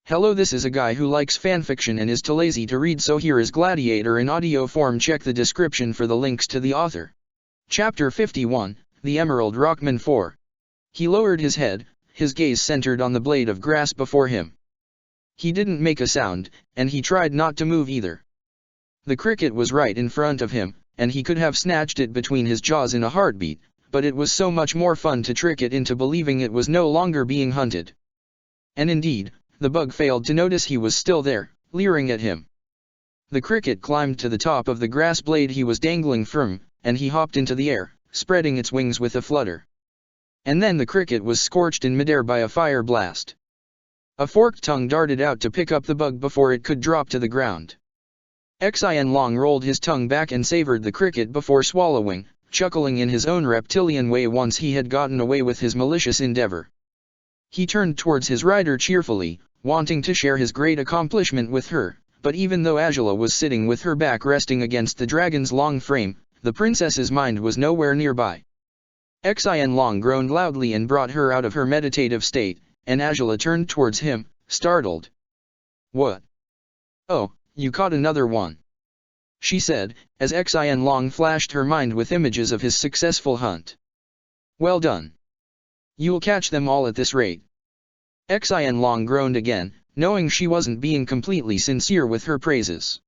Hello, this is a guy who likes fanfiction and is too lazy to read, so here is Gladiator in audio form. Check the description for the links to the author. Chapter 51, The Emerald Rockman 4. He lowered his head, his gaze centered on the blade of grass before him. He didn't make a sound, and he tried not to move either. The cricket was right in front of him, and he could have snatched it between his jaws in a heartbeat, but it was so much more fun to trick it into believing it was no longer being hunted. And indeed, the bug failed to notice he was still there, leering at him. The cricket climbed to the top of the grass blade he was dangling from, and he hopped into the air, spreading its wings with a flutter. And then the cricket was scorched in midair by a fire blast. A forked tongue darted out to pick up the bug before it could drop to the ground. Xianlong rolled his tongue back and savored the cricket before swallowing, chuckling in his own reptilian way once he had gotten away with his malicious endeavor. He turned towards his rider cheerfully, wanting to share his great accomplishment with her, but even though Angela was sitting with her back resting against the dragon's long frame, the princess's mind was nowhere nearby. Xianlong groaned loudly and brought her out of her meditative state, and Angela turned towards him, startled. "What? Oh, you caught another one," she said, as Xianlong flashed her mind with images of his successful hunt. "Well done. You'll catch them all at this rate." Xianlong groaned again, knowing she wasn't being completely sincere with her praises.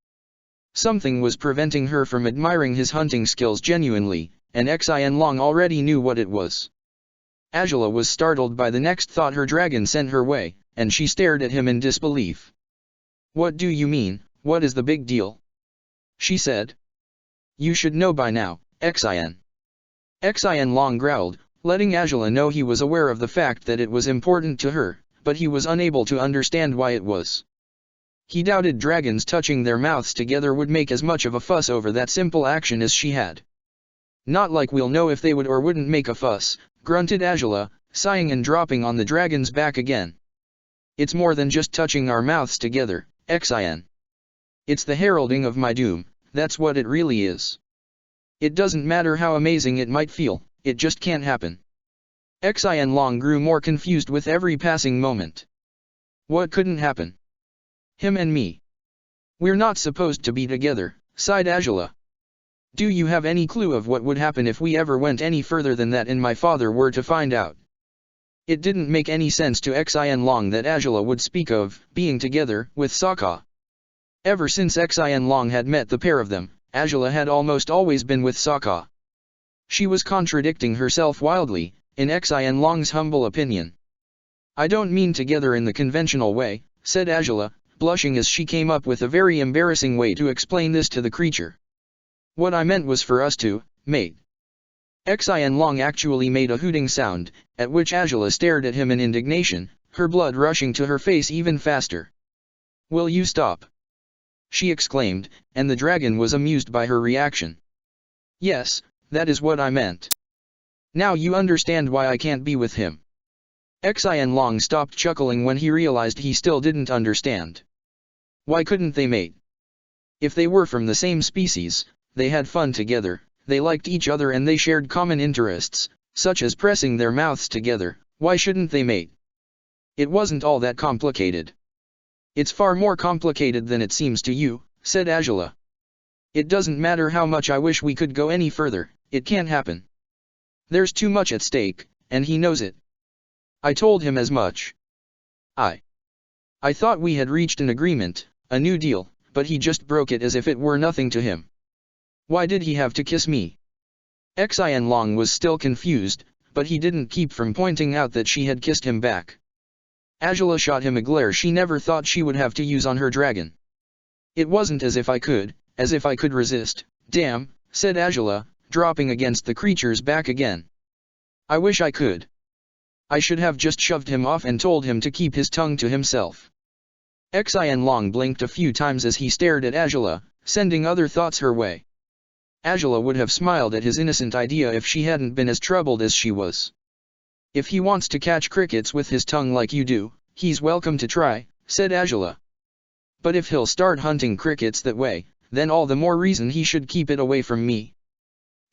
Something was preventing her from admiring his hunting skills genuinely, and Xianlong already knew what it was. Angela was startled by the next thought her dragon sent her way, and she stared at him in disbelief. "What do you mean, what is the big deal?" she said. "You should know by now, Xian." Xianlong growled, letting Angela know he was aware of the fact that it was important to her, but he was unable to understand why it was. He doubted dragons touching their mouths together would make as much of a fuss over that simple action as she had. "Not like we'll know if they would or wouldn't make a fuss," grunted Angela, sighing and dropping on the dragon's back again. "It's more than just touching our mouths together, Xian. It's the heralding of my doom, that's what it really is. It doesn't matter how amazing it might feel, it just can't happen." Xianlong grew more confused with every passing moment. "What couldn't happen?" "Him and me. We're not supposed to be together," sighed Angela. "Do you have any clue of what would happen if we ever went any further than that and my father were to find out?" It didn't make any sense to Xianlong that Angela would speak of being together with Sokka. Ever since Xianlong had met the pair of them, Angela had almost always been with Sokka. She was contradicting herself wildly, in Xianlong's humble opinion. "I don't mean together in the conventional way," said Angela, blushing as she came up with a very embarrassing way to explain this to the creature. "What I meant was for us to mate." Xianlong actually made a hooting sound, at which Angela stared at him in indignation, her blood rushing to her face even faster. "Will you stop?" she exclaimed, and the dragon was amused by her reaction. "Yes, that is what I meant. Now you understand why I can't be with him." Xianlong stopped chuckling when he realized he still didn't understand. Why couldn't they mate? If they were from the same species, they had fun together, they liked each other and they shared common interests, such as pressing their mouths together, why shouldn't they mate? It wasn't all that complicated. "It's far more complicated than it seems to you," said Angela. "It doesn't matter how much I wish we could go any further, it can't happen. There's too much at stake, and he knows it. I told him as much. I thought we had reached an agreement, a new deal, but he just broke it as if it were nothing to him. Why did he have to kiss me?" Xianlong was still confused, but he didn't keep from pointing out that she had kissed him back. Angela shot him a glare she never thought she would have to use on her dragon. "It wasn't as if I could resist, damn," said Angela, dropping against the creature's back again. "I wish I could. I should have just shoved him off and told him to keep his tongue to himself." Xianlong blinked a few times as he stared at Angela, sending other thoughts her way. Angela would have smiled at his innocent idea if she hadn't been as troubled as she was. "If he wants to catch crickets with his tongue like you do, he's welcome to try," said Angela. "But if he'll start hunting crickets that way, then all the more reason he should keep it away from me."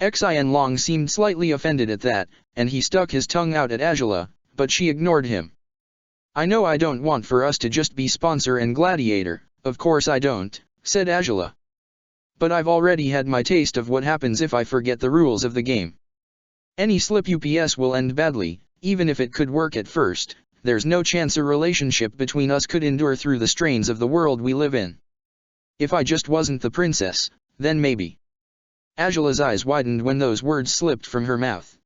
Xianlong seemed slightly offended at that, and he stuck his tongue out at Angela, but she ignored him. I know I don't want for us to just be sponsor and Gladiator, of course I don't, said Angela. But I've already had my taste of what happens if I forget the rules of the game. Any slip UPS will end badly, even if it could work at first, there's no chance a relationship between us could endure through the strains of the world we live in. If I just wasn't the princess, then maybe. Angela's eyes widened when those words slipped from her mouth.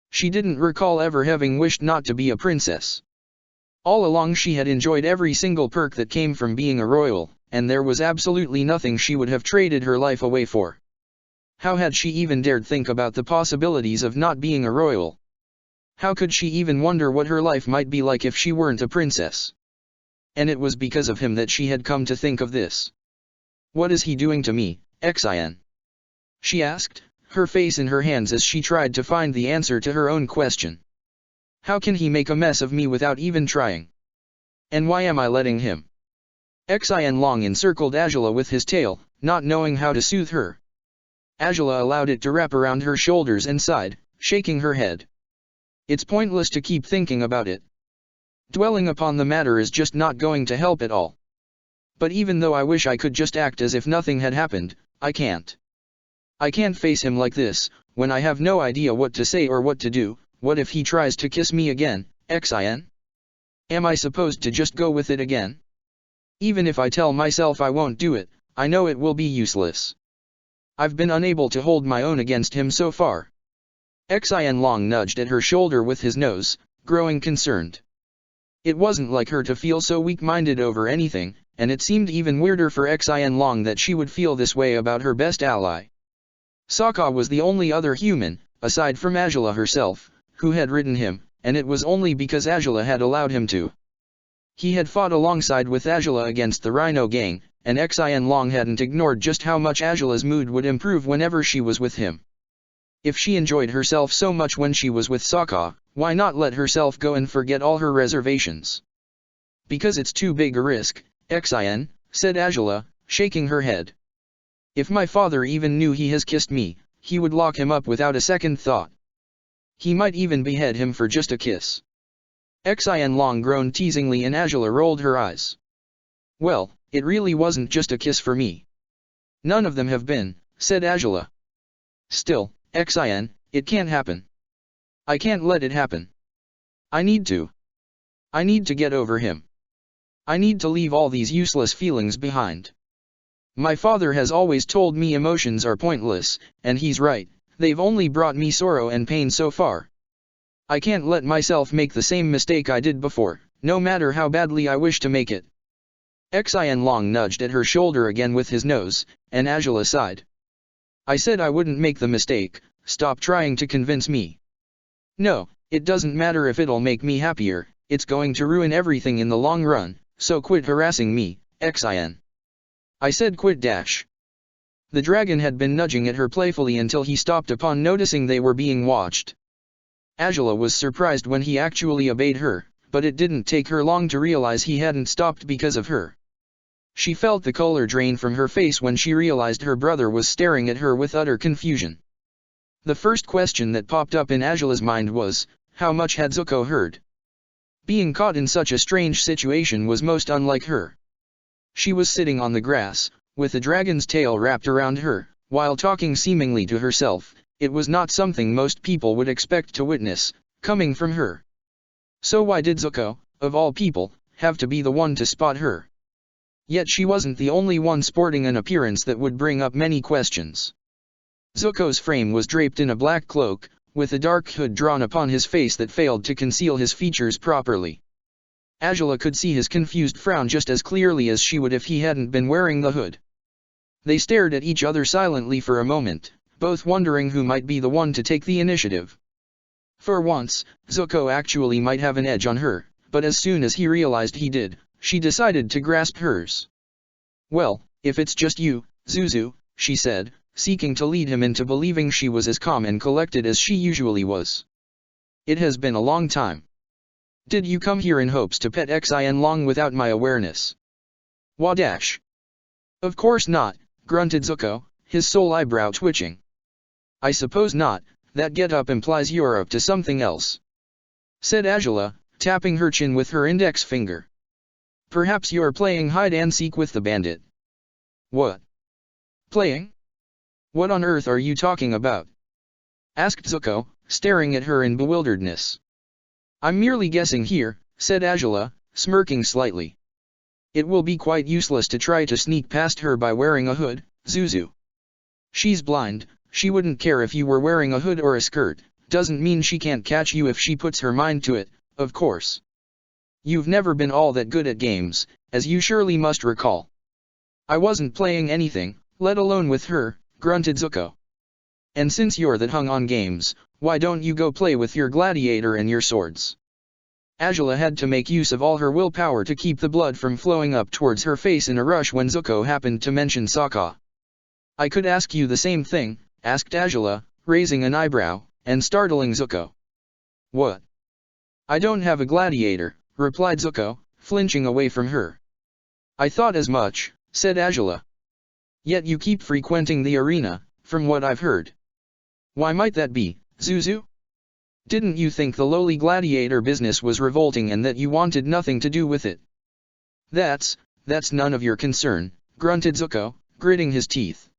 She didn't recall ever having wished not to be a princess. All along she had enjoyed every single perk that came from being a royal, and there was absolutely nothing she would have traded her life away for. How had she even dared think about the possibilities of not being a royal? How could she even wonder what her life might be like if she weren't a princess? And it was because of him that she had come to think of this. What is he doing to me, Xin? She asked, her face in her hands as she tried to find the answer to her own question. How can he make a mess of me without even trying? And why am I letting him? Xin Long encircled Angela with his tail, not knowing how to soothe her. Angela allowed it to wrap around her shoulders and sighed, shaking her head. It's pointless to keep thinking about it. Dwelling upon the matter is just not going to help at all. But even though I wish I could just act as if nothing had happened, I can't. I can't face him like this, when I have no idea what to say or what to do. What if he tries to kiss me again, Xin? Am I supposed to just go with it again? Even if I tell myself I won't do it, I know it will be useless. I've been unable to hold my own against him so far. Xin Long nudged at her shoulder with his nose, growing concerned. It wasn't like her to feel so weak-minded over anything, and it seemed even weirder for Xin Long that she would feel this way about her best ally. Sokka was the only other human, aside from Angela herself, who had ridden him, and it was only because Angela had allowed him to. He had fought alongside with Angela against the Rhino gang, and Xin Long hadn't ignored just how much Angela's mood would improve whenever she was with him. If she enjoyed herself so much when she was with Sokka, why not let herself go and forget all her reservations? Because it's too big a risk, Xin, said Angela, shaking her head. If my father even knew he has kissed me, he would lock him up without a second thought. He might even behead him for just a kiss. Xin Long groaned teasingly and Angela rolled her eyes. Well, it really wasn't just a kiss for me. None of them have been, said Angela. Still, Xin, it can't happen. I can't let it happen. I need to. I need to get over him. I need to leave all these useless feelings behind. My father has always told me emotions are pointless, and he's right, they've only brought me sorrow and pain so far. I can't let myself make the same mistake I did before, no matter how badly I wish to make it. Xin Long nudged at her shoulder again with his nose, and Angela sighed. I said I wouldn't make the mistake, stop trying to convince me. No, it doesn't matter if it'll make me happier, it's going to ruin everything in the long run, so quit harassing me, Xin. I said quit dash. The dragon had been nudging at her playfully until he stopped upon noticing they were being watched. Angela was surprised when he actually obeyed her, but it didn't take her long to realize he hadn't stopped because of her. She felt the color drain from her face when she realized her brother was staring at her with utter confusion. The first question that popped up in Angela's mind was, how much had Zuko heard? Being caught in such a strange situation was most unlike her. She was sitting on the grass, with the dragon's tail wrapped around her, while talking seemingly to herself. It was not something most people would expect to witness, coming from her. So why did Zuko, of all people, have to be the one to spot her? Yet she wasn't the only one sporting an appearance that would bring up many questions. Zuko's frame was draped in a black cloak, with a dark hood drawn upon his face that failed to conceal his features properly. Angela could see his confused frown just as clearly as she would if he hadn't been wearing the hood. They stared at each other silently for a moment, both wondering who might be the one to take the initiative. For once, Zuko actually might have an edge on her, but as soon as he realized he did, she decided to grasp hers. Well, if it's just you, Zuzu, she said, seeking to lead him into believing she was as calm and collected as she usually was. It has been a long time. Did you come here in hopes to pet Xin Long without my awareness? Wadash. Of course not, grunted Zuko, his sole eyebrow twitching. I suppose not, that get-up implies you're up to something else. Said Angela, tapping her chin with her index finger. Perhaps you're playing hide-and-seek with the bandit. What? Playing? What on earth are you talking about? Asked Zuko, staring at her in bewilderedness. I'm merely guessing here, said Azula, smirking slightly. It will be quite useless to try to sneak past her by wearing a hood, Zuzu. She's blind, she wouldn't care if you were wearing a hood or a skirt, doesn't mean she can't catch you if she puts her mind to it, of course. You've never been all that good at games, as you surely must recall. I wasn't playing anything, let alone with her, grunted Zuko. And since you're that hung on games, why don't you go play with your gladiator and your swords? Azula had to make use of all her willpower to keep the blood from flowing up towards her face in a rush when Zuko happened to mention Sokka. I could ask you the same thing, asked Azula, raising an eyebrow, and startling Zuko. What? I don't have a gladiator, replied Zuko, flinching away from her. I thought as much, said Azula. Yet you keep frequenting the arena, from what I've heard. Why might that be, Zuzu? Didn't you think the lowly gladiator business was revolting and that you wanted nothing to do with it? That's none of your concern, grunted Zuko, gritting his teeth.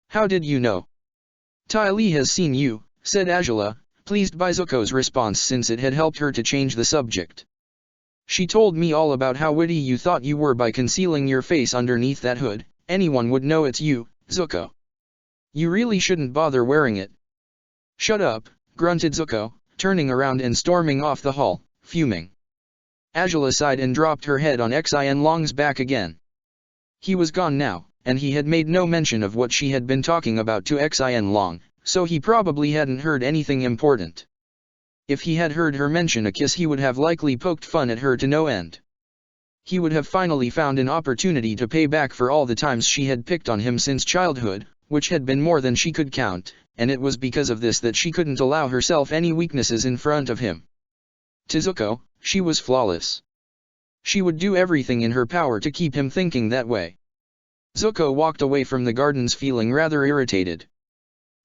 How did you know? Ty Lee has seen you, said Azula, pleased by Zuko's response since it had helped her to change the subject. She told me all about how witty you thought you were by concealing your face underneath that hood. Anyone would know it's you, Zuko. You really shouldn't bother wearing it. Shut up, grunted Zuko, turning around and storming off the hall, fuming. Azula sighed and dropped her head on Xin Long's back again. He was gone now, and he had made no mention of what she had been talking about to Xin Long, so he probably hadn't heard anything important. If he had heard her mention a kiss, he would have likely poked fun at her to no end. He would have finally found an opportunity to pay back for all the times she had picked on him since childhood, which had been more than she could count, and it was because of this that she couldn't allow herself any weaknesses in front of him. To Zuko, she was flawless. She would do everything in her power to keep him thinking that way. Zuko walked away from the gardens feeling rather irritated.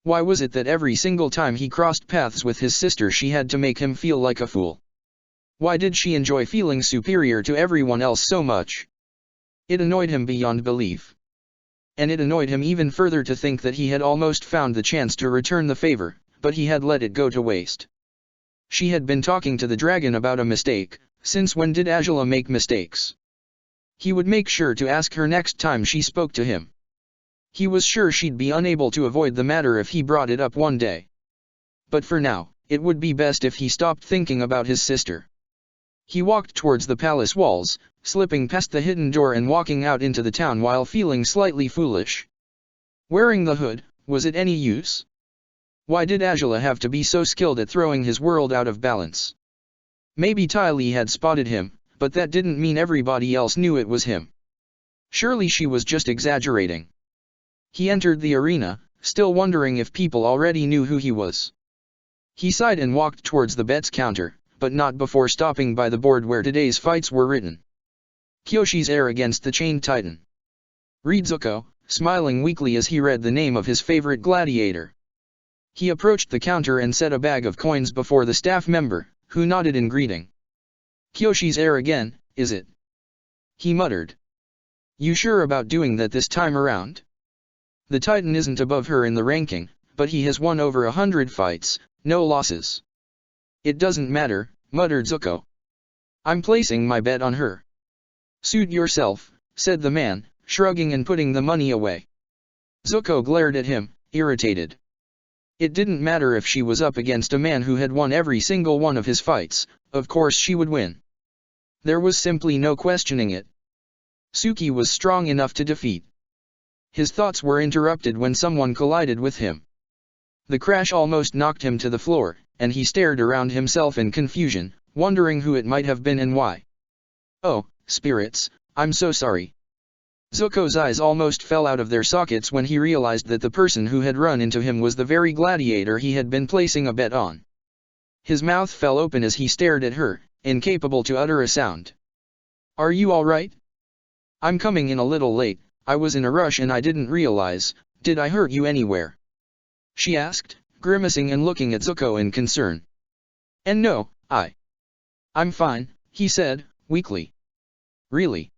Why was it that every single time he crossed paths with his sister she had to make him feel like a fool? Why did she enjoy feeling superior to everyone else so much? It annoyed him beyond belief. And it annoyed him even further to think that he had almost found the chance to return the favor, but he had let it go to waste. She had been talking to the dragon about a mistake. Since when did Azula make mistakes? He would make sure to ask her next time she spoke to him. He was sure she'd be unable to avoid the matter if he brought it up one day. But for now, it would be best if he stopped thinking about his sister. He walked towards the palace walls, slipping past the hidden door and walking out into the town while feeling slightly foolish. Wearing the hood, was it any use? Why did Azula have to be so skilled at throwing his world out of balance? Maybe Ty Lee had spotted him, but that didn't mean everybody else knew it was him. Surely she was just exaggerating. He entered the arena, still wondering if people already knew who he was. He sighed and walked towards the bets counter, but not before stopping by the board where today's fights were written. Kyoshi's heir against the Chained Titan. Read Zuko, smiling weakly as he read the name of his favorite gladiator. He approached the counter and set a bag of coins before the staff member, who nodded in greeting. Kyoshi's heir again, is it? He muttered. You sure about doing that this time around? The Titan isn't above her in the ranking, but he has won over 100 fights, no losses. It doesn't matter, muttered Zuko. I'm placing my bet on her. Suit yourself, said the man, shrugging and putting the money away. Zuko glared at him, irritated. It didn't matter if she was up against a man who had won every single one of his fights, of course she would win. There was simply no questioning it. Suki was strong enough to defeat. His thoughts were interrupted when someone collided with him. The crash almost knocked him to the floor, and he stared around himself in confusion, wondering who it might have been and why. Oh, spirits, I'm so sorry. Zuko's eyes almost fell out of their sockets when he realized that the person who had run into him was the very gladiator he had been placing a bet on. His mouth fell open as he stared at her, incapable to utter a sound. Are you all right? I'm coming in a little late, I was in a rush and I didn't realize, did I hurt you anywhere? She asked, grimacing and looking at Zuko in concern. And no, I I'm fine, he said, weakly. Really?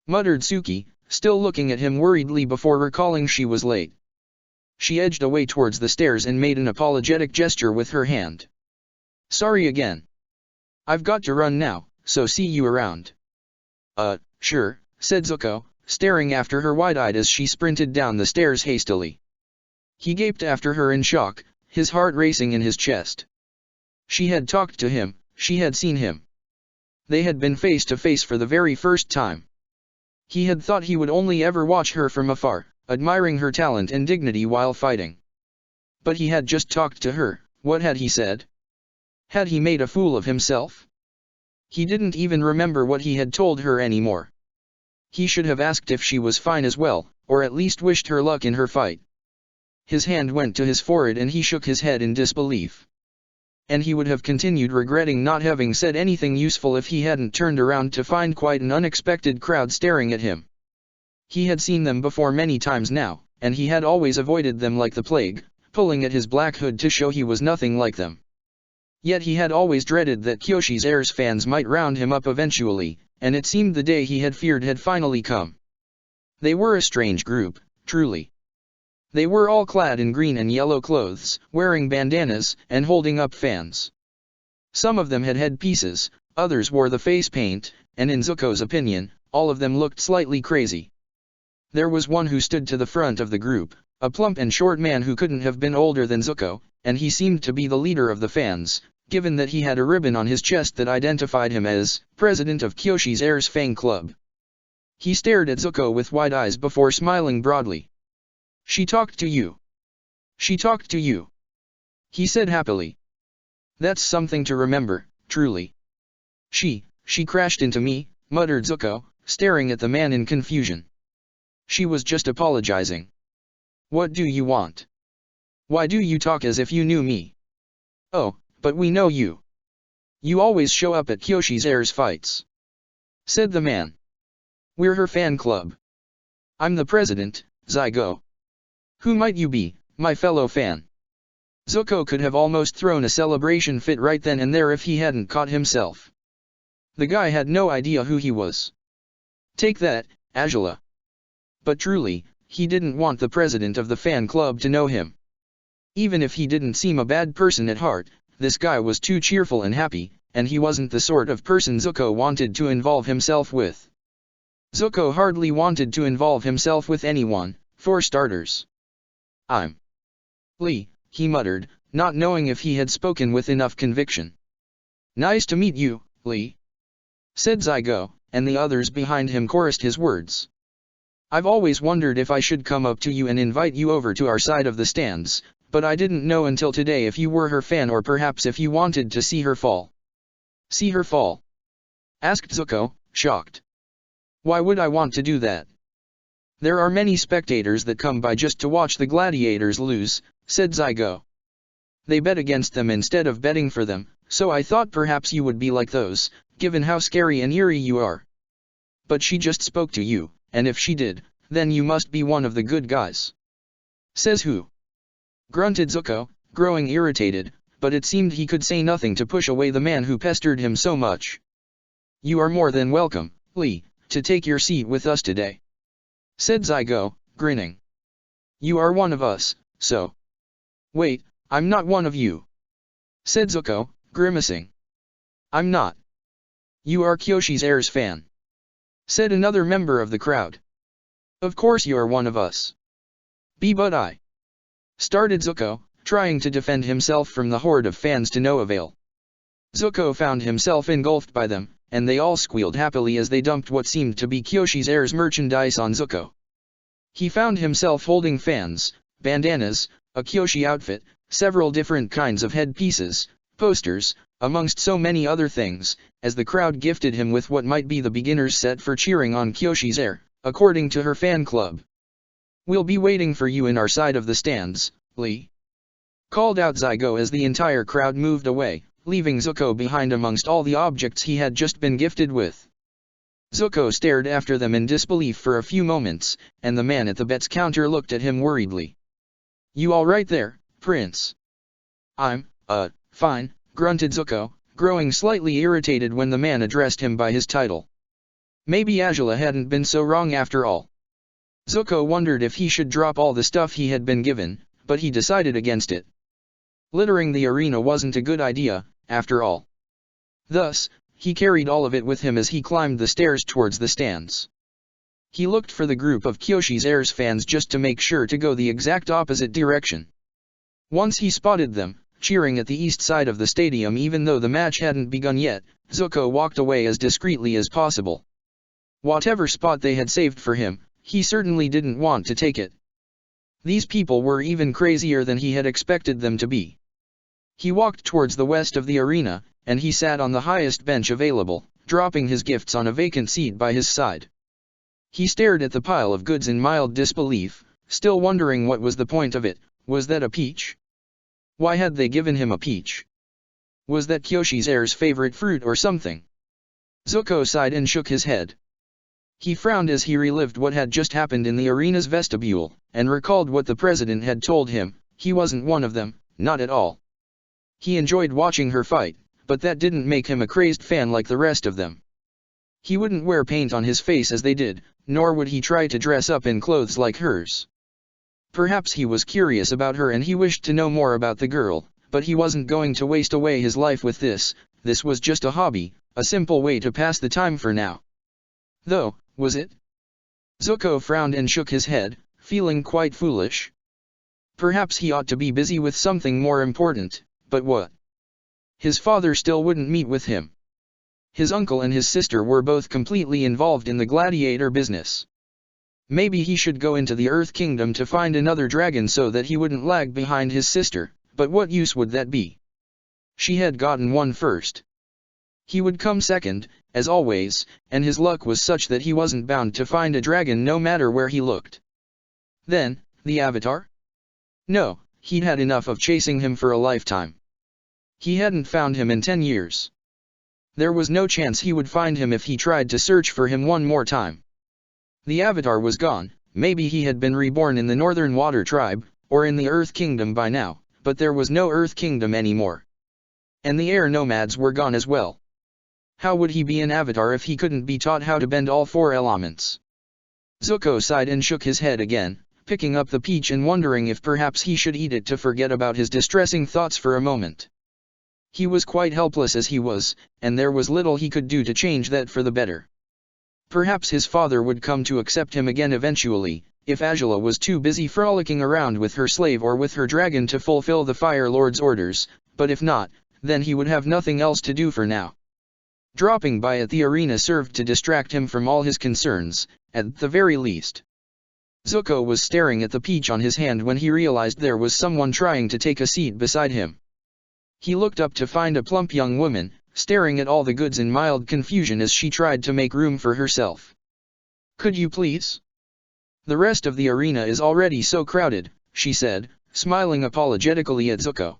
Muttered Suki, still looking at him worriedly before recalling she was late. She edged away towards the stairs and made an apologetic gesture with her hand. Sorry again. I've got to run now, so see you around. Sure, said Zuko, staring after her wide-eyed as she sprinted down the stairs hastily. He gaped after her in shock, his heart racing in his chest. She had talked to him, she had seen him. They had been face to face for the very first time. He had thought he would only ever watch her from afar, admiring her talent and dignity while fighting. But he had just talked to her. What had he said? Had he made a fool of himself? He didn't even remember what he had told her anymore. He should have asked if she was fine as well, or at least wished her luck in her fight. His hand went to his forehead and he shook his head in disbelief. And he would have continued regretting not having said anything useful if he hadn't turned around to find quite an unexpected crowd staring at him. He had seen them before many times now, and he had always avoided them like the plague, pulling at his black hood to show he was nothing like them. Yet he had always dreaded that Kyoshi's heirs fans might round him up eventually, and it seemed the day he had feared had finally come. They were a strange group, truly. They were all clad in green and yellow clothes, wearing bandanas, and holding up fans. Some of them had headpieces, others wore the face paint, and in Zuko's opinion, all of them looked slightly crazy. There was one who stood to the front of the group, a plump and short man who couldn't have been older than Zuko, and he seemed to be the leader of the fans, given that he had a ribbon on his chest that identified him as president of Kyoshi's Heirs Fang Club. He stared at Zuko with wide eyes before smiling broadly. She talked to you. She talked to you. He said happily. That's something to remember, truly. She crashed into me, muttered Zuko, staring at the man in confusion. She was just apologizing. What do you want? Why do you talk as if you knew me? Oh, but we know you. You always show up at Kyoshi's heirs fights. Said the man. We're her fan club. I'm the president, Zygo. Who might you be, my fellow fan? Zuko could have almost thrown a celebration fit right then and there if he hadn't caught himself. The guy had no idea who he was. Take that, Azula. But truly, he didn't want the president of the fan club to know him. Even if he didn't seem a bad person at heart, this guy was too cheerful and happy, and he wasn't the sort of person Zuko wanted to involve himself with. Zuko hardly wanted to involve himself with anyone, for starters. I'm Lee, he muttered, not knowing if he had spoken with enough conviction. Nice to meet you, Lee. Said Zygo, and the others behind him chorused his words. I've always wondered if I should come up to you and invite you over to our side of the stands, but I didn't know until today if you were her fan or perhaps if you wanted to see her fall. See her fall? Asked Zuko, shocked. Why would I want to do that? There are many spectators that come by just to watch the gladiators lose, said Zygo. They bet against them instead of betting for them, so I thought perhaps you would be like those, given how scary and eerie you are. But she just spoke to you, and if she did, then you must be one of the good guys. Says who? Grunted Zuko, growing irritated, but it seemed he could say nothing to push away the man who pestered him so much. You are more than welcome, Lee, to take your seat with us today. Said Zygo, grinning. You are one of us, so. Wait, I'm not one of you. Said Zuko, grimacing. I'm not. You are Kyoshi's heirs fan. Said another member of the crowd. Of course you are one of us. But I. Started Zuko, trying to defend himself from the horde of fans to no avail. Zuko found himself engulfed by them, and they all squealed happily as they dumped what seemed to be Kyoshi's heirs merchandise on Zuko. He found himself holding fans, bandanas, a Kyoshi outfit, several different kinds of headpieces, posters, amongst so many other things, as the crowd gifted him with what might be the beginner's set for cheering on Kyoshi's heir, according to her fan club. We'll be waiting for you in our side of the stands, Lee. Called out Zygo as the entire crowd moved away, leaving Zuko behind amongst all the objects he had just been gifted with. Zuko stared after them in disbelief for a few moments, and the man at the bets counter looked at him worriedly. You all right there, Prince? I'm, fine, grunted Zuko, growing slightly irritated when the man addressed him by his title. Maybe Angela hadn't been so wrong after all. Zuko wondered if he should drop all the stuff he had been given, but he decided against it. Littering the arena wasn't a good idea, after all. Thus, he carried all of it with him as he climbed the stairs towards the stands. He looked for the group of Kyoshi's Heirs fans just to make sure to go the exact opposite direction. Once he spotted them, cheering at the east side of the stadium even though the match hadn't begun yet, Zuko walked away as discreetly as possible. Whatever spot they had saved for him, he certainly didn't want to take it. These people were even crazier than he had expected them to be. He walked towards the west of the arena, and he sat on the highest bench available, dropping his gifts on a vacant seat by his side. He stared at the pile of goods in mild disbelief, still wondering what was the point of it. Was that a peach? Why had they given him a peach? Was that Kyoshi's heir's favorite fruit or something? Zuko sighed and shook his head. He frowned as he relived what had just happened in the arena's vestibule, and recalled what the president had told him. He wasn't one of them, not at all. He enjoyed watching her fight, but that didn't make him a crazed fan like the rest of them. He wouldn't wear paint on his face as they did, nor would he try to dress up in clothes like hers. Perhaps he was curious about her and he wished to know more about the girl, but he wasn't going to waste away his life with this. This was just a hobby, a simple way to pass the time for now. Though, was it? Zuko frowned and shook his head, feeling quite foolish. Perhaps he ought to be busy with something more important, but what? His father still wouldn't meet with him. His uncle and his sister were both completely involved in the gladiator business. Maybe he should go into the Earth Kingdom to find another dragon so that he wouldn't lag behind his sister, but what use would that be? She had gotten one first. He would come second, as always, and his luck was such that he wasn't bound to find a dragon no matter where he looked. Then, the Avatar? No, he'd had enough of chasing him for a lifetime. He hadn't found him in 10 years. There was no chance he would find him if he tried to search for him one more time. The Avatar was gone. Maybe he had been reborn in the Northern Water Tribe, or in the Earth Kingdom by now, but there was no Earth Kingdom anymore. And the air nomads were gone as well. How would he be an Avatar if he couldn't be taught how to bend all 4 elements? Zuko sighed and shook his head again, picking up the peach and wondering if perhaps he should eat it to forget about his distressing thoughts for a moment. He was quite helpless as he was, and there was little he could do to change that for the better. Perhaps his father would come to accept him again eventually, if Angela was too busy frolicking around with her slave or with her dragon to fulfill the Fire Lord's orders, but if not, then he would have nothing else to do for now. Dropping by at the arena served to distract him from all his concerns, at the very least. Zuko was staring at the peach on his hand when he realized there was someone trying to take a seat beside him. He looked up to find a plump young woman, staring at all the goods in mild confusion as she tried to make room for herself. "Could you please? The rest of the arena is already so crowded," she said, smiling apologetically at Zuko.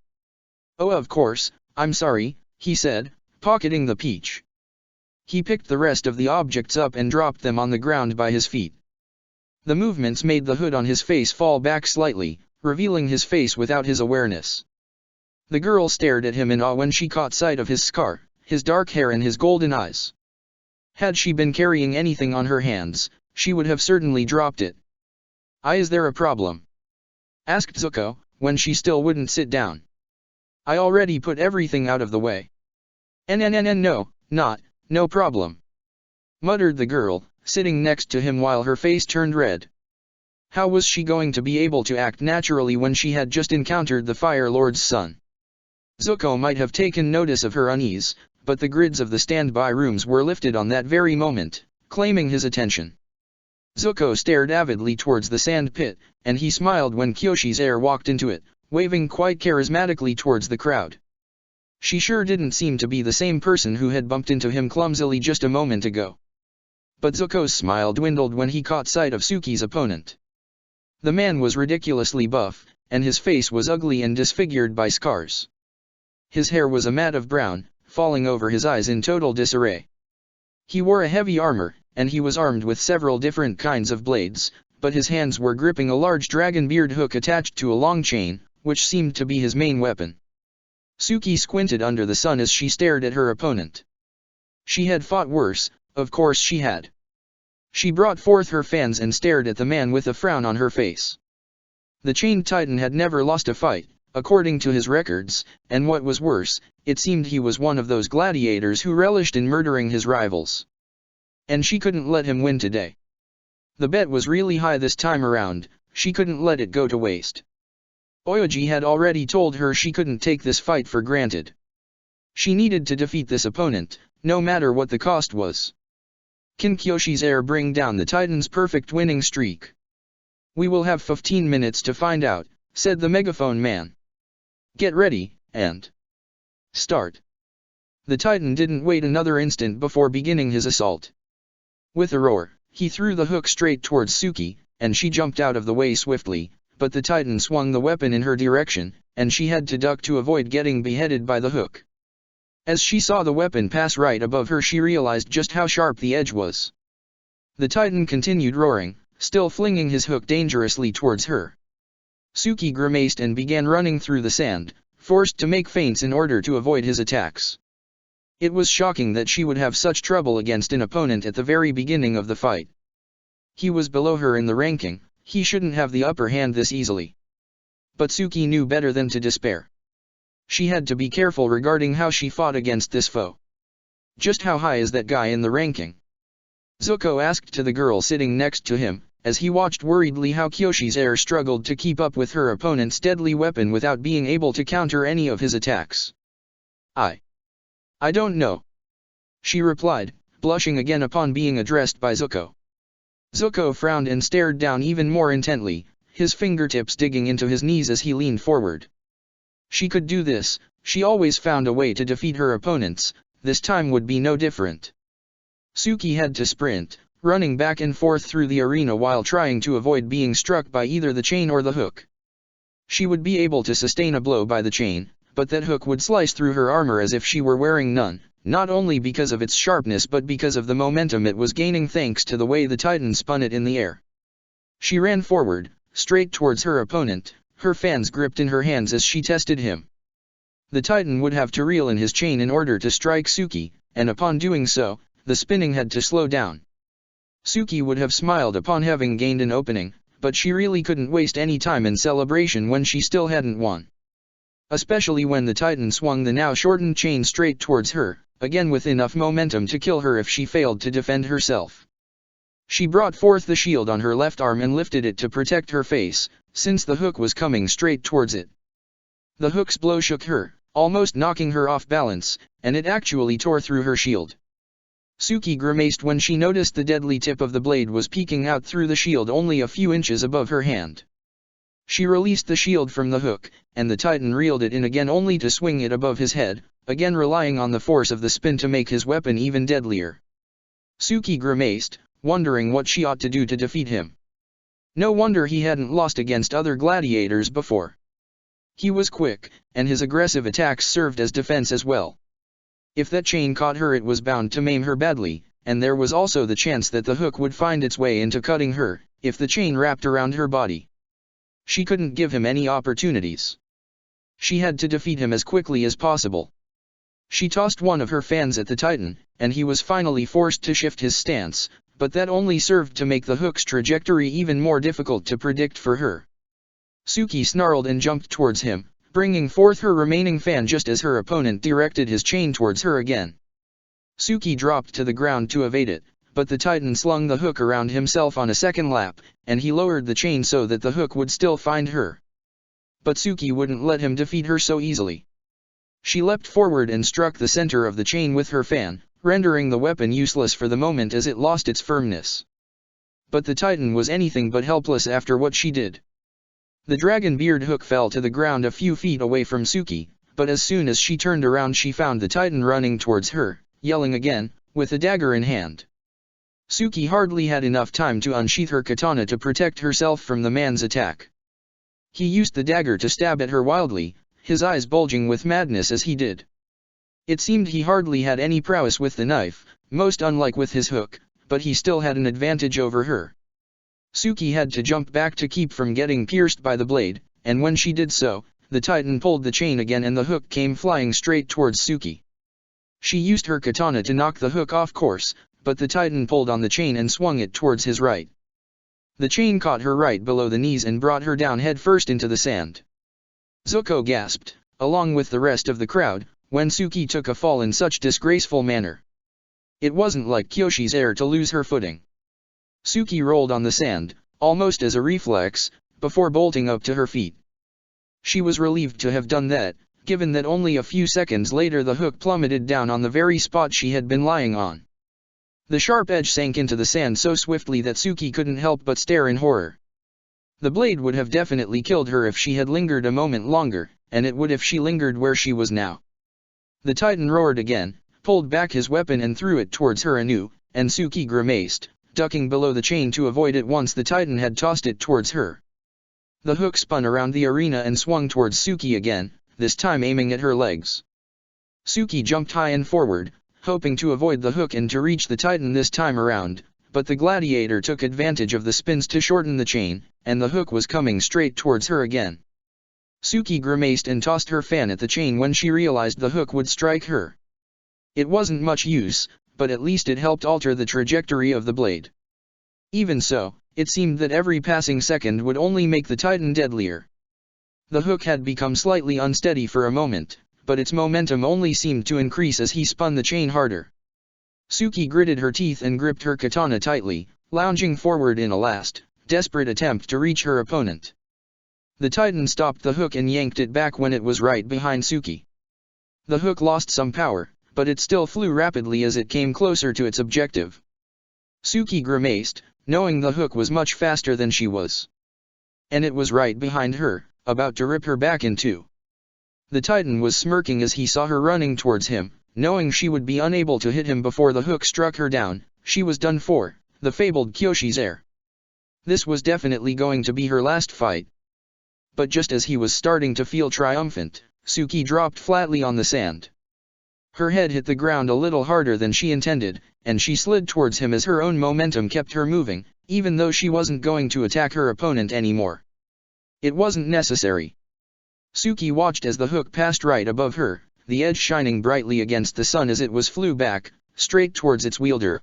"Oh, of course, I'm sorry," he said, pocketing the peach. He picked the rest of the objects up and dropped them on the ground by his feet. The movements made the hood on his face fall back slightly, revealing his face without his awareness. The girl stared at him in awe when she caught sight of his scar, his dark hair and his golden eyes. Had she been carrying anything on her hands, she would have certainly dropped it. "Is there a problem?" asked Zuko, when she still wouldn't sit down. "I already put everything out of the way." No problem," muttered the girl, sitting next to him while her face turned red. How was she going to be able to act naturally when she had just encountered the Fire Lord's son? Zuko might have taken notice of her unease, but the grids of the standby rooms were lifted on that very moment, claiming his attention. Zuko stared avidly towards the sand pit, and he smiled when Kyoshi's heir walked into it, waving quite charismatically towards the crowd. She sure didn't seem to be the same person who had bumped into him clumsily just a moment ago. But Zuko's smile dwindled when he caught sight of Suki's opponent. The man was ridiculously buff, and his face was ugly and disfigured by scars. His hair was a mat of brown, falling over his eyes in total disarray. He wore a heavy armor, and he was armed with several different kinds of blades, but his hands were gripping a large dragon beard hook attached to a long chain, which seemed to be his main weapon. Suki squinted under the sun as she stared at her opponent. She had fought worse, of course she had. She brought forth her fans and stared at the man with a frown on her face. The Chained Titan had never lost a fight, according to his records, and what was worse, it seemed he was one of those gladiators who relished in murdering his rivals. And she couldn't let him win today. The bet was really high this time around, she couldn't let it go to waste. Oyoji had already told her she couldn't take this fight for granted. She needed to defeat this opponent, no matter what the cost was. Can Kyoshi's heir bring down the Titan's perfect winning streak? We will have 15 minutes to find out, said the megaphone man. Get ready, and start. The Titan didn't wait another instant before beginning his assault. With a roar, he threw the hook straight towards Suki, and she jumped out of the way swiftly, but the Titan swung the weapon in her direction, and she had to duck to avoid getting beheaded by the hook. As she saw the weapon pass right above her, she realized just how sharp the edge was. The Titan continued roaring, still flinging his hook dangerously towards her. Suki grimaced and began running through the sand, forced to make feints in order to avoid his attacks. It was shocking that she would have such trouble against an opponent at the very beginning of the fight. He was below her in the ranking, he shouldn't have the upper hand this easily. But Suki knew better than to despair. She had to be careful regarding how she fought against this foe. Just how high is that guy in the ranking? Zuko asked to the girl sitting next to him, as he watched worriedly how Kyoshi's heir struggled to keep up with her opponent's deadly weapon without being able to counter any of his attacks. I don't know. She replied, blushing again upon being addressed by Zuko. Zuko frowned and stared down even more intently, his fingertips digging into his knees as he leaned forward. She could do this, she always found a way to defeat her opponents, this time would be no different. Suki had to sprint, running back and forth through the arena while trying to avoid being struck by either the chain or the hook. She would be able to sustain a blow by the chain, but that hook would slice through her armor as if she were wearing none, not only because of its sharpness but because of the momentum it was gaining thanks to the way the Titan spun it in the air. She ran forward, straight towards her opponent, her fans gripped in her hands as she tested him. The Titan would have to reel in his chain in order to strike Suki, and upon doing so, the spinning had to slow down. Suki would have smiled upon having gained an opening, but she really couldn't waste any time in celebration when she still hadn't won. Especially when the Titan swung the now shortened chain straight towards her, again with enough momentum to kill her if she failed to defend herself. She brought forth the shield on her left arm and lifted it to protect her face, since the hook was coming straight towards it. The hook's blow shook her, almost knocking her off balance, and it actually tore through her shield. Suki grimaced when she noticed the deadly tip of the blade was peeking out through the shield only a few inches above her hand. She released the shield from the hook, and the Titan reeled it in again only to swing it above his head, again relying on the force of the spin to make his weapon even deadlier. Suki grimaced, wondering what she ought to do to defeat him. No wonder he hadn't lost against other gladiators before. He was quick, and his aggressive attacks served as defense as well. If that chain caught her, it was bound to maim her badly, and there was also the chance that the hook would find its way into cutting her, if the chain wrapped around her body. She couldn't give him any opportunities. She had to defeat him as quickly as possible. She tossed one of her fans at the Titan, and he was finally forced to shift his stance, but that only served to make the hook's trajectory even more difficult to predict for her. Suki snarled and jumped towards him, bringing forth her remaining fan just as her opponent directed his chain towards her again. Suki dropped to the ground to evade it, but the Titan slung the hook around himself on a second lap, and he lowered the chain so that the hook would still find her. But Suki wouldn't let him defeat her so easily. She leapt forward and struck the center of the chain with her fan, rendering the weapon useless for the moment as it lost its firmness. But the Titan was anything but helpless after what she did. The dragon beard hook fell to the ground a few feet away from Suki, but as soon as she turned around she found the Titan running towards her, yelling again, with a dagger in hand. Suki hardly had enough time to unsheath her katana to protect herself from the man's attack. He used the dagger to stab at her wildly, his eyes bulging with madness as he did. It seemed he hardly had any prowess with the knife, most unlike with his hook, but he still had an advantage over her. Suki had to jump back to keep from getting pierced by the blade, and when she did so, The Titan pulled the chain again and the hook came flying straight towards Suki. She used her katana to knock the hook off course, but the Titan pulled on the chain and swung it towards his right. The chain caught her right below the knees and brought her down headfirst into the sand. Zuko gasped, along with the rest of the crowd, when Suki took a fall in such disgraceful manner. It wasn't like Kyoshi's heir to lose her footing. Suki rolled on the sand, almost as a reflex, before bolting up to her feet. She was relieved to have done that, given that only a few seconds later the hook plummeted down on the very spot she had been lying on. The sharp edge sank into the sand so swiftly that Suki couldn't help but stare in horror. The blade would have definitely killed her if she had lingered a moment longer, and it would if she lingered where she was now. The Titan roared again, pulled back his weapon and threw it towards her anew, and Suki grimaced, ducking below the chain to avoid it once the Titan had tossed it towards her. The hook spun around the arena and swung towards Suki again, this time aiming at her legs. Suki jumped high and forward, hoping to avoid the hook and to reach the Titan this time around, but the Gladiator took advantage of the spins to shorten the chain, and the hook was coming straight towards her again. Suki grimaced and tossed her fan at the chain when she realized the hook would strike her. It wasn't much use, but at least it helped alter the trajectory of the blade. Even so, it seemed that every passing second would only make the Titan deadlier. The hook had become slightly unsteady for a moment, but its momentum only seemed to increase as he spun the chain harder. Suki gritted her teeth and gripped her katana tightly, lounging forward in a last, desperate attempt to reach her opponent. The Titan stopped the hook and yanked it back when it was right behind Suki. The hook lost some power, but it still flew rapidly as it came closer to its objective. Suki grimaced, knowing the hook was much faster than she was. And it was right behind her, about to rip her back in two. The Titan was smirking as he saw her running towards him, knowing she would be unable to hit him before the hook struck her down. She was done for, the fabled Kyoshi's heir. This was definitely going to be her last fight. But just as he was starting to feel triumphant, Suki dropped flatly on the sand. Her head hit the ground a little harder than she intended, and she slid towards him as her own momentum kept her moving, even though she wasn't going to attack her opponent anymore. It wasn't necessary. Suki watched as the hook passed right above her, the edge shining brightly against the sun as it flew back, straight towards its wielder.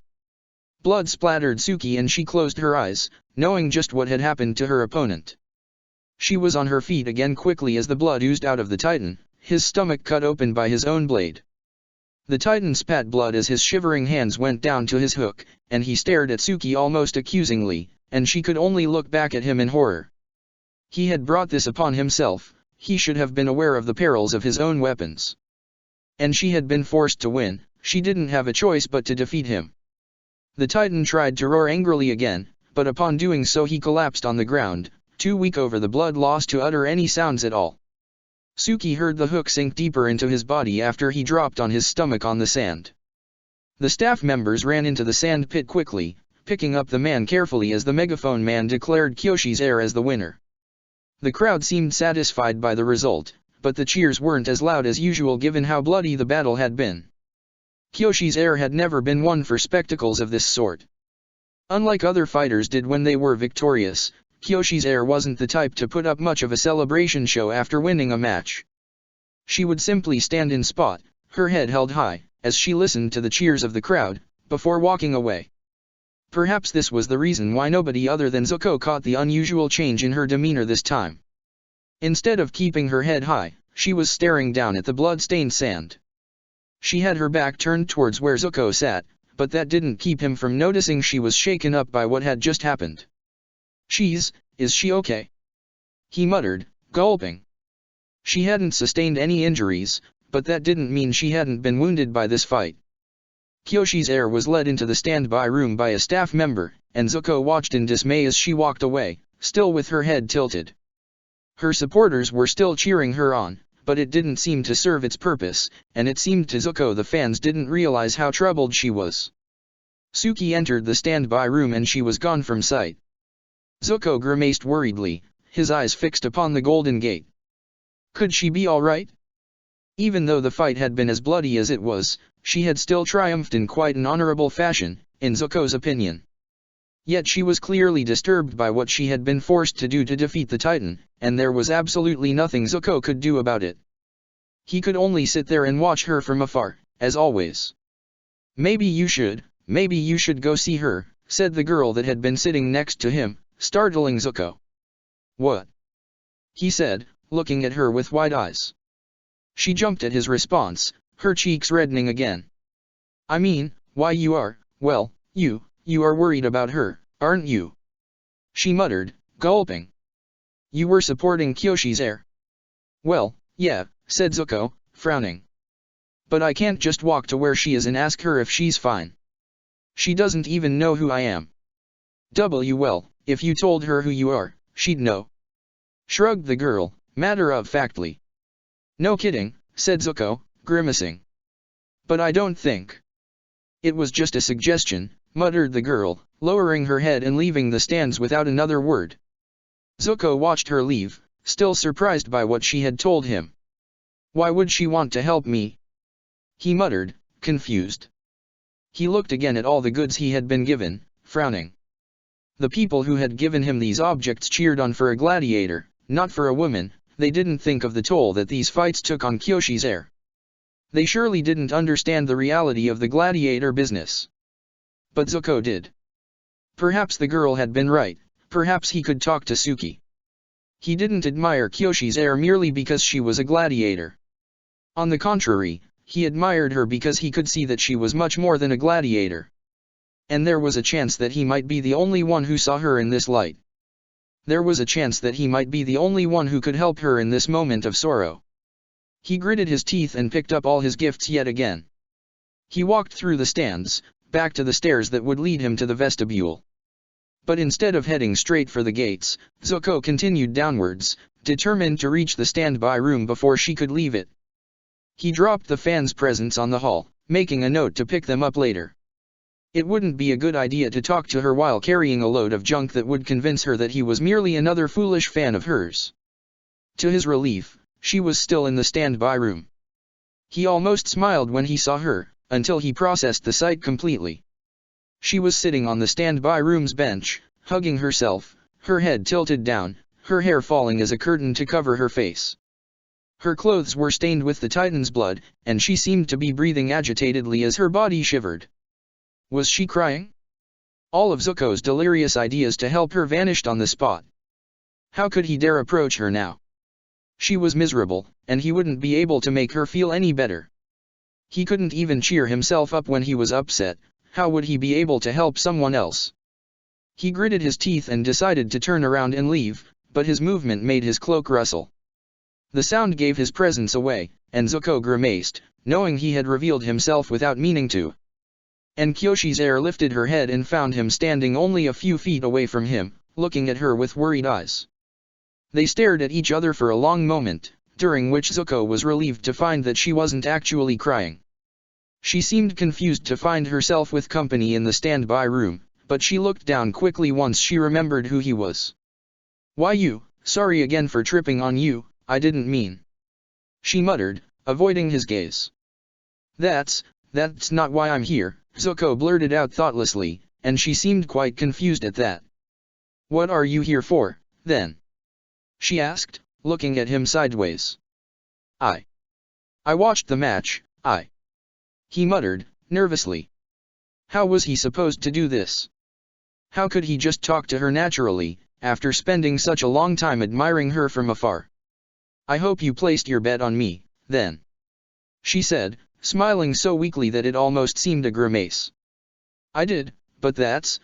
Blood splattered Suki and she closed her eyes, knowing just what had happened to her opponent. She was on her feet again quickly as the blood oozed out of the Titan, his stomach cut open by his own blade. The Titan spat blood as his shivering hands went down to his hook, and he stared at Suki almost accusingly, and she could only look back at him in horror. He had brought this upon himself. He should have been aware of the perils of his own weapons. And she had been forced to win, she didn't have a choice but to defeat him. The Titan tried to roar angrily again, but upon doing so he collapsed on the ground, too weak over the blood loss to utter any sounds at all. Suki heard the hook sink deeper into his body after he dropped on his stomach on the sand. The staff members ran into the sand pit quickly, picking up the man carefully as the megaphone man declared Kyoshi's heir as the winner. The crowd seemed satisfied by the result, but the cheers weren't as loud as usual given how bloody the battle had been. Kyoshi's heir had never been one for spectacles of this sort. Unlike other fighters did when they were victorious, Kyoshi's heir wasn't the type to put up much of a celebration show after winning a match. She would simply stand in spot, her head held high, as she listened to the cheers of the crowd, before walking away. Perhaps this was the reason why nobody other than Zuko caught the unusual change in her demeanor this time. Instead of keeping her head high, she was staring down at the blood-stained sand. She had her back turned towards where Zuko sat, but that didn't keep him from noticing she was shaken up by what had just happened. Is she okay?" he muttered, gulping. She hadn't sustained any injuries, but that didn't mean she hadn't been wounded by this fight. Kyoshi's heir was led into the standby room by a staff member, and Zuko watched in dismay as she walked away, still with her head tilted. Her supporters were still cheering her on, but it didn't seem to serve its purpose, and it seemed to Zuko the fans didn't realize how troubled she was. Suki entered the standby room and she was gone from sight. Zuko grimaced worriedly, his eyes fixed upon the Golden Gate. Could she be all right? Even though the fight had been as bloody as it was, she had still triumphed in quite an honorable fashion, in Zuko's opinion. Yet she was clearly disturbed by what she had been forced to do to defeat the Titan, and there was absolutely nothing Zuko could do about it. He could only sit there and watch her from afar, as always. Maybe you should go see her, said the girl that had been sitting next to him, startling Zuko. What? He said, looking at her with wide eyes. She jumped at his response, her cheeks reddening again. I mean, why you are, well, you are worried about her, aren't you? She muttered, gulping. You were supporting Kyoshi's heir. Well, yeah, said Zuko, frowning. But I can't just walk to where she is and ask her if she's fine. She doesn't even know who I am. Well, if you told her who you are, she'd know. Shrugged the girl, matter-of-factly. No kidding, said Zuko, grimacing. But I don't think. It was just a suggestion, muttered the girl, lowering her head and leaving the stands without another word. Zuko watched her leave, still surprised by what she had told him. Why would she want to help me? He muttered, confused. He looked again at all the goods he had been given, frowning. The people who had given him these objects cheered on for a gladiator, not for a woman. They didn't think of the toll that these fights took on Kyoshi's heir. They surely didn't understand the reality of the gladiator business. But Zuko did. Perhaps the girl had been right, perhaps he could talk to Suki. He didn't admire Kyoshi's heir merely because she was a gladiator. On the contrary, he admired her because he could see that she was much more than a gladiator. And there was a chance that he might be the only one who saw her in this light. There was a chance that he might be the only one who could help her in this moment of sorrow. He gritted his teeth and picked up all his gifts yet again. He walked through the stands, back to the stairs that would lead him to the vestibule. But instead of heading straight for the gates, Zuko continued downwards, determined to reach the standby room before she could leave it. He dropped the fans' presents on the hall, making a note to pick them up later. It wouldn't be a good idea to talk to her while carrying a load of junk that would convince her that he was merely another foolish fan of hers. To his relief, she was still in the standby room. He almost smiled when he saw her, until he processed the sight completely. She was sitting on the standby room's bench, hugging herself, her head tilted down, her hair falling as a curtain to cover her face. Her clothes were stained with the Titan's blood, and she seemed to be breathing agitatedly as her body shivered. Was she crying? All of Zuko's delirious ideas to help her vanished on the spot. How could he dare approach her now? She was miserable, and he wouldn't be able to make her feel any better. He couldn't even cheer himself up when he was upset. How would he be able to help someone else? He gritted his teeth and decided to turn around and leave, but his movement made his cloak rustle. The sound gave his presence away, and Zuko grimaced, knowing he had revealed himself without meaning to. And Kyoshi's heir lifted her head and found him standing only a few feet away from him, looking at her with worried eyes. They stared at each other for a long moment, during which Zuko was relieved to find that she wasn't actually crying. She seemed confused to find herself with company in the standby room, but she looked down quickly once she remembered who he was. "Why you, sorry again for tripping on you, I didn't mean," she muttered, avoiding his gaze. That's not why I'm here," Zuko blurted out thoughtlessly, and she seemed quite confused at that. "What are you here for, then?" she asked, looking at him sideways. I watched the match, he muttered, nervously. How was he supposed to do this? How could he just talk to her naturally, after spending such a long time admiring her from afar? "I hope you placed your bet on me, then," she said, smiling so weakly that it almost seemed a grimace. "I did, but that's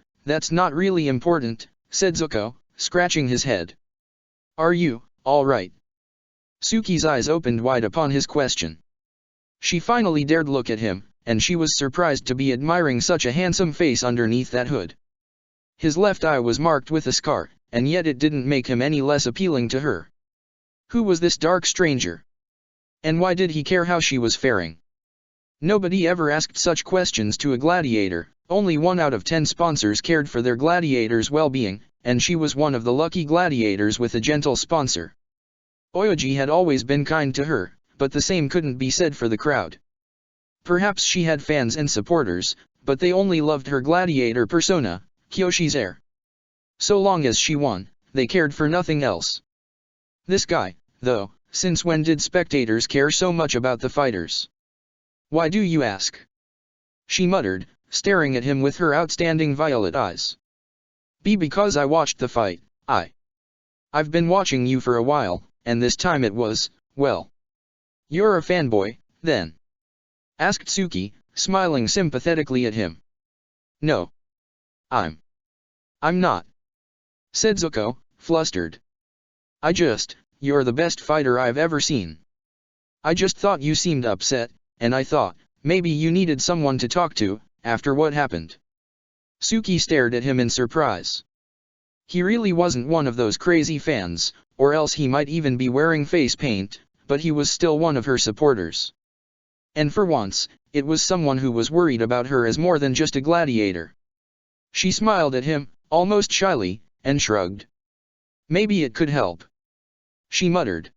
not really important," said Zuko, scratching his head. "Are you, all right?" Suki's eyes opened wide upon his question. She finally dared look at him, and she was surprised to be admiring such a handsome face underneath that hood. His left eye was marked with a scar, and yet it didn't make him any less appealing to her. Who was this dark stranger? And why did he care how she was faring? Nobody ever asked such questions to a gladiator. Only 1 out of 10 sponsors cared for their gladiators' well-being, and she was one of the lucky gladiators with a gentle sponsor. Oyoji had always been kind to her, but the same couldn't be said for the crowd. Perhaps she had fans and supporters, but they only loved her gladiator persona, Kyoshi's heir. So long as she won, they cared for nothing else. This guy, though, since when did spectators care so much about the fighters? Why do you ask? She muttered, staring at him with her outstanding violet eyes. Because I watched the fight, I've been watching you for a while, and this time it was, well. You're a fanboy, then? Asked Suki, smiling sympathetically at him. No. I'm not, said Zuko, flustered. You're the best fighter I've ever seen. I just thought you seemed upset, and I thought, maybe you needed someone to talk to, after what happened. Suki stared at him in surprise. He really wasn't one of those crazy fans, or else he might even be wearing face paint, but he was still one of her supporters. And for once, it was someone who was worried about her as more than just a gladiator. She smiled at him, almost shyly, and shrugged. Maybe it could help, she muttered.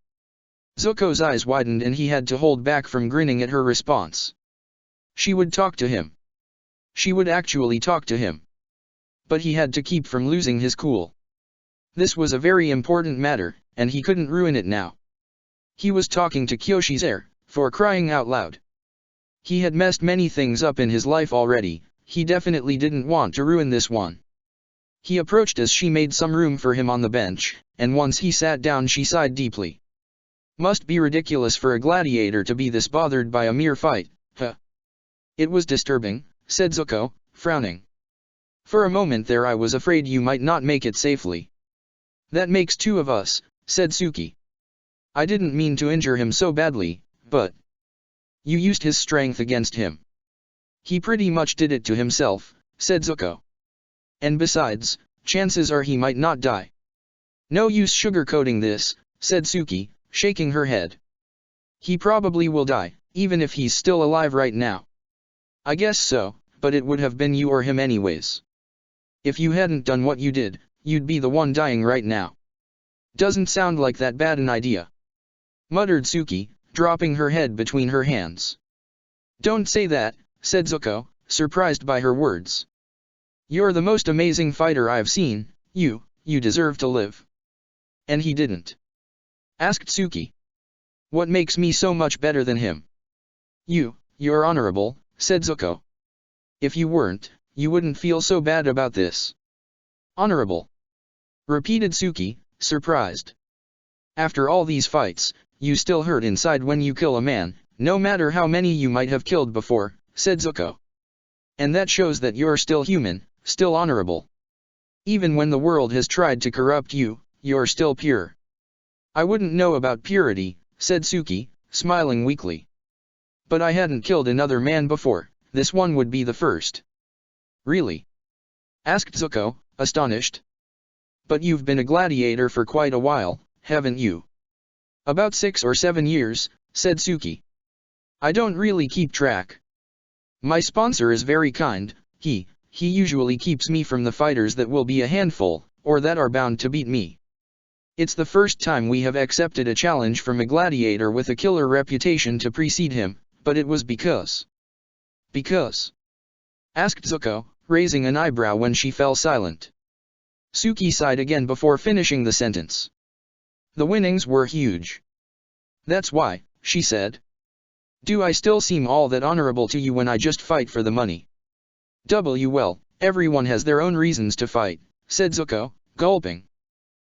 Zuko's eyes widened and he had to hold back from grinning at her response. She would talk to him. She would actually talk to him. But he had to keep from losing his cool. This was a very important matter, and he couldn't ruin it now. He was talking to Kyoshi's heir, for crying out loud. He had messed many things up in his life already, he definitely didn't want to ruin this one. He approached as she made some room for him on the bench, and once he sat down she sighed deeply. Must be ridiculous for a gladiator to be this bothered by a mere fight, huh? It was disturbing, said Zuko, frowning. For a moment there I was afraid you might not make it safely. That makes two of us, said Suki. I didn't mean to injure him so badly, but you used his strength against him. He pretty much did it to himself, said Zuko. And besides, chances are he might not die. No use sugarcoating this, said Suki, shaking her head. He probably will die, even if he's still alive right now. I guess so, but it would have been you or him anyways. If you hadn't done what you did, you'd be the one dying right now. Doesn't sound like that bad an idea, muttered Suki, dropping her head between her hands. Don't say that, said Zuko, surprised by her words. You're the most amazing fighter I've seen, you deserve to live. And he didn't? Asked Suki. What makes me so much better than him? You're honorable, said Zuko. If you weren't, you wouldn't feel so bad about this. Honorable, repeated Suki, surprised. After all these fights, you still hurt inside when you kill a man, no matter how many you might have killed before, said Zuko. And that shows that you're still human, still honorable. Even when the world has tried to corrupt you, you're still pure. I wouldn't know about purity, said Suki, smiling weakly. But I hadn't killed another man before, this one would be the first. Really? Asked Zuko, astonished. But you've been a gladiator for quite a while, haven't you? About 6 or 7 years, said Suki. I don't really keep track. My sponsor is very kind, he usually keeps me from the fighters that will be a handful, or that are bound to beat me. It's the first time we have accepted a challenge from a gladiator with a killer reputation to precede him, but it was because. Because? Asked Zuko, raising an eyebrow when she fell silent. Suki sighed again before finishing the sentence. The winnings were huge. That's why, she said. Do I still seem all that honorable to you when I just fight for the money? Well, everyone has their own reasons to fight, said Zuko, gulping.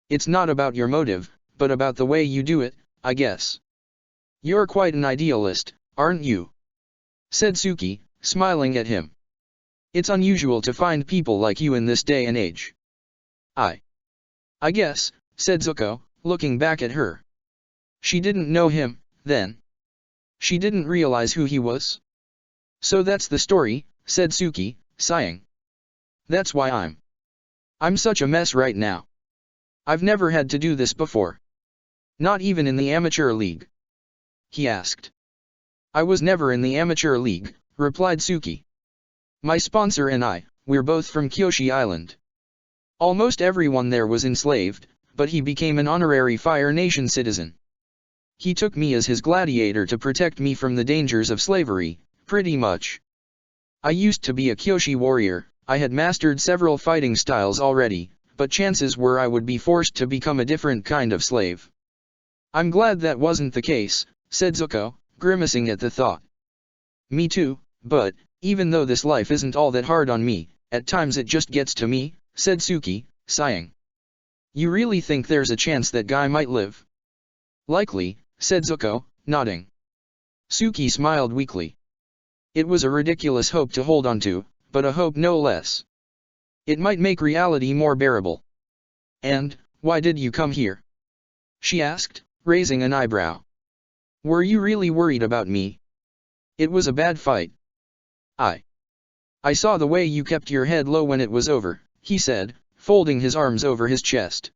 It's not about your motive, but about the way you do it, I guess. You're quite an idealist, aren't you? Said Suki, smiling at him. It's unusual to find people like you in this day and age. I guess, said Zuko, looking back at her. She didn't know him, then. She didn't realize who he was. So that's the story, said Suki, sighing. That's why I'm such a mess right now. I've never had to do this before. Not even in the amateur league? He asked. I was never in the amateur league, replied Suki. My sponsor and we're both from Kyoshi Island. Almost everyone there was enslaved, but he became an honorary Fire Nation citizen. He took me as his gladiator to protect me from the dangers of slavery, pretty much. I used to be a Kyoshi warrior, I had mastered several fighting styles already, but chances were I would be forced to become a different kind of slave. I'm glad that wasn't the case, said Zuko, grimacing at the thought. Me too, but, even though this life isn't all that hard on me, at times it just gets to me, said Suki, sighing. You really think there's a chance that guy might live? Likely, said Zuko, nodding. Suki smiled weakly. It was a ridiculous hope to hold on to, but a hope no less. It might make reality more bearable. And, why did you come here? She asked, raising an eyebrow. Were you really worried about me? It was a bad fight. I saw the way you kept your head low when it was over, he said, folding his arms over his chest.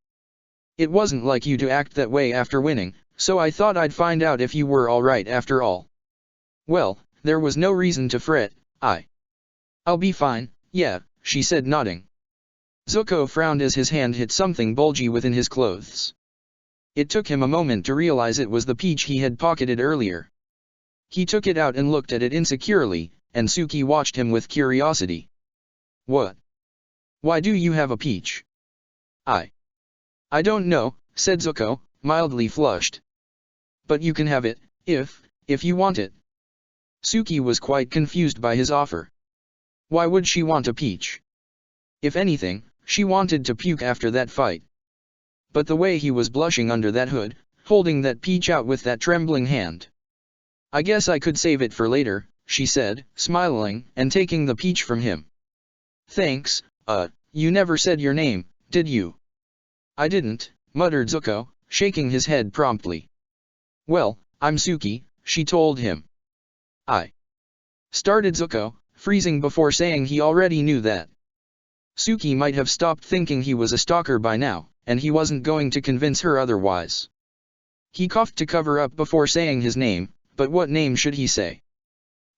It wasn't like you to act that way after winning, so I thought I'd find out if you were all right after all. Well, there was no reason to fret. I'll be fine, yeah, she said, nodding. Zuko frowned as his hand hit something bulgy within his clothes. It took him a moment to realize it was the peach he had pocketed earlier. He took it out and looked at it insecurely, and Suki watched him with curiosity. What? Why do you have a peach? I don't know, said Zuko, mildly flushed. But you can have it, if you want it. Suki was quite confused by his offer. Why would she want a peach? If anything, she wanted to puke after that fight. But the way he was blushing under that hood, holding that peach out with that trembling hand. I guess I could save it for later, she said, smiling and taking the peach from him. Thanks, you never said your name, did you? I didn't, muttered Zuko, shaking his head promptly. Well, I'm Suki, she told him. I started Zuko, freezing before saying he already knew that. Suki might have stopped thinking he was a stalker by now, and he wasn't going to convince her otherwise. He coughed to cover up before saying his name, but what name should he say?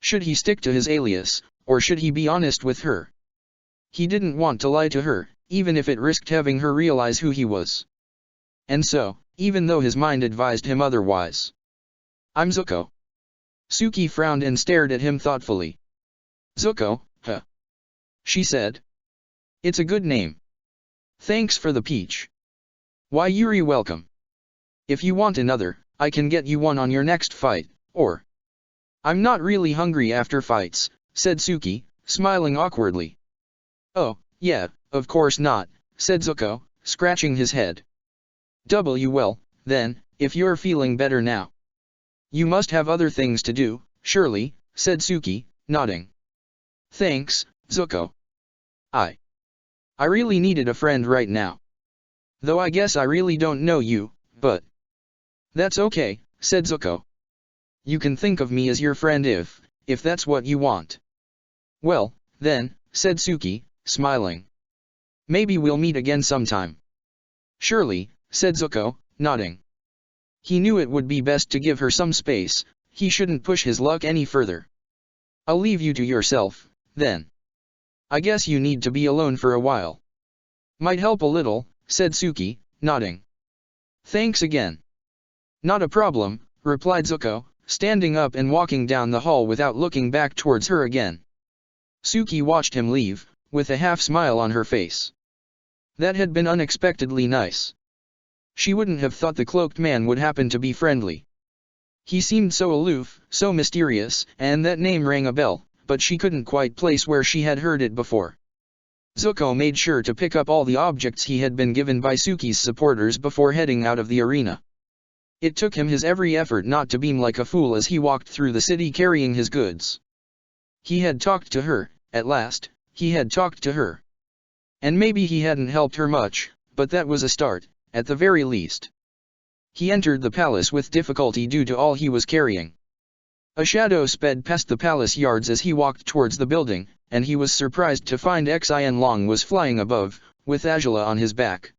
Should he stick to his alias, or should he be honest with her? He didn't want to lie to her, even if it risked having her realize who he was. And so, even though his mind advised him otherwise. I'm Zuko. Suki frowned and stared at him thoughtfully. Zuko, huh? She said. It's a good name. Thanks for the peach. Why, you're welcome. If you want another, I can get you one on your next fight, or... I'm not really hungry after fights, said Suki, smiling awkwardly. Oh, yeah, of course not, said Zuko, scratching his head. Well, then, if you're feeling better now. You must have other things to do, surely, said Suki, nodding. Thanks, Zuko. I really needed a friend right now. Though I guess I really don't know you, but... That's okay, said Zuko. You can think of me as your friend if that's what you want. Well, then, said Suki, smiling. Maybe we'll meet again sometime. Surely, said Zuko, nodding. He knew it would be best to give her some space, he shouldn't push his luck any further. I'll leave you to yourself, then. I guess you need to be alone for a while. Might help a little, said Suki, nodding. Thanks again. Not a problem, replied Zuko, standing up and walking down the hall without looking back towards her again. Suki watched him leave, with a half-smile on her face. That had been unexpectedly nice. She wouldn't have thought the cloaked man would happen to be friendly. He seemed so aloof, so mysterious, and that name rang a bell, but she couldn't quite place where she had heard it before. Zuko made sure to pick up all the objects he had been given by Suki's supporters before heading out of the arena. It took him his every effort not to beam like a fool as he walked through the city carrying his goods. He had talked to her, at last, he had talked to her. And maybe he hadn't helped her much, but that was a start, at the very least. He entered the palace with difficulty due to all he was carrying. A shadow sped past the palace yards as he walked towards the building, and he was surprised to find Xian Long was flying above, with Azula on his back.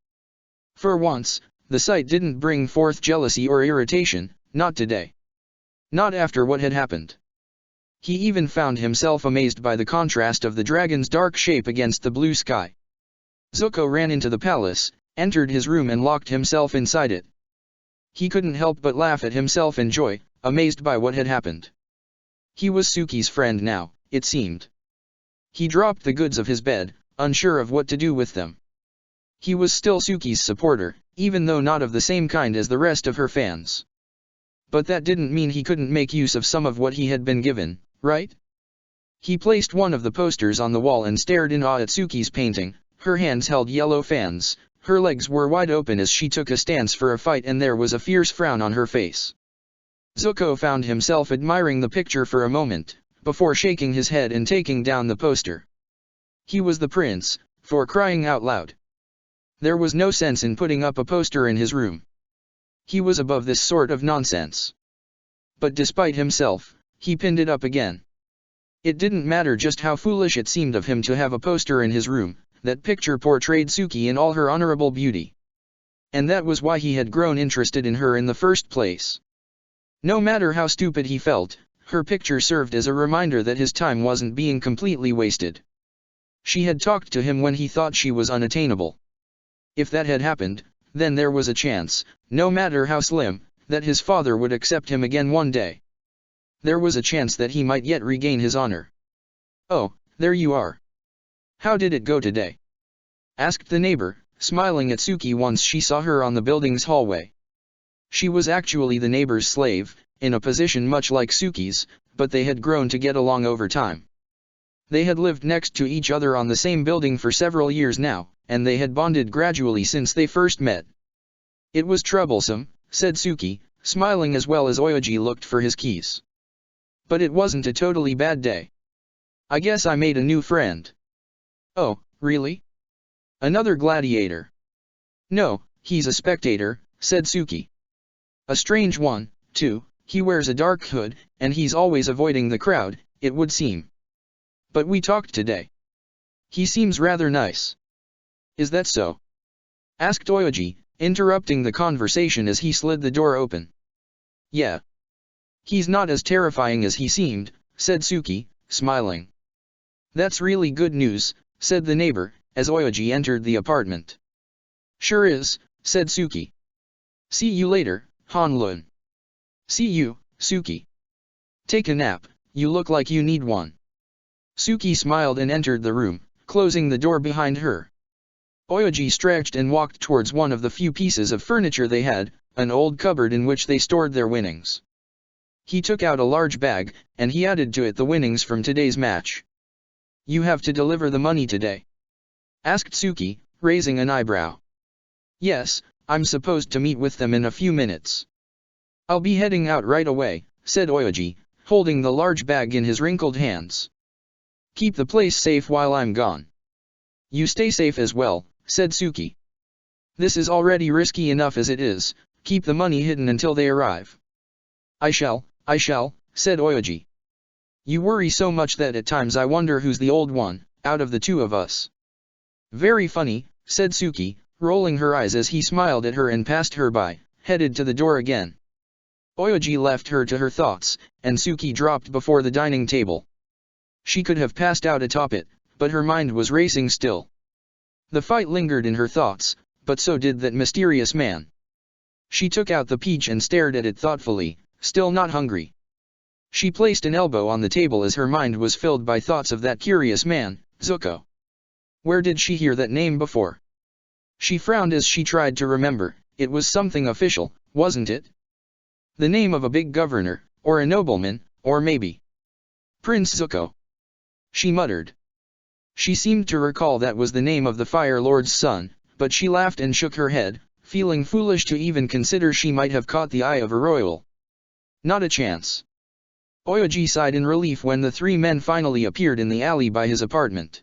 For once, the sight didn't bring forth jealousy or irritation, not today. Not after what had happened. He even found himself amazed by the contrast of the dragon's dark shape against the blue sky. Zuko ran into the palace, entered his room and locked himself inside it. He couldn't help but laugh at himself in joy, amazed by what had happened. He was Suki's friend now, it seemed. He dropped the goods of his bed, unsure of what to do with them. He was still Suki's supporter, even though not of the same kind as the rest of her fans. But that didn't mean he couldn't make use of some of what he had been given, right? He placed one of the posters on the wall and stared in awe at Suki's painting. Her hands held yellow fans, her legs were wide open as she took a stance for a fight, and there was a fierce frown on her face. Zuko found himself admiring the picture for a moment, before shaking his head and taking down the poster. He was the prince, for crying out loud. There was no sense in putting up a poster in his room. He was above this sort of nonsense. But despite himself, he pinned it up again. It didn't matter just how foolish it seemed of him to have a poster in his room. That picture portrayed Suki in all her honorable beauty. And that was why he had grown interested in her in the first place. No matter how stupid he felt, her picture served as a reminder that his time wasn't being completely wasted. She had talked to him when he thought she was unattainable. If that had happened, then there was a chance, no matter how slim, that his father would accept him again one day. There was a chance that he might yet regain his honor. "Oh, there you are. How did it go today?" asked the neighbor, smiling at Suki once she saw her on the building's hallway. She was actually the neighbor's slave, in a position much like Suki's, but they had grown to get along over time. They had lived next to each other on the same building for several years now, and they had bonded gradually since they first met. "It was troublesome," said Suki, smiling as well as Oyoji looked for his keys. "But it wasn't a totally bad day. I guess I made a new friend." "Oh, really? Another gladiator?" "No, he's a spectator," said Suki. "A strange one, too. He wears a dark hood, and he's always avoiding the crowd, it would seem. But we talked today. He seems rather nice." "Is that so?" asked Oyoji, interrupting the conversation as he slid the door open. "Yeah. He's not as terrifying as he seemed," said Suki, smiling. "That's really good news," said the neighbor, as Oyoji entered the apartment. "Sure is," said Suki. "See you later, Hanlun." "See you, Suki. Take a nap, you look like you need one." Suki smiled and entered the room, closing the door behind her. Oyoji stretched and walked towards one of the few pieces of furniture they had, an old cupboard in which they stored their winnings. He took out a large bag, and he added to it the winnings from today's match. "You have to deliver the money today?" asked Suki, raising an eyebrow. "Yes, I'm supposed to meet with them in a few minutes." "I'll be heading out right away," said Oyoji, holding the large bag in his wrinkled hands. "Keep the place safe while I'm gone." "You stay safe as well," said Suki. "This is already risky enough as it is, keep the money hidden until they arrive." I shall, said Oyoji. "You worry so much that at times I wonder who's the old one, out of the two of us." "Very funny," said Suki, rolling her eyes as he smiled at her and passed her by, headed to the door again. Oyoji left her to her thoughts, and Suki dropped before the dining table. She could have passed out atop it, but her mind was racing still. The fight lingered in her thoughts, but so did that mysterious man. She took out the peach and stared at it thoughtfully, still not hungry. She placed an elbow on the table as her mind was filled by thoughts of that curious man, Zuko. Where did she hear that name before? She frowned as she tried to remember. It was something official, wasn't it? The name of a big governor, or a nobleman, or maybe Prince Zuko. She muttered. She seemed to recall that was the name of the Fire Lord's son, but she laughed and shook her head, feeling foolish to even consider she might have caught the eye of a royal. Not a chance. Oyoji sighed in relief when the three men finally appeared in the alley by his apartment.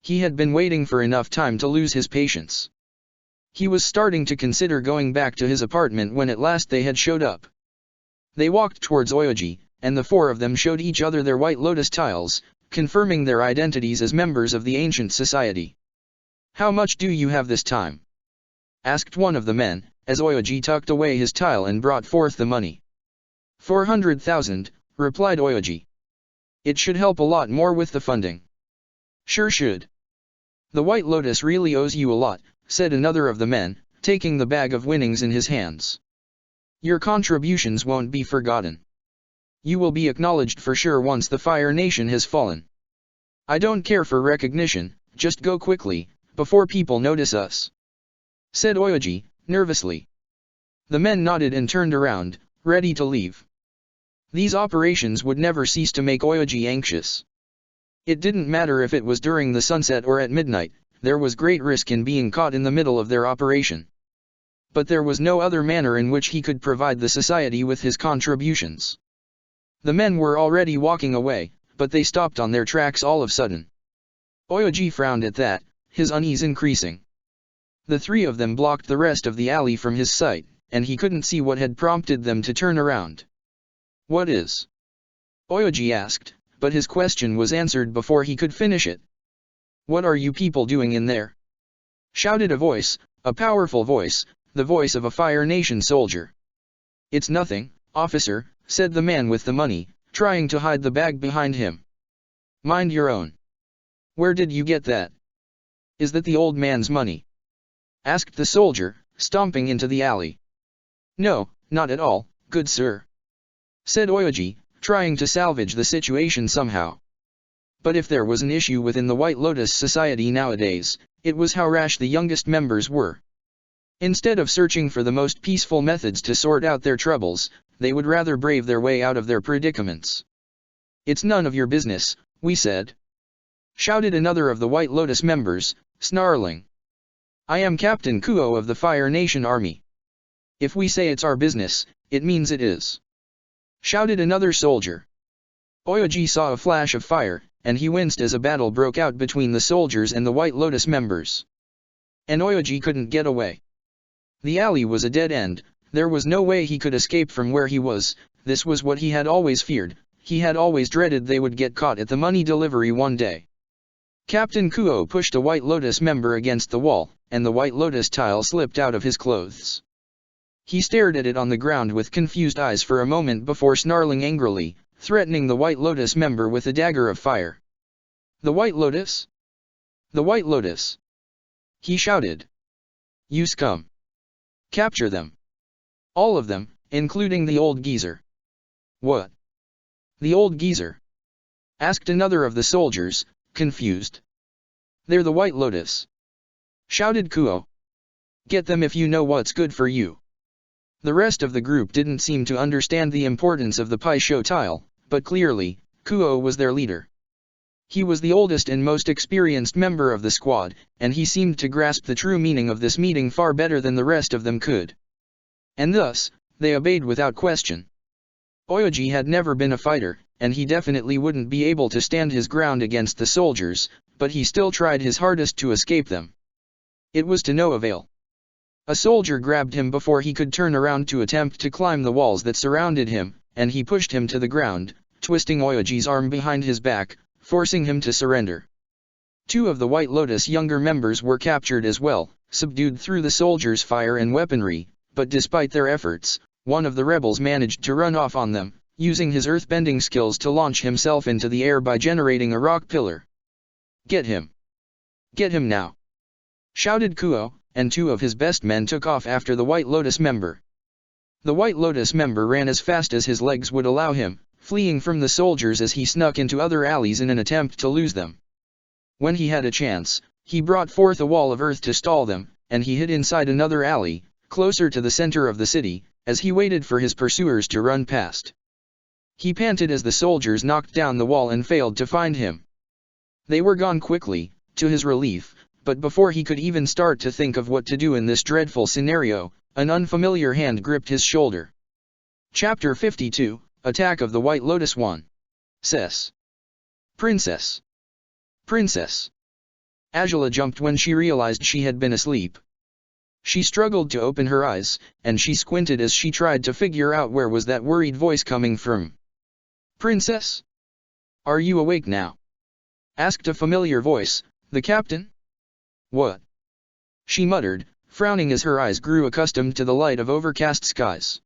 He had been waiting for enough time to lose his patience. He was starting to consider going back to his apartment when at last they had showed up. They walked towards Oyoji, and the four of them showed each other their white lotus tiles, confirming their identities as members of the ancient society. "How much do you have this time?" asked one of the men, as Oyoji tucked away his tile and brought forth the money. 400,000, replied Oyoji. "It should help a lot more with the funding." "Sure should. The White Lotus really owes you a lot," said another of the men, taking the bag of winnings in his hands. "Your contributions won't be forgotten. You will be acknowledged for sure once the Fire Nation has fallen." I don't care for recognition, just go quickly, before people notice us," said Oyoji, nervously. The men nodded and turned around, ready to leave. These operations would never cease to make Oyoji anxious. It didn't matter if it was during the sunset or at midnight, there was great risk in being caught in the middle of their operation. But there was no other manner in which he could provide the society with his contributions. The men were already walking away, but they stopped on their tracks all of a sudden. Oyoji frowned at that, his unease increasing. The three of them blocked the rest of the alley from his sight, and he couldn't see what had prompted them to turn around. "What is?" Oyoji asked, but his question was answered before he could finish it. "What are you people doing in there?" shouted a voice, a powerful voice, the voice of a Fire Nation soldier. "It's nothing, officer," said the man with the money, trying to hide the bag behind him. "Mind your own. Where did you get that? Is that the old man's money?" asked the soldier, stomping into the alley. "No, not at all, good sir," said Oyoji, trying to salvage the situation somehow. But if there was an issue within the White Lotus Society nowadays, it was how rash the youngest members were. Instead of searching for the most peaceful methods to sort out their troubles, they would rather brave their way out of their predicaments. "It's none of your business," we said, shouted another of the White Lotus members, snarling. "I am Captain Kuo of the Fire Nation Army. If we say it's our business, it means it is," shouted another soldier. Oyoji saw a flash of fire, and he winced as a battle broke out between the soldiers and the White Lotus members. And Oyoji couldn't get away. The alley was a dead end, there was no way he could escape from where he was. This was what he had always feared, he had always dreaded they would get caught at the money delivery one day. Captain Kuo pushed a White Lotus member against the wall, and the White Lotus tile slipped out of his clothes. He stared at it on the ground with confused eyes for a moment before snarling angrily, threatening the White Lotus member with a dagger of fire. "The White Lotus? The White Lotus!" he shouted. "You scum! Capture them! All of them, including the old geezer." "What? The old geezer?" asked another of the soldiers, confused. "They're the White Lotus!" shouted Kuo. "Get them if you know what's good for you." The rest of the group didn't seem to understand the importance of the Paisho tile, but clearly, Kuo was their leader. He was the oldest and most experienced member of the squad, and he seemed to grasp the true meaning of this meeting far better than the rest of them could. And thus, they obeyed without question. Oyoji had never been a fighter, and he definitely wouldn't be able to stand his ground against the soldiers, but he still tried his hardest to escape them. It was to no avail. A soldier grabbed him before he could turn around to attempt to climb the walls that surrounded him, and he pushed him to the ground, twisting Oyoji's arm behind his back, forcing him to surrender. Two of the White Lotus younger members were captured as well, subdued through the soldiers' fire and weaponry, but despite their efforts, one of the rebels managed to run off on them, using his earthbending skills to launch himself into the air by generating a rock pillar. "Get him! Get him now!" shouted Kuo, and two of his best men took off after the White Lotus member. The White Lotus member ran as fast as his legs would allow him, fleeing from the soldiers as he snuck into other alleys in an attempt to lose them. When he had a chance, he brought forth a wall of earth to stall them, and he hid inside another alley, closer to the center of the city, as he waited for his pursuers to run past. He panted as the soldiers knocked down the wall and failed to find him. They were gone quickly, to his relief, but before he could even start to think of what to do in this dreadful scenario, an unfamiliar hand gripped his shoulder. Chapter 52, Attack of the White Lotus 1. Cess. Princess. Princess. Angela jumped when she realized she had been asleep. She struggled to open her eyes, and she squinted as she tried to figure out where was that worried voice coming from. "Princess? Are you awake now?" asked a familiar voice, "The captain?" "What?" she muttered, frowning as her eyes grew accustomed to the light of overcast skies.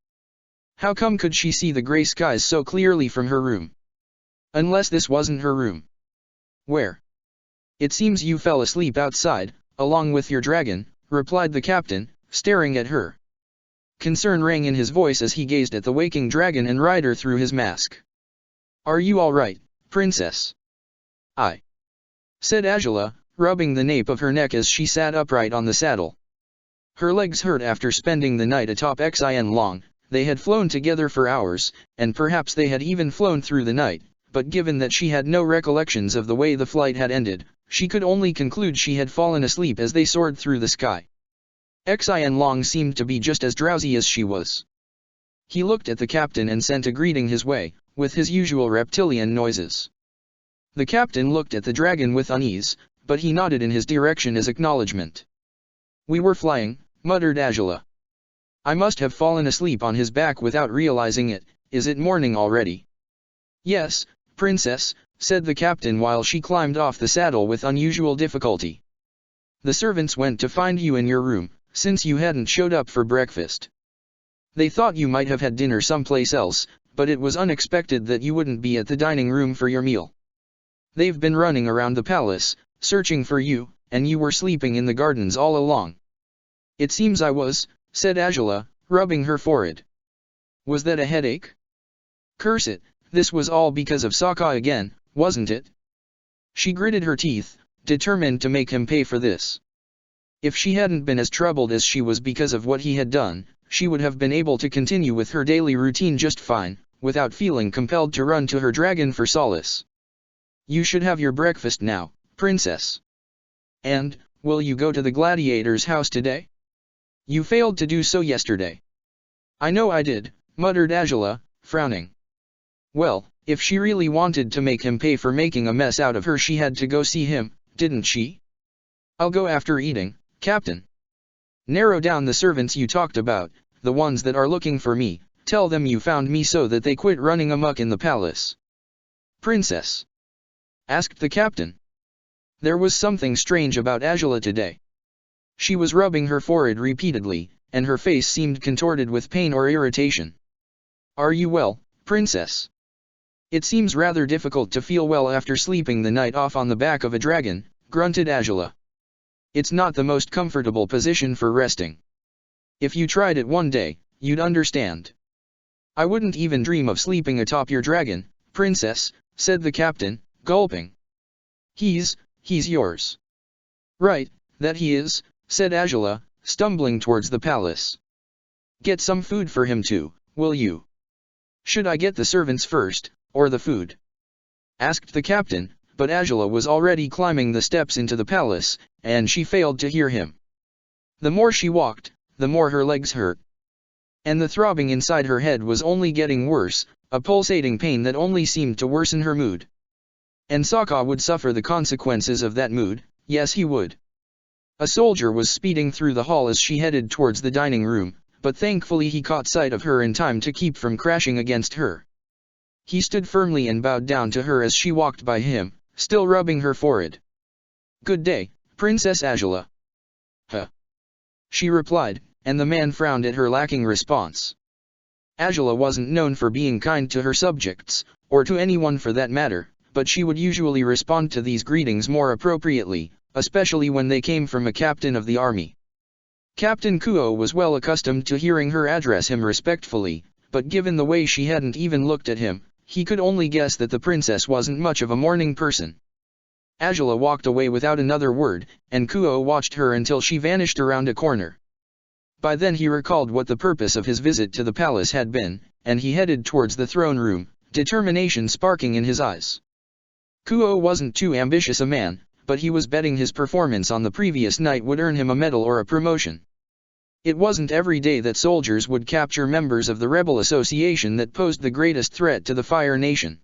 How come could she see the gray skies so clearly from her room? Unless this wasn't her room. "Where?" "It seems you fell asleep outside, along with your dragon," replied the captain, staring at her. Concern rang in his voice as he gazed at the waking dragon and rider through his mask. "Are you all right, princess?" "I said Angela, rubbing the nape of her neck as she sat upright on the saddle. Her legs hurt after spending the night atop Xin Long. They had flown together for hours, and perhaps they had even flown through the night, but given that she had no recollections of the way the flight had ended, she could only conclude she had fallen asleep as they soared through the sky. Xin Long seemed to be just as drowsy as she was. He looked at the captain and sent a greeting his way, with his usual reptilian noises. The captain looked at the dragon with unease, but he nodded in his direction as acknowledgement. "We were flying," muttered Angela. "I must have fallen asleep on his back without realizing it. Is it morning already?" "Yes, princess," said the captain while she climbed off the saddle with unusual difficulty. "The servants went to find you in your room, since you hadn't showed up for breakfast. They thought you might have had dinner someplace else, but it was unexpected that you wouldn't be at the dining room for your meal. They've been running around the palace, searching for you, and you were sleeping in the gardens all along." "It seems I was," said Angela, rubbing her forehead. "Was that a headache? Curse it, this was all because of Sokka again, wasn't it?" She gritted her teeth, determined to make him pay for this. If she hadn't been as troubled as she was because of what he had done, she would have been able to continue with her daily routine just fine, without feeling compelled to run to her dragon for solace. "You should have your breakfast now, princess. And, will you go to the gladiator's house today? You failed to do so yesterday." "I know I did," muttered Angela, frowning. Well, if she really wanted to make him pay for making a mess out of her, she had to go see him, didn't she? "I'll go after eating, Captain. Narrow down the servants you talked about, the ones that are looking for me. Tell them you found me so that they quit running amok in the palace." "Princess?" asked the captain. There was something strange about Angela today. She was rubbing her forehead repeatedly, and her face seemed contorted with pain or irritation. "Are you well, princess?" "It seems rather difficult to feel well after sleeping the night off on the back of a dragon," grunted Angela. "It's not the most comfortable position for resting. If you tried it one day, you'd understand." "I wouldn't even dream of sleeping atop your dragon, princess," said the captain, gulping. He's yours." "Right, that he is," said Angela, stumbling towards the palace. "Get some food for him too, will you?" "Should I get the servants first, or the food?" asked the captain, but Angela was already climbing the steps into the palace, and she failed to hear him. The more she walked, the more her legs hurt. And the throbbing inside her head was only getting worse, a pulsating pain that only seemed to worsen her mood. And Sokka would suffer the consequences of that mood, yes he would. A soldier was speeding through the hall as she headed towards the dining room, but thankfully he caught sight of her in time to keep from crashing against her. He stood firmly and bowed down to her as she walked by him, still rubbing her forehead. "Good day, Princess Angela." "Huh?" she replied, and the man frowned at her lacking response. Angela wasn't known for being kind to her subjects, or to anyone for that matter, but she would usually respond to these greetings more appropriately, especially when they came from a captain of the army. Captain Kuo was well accustomed to hearing her address him respectfully, but given the way she hadn't even looked at him, he could only guess that the princess wasn't much of a morning person. Angela walked away without another word, and Kuo watched her until she vanished around a corner. By then he recalled what the purpose of his visit to the palace had been, and he headed towards the throne room, determination sparking in his eyes. Kuo wasn't too ambitious a man, but he was betting his performance on the previous night would earn him a medal or a promotion. It wasn't every day that soldiers would capture members of the rebel association that posed the greatest threat to the Fire Nation.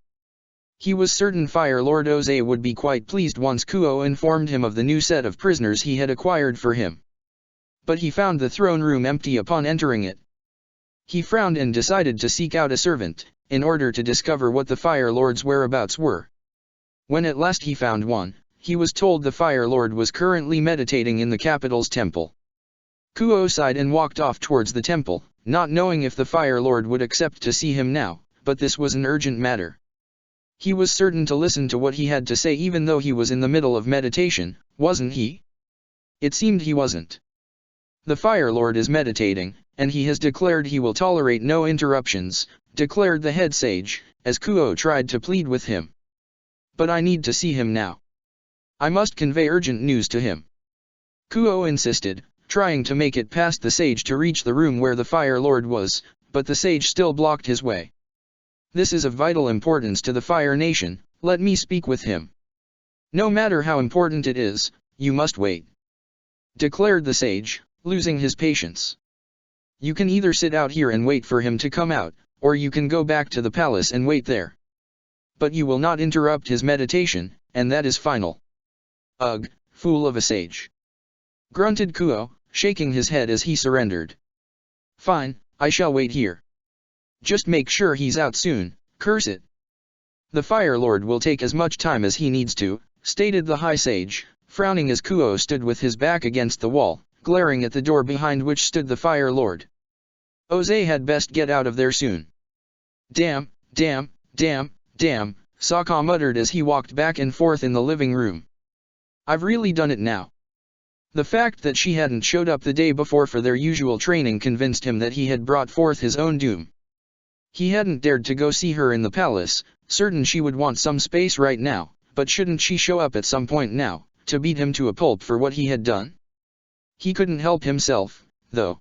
He was certain Fire Lord Oze would be quite pleased once Kuo informed him of the new set of prisoners he had acquired for him. But he found the throne room empty upon entering it. He frowned and decided to seek out a servant, in order to discover what the Fire Lord's whereabouts were. When at last he found one, he was told the Fire Lord was currently meditating in the capital's temple. Kuo sighed and walked off towards the temple, not knowing if the Fire Lord would accept to see him now, but this was an urgent matter. He was certain to listen to what he had to say even though he was in the middle of meditation, wasn't he? It seemed he wasn't. "The Fire Lord is meditating, and he has declared he will tolerate no interruptions," declared the head sage, as Kuo tried to plead with him. "But I need to see him now." I must convey urgent news to him. Kuo insisted, trying to make it past the sage to reach the room where the Fire Lord was, but the sage still blocked his way. This is of vital importance to the Fire Nation, let me speak with him. No matter how important it is, you must wait, declared the sage, losing his patience. You can either sit out here and wait for him to come out, or you can go back to the palace and wait there. But you will not interrupt his meditation, and that is final. Ugh, fool of a sage, grunted Kuo, shaking his head as he surrendered. Fine, I shall wait here. Just make sure he's out soon, curse it. The Fire Lord will take as much time as he needs to, stated the High Sage, frowning as Kuo stood with his back against the wall, glaring at the door behind which stood the Fire Lord. Oze had best get out of there soon. Damn, damn, damn, damn, Sokka muttered as he walked back and forth in the living room. I've really done it now. The fact that she hadn't showed up the day before for their usual training convinced him that he had brought forth his own doom. He hadn't dared to go see her in the palace, certain she would want some space right now, but shouldn't she show up at some point now, to beat him to a pulp for what he had done? He couldn't help himself, though.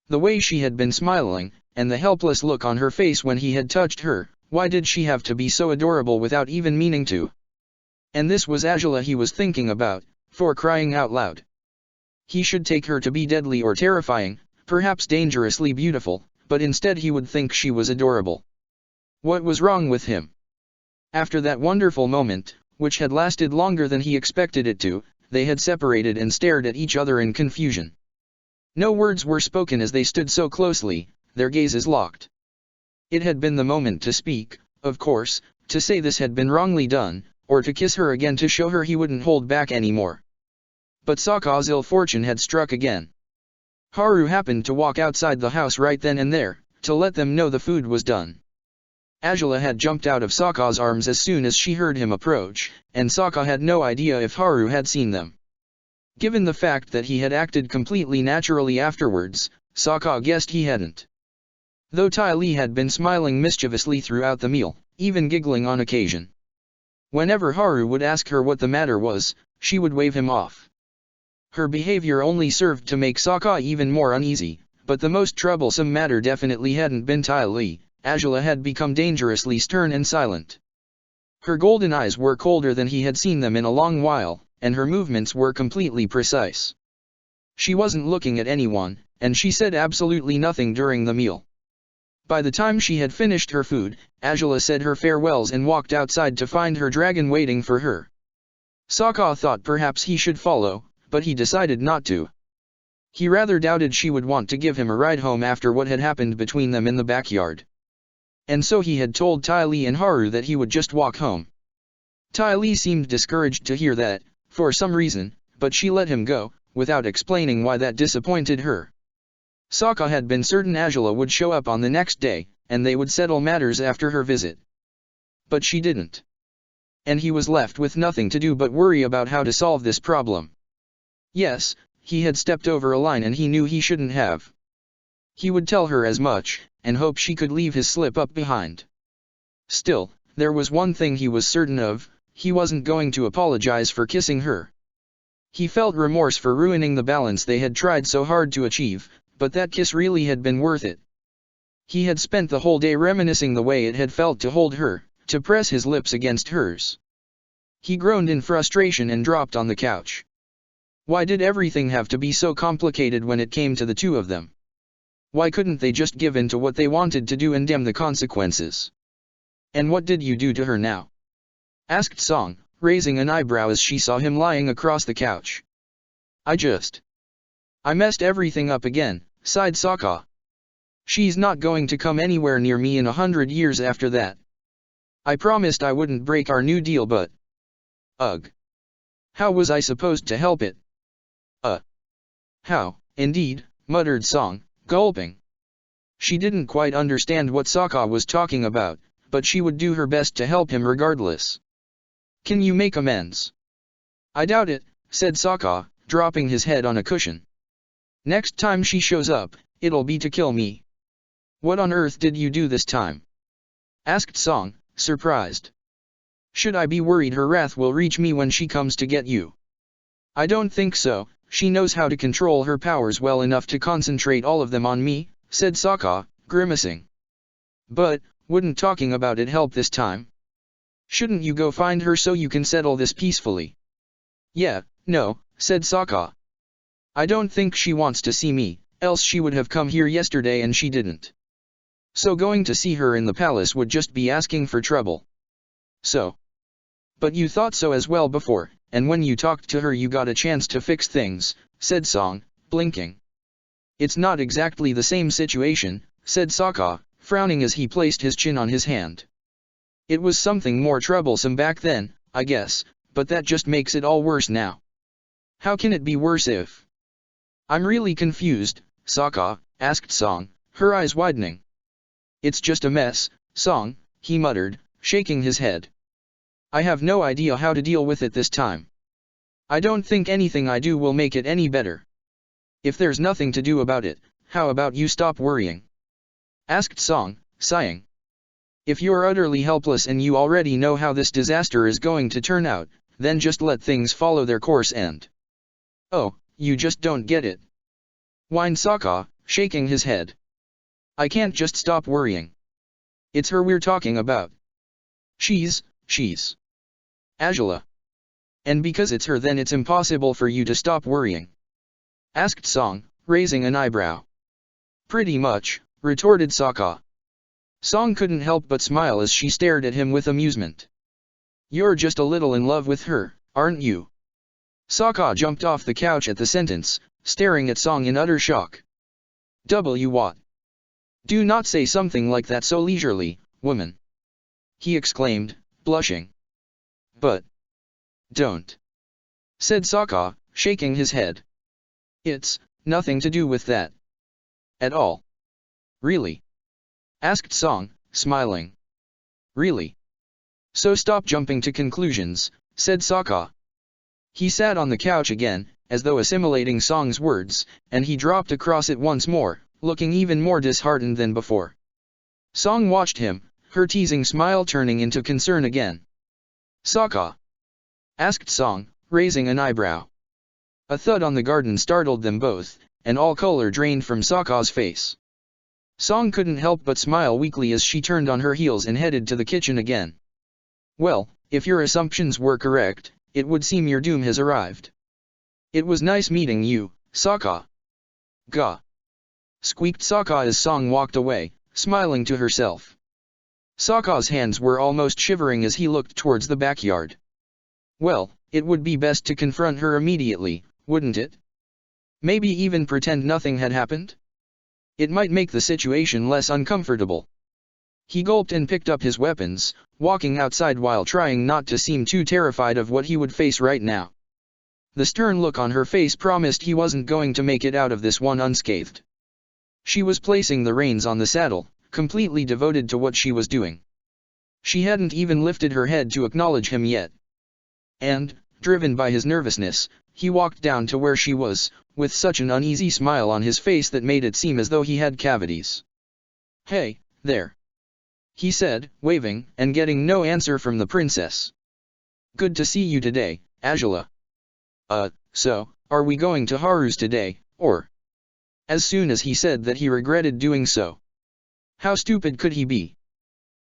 The way she had been smiling, and the helpless look on her face when he had touched her, why did she have to be so adorable without even meaning to? And this was Angela he was thinking about, for crying out loud. He should take her to be deadly or terrifying, perhaps dangerously beautiful, but instead he would think she was adorable. What was wrong with him? After that wonderful moment, which had lasted longer than he expected it to, they had separated and stared at each other in confusion. No words were spoken as they stood so closely, their gazes locked. It had been the moment to speak, of course, to say this had been wrongly done, or to kiss her again to show her he wouldn't hold back anymore. But Sokka's ill fortune had struck again. Haru happened to walk outside the house right then and there, to let them know the food was done. Angela had jumped out of Sokka's arms as soon as she heard him approach, and Sokka had no idea if Haru had seen them. Given the fact that he had acted completely naturally afterwards, Sokka guessed he hadn't. Though Ty Lee had been smiling mischievously throughout the meal, even giggling on occasion. Whenever Haru would ask her what the matter was, she would wave him off. Her behavior only served to make Sokka even more uneasy, but the most troublesome matter definitely hadn't been Ty Lee. Angela had become dangerously stern and silent. Her golden eyes were colder than he had seen them in a long while, and her movements were completely precise. She wasn't looking at anyone, and she said absolutely nothing during the meal. By the time she had finished her food, Angela said her farewells and walked outside to find her dragon waiting for her. Sokka thought perhaps he should follow, but he decided not to. He rather doubted she would want to give him a ride home after what had happened between them in the backyard. And so he had told Ty Lee and Haru that he would just walk home. Ty Lee seemed discouraged to hear that, for some reason, but she let him go, without explaining why that disappointed her. Sokka had been certain Angela would show up on the next day, and they would settle matters after her visit. But she didn't. And he was left with nothing to do but worry about how to solve this problem. Yes, he had stepped over a line and he knew he shouldn't have. He would tell her as much, and hope she could leave his slip-up behind. Still, there was one thing he was certain of, he wasn't going to apologize for kissing her. He felt remorse for ruining the balance they had tried so hard to achieve, but that kiss really had been worth it. He had spent the whole day reminiscing the way it had felt to hold her, to press his lips against hers. He groaned in frustration and dropped on the couch. Why did everything have to be so complicated when it came to the two of them? Why couldn't they just give in to what they wanted to do and damn the consequences? And what did you do to her now? Asked Song, raising an eyebrow as she saw him lying across the couch. I messed everything up again, sighed Sokka. She's not going to come anywhere near me in 100 years after that. I promised I wouldn't break our new deal but... Ugh. How was I supposed to help it? How, indeed, muttered Song, gulping. She didn't quite understand what Sokka was talking about, but she would do her best to help him regardless. Can you make amends? I doubt it, said Sokka, dropping his head on a cushion. Next time she shows up, it'll be to kill me. What on earth did you do this time? Asked Song, surprised. Should I be worried her wrath will reach me when she comes to get you? I don't think so, she knows how to control her powers well enough to concentrate all of them on me, said Sokka, grimacing. But, wouldn't talking about it help this time? Shouldn't you go find her so you can settle this peacefully? Yeah, no, said Sokka. I don't think she wants to see me, else she would have come here yesterday and she didn't. So going to see her in the palace would just be asking for trouble. So. But you thought so as well before, and when you talked to her you got a chance to fix things, said Song, blinking. It's not exactly the same situation, said Sokka, frowning as he placed his chin on his hand. It was something more troublesome back then, I guess, but that just makes it all worse now. How can it be worse if? I'm really confused, Sokka, asked Song, her eyes widening. It's just a mess, Song, he muttered, shaking his head. I have no idea how to deal with it this time. I don't think anything I do will make it any better. If there's nothing to do about it, how about you stop worrying? Asked Song, sighing. If you're utterly helpless and you already know how this disaster is going to turn out, then just let things follow their course and... Oh, you just don't get it. Whined Sokka, shaking his head. I can't just stop worrying. It's her we're talking about. She's... Angela. And because it's her then it's impossible for you to stop worrying? Asked Song, raising an eyebrow. Pretty much, retorted Sokka. Song couldn't help but smile as she stared at him with amusement. You're just a little in love with her, aren't you? Sokka jumped off the couch at the sentence, staring at Song in utter shock. What? Do not say something like that so leisurely, woman. He exclaimed, blushing. But. Don't. Said Sokka, shaking his head. It's nothing to do with that. At all. Really? Asked Song, smiling. Really? So stop jumping to conclusions, said Sokka. He sat on the couch again, as though assimilating Song's words, and he dropped across it once more, looking even more disheartened than before. Song watched him, her teasing smile turning into concern again. Sokka? Asked Song, raising an eyebrow. A thud on the garden startled them both, and all color drained from Sokka's face. Song couldn't help but smile weakly as she turned on her heels and headed to the kitchen again. Well, if your assumptions were correct, it would seem your doom has arrived. It was nice meeting you, Sokka. Gah. Squeaked Sokka as Song walked away, smiling to herself. Sokka's hands were almost shivering as he looked towards the backyard. Well, it would be best to confront her immediately, wouldn't it? Maybe even pretend nothing had happened? It might make the situation less uncomfortable. He gulped and picked up his weapons, walking outside while trying not to seem too terrified of what he would face right now. The stern look on her face promised he wasn't going to make it out of this one unscathed. She was placing the reins on the saddle, completely devoted to what she was doing. She hadn't even lifted her head to acknowledge him yet. And, driven by his nervousness, he walked down to where she was, with such an uneasy smile on his face that made it seem as though he had cavities. Hey, there. He said, waving, and getting no answer from the princess. Good to see you today, Angela. So, are we going to Haru's today, or? As soon as he said that he regretted doing so. How stupid could he be?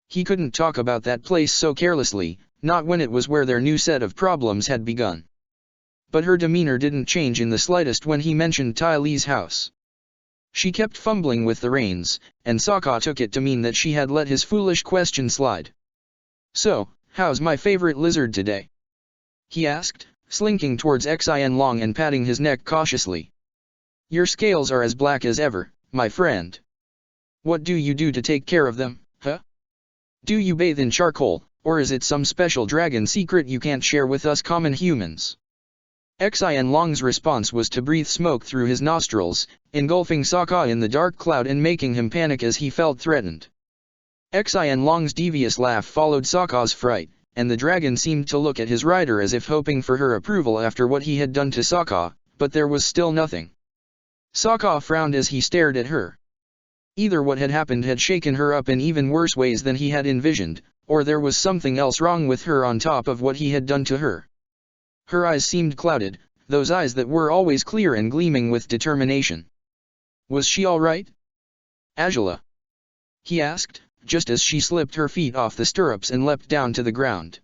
He couldn't talk about that place so carelessly, not when it was where their new set of problems had begun. But her demeanor didn't change in the slightest when he mentioned Ty Lee's house. She kept fumbling with the reins, and Sokka took it to mean that she had let his foolish question slide. So, how's my favorite lizard today? He asked, slinking towards Xin Long and patting his neck cautiously. Your scales are as black as ever, my friend. What do you do to take care of them, huh? Do you bathe in charcoal, or is it some special dragon secret you can't share with us common humans? Xin Long's response was to breathe smoke through his nostrils, engulfing Sokka in the dark cloud and making him panic as he felt threatened. Xin Long's devious laugh followed Sokka's fright, and the dragon seemed to look at his rider as if hoping for her approval after what he had done to Sokka, but there was still nothing. Sokka frowned as he stared at her. Either what had happened had shaken her up in even worse ways than he had envisioned, or there was something else wrong with her on top of what he had done to her. Her eyes seemed clouded, those eyes that were always clear and gleaming with determination. Was she all right? Angela? He asked, just as she slipped her feet off the stirrups and leapt down to the ground.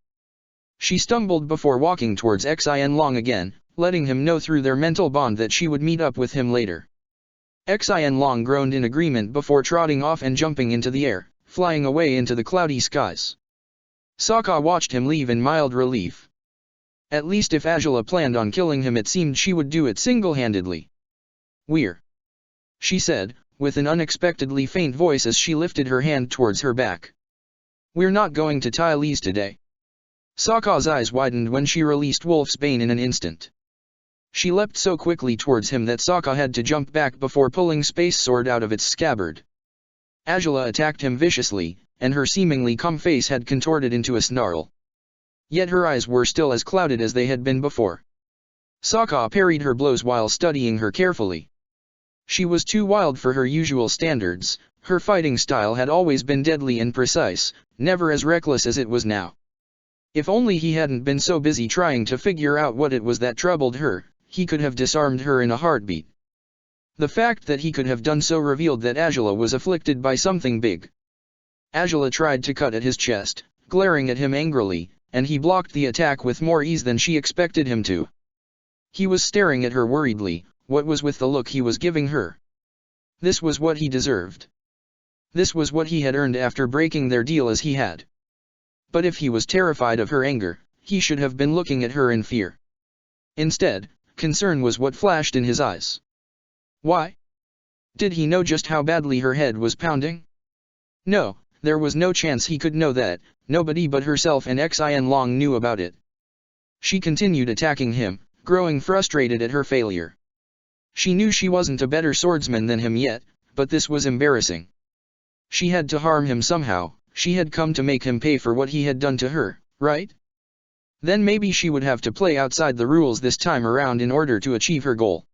She stumbled before walking towards Xin Long again, letting him know through their mental bond that she would meet up with him later. Xin Long groaned in agreement before trotting off and jumping into the air, flying away into the cloudy skies. Sokka watched him leave in mild relief. At least if Angela planned on killing him, it seemed she would do it single-handedly. "We're," she said, with an unexpectedly faint voice as she lifted her hand towards her back. "We're not going to Tylese today." Sokka's eyes widened when she released Wolf's Bane in an instant. She leapt so quickly towards him that Sokka had to jump back before pulling Space Sword out of its scabbard. Angela attacked him viciously, and her seemingly calm face had contorted into a snarl. Yet her eyes were still as clouded as they had been before. Sokka parried her blows while studying her carefully. She was too wild for her usual standards. Her fighting style had always been deadly and precise, never as reckless as it was now. If only he hadn't been so busy trying to figure out what it was that troubled her, he could have disarmed her in a heartbeat. The fact that he could have done so revealed that Angela was afflicted by something big. Angela tried to cut at his chest, glaring at him angrily, and he blocked the attack with more ease than she expected him to. He was staring at her worriedly. What was with the look he was giving her? This was what he deserved. This was what he had earned after breaking their deal as he had. But if he was terrified of her anger, he should have been looking at her in fear. Instead, concern was what flashed in his eyes. Why? Did he know just how badly her head was pounding? No, there was no chance he could know that. Nobody but herself and Xin Long knew about it. She continued attacking him, growing frustrated at her failure. She knew she wasn't a better swordsman than him yet, but this was embarrassing. She had to harm him somehow. She had come to make him pay for what he had done to her, right? Then maybe she would have to play outside the rules this time around in order to achieve her goal.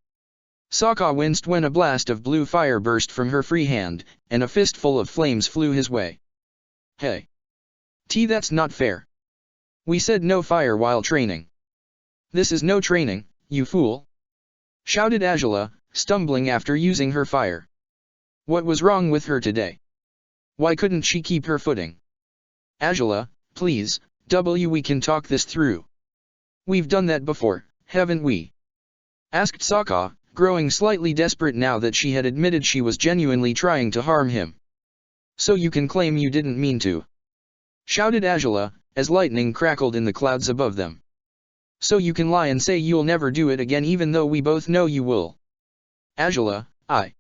Sokka winced when a blast of blue fire burst from her free hand, and a fistful of flames flew his way. Hey! That's not fair. We said no fire while training. This is no training, you fool! Shouted Angela, stumbling after using her fire. What was wrong with her today? Why couldn't she keep her footing? Angela, please, we can talk this through. We've done that before, haven't we? Asked Sokka, growing slightly desperate now that she had admitted she was genuinely trying to harm him. So you can claim you didn't mean to. Shouted Angela, as lightning crackled in the clouds above them. So you can lie and say you'll never do it again even though we both know you will. Angela, I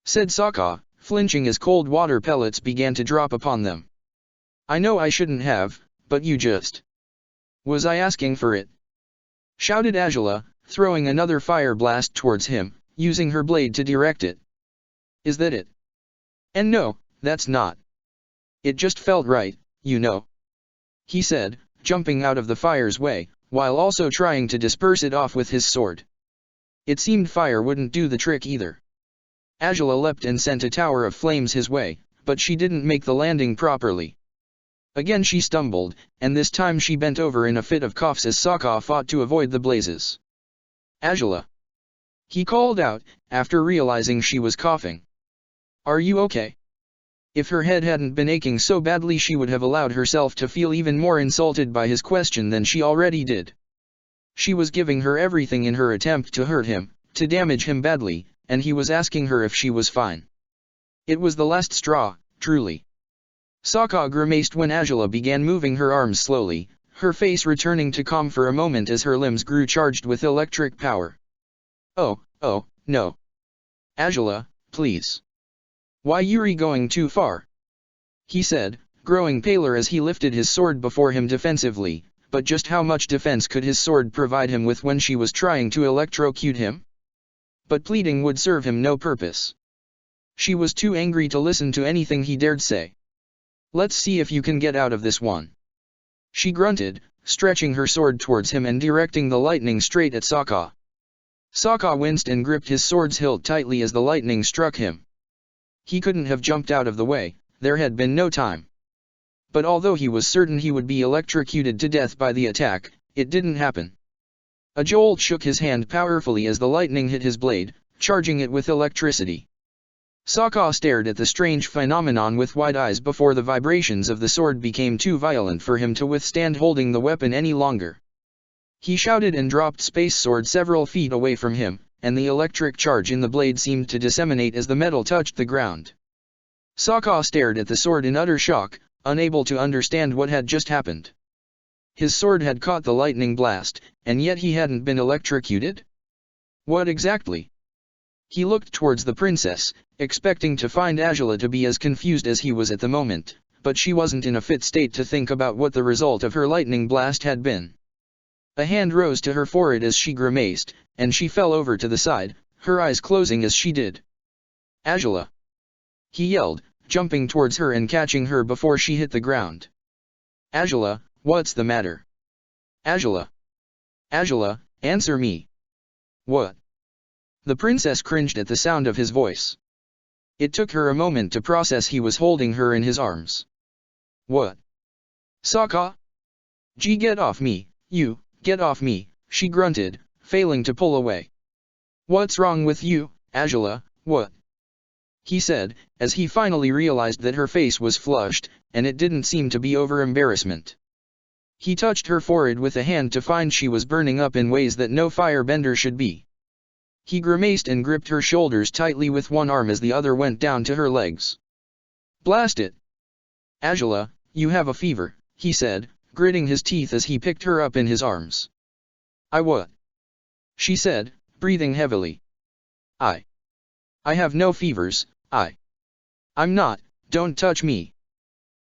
said Sokka, flinching as cold water pellets began to drop upon them. I know I shouldn't have, but you just... Was I asking for it? Shouted Angela, throwing another fire blast towards him, using her blade to direct it. Is that it? And no, that's not. It just felt right, you know. He said, jumping out of the fire's way, while also trying to disperse it off with his sword. It seemed fire wouldn't do the trick either. Angela leapt and sent a tower of flames his way, but she didn't make the landing properly. Again she stumbled, and this time she bent over in a fit of coughs as Sokka fought to avoid the blazes. Angela! He called out, after realizing she was coughing. Are you okay? If her head hadn't been aching so badly she would have allowed herself to feel even more insulted by his question than she already did. She was giving her everything in her attempt to hurt him, to damage him badly, and he was asking her if she was fine. It was the last straw, truly. Sokka grimaced when Angela began moving her arms slowly, her face returning to calm for a moment as her limbs grew charged with electric power. Oh, no. Angela, please. Why you're going too far? He said, growing paler as he lifted his sword before him defensively, but just how much defense could his sword provide him with when she was trying to electrocute him? But pleading would serve him no purpose. She was too angry to listen to anything he dared say. Let's see if you can get out of this one. She grunted, stretching her sword towards him and directing the lightning straight at Sokka. Sokka winced and gripped his sword's hilt tightly as the lightning struck him. He couldn't have jumped out of the way, there had been no time. but although he was certain he would be electrocuted to death by the attack, it didn't happen. A jolt shook his hand powerfully as the lightning hit his blade, charging it with electricity. Sokka stared at the strange phenomenon with wide eyes before the vibrations of the sword became too violent for him to withstand holding the weapon any longer. He shouted and dropped Space Sword several feet away from him, and the electric charge in the blade seemed to disseminate as the metal touched the ground. Sokka stared at the sword in utter shock, unable to understand what had just happened. His sword had caught the lightning blast, and yet he hadn't been electrocuted? What exactly? He looked towards the princess, expecting to find Azula to be as confused as he was at the moment, but she wasn't in a fit state to think about what the result of her lightning blast had been. A hand rose to her forehead as she grimaced, and she fell over to the side, her eyes closing as she did. Azula! He yelled, jumping towards her and catching her before she hit the ground. Azula, what's the matter? Azula! Azula, answer me! What? The princess cringed at the sound of his voice. It took her a moment to process he was holding her in his arms. What? Sokka? Get off me, you, get off me, she grunted, failing to pull away. What's wrong with you, Azula, what? He said, as he finally realized that her face was flushed, and it didn't seem to be over embarrassment. He touched her forehead with a hand to find she was burning up in ways that no firebender should be. He grimaced and gripped her shoulders tightly with one arm as the other went down to her legs. Blast it! Azula, you have a fever, he said, gritting his teeth as he picked her up in his arms. I what? She said, breathing heavily. I have no fevers, I'm not, don't touch me.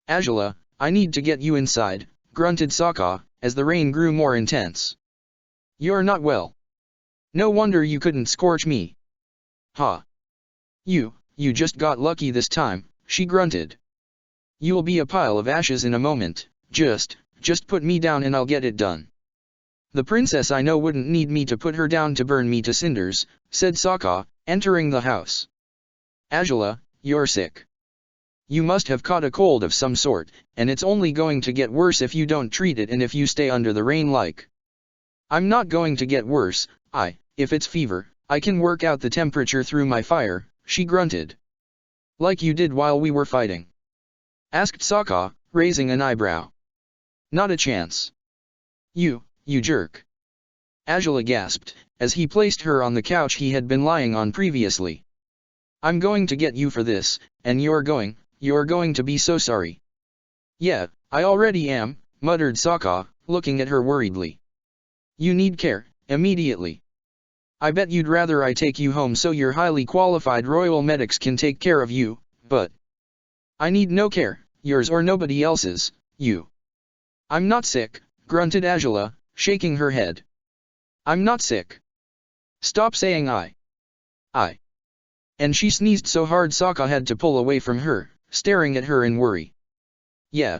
Azula, I need to get you inside, grunted Sokka, as the rain grew more intense. You're not well. No wonder you couldn't scorch me. Ha! You just got lucky this time, she grunted. You'll be a pile of ashes in a moment, just put me down and I'll get it done. The princess I know wouldn't need me to put her down to burn me to cinders, said Sokka, entering the house. Azula, you're sick. You must have caught a cold of some sort, and it's only going to get worse if you don't treat it and if you stay under the rain like. I'm not going to get worse, if it's fever, I can work out the temperature through my fire, she grunted. Like you did while we were fighting? Asked Sokka, raising an eyebrow. Not a chance. You jerk. Azula gasped, as he placed her on the couch he had been lying on previously. I'm going to get you for this, and you're going to be so sorry. Yeah, I already am, muttered Sokka, looking at her worriedly. You need care, immediately. I bet you'd rather I take you home so your highly qualified royal medics can take care of you, but I need no care, yours or nobody else's, you. I'm not sick, grunted Azula, shaking her head. I'm not sick. Stop saying I. And she sneezed so hard Sokka had to pull away from her, staring at her in worry. Yeah.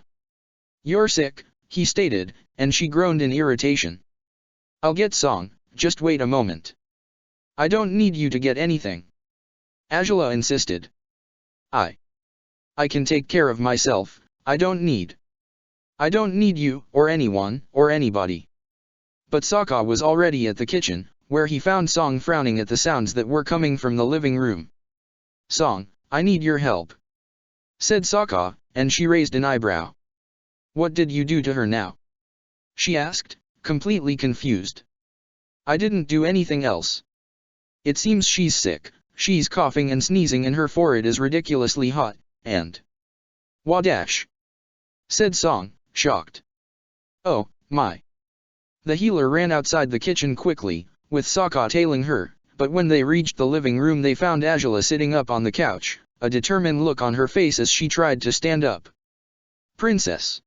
You're sick, he stated, and she groaned in irritation. I'll get Song, just wait a moment. I don't need you to get anything. Azula insisted. I can take care of myself, I don't need you, or anyone, or anybody. But Sokka was already at the kitchen, where he found Song frowning at the sounds that were coming from the living room. Song, I need your help, said Sokka, and she raised an eyebrow. What did you do to her now? She asked, completely confused. I didn't do anything else. It seems she's sick, she's coughing and sneezing and her forehead is ridiculously hot, and Wadash, said Song, shocked. Oh, my. The healer ran outside the kitchen quickly, with Sokka tailing her, but when they reached the living room they found Azula sitting up on the couch, a determined look on her face as she tried to stand up. Princess.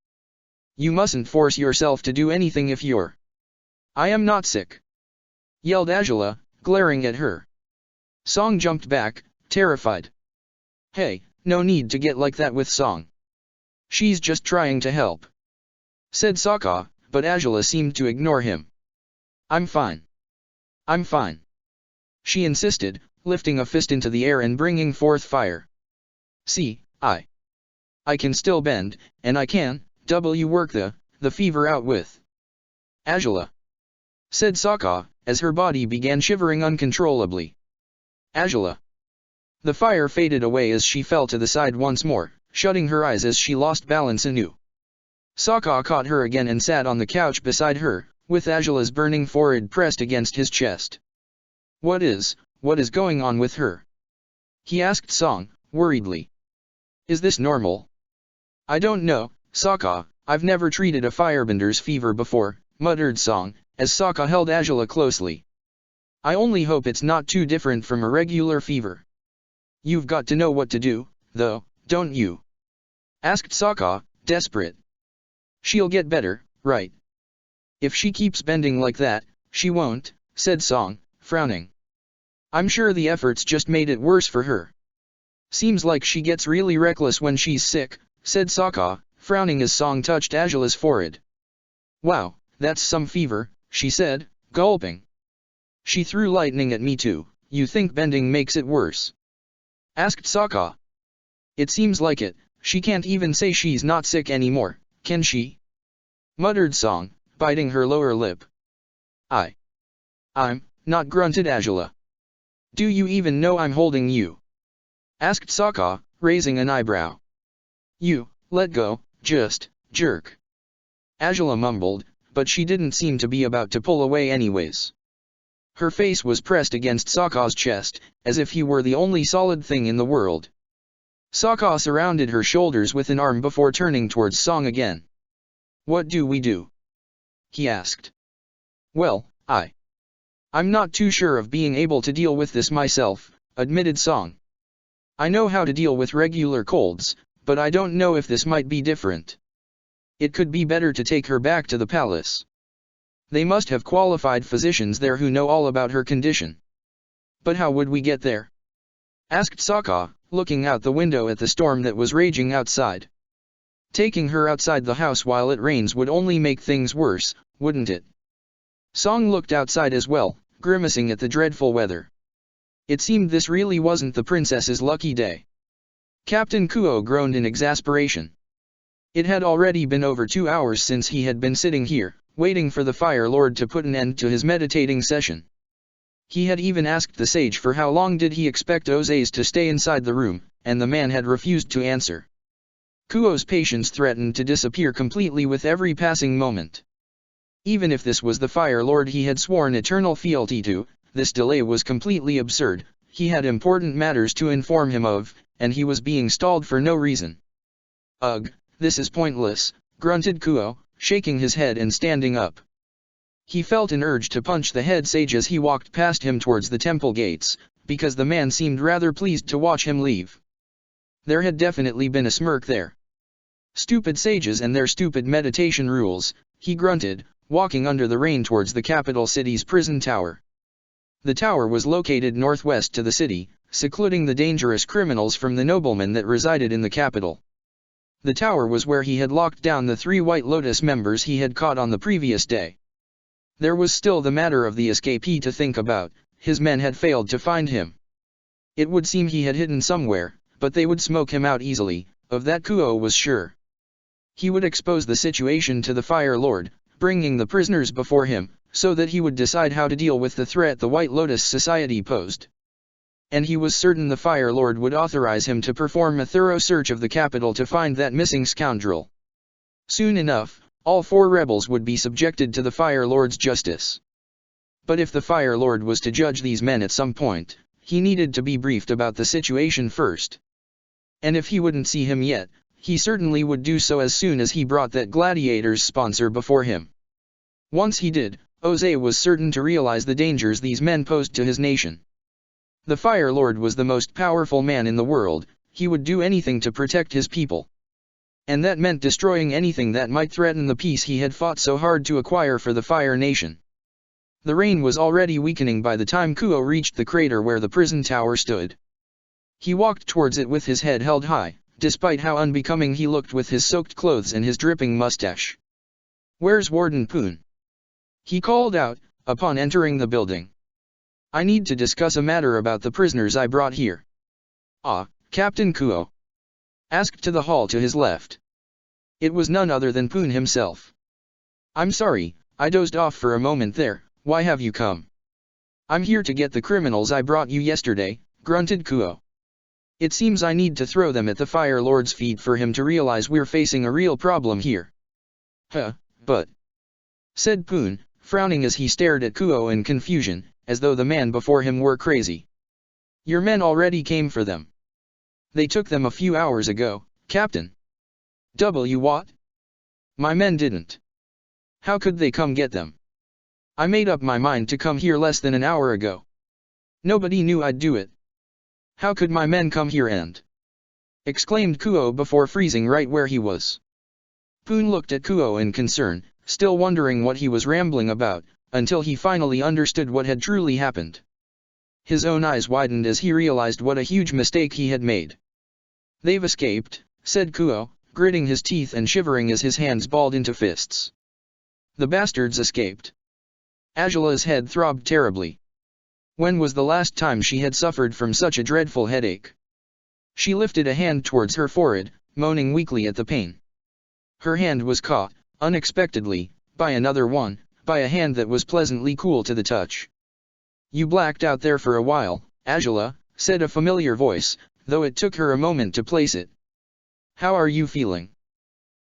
You mustn't force yourself to do anything if you're. I am not sick, yelled Azula, glaring at her. Song jumped back, terrified. Hey, no need to get like that with Song. She's just trying to help, said Sokka, but Azula seemed to ignore him. I'm fine. I'm fine, she insisted, lifting a fist into the air and bringing forth fire. See, I I can still bend, and I can, work the fever out with Angela," said Sokka, as her body began shivering uncontrollably. "Angela." The fire faded away as she fell to the side once more, shutting her eyes as she lost balance anew. Sokka caught her again and sat on the couch beside her, with Angela's burning forehead pressed against his chest. What is going on with her?" he asked Song, worriedly. "Is this normal?" "I don't know, Sokka, I've never treated a firebender's fever before," muttered Song, as Sokka held Angela closely. "I only hope it's not too different from a regular fever." "You've got to know what to do, though, don't you?" asked Sokka, desperate. "She'll get better, right?" "If she keeps bending like that, she won't," said Song, frowning. "I'm sure the efforts just made it worse for her." "Seems like she gets really reckless when she's sick," said Sokka, frowning as Song touched Angela's forehead. "Wow, that's some fever," she said, gulping. "She threw lightning at me too. You think bending makes it worse?" asked Sokka. "It seems like it. She can't even say she's not sick anymore, can she?" muttered Song, biting her lower lip. I'm not," grunted Angela. "Do you even know I'm holding you?" asked Sokka, raising an eyebrow. "You, let go, just, jerk." Angela mumbled, but she didn't seem to be about to pull away anyways. Her face was pressed against Sokka's chest, as if he were the only solid thing in the world. Sokka surrounded her shoulders with an arm before turning towards Song again. "What do we do?" he asked. "Well, I'm not too sure of being able to deal with this myself," admitted Song. "I know how to deal with regular colds, but I don't know if this might be different. It could be better to take her back to the palace. They must have qualified physicians there who know all about her condition." "But how would we get there?" asked Sokka, looking out the window at the storm that was raging outside. "Taking her outside the house while it rains would only make things worse, wouldn't it?" Song looked outside as well, grimacing at the dreadful weather. It seemed this really wasn't the princess's lucky day. Captain Kuo groaned in exasperation. It had already been over 2 hours since he had been sitting here, waiting for the Fire Lord to put an end to his meditating session. He had even asked the sage for how long did he expect Ozaze to stay inside the room, and the man had refused to answer. Kuo's patience threatened to disappear completely with every passing moment. Even if this was the Fire Lord he had sworn eternal fealty to, this delay was completely absurd. He had important matters to inform him of, and he was being stalled for no reason. "Ugh, this is pointless," grunted Kuo, shaking his head and standing up. He felt an urge to punch the head sage as he walked past him towards the temple gates, because the man seemed rather pleased to watch him leave. There had definitely been a smirk there. "Stupid sages and their stupid meditation rules," he grunted, walking under the rain towards the capital city's prison tower. The tower was located northwest to the city, secluding the dangerous criminals from the noblemen that resided in the capital. The tower was where he had locked down the 3 White Lotus members he had caught on the previous day. There was still the matter of the escapee to think about. His men had failed to find him. It would seem he had hidden somewhere, but they would smoke him out easily, of that Kuo was sure. He would expose the situation to the Fire Lord, bringing the prisoners before him, so that he would decide how to deal with the threat the White Lotus Society posed. And he was certain the Fire Lord would authorize him to perform a thorough search of the capital to find that missing scoundrel. Soon enough, all 4 rebels would be subjected to the Fire Lord's justice. But if the Fire Lord was to judge these men at some point, he needed to be briefed about the situation first. And if he wouldn't see him yet, he certainly would do so as soon as he brought that Gladiator's sponsor before him. Once he did, Ozaze was certain to realize the dangers these men posed to his nation. The Fire Lord was the most powerful man in the world. He would do anything to protect his people. And that meant destroying anything that might threaten the peace he had fought so hard to acquire for the Fire Nation. The rain was already weakening by the time Kuo reached the crater where the prison tower stood. He walked towards it with his head held high, despite how unbecoming he looked with his soaked clothes and his dripping mustache. "Where's Warden Poon?" he called out, upon entering the building. "I need to discuss a matter about the prisoners I brought here." "Ah, Captain Kuo. asked to the hall to his left. It was none other than Poon himself. I'm sorry, I dozed off for a moment there, why have you come? I'm here to get the criminals I brought you yesterday, grunted Kuo. It seems I need to throw them at the Fire Lord's feet for him to realize we're facing a real problem here. But, said Poon, frowning as he stared at Kuo in confusion, as though the man before him were crazy. Your men already came for them. They took them a few hours ago, Captain. What? My men didn't. How could they come get them? I made up my mind to come here less than an hour ago. Nobody knew I'd do it. How could my men come here and? Exclaimed Kuo before freezing right where he was. Poon looked at Kuo in concern, still wondering what he was rambling about, until he finally understood what had truly happened. His own eyes widened as he realized what a huge mistake he had made. They've escaped, said Kuo, gritting his teeth and shivering as his hands balled into fists. The bastards escaped. Angela's head throbbed terribly. When was the last time she had suffered from such a dreadful headache? She lifted a hand towards her forehead, moaning weakly at the pain. Her hand was caught, unexpectedly, by another one, by a hand that was pleasantly cool to the touch. You blacked out there for a while, Angela, said a familiar voice, though it took her a moment to place it. How are you feeling?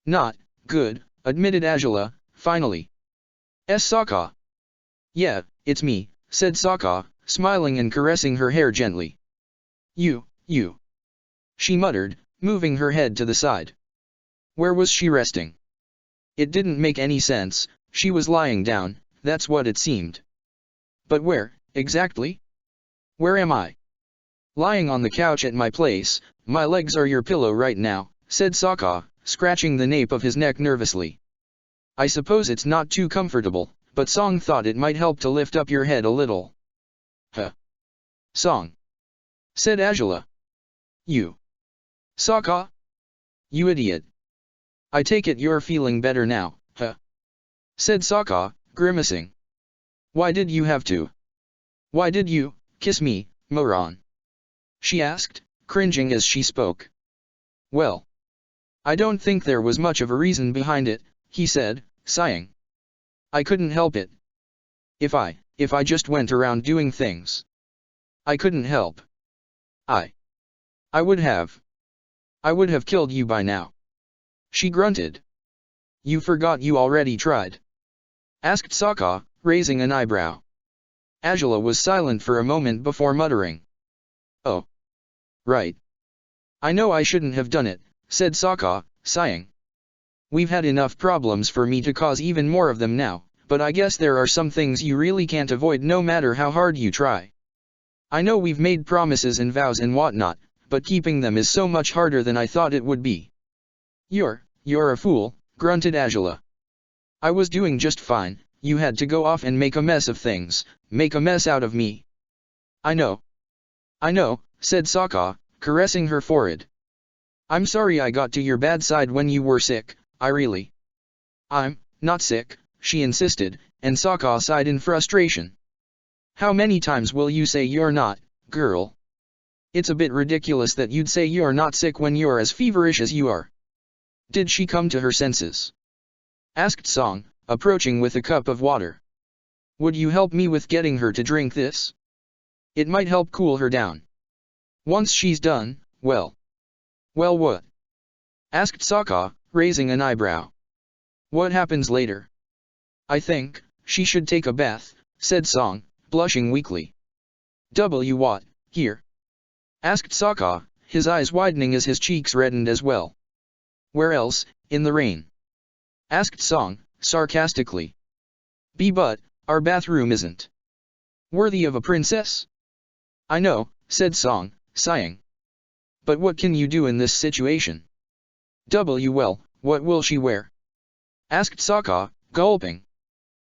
Not good, admitted Angela, finally. Sokka. Yeah, it's me, said Sokka, smiling and caressing her hair gently. You. She muttered, moving her head to the side. Where was she resting? It didn't make any sense, she was lying down, that's what it seemed. But where, exactly? Where am I? Lying on the couch at my place, my legs are your pillow right now, said Sokka, scratching the nape of his neck nervously. I suppose it's not too comfortable, but Song thought it might help to lift up your head a little. Song, said Angela. You. Sokka? You idiot. I take it you're feeling better now, said Sokka, grimacing. Why did you have to? Why did you kiss me, moron? She asked, cringing as she spoke. Well, I don't think there was much of a reason behind it, he said, sighing. I couldn't help it. If I just went around doing things, I couldn't help. I would have killed you by now. She grunted. You forgot you already tried? Asked Sokka, raising an eyebrow. Angela was silent for a moment before muttering. Oh. Right. I know I shouldn't have done it, said Sokka, sighing. We've had enough problems for me to cause even more of them now, but I guess there are some things you really can't avoid no matter how hard you try. I know we've made promises and vows and whatnot, but keeping them is so much harder than I thought it would be. You're a fool, grunted Angela. I was doing just fine, you had to go off and make a mess of things, make a mess out of me. I know, said Sokka, caressing her forehead. I'm sorry I got to your bad side when you were sick, I'm not sick, she insisted, and Sokka sighed in frustration. How many times will you say you're not, girl? It's a bit ridiculous that you'd say you're not sick when you're as feverish as you are. Did she come to her senses? Asked Song, approaching with a cup of water. Would you help me with getting her to drink this? It might help cool her down. Once she's done, well what? Asked Sokka, raising an eyebrow. What happens later? I think she should take a bath, said Song, blushing weakly. What, here? Asked Sokka, his eyes widening as his cheeks reddened as well. Where else, in the rain? Asked Song, sarcastically. But our bathroom isn't worthy of a princess. I know, said Song, sighing. But what can you do in this situation? Well, what will she wear? Asked Sokka, gulping.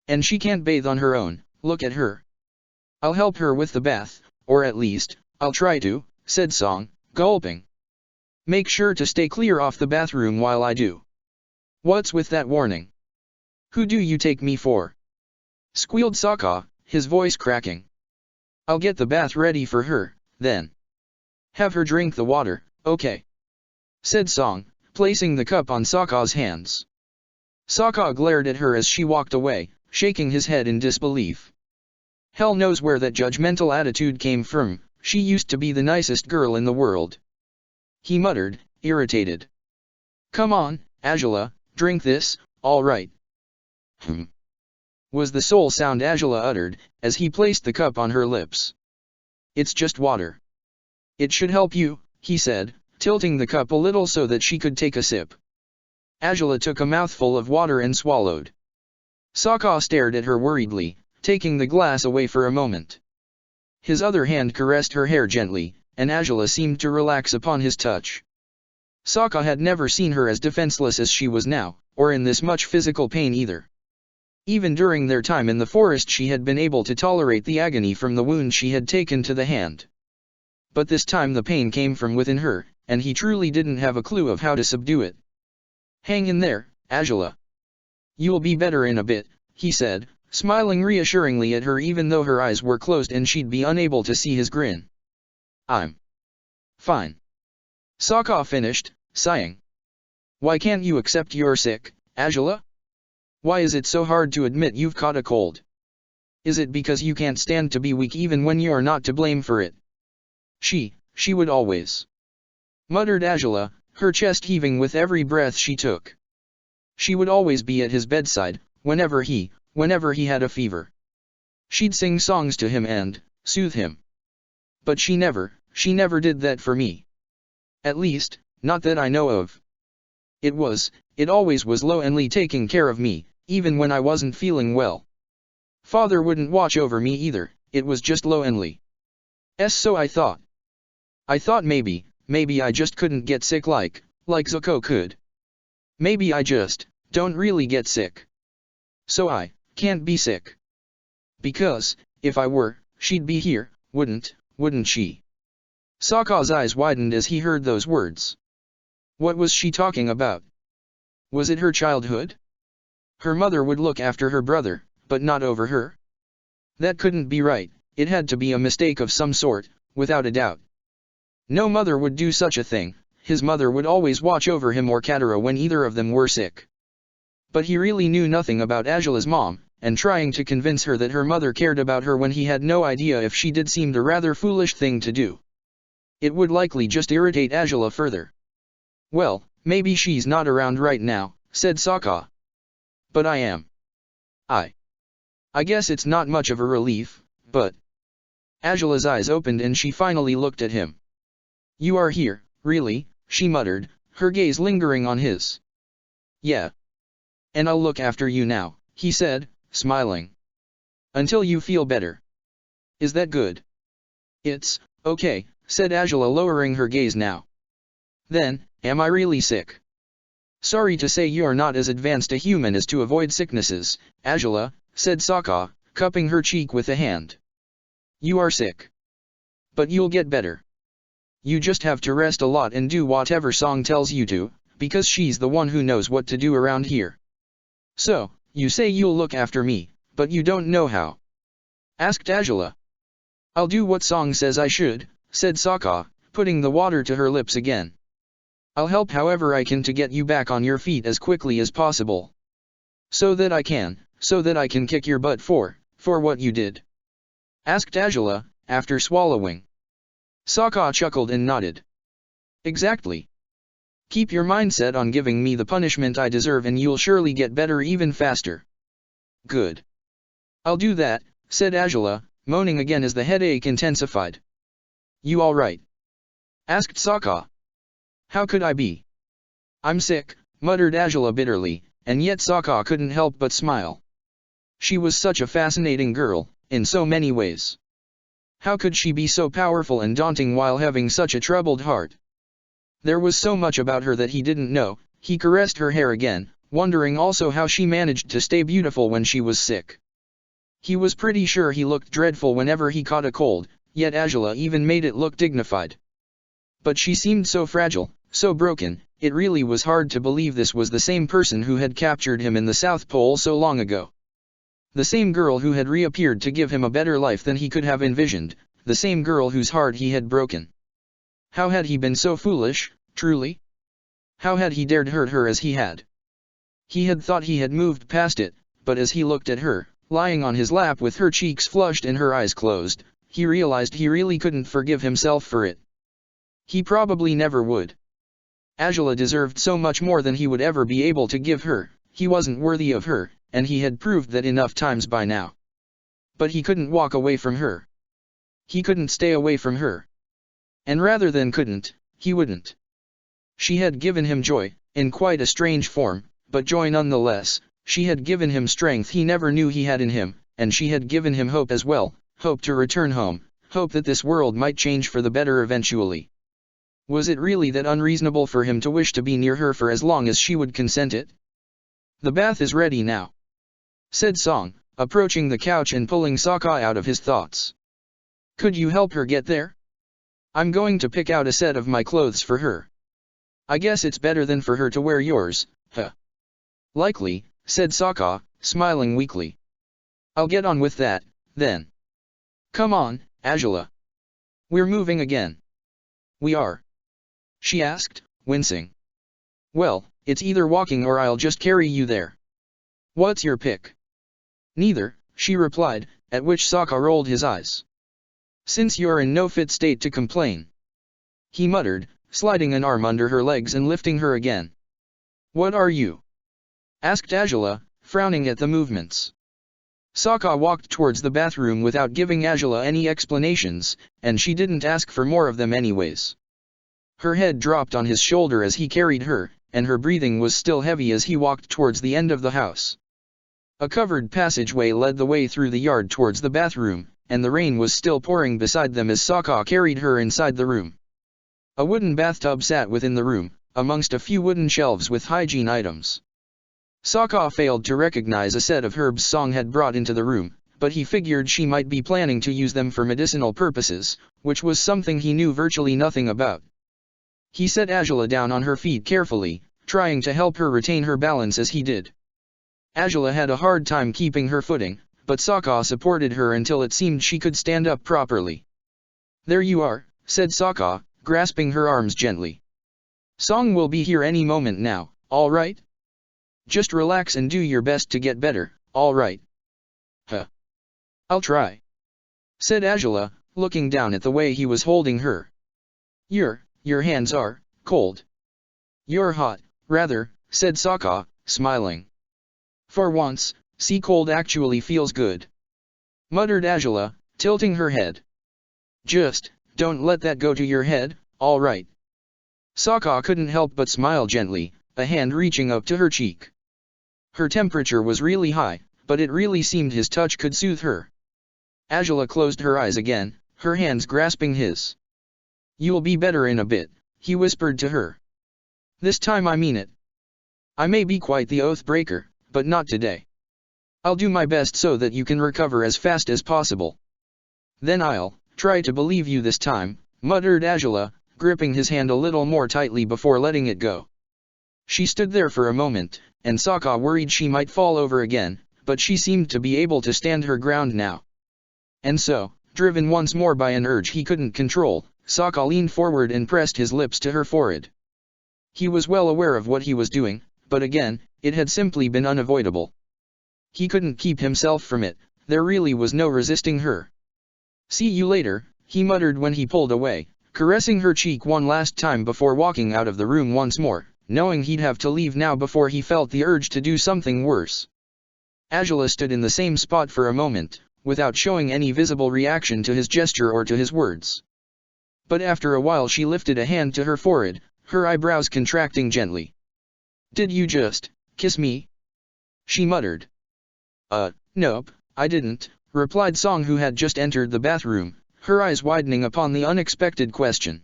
And she can't bathe on her own, look at her. I'll help her with the bath, or at least, I'll try to, said Song, gulping. Make sure to stay clear off the bathroom while I do. What's with that warning? Who do you take me for? Squealed Sokka, his voice cracking. I'll get the bath ready for her, then have her drink the water, okay? said Song, placing the cup on Sokka's hands. Sokka glared at her as she walked away, shaking his head in disbelief. Hell knows where that judgmental attitude came from, she used to be the nicest girl in the world. He muttered, irritated. Come on, Azula, drink this, all right. Was the sole sound Azula uttered, as he placed the cup on her lips. It's just water. It should help you, he said, tilting the cup a little so that she could take a sip. Azula took a mouthful of water and swallowed. Sokka stared at her worriedly, taking the glass away for a moment. His other hand caressed her hair gently, and Azula seemed to relax upon his touch. Sokka had never seen her as defenseless as she was now, or in this much physical pain either. Even during their time in the forest she had been able to tolerate the agony from the wound she had taken to the hand. But this time the pain came from within her, and he truly didn't have a clue of how to subdue it. Hang in there, Azula. You'll be better in a bit, he said, smiling reassuringly at her even though her eyes were closed and she'd be unable to see his grin. I'm fine. Sokka finished, sighing. Why can't you accept you're sick, Azula? Why is it so hard to admit you've caught a cold? Is it because you can't stand to be weak even when you're not to blame for it? She would always. Muttered Azula, her chest heaving with every breath she took. She would always be at his bedside, whenever he had a fever. She'd sing songs to him and soothe him. But she never did that for me. At least, not that I know of. It always was Loenli taking care of me, even when I wasn't feeling well. Father wouldn't watch over me either, it was just Loenli. So I thought. Maybe I just couldn't get sick like Zuko could. Maybe I just don't really get sick. So I can't be sick. Because, if I were, she'd be here, wouldn't she? Sokka's eyes widened as he heard those words. What was she talking about? Was it her childhood? Her mother would look after her brother, but not over her? That couldn't be right, it had to be a mistake of some sort, without a doubt. No mother would do such a thing, his mother would always watch over him or Katara when either of them were sick. But he really knew nothing about Azula's mom, and trying to convince her that her mother cared about her when he had no idea if she did seemed a rather foolish thing to do. It would likely just irritate Azula further. Well, maybe she's not around right now, said Sokka. But I am. I guess it's not much of a relief, but... Azula's eyes opened and she finally looked at him. You are here, really, she muttered, her gaze lingering on his. Yeah. And I'll look after you now, he said, smiling. Until you feel better. Is that good? It's okay, said Azula lowering her gaze now. Then, am I really sick? Sorry to say you're not as advanced a human as to avoid sicknesses, Azula, said Sokka, cupping her cheek with a hand. You are sick. But you'll get better. You just have to rest a lot and do whatever Song tells you to, because she's the one who knows what to do around here. So, you say you'll look after me, but you don't know how? Asked Azula. I'll do what Song says I should, said Sokka, putting the water to her lips again. I'll help however I can to get you back on your feet as quickly as possible. So that I can kick your butt for what you did? Asked Azula, after swallowing. Sokka chuckled and nodded. Exactly. Keep your mindset on giving me the punishment I deserve and you'll surely get better even faster. Good. I'll do that, said Azula, moaning again as the headache intensified. You alright? Asked Sokka. How could I be? I'm sick, muttered Azula bitterly, and yet Sokka couldn't help but smile. She was such a fascinating girl, in so many ways. How could she be so powerful and daunting while having such a troubled heart? There was so much about her that he didn't know. He caressed her hair again, wondering also how she managed to stay beautiful when she was sick. He was pretty sure he looked dreadful whenever he caught a cold, yet Azula even made it look dignified. But she seemed so fragile, so broken, it really was hard to believe this was the same person who had captured him in the South Pole so long ago. The same girl who had reappeared to give him a better life than he could have envisioned, the same girl whose heart he had broken. How had he been so foolish, truly? How had he dared hurt her as he had? He had thought he had moved past it, but as he looked at her, lying on his lap with her cheeks flushed and her eyes closed, he realized he really couldn't forgive himself for it. He probably never would. Angela deserved so much more than he would ever be able to give her. He wasn't worthy of her, and he had proved that enough times by now. But he couldn't walk away from her. He couldn't stay away from her. And rather than couldn't, he wouldn't. She had given him joy, in quite a strange form, but joy nonetheless. She had given him strength he never knew he had in him, and she had given him hope as well, hope to return home, hope that this world might change for the better eventually. Was it really that unreasonable for him to wish to be near her for as long as she would consent it? "The bath is ready now," said Song, approaching the couch and pulling Sokka out of his thoughts. "Could you help her get there? I'm going to pick out a set of my clothes for her. I guess it's better than for her to wear yours, huh?" "Likely," said Sokka, smiling weakly. "I'll get on with that, then." "Come on, Angela. We're moving again." "We are?" she asked, wincing. "Well, it's either walking or I'll just carry you there. What's your pick?" "Neither," she replied, at which Sokka rolled his eyes. "Since you're in no fit state to complain," he muttered, sliding an arm under her legs and lifting her again. "What are you?" asked Angela, frowning at the movements. Sokka walked towards the bathroom without giving Angela any explanations, and she didn't ask for more of them anyways. Her head dropped on his shoulder as he carried her, and her breathing was still heavy as he walked towards the end of the house. A covered passageway led the way through the yard towards the bathroom, and the rain was still pouring beside them as Sokka carried her inside the room. A wooden bathtub sat within the room, amongst a few wooden shelves with hygiene items. Sokka failed to recognize a set of herbs Song had brought into the room, but he figured she might be planning to use them for medicinal purposes, which was something he knew virtually nothing about. He set Angela down on her feet carefully, trying to help her retain her balance as he did. Angela had a hard time keeping her footing, but Sokka supported her until it seemed she could stand up properly. "There you are," said Sokka, grasping her arms gently. "Song will be here any moment now, all right? Just relax and do your best to get better, all right?" "Huh. I'll try," said Angela, looking down at the way he was holding her. Your hands are cold." "You're hot, rather," said Sokka, smiling. "For once, sea cold actually feels good," muttered Angela, tilting her head. "Just don't let that go to your head, all right?" Sokka couldn't help but smile gently, a hand reaching up to her cheek. Her temperature was really high, but it really seemed his touch could soothe her. Angela closed her eyes again, her hands grasping his. "You'll be better in a bit," he whispered to her. "This time I mean it. I may be quite the oath breaker, but not today. I'll do my best so that you can recover as fast as possible." "Then I'll try to believe you this time," muttered Angela, gripping his hand a little more tightly before letting it go. She stood there for a moment, and Sokka worried she might fall over again, but she seemed to be able to stand her ground now. And so, driven once more by an urge he couldn't control, Sokka leaned forward and pressed his lips to her forehead. He was well aware of what he was doing, but again, it had simply been unavoidable. He couldn't keep himself from it, there really was no resisting her. "See you later," he muttered when he pulled away, caressing her cheek one last time before walking out of the room once more, knowing he'd have to leave now before he felt the urge to do something worse. Angela stood in the same spot for a moment, without showing any visible reaction to his gesture or to his words. But after a while she lifted a hand to her forehead, her eyebrows contracting gently. "Did you just kiss me?" she muttered. Nope, I didn't," replied Song, who had just entered the bathroom, her eyes widening upon the unexpected question.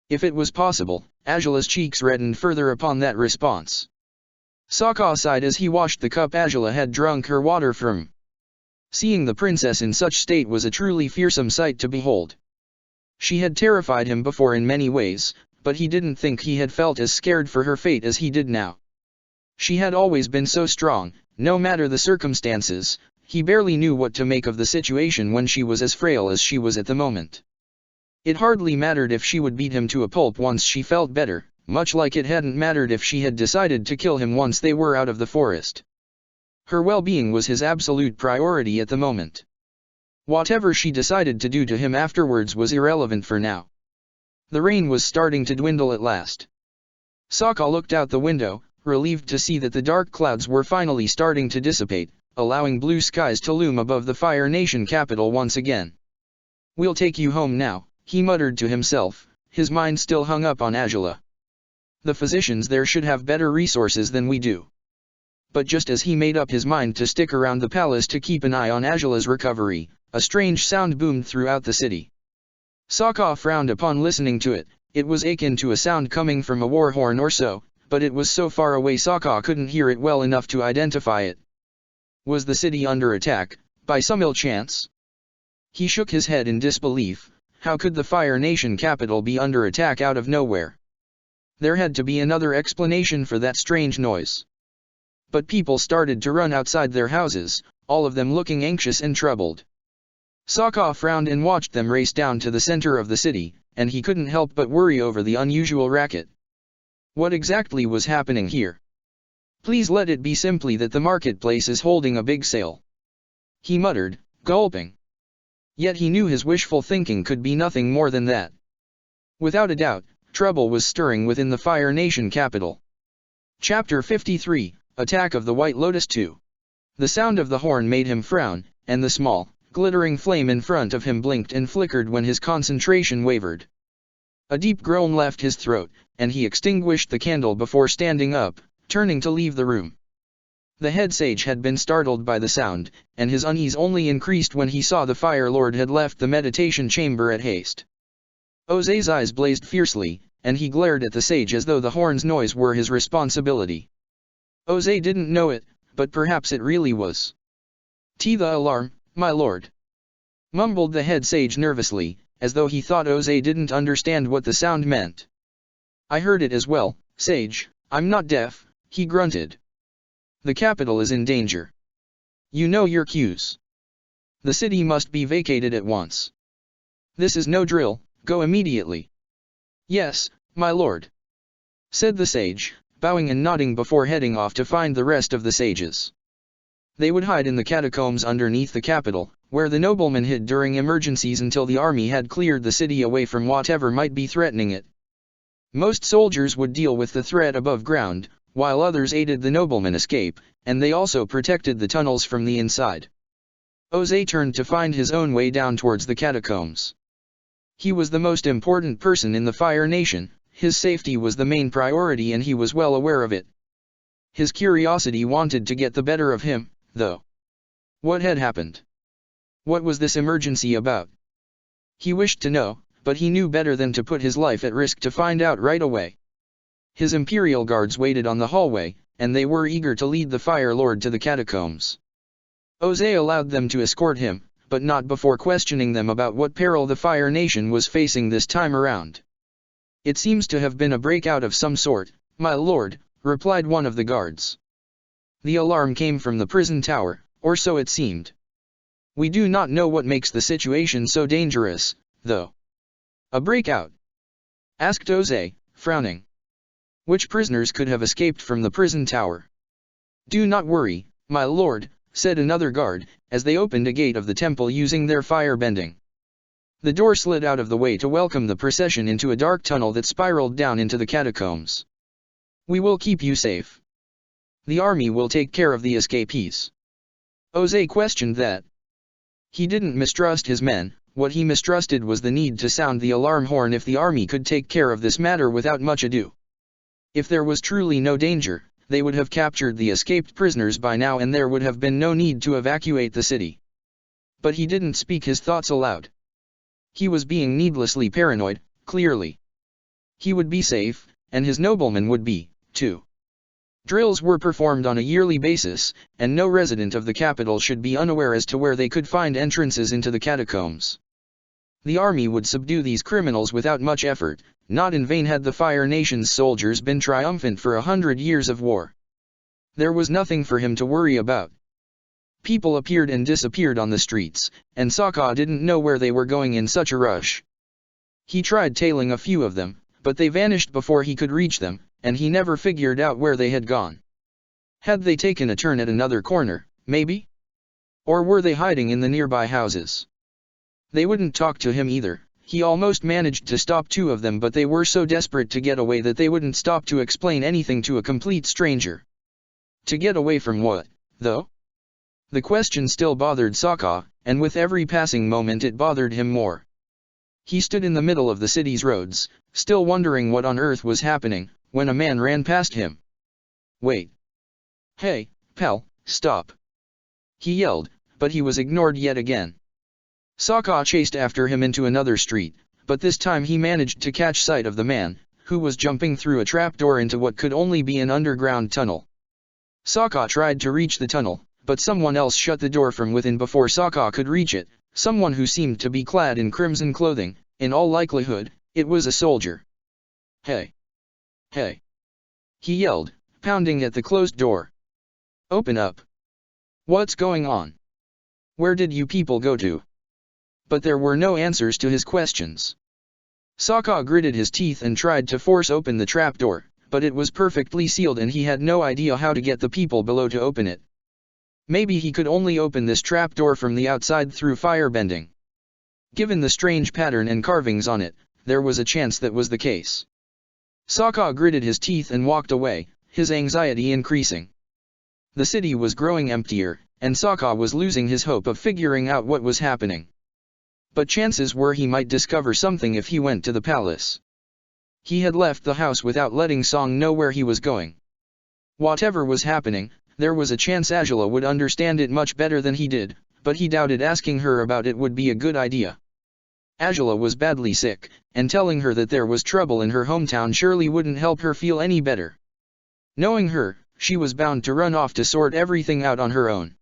If it was possible, Angela's cheeks reddened further upon that response. Sokka sighed as he washed the cup Angela had drunk her water from. Seeing the princess in such state was a truly fearsome sight to behold. She had terrified him before in many ways, but he didn't think he had felt as scared for her fate as he did now. She had always been so strong, no matter the circumstances. He barely knew what to make of the situation when she was as frail as she was at the moment. It hardly mattered if she would beat him to a pulp once she felt better, much like it hadn't mattered if she had decided to kill him once they were out of the forest. Her well-being was his absolute priority at the moment. Whatever she decided to do to him afterwards was irrelevant for now. The rain was starting to dwindle at last. Sokka looked out the window, relieved to see that the dark clouds were finally starting to dissipate, allowing blue skies to loom above the Fire Nation capital once again. "We'll take you home now," he muttered to himself, his mind still hung up on Azula. "The physicians there should have better resources than we do." But just as he made up his mind to stick around the palace to keep an eye on Azula's recovery, a strange sound boomed throughout the city. Sokka frowned upon listening to it. It was akin to a sound coming from a war horn or so, but it was so far away Sokka couldn't hear it well enough to identify it. Was the city under attack, by some ill chance? He shook his head in disbelief. How could the Fire Nation capital be under attack out of nowhere? There had to be another explanation for that strange noise. But people started to run outside their houses, all of them looking anxious and troubled. Sokka frowned and watched them race down to the center of the city, and he couldn't help but worry over the unusual racket. What exactly was happening here? Please let it be simply that the marketplace is holding a big sale, he muttered, gulping. Yet he knew his wishful thinking could be nothing more than that. Without a doubt, trouble was stirring within the Fire Nation capital. Chapter 53, Attack of the White Lotus 2. The sound of the horn made him frown, and the small, glittering flame in front of him blinked and flickered when his concentration wavered. A deep groan left his throat, and he extinguished the candle before standing up, turning to leave the room. The head sage had been startled by the sound, and his unease only increased when he saw the Fire Lord had left the meditation chamber at haste. Oze's eyes blazed fiercely, and he glared at the sage as though the horn's noise were his responsibility. Oze didn't know it, but perhaps it really was. "The alarm, my lord," mumbled the head sage nervously, as though he thought Oze didn't understand what the sound meant. "I heard it as well, sage, I'm not deaf," he grunted. "The capital is in danger. You know your cues. The city must be vacated at once. This is no drill, go immediately." "Yes, my lord," said the sage, bowing and nodding before heading off to find the rest of the sages. They would hide in the catacombs underneath the capital, where the noblemen hid during emergencies until the army had cleared the city away from whatever might be threatening it. Most soldiers would deal with the threat above ground, while others aided the noblemen escape, and they also protected the tunnels from the inside. Oze turned to find his own way down towards the catacombs. He was the most important person in the Fire Nation, his safety was the main priority and he was well aware of it. His curiosity wanted to get the better of him, though. What had happened? What was this emergency about? He wished to know, but he knew better than to put his life at risk to find out right away. His Imperial guards waited on the hallway, and they were eager to lead the Fire Lord to the catacombs. Oze allowed them to escort him, but not before questioning them about what peril the Fire Nation was facing this time around. "It seems to have been a breakout of some sort, my lord," replied one of the guards. "The alarm came from the prison tower, or so it seemed. We do not know what makes the situation so dangerous, though." "A breakout?" asked Oze, frowning. "Which prisoners could have escaped from the prison tower?" "Do not worry, my lord," said another guard, as they opened a gate of the temple using their fire-bending. The door slid out of the way to welcome the procession into a dark tunnel that spiraled down into the catacombs. "We will keep you safe. The army will take care of the escapees." Oze questioned that. He didn't mistrust his men, what he mistrusted was the need to sound the alarm horn if the army could take care of this matter without much ado. If there was truly no danger, they would have captured the escaped prisoners by now and there would have been no need to evacuate the city. But he didn't speak his thoughts aloud. He was being needlessly paranoid, clearly. He would be safe, and his noblemen would be, too. Drills were performed on a yearly basis, and no resident of the capital should be unaware as to where they could find entrances into the catacombs. The army would subdue these criminals without much effort. Not in vain had the Fire Nation's soldiers been triumphant for 100 years of war. There was nothing for him to worry about. People appeared and disappeared on the streets, and Sokka didn't know where they were going in such a rush. He tried tailing a few of them, but they vanished before he could reach them, and he never figured out where they had gone. Had they taken a turn at another corner, maybe? Or were they hiding in the nearby houses? They wouldn't talk to him either. He almost managed to stop two of them, but they were so desperate to get away that they wouldn't stop to explain anything to a complete stranger. To get away from what, though? The question still bothered Sokka, and with every passing moment it bothered him more. He stood in the middle of the city's roads, still wondering what on earth was happening, when a man ran past him. "Wait. Hey, pal, stop!" he yelled, but he was ignored yet again. Sokka chased after him into another street, but this time he managed to catch sight of the man, who was jumping through a trapdoor into what could only be an underground tunnel. Sokka tried to reach the tunnel, but someone else shut the door from within before Sokka could reach it, someone who seemed to be clad in crimson clothing. In all likelihood, it was a soldier. "Hey! Hey!" he yelled, pounding at the closed door. "Open up! What's going on? Where did you people go to?" But there were no answers to his questions. Sokka gritted his teeth and tried to force open the trapdoor, but it was perfectly sealed and he had no idea how to get the people below to open it. Maybe he could only open this trapdoor from the outside through firebending. Given the strange pattern and carvings on it, there was a chance that was the case. Sokka gritted his teeth and walked away, his anxiety increasing. The city was growing emptier, and Sokka was losing his hope of figuring out what was happening. But chances were he might discover something if he went to the palace. He had left the house without letting Song know where he was going. Whatever was happening, there was a chance Azula would understand it much better than he did, but he doubted asking her about it would be a good idea. Azula was badly sick, and telling her that there was trouble in her hometown surely wouldn't help her feel any better. Knowing her, she was bound to run off to sort everything out on her own.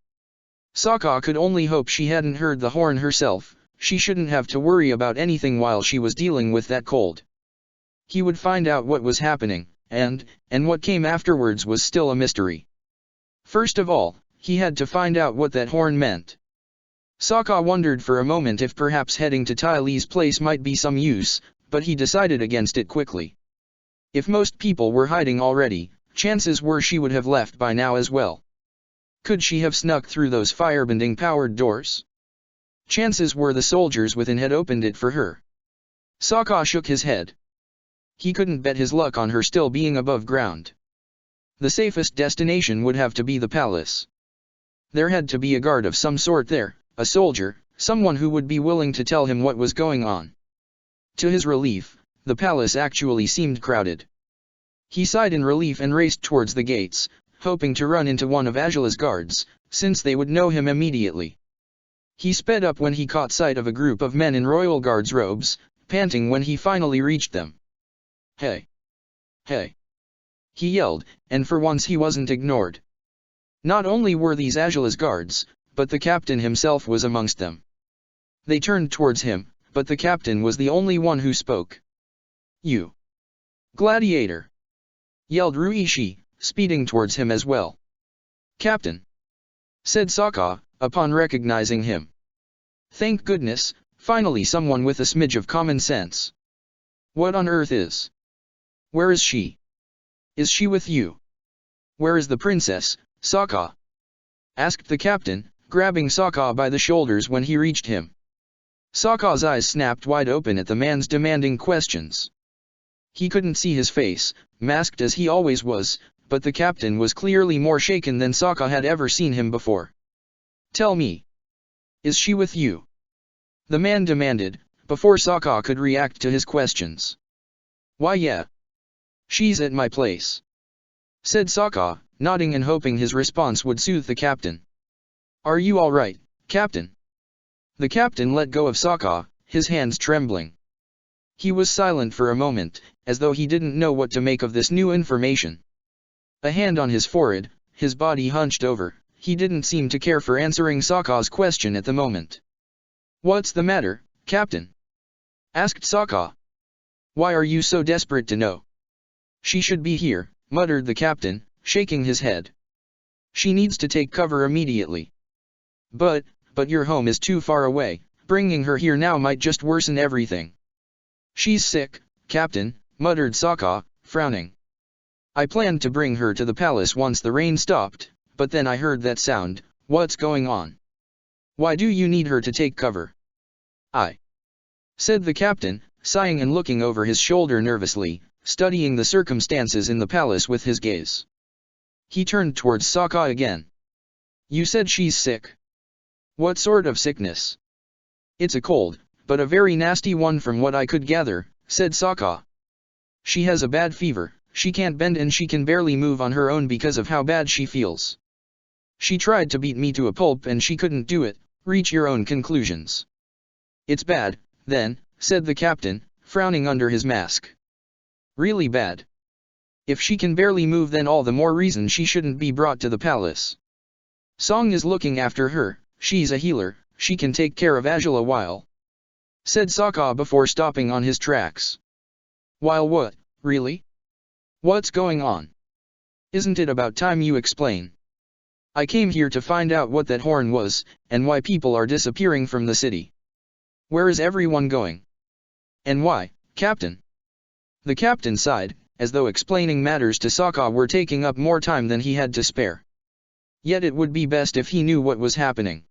Sokka could only hope she hadn't heard the horn herself. She shouldn't have to worry about anything while she was dealing with that cold. He would find out what was happening, and what came afterwards was still a mystery. First of all, he had to find out what that horn meant. Sokka wondered for a moment if perhaps heading to Ty Lee's place might be some use, but he decided against it quickly. If most people were hiding already, chances were she would have left by now as well. Could she have snuck through those firebending-powered doors? Chances were the soldiers within had opened it for her. Sokka shook his head. He couldn't bet his luck on her still being above ground. The safest destination would have to be the palace. There had to be a guard of some sort there, a soldier, someone who would be willing to tell him what was going on. To his relief, the palace actually seemed crowded. He sighed in relief and raced towards the gates, hoping to run into one of Azula's guards, since they would know him immediately. He sped up when he caught sight of a group of men in royal guards' robes, panting when he finally reached them. "Hey! Hey!" he yelled, and for once he wasn't ignored. Not only were these Azula's guards, but the captain himself was amongst them. They turned towards him, but the captain was the only one who spoke. "You! Gladiator!" yelled Ruishi, speeding towards him as well. "Captain!" said Sokka, upon recognizing him. Thank goodness, finally someone with a smidge of common sense. "What on earth is? Where is she? Is she with you? Where is the princess, Sokka?" asked the captain, grabbing Sokka by the shoulders when he reached him. Sokka's eyes snapped wide open at the man's demanding questions. He couldn't see his face, masked as he always was, but the captain was clearly more shaken than Sokka had ever seen him before. "Tell me. Is she with you?" the man demanded, before Sokka could react to his questions. "Why yeah. She's at my place," said Sokka, nodding and hoping his response would soothe the captain. "Are you all right, Captain?" The captain let go of Sokka, his hands trembling. He was silent for a moment, as though he didn't know what to make of this new information. A hand on his forehead, his body hunched over, he didn't seem to care for answering Sokka's question at the moment. "What's the matter, Captain?" asked Sokka. "Why are you so desperate to know?" "She should be here," muttered the captain, shaking his head. "She needs to take cover immediately." But your home is too far away, bringing her here now might just worsen everything." "She's sick, Captain, muttered Sokka, frowning. I planned to bring her to the palace once the rain stopped, but then I heard that sound. What's going on? Why do you need her to take cover? Said the captain, sighing and looking over his shoulder nervously, studying the circumstances in the palace with his gaze. He turned towards Sokka again. You said she's sick. What sort of sickness? It's a cold, but a very nasty one from what I could gather, said Sokka. She has a bad fever, she can't bend and she can barely move on her own because of how bad she feels. She tried to beat me to a pulp and she couldn't do it. Reach your own conclusions. It's bad, then, said the captain, frowning under his mask. Really bad. If she can barely move, then all the more reason she shouldn't be brought to the palace. Song is looking after her, she's a healer, she can take care of Azula while, said Sokka before stopping on his tracks. While what, really? What's going on? Isn't it about time you explain? I came here to find out what that horn was, and why people are disappearing from the city. Where is everyone going? And why, Captain? The captain sighed, as though explaining matters to Sokka were taking up more time than he had to spare. Yet it would be best if he knew what was happening.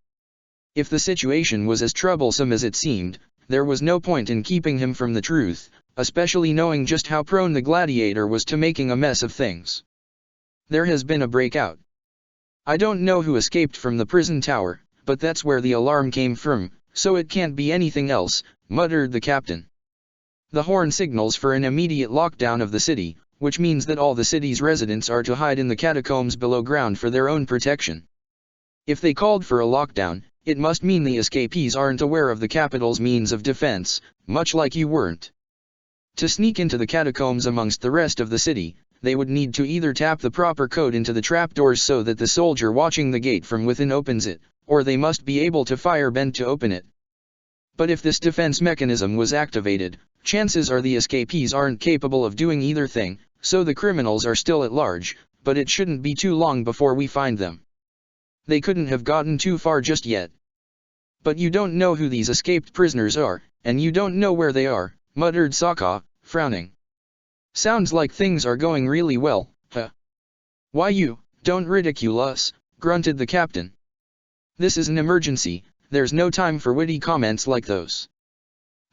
If the situation was as troublesome as it seemed, there was no point in keeping him from the truth, especially knowing just how prone the Gladiator was to making a mess of things. There has been a breakout. I don't know who escaped from the prison tower, but that's where the alarm came from, so it can't be anything else, muttered the captain. The horn signals for an immediate lockdown of the city, which means that all the city's residents are to hide in the catacombs below ground for their own protection. If they called for a lockdown, it must mean the escapees aren't aware of the capital's means of defense, much like you weren't. To sneak into the catacombs amongst the rest of the city, they would need to either tap the proper code into the trapdoors so that the soldier watching the gate from within opens it, or they must be able to fire bend to open it. But if this defense mechanism was activated, chances are the escapees aren't capable of doing either thing, so the criminals are still at large, but it shouldn't be too long before we find them. They couldn't have gotten too far just yet. But you don't know who these escaped prisoners are, and you don't know where they are, muttered Sokka, frowning. Sounds like things are going really well, huh? Why you, don't ridicule us, grunted the captain. This is an emergency, there's no time for witty comments like those.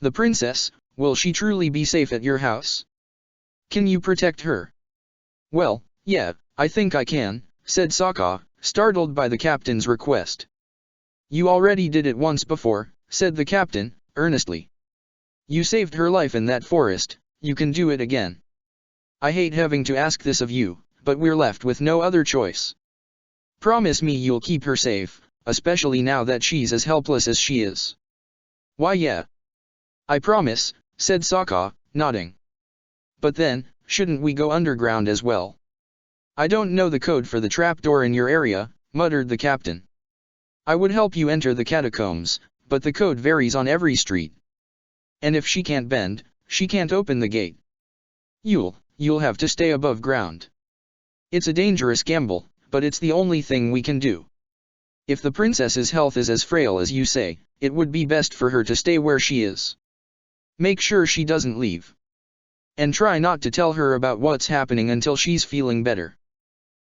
The princess, will she truly be safe at your house? Can you protect her? Well, yeah, I think I can, said Sokka, startled by the captain's request. You already did it once before, said the captain, earnestly. You saved her life in that forest, you can do it again. I hate having to ask this of you, but we're left with no other choice. Promise me you'll keep her safe, especially now that she's as helpless as she is. Why yeah. I promise, said Sokka, nodding. But then, shouldn't we go underground as well? I don't know the code for the trapdoor in your area, muttered the captain. I would help you enter the catacombs, but the code varies on every street. And if she can't bend, she can't open the gate. You'll have to stay above ground. It's a dangerous gamble, but it's the only thing we can do. If the princess's health is as frail as you say, it would be best for her to stay where she is. Make sure she doesn't leave. And try not to tell her about what's happening until she's feeling better.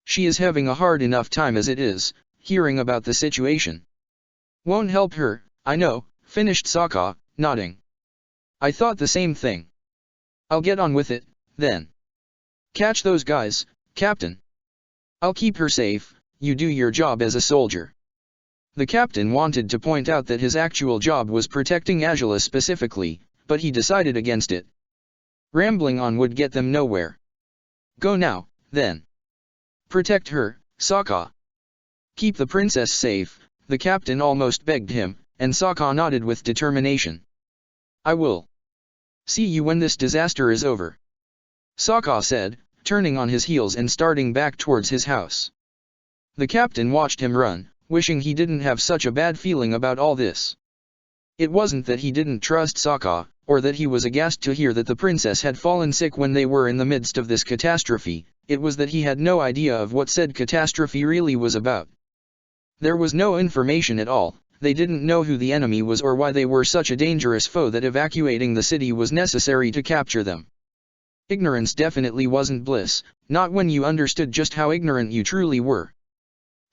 She is having a hard enough time as it is, hearing about the situation. Won't help her, I know, finished Sokka, nodding. I thought the same thing. I'll get on with it, then. Catch those guys, Captain. I'll keep her safe, you do your job as a soldier. The captain wanted to point out that his actual job was protecting Azula specifically, but he decided against it. Rambling on would get them nowhere. Go now, then. Protect her, Sokka. Keep the princess safe, the captain almost begged him, and Sokka nodded with determination. I will. See you when this disaster is over. Sokka said, turning on his heels and starting back towards his house. The captain watched him run, wishing he didn't have such a bad feeling about all this. It wasn't that he didn't trust Sokka, or that he was aghast to hear that the princess had fallen sick when they were in the midst of this catastrophe, it was that he had no idea of what said catastrophe really was about. There was no information at all, they didn't know who the enemy was or why they were such a dangerous foe that evacuating the city was necessary to capture them. Ignorance definitely wasn't bliss, not when you understood just how ignorant you truly were.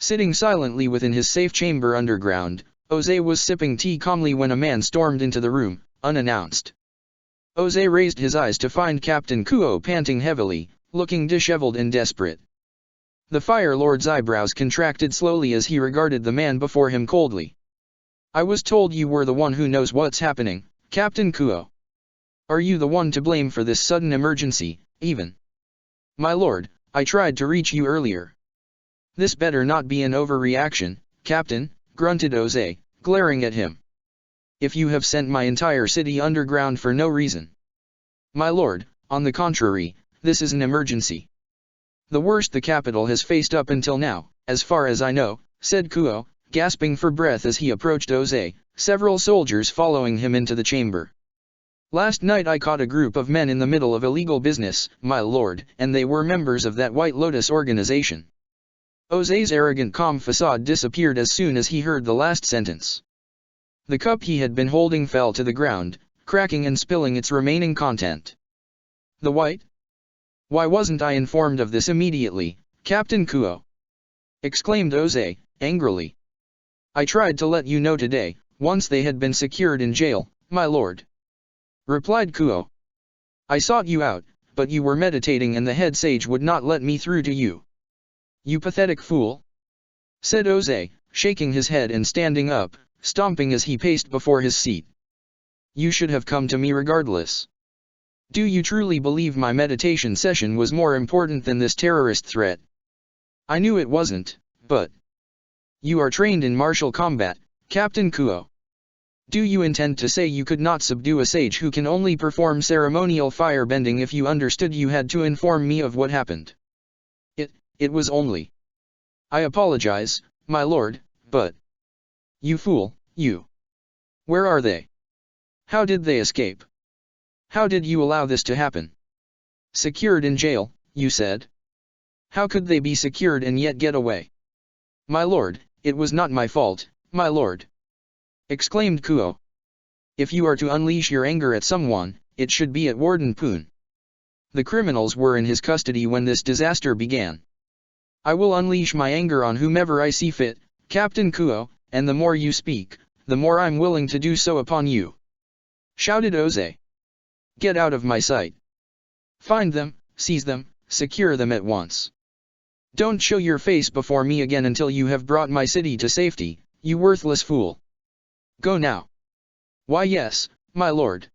Sitting silently within his safe chamber underground, Jose was sipping tea calmly when a man stormed into the room, unannounced. Jose raised his eyes to find Captain Kuo panting heavily, looking disheveled and desperate. The Fire Lord's eyebrows contracted slowly as he regarded the man before him coldly. "I was told you were the one who knows what's happening, Captain Kuo. Are you the one to blame for this sudden emergency, even?" "My lord, I tried to reach you earlier." "This better not be an overreaction, Captain," grunted Jose, glaring at him. "If you have sent my entire city underground for no reason." "My lord, on the contrary, this is an emergency. The worst the capital has faced up until now, as far as I know," said Kuo, gasping for breath as he approached Jose, several soldiers following him into the chamber. "Last night I caught a group of men in the middle of illegal business, my lord, and they were members of that White Lotus organization." Jose's arrogant calm facade disappeared as soon as he heard the last sentence. The cup he had been holding fell to the ground, cracking and spilling its remaining content. "The White? Why wasn't I informed of this immediately, Captain Kuo?" exclaimed Jose, angrily. "I tried to let you know today, once they had been secured in jail, my lord," replied Kuo. "I sought you out, but you were meditating and the head sage would not let me through to you." "You pathetic fool," said Jose, shaking his head and standing up, stomping as he paced before his seat. "You should have come to me regardless. Do you truly believe my meditation session was more important than this terrorist threat?" "I knew it wasn't, but..." "You are trained in martial combat, Captain Kuo. Do you intend to say you could not subdue a sage who can only perform ceremonial firebending? If you understood, you had to inform me of what happened." It was only..." "I apologize, my lord, but..." "You fool, you! Where are they? How did they escape? How did you allow this to happen?" "Secured in jail, you said? How could they be secured and yet get away?" "My lord, it was not my fault, my lord," exclaimed Kuo. "If you are to unleash your anger at someone, it should be at Warden Poon. The criminals were in his custody when this disaster began. I will unleash my anger on whomever I see fit, Captain Kuo, and the more you speak, the more I'm willing to do so upon you," shouted Jose. "Get out of my sight. Find them, seize them, secure them at once. Don't show your face before me again until you have brought my city to safety, you worthless fool. Go now." "Why yes, my lord,"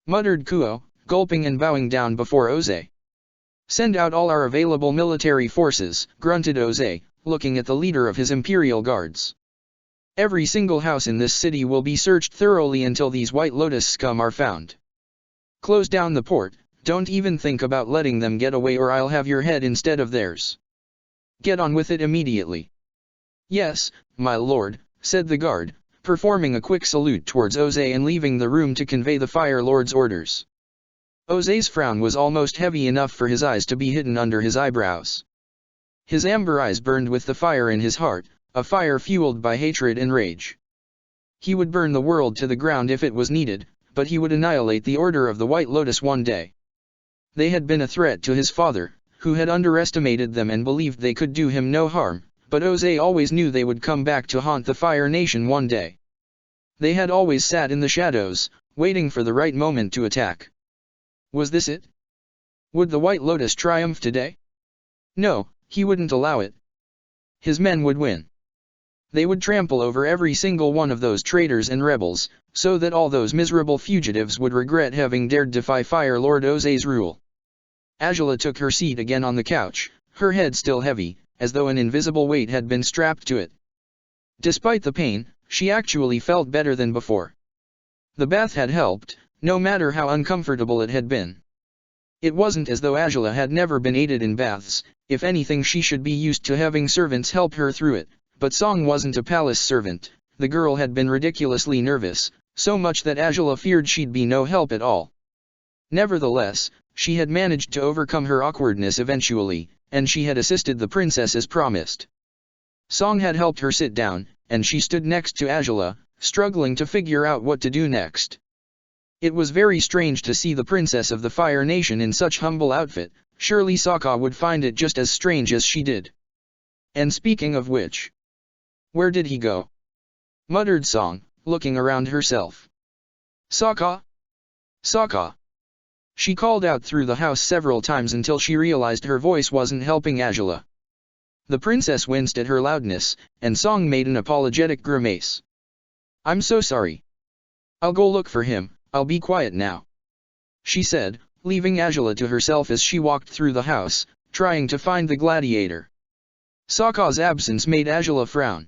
muttered Kuo, gulping and bowing down before Jose. "Send out all our available military forces," grunted Jose, looking at the leader of his imperial guards. "Every single house in this city will be searched thoroughly until these White Lotus scum are found. Close down the port, don't even think about letting them get away or I'll have your head instead of theirs. Get on with it immediately." "Yes, my lord," said the guard, performing a quick salute towards Jose and leaving the room to convey the Fire Lord's orders. Jose's frown was almost heavy enough for his eyes to be hidden under his eyebrows. His amber eyes burned with the fire in his heart, a fire fueled by hatred and rage. He would burn the world to the ground if it was needed, but he would annihilate the Order of the White Lotus one day. They had been a threat to his father, who had underestimated them and believed they could do him no harm, but Jose always knew they would come back to haunt the Fire Nation one day. They had always sat in the shadows, waiting for the right moment to attack. Was this it? Would the White Lotus triumph today? No, he wouldn't allow it. His men would win. They would trample over every single one of those traitors and rebels, so that all those miserable fugitives would regret having dared defy Fire Lord Jose's rule. Angela took her seat again on the couch, her head still heavy, as though an invisible weight had been strapped to it. Despite the pain, she actually felt better than before. The bath had helped, no matter how uncomfortable it had been. It wasn't as though Angela had never been aided in baths, if anything she should be used to having servants help her through it, but Song wasn't a palace servant. The girl had been ridiculously nervous, so much that Angela feared she'd be no help at all. Nevertheless, she had managed to overcome her awkwardness eventually, and she had assisted the princess as promised. Song had helped her sit down, and she stood next to Angela, struggling to figure out what to do next. It was very strange to see the princess of the Fire Nation in such humble outfit. Surely Sokka would find it just as strange as she did. And speaking of which, where did he go? Muttered Song, looking around herself. Sokka? Sokka! She called out through the house several times until she realized her voice wasn't helping Azula. The princess winced at her loudness, and Song made an apologetic grimace. I'm so sorry. I'll go look for him, I'll be quiet now, she said, leaving Azula to herself as she walked through the house, trying to find the gladiator. Sokka's absence made Azula frown.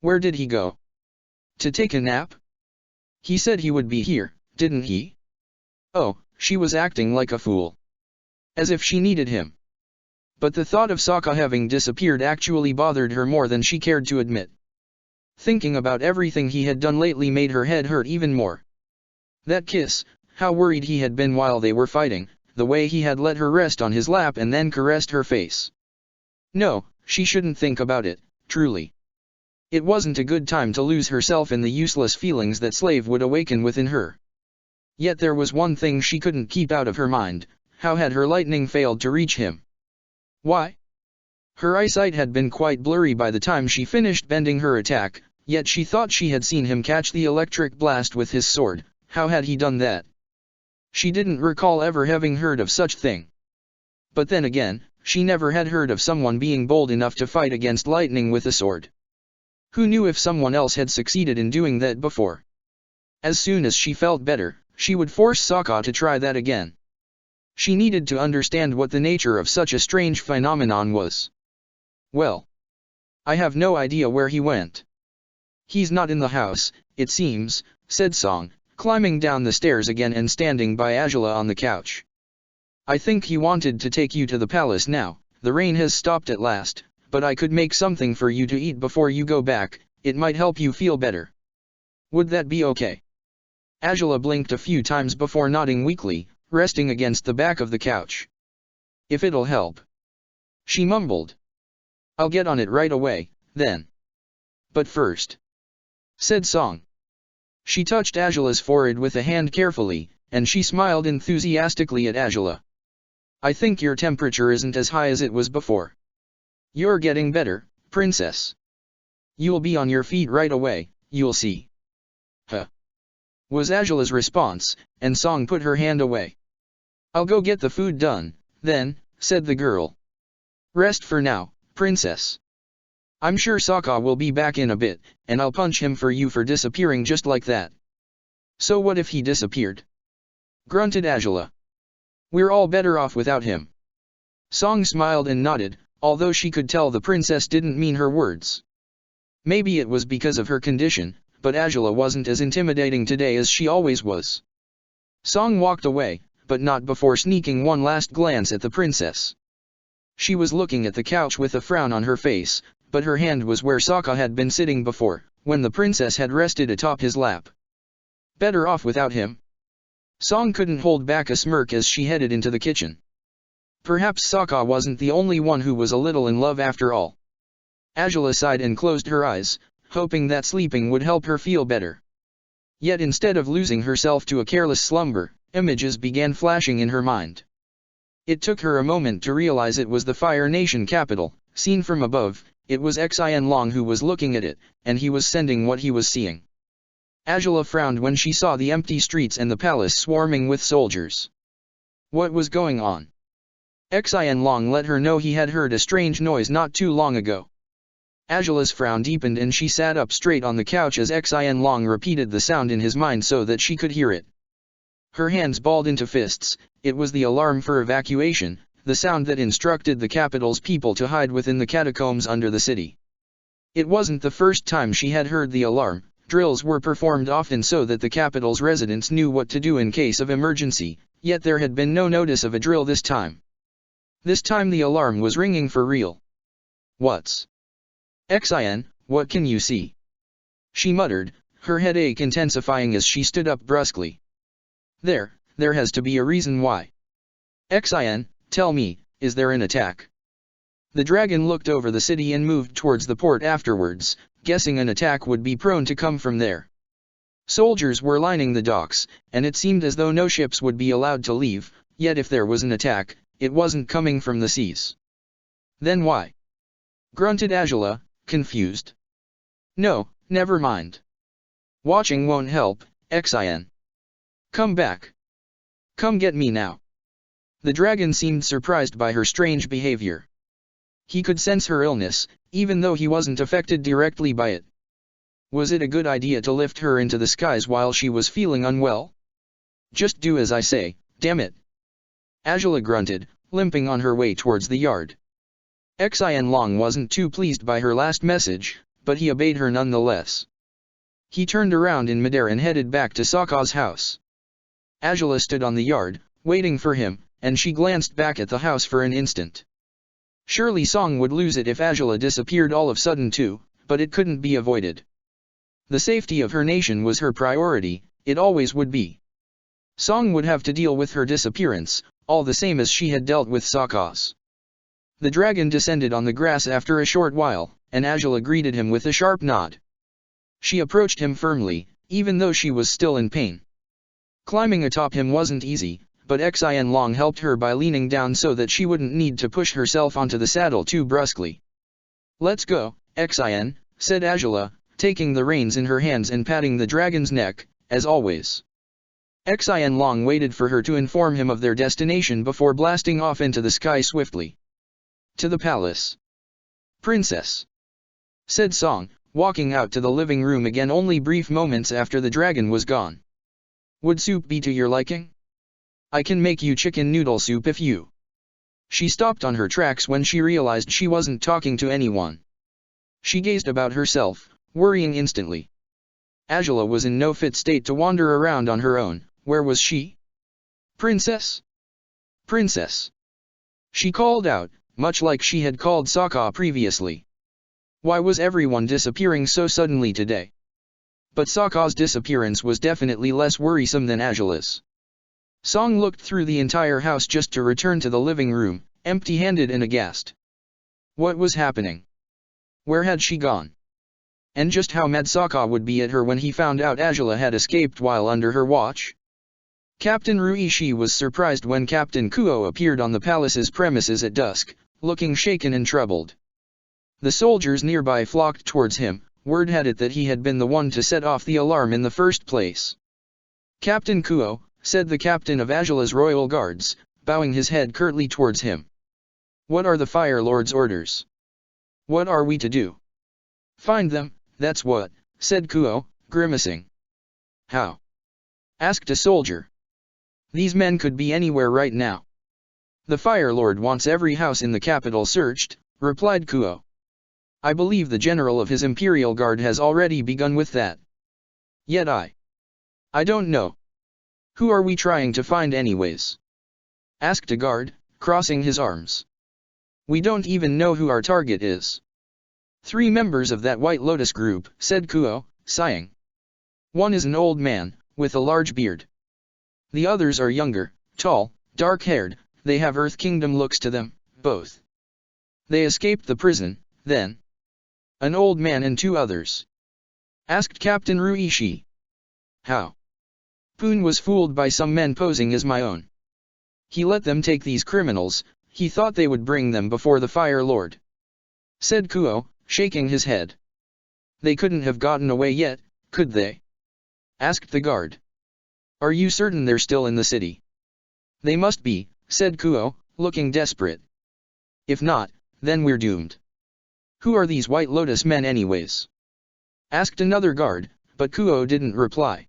Where did he go? To take a nap? He said he would be here, didn't he? Oh, she was acting like a fool. As if she needed him. But the thought of Sokka having disappeared actually bothered her more than she cared to admit. Thinking about everything he had done lately made her head hurt even more. That kiss, how worried he had been while they were fighting, the way he had let her rest on his lap and then caressed her face. No, she shouldn't think about it, truly. It wasn't a good time to lose herself in the useless feelings that Slave would awaken within her. Yet there was one thing she couldn't keep out of her mind: how had her lightning failed to reach him? Why? Her eyesight had been quite blurry by the time she finished bending her attack, yet she thought she had seen him catch the electric blast with his sword. How had he done that? She didn't recall ever having heard of such thing. But then again, she never had heard of someone being bold enough to fight against lightning with a sword. Who knew if someone else had succeeded in doing that before? As soon as she felt better, she would force Sokka to try that again. She needed to understand what the nature of such a strange phenomenon was. Well, I have no idea where he went. He's not in the house, it seems, said Song, climbing down the stairs again and standing by Azula on the couch. I think he wanted to take you to the palace now. The rain has stopped at last, but I could make something for you to eat before you go back. It might help you feel better. Would that be okay? Azula blinked a few times before nodding weakly, resting against the back of the couch. If it'll help, she mumbled. I'll get on it right away, then. But first, said Song. She touched Azula's forehead with a hand carefully, and she smiled enthusiastically at Azula. I think your temperature isn't as high as it was before. You're getting better, princess. You'll be on your feet right away, you'll see. Huh, was Azula's response, and Song put her hand away. I'll go get the food done, then, said the girl. Rest for now, princess. I'm sure Sokka will be back in a bit, and I'll punch him for you for disappearing just like that. So what if he disappeared? Grunted Azula. We're all better off without him. Song smiled and nodded, although she could tell the princess didn't mean her words. Maybe it was because of her condition, but Azula wasn't as intimidating today as she always was. Song walked away, but not before sneaking one last glance at the princess. She was looking at the couch with a frown on her face, but her hand was where Sokka had been sitting before, when the princess had rested atop his lap. Better off without him? Song couldn't hold back a smirk as she headed into the kitchen. Perhaps Sokka wasn't the only one who was a little in love after all. Azula sighed and closed her eyes, hoping that sleeping would help her feel better. Yet instead of losing herself to a careless slumber, images began flashing in her mind. It took her a moment to realize it was the Fire Nation capital. Seen from above, it was Xianlong who was looking at it, and he was sending what he was seeing. Azula frowned when she saw the empty streets and the palace swarming with soldiers. What was going on? Xianlong let her know he had heard a strange noise not too long ago. Azula's frown deepened and she sat up straight on the couch as Xianlong repeated the sound in his mind so that she could hear it. Her hands balled into fists. It was the alarm for evacuation, the sound that instructed the capital's people to hide within the catacombs under the city. It wasn't the first time she had heard the alarm. Drills were performed often so that the capital's residents knew what to do in case of emergency, yet there had been no notice of a drill this time. This time the alarm was ringing for real. What's Xian, what can you see? She muttered, her headache intensifying as she stood up brusquely. There has to be a reason why. Xian, tell me, is there an attack? The dragon looked over the city and moved towards the port afterwards, guessing an attack would be prone to come from there. Soldiers were lining the docks, and it seemed as though no ships would be allowed to leave, yet if there was an attack, it wasn't coming from the seas. Then why? Grunted Angela, confused. No, never mind. Watching won't help, Xin. Come back. Come get me now. The dragon seemed surprised by her strange behavior. He could sense her illness, even though he wasn't affected directly by it. Was it a good idea to lift her into the skies while she was feeling unwell? Just do as I say, damn it. Angela grunted, limping on her way towards the yard. Xin Long wasn't too pleased by her last message, but he obeyed her nonetheless. He turned around in midair and headed back to Sokka's house. Angela stood on the yard, waiting for him, and she glanced back at the house for an instant. Surely Song would lose it if Angela disappeared all of a sudden too, but it couldn't be avoided. The safety of her nation was her priority, it always would be. Song would have to deal with her disappearance, all the same as she had dealt with Sokka's. The dragon descended on the grass after a short while, and Angela greeted him with a sharp nod. She approached him firmly, even though she was still in pain. Climbing atop him wasn't easy, but Xin Long helped her by leaning down so that she wouldn't need to push herself onto the saddle too brusquely. Let's go, Xin, said Angela, taking the reins in her hands and patting the dragon's neck, as always. Xin Long waited for her to inform him of their destination before blasting off into the sky swiftly. To the palace. Princess, said Song, walking out to the living room again only brief moments after the dragon was gone. Would soup be to your liking? I can make you chicken noodle soup if you... She stopped on her tracks when she realized she wasn't talking to anyone. She gazed about herself, worrying instantly. Angela was in no fit state to wander around on her own. Where was she? Princess? Princess? She called out, much like she had called Sokka previously. Why was everyone disappearing so suddenly today? But Sokka's disappearance was definitely less worrisome than Angela's. Song looked through the entire house just to return to the living room, empty-handed and aghast. What was happening? Where had she gone? And just how mad Sokka would be at her when he found out Angela had escaped while under her watch? Captain Ruishi was surprised when Captain Kuo appeared on the palace's premises at dusk, looking shaken and troubled. The soldiers nearby flocked towards him. Word had it that he had been the one to set off the alarm in the first place. Captain Kuo, said the captain of Angela's royal guards, bowing his head curtly towards him. What are the Fire Lord's orders? What are we to do? Find them, that's what, said Kuo, grimacing. How? Asked a soldier. These men could be anywhere right now. The Fire Lord wants every house in the capital searched, replied Kuo. I believe the general of his Imperial Guard has already begun with that. Yet I don't know. Who are we trying to find anyways? Asked a guard, crossing his arms. We don't even know who our target is. 3 members of that White Lotus group, said Kuo, sighing. One is an old man, with a large beard. The others are younger, tall, dark-haired, they have Earth Kingdom looks to them, both. They escaped the prison, then. An old man and 2 others. Asked Captain Ruishi. How? Poon was fooled by some men posing as my own. He let them take these criminals, he thought they would bring them before the Fire Lord. Said Kuo, shaking his head. They couldn't have gotten away yet, could they? Asked the guard. Are you certain they're still in the city? They must be, said Kuo, looking desperate. If not, then we're doomed. Who are these White Lotus men anyways? Asked another guard, but Kuo didn't reply.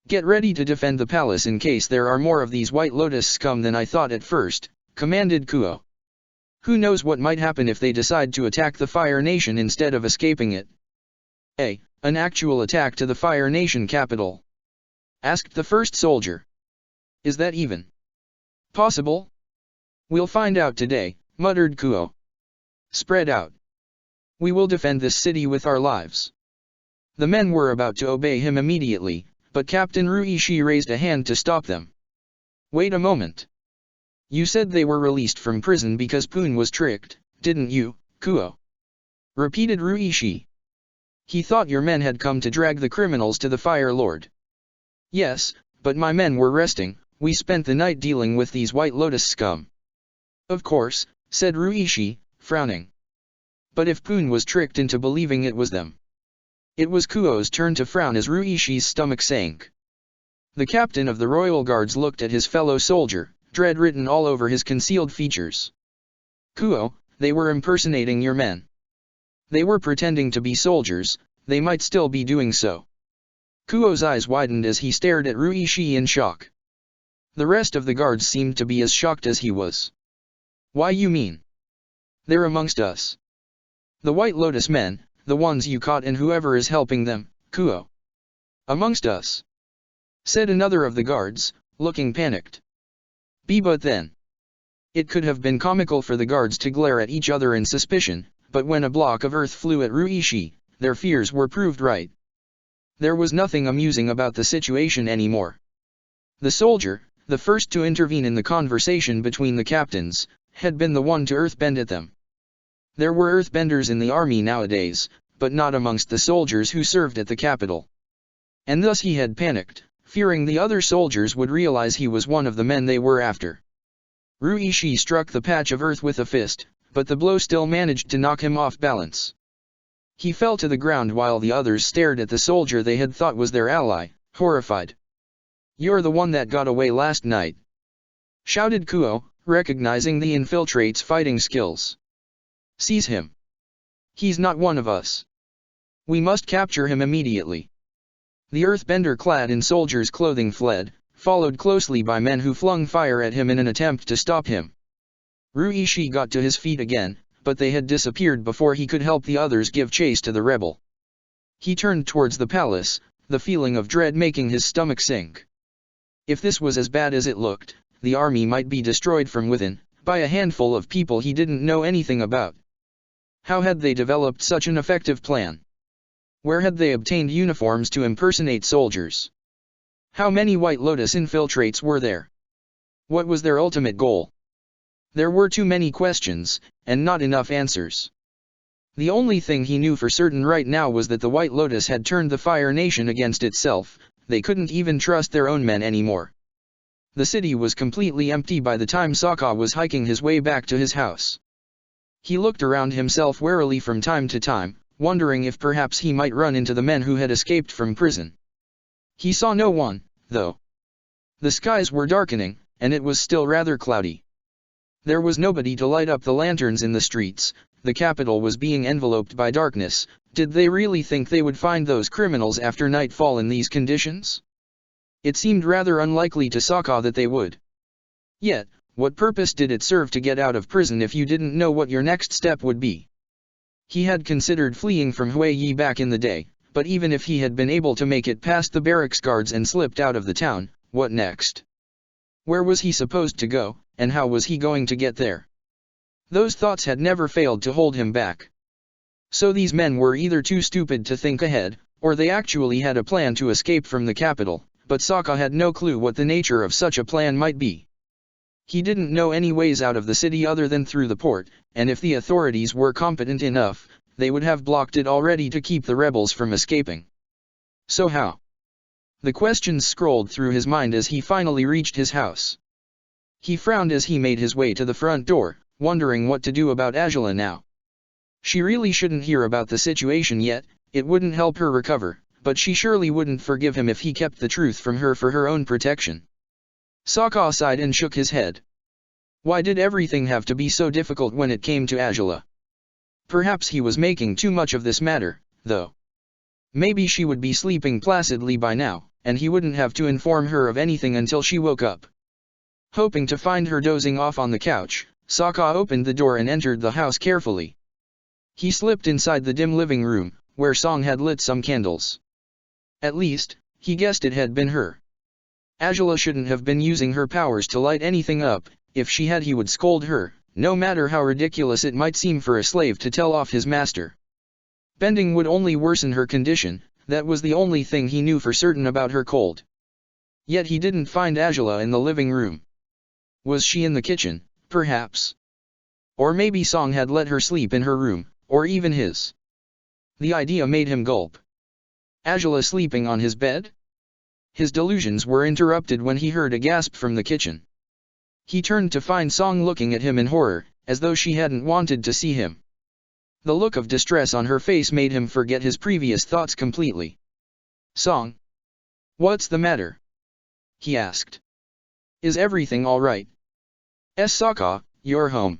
Get ready to defend the palace in case there are more of these White Lotus scum than I thought at first, commanded Kuo. Who knows what might happen if they decide to attack the Fire Nation instead of escaping it? An actual attack to the Fire Nation capital? Asked the first soldier. Is that even possible? We'll find out today, muttered Kuo. Spread out. We will defend this city with our lives. The men were about to obey him immediately, but Captain Ruishi raised a hand to stop them. Wait a moment. You said they were released from prison because Poon was tricked, didn't you, Kuo? Repeated Ruishi. He thought your men had come to drag the criminals to the Fire Lord. Yes, but my men were resting. We spent the night dealing with these White Lotus scum. Of course, said Ruishi, frowning. But if Poon was tricked into believing it was them. It was Kuo's turn to frown as Ruishi's stomach sank. The captain of the royal guards looked at his fellow soldier, dread written all over his concealed features. Kuo, they were impersonating your men. They were pretending to be soldiers, they might still be doing so. Kuo's eyes widened as he stared at Ruishi in shock. The rest of the guards seemed to be as shocked as he was. Why you mean? They're amongst us. The White Lotus men, the ones you caught and whoever is helping them, Kuo. Amongst us, said another of the guards, looking panicked. But then. It could have been comical for the guards to glare at each other in suspicion, but when a block of earth flew at Ruishi, their fears were proved right. There was nothing amusing about the situation anymore. The soldier, the first to intervene in the conversation between the captains, had been the one to earthbend at them. There were earthbenders in the army nowadays, but not amongst the soldiers who served at the capital. And thus he had panicked, fearing the other soldiers would realize he was one of the men they were after. Ruishi struck the patch of earth with a fist, but the blow still managed to knock him off balance. He fell to the ground while the others stared at the soldier they had thought was their ally, horrified. You're the one that got away last night, shouted Kuo, recognizing the infiltrate's fighting skills. Seize him. He's not one of us. We must capture him immediately. The earthbender clad in soldier's clothing fled, followed closely by men who flung fire at him in an attempt to stop him. Ruishi got to his feet again, but they had disappeared before he could help the others give chase to the rebel. He turned towards the palace, the feeling of dread making his stomach sink. If this was as bad as it looked, the army might be destroyed from within, by a handful of people he didn't know anything about. How had they developed such an effective plan? Where had they obtained uniforms to impersonate soldiers? How many White Lotus infiltrates were there? What was their ultimate goal? There were too many questions, and not enough answers. The only thing he knew for certain right now was that the White Lotus had turned the Fire Nation against itself. They couldn't even trust their own men anymore. The city was completely empty by the time Sokka was hiking his way back to his house. He looked around himself warily from time to time, wondering if perhaps he might run into the men who had escaped from prison. He saw no one, though. The skies were darkening, and it was still rather cloudy. There was nobody to light up the lanterns in the streets. The capital was being enveloped by darkness. Did they really think they would find those criminals after nightfall in these conditions? It seemed rather unlikely to Sokka that they would. Yet, what purpose did it serve to get out of prison if you didn't know what your next step would be? He had considered fleeing from Huiyi back in the day, but even if he had been able to make it past the barracks guards and slipped out of the town, what next? Where was he supposed to go, and how was he going to get there? Those thoughts had never failed to hold him back. So these men were either too stupid to think ahead, or they actually had a plan to escape from the capital, but Sokka had no clue what the nature of such a plan might be. He didn't know any ways out of the city other than through the port, and if the authorities were competent enough, they would have blocked it already to keep the rebels from escaping. So how? The questions scrolled through his mind as he finally reached his house. He frowned as he made his way to the front door, wondering what to do about Angela now. She really shouldn't hear about the situation yet, it wouldn't help her recover, but she surely wouldn't forgive him if he kept the truth from her for her own protection. Sokka sighed and shook his head. Why did everything have to be so difficult when it came to Angela? Perhaps he was making too much of this matter, though. Maybe she would be sleeping placidly by now, and he wouldn't have to inform her of anything until she woke up. Hoping to find her dozing off on the couch, Sokka opened the door and entered the house carefully. He slipped inside the dim living room, where Song had lit some candles. At least, he guessed it had been her. Angela shouldn't have been using her powers to light anything up. If she had, he would scold her, no matter how ridiculous it might seem for a slave to tell off his master. Bending would only worsen her condition, that was the only thing he knew for certain about her cold. Yet he didn't find Angela in the living room. Was she in the kitchen, perhaps? Or maybe Song had let her sleep in her room, or even his. The idea made him gulp. Angela sleeping on his bed? His delusions were interrupted when he heard a gasp from the kitchen. He turned to find Song looking at him in horror, as though she hadn't wanted to see him. The look of distress on her face made him forget his previous thoughts completely. "Song? What's the matter?" he asked. "Is everything all right?" "Sokka, you're home,"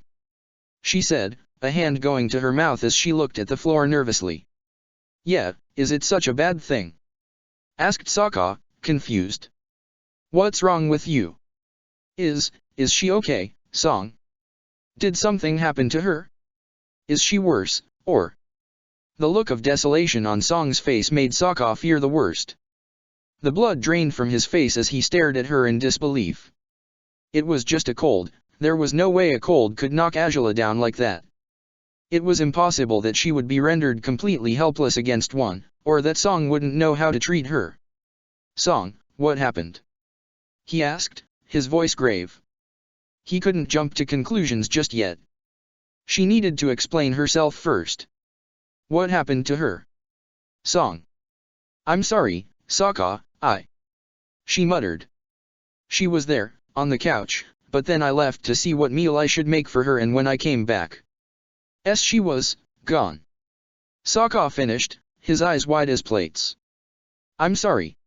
she said, a hand going to her mouth as she looked at the floor nervously. "Yeah, is it such a bad thing?" asked Sokka, confused. "What's wrong with you? Is she okay, Song? Did something happen to her? Is she worse, or?" The look of desolation on Song's face made Sokka fear the worst. The blood drained from his face as he stared at her in disbelief. It was just a cold. There was no way a cold could knock Angela down like that. It was impossible that she would be rendered completely helpless against one, or that Song wouldn't know how to treat her. "Song, what happened?" he asked, his voice grave. He couldn't jump to conclusions just yet. She needed to explain herself first. What happened to her? "Song. I'm sorry, Sokka, she muttered. "She was there, on the couch, but then I left to see what meal I should make for her, and when I came back, she was gone." Sokka finished, his eyes wide as plates. "I'm sorry,"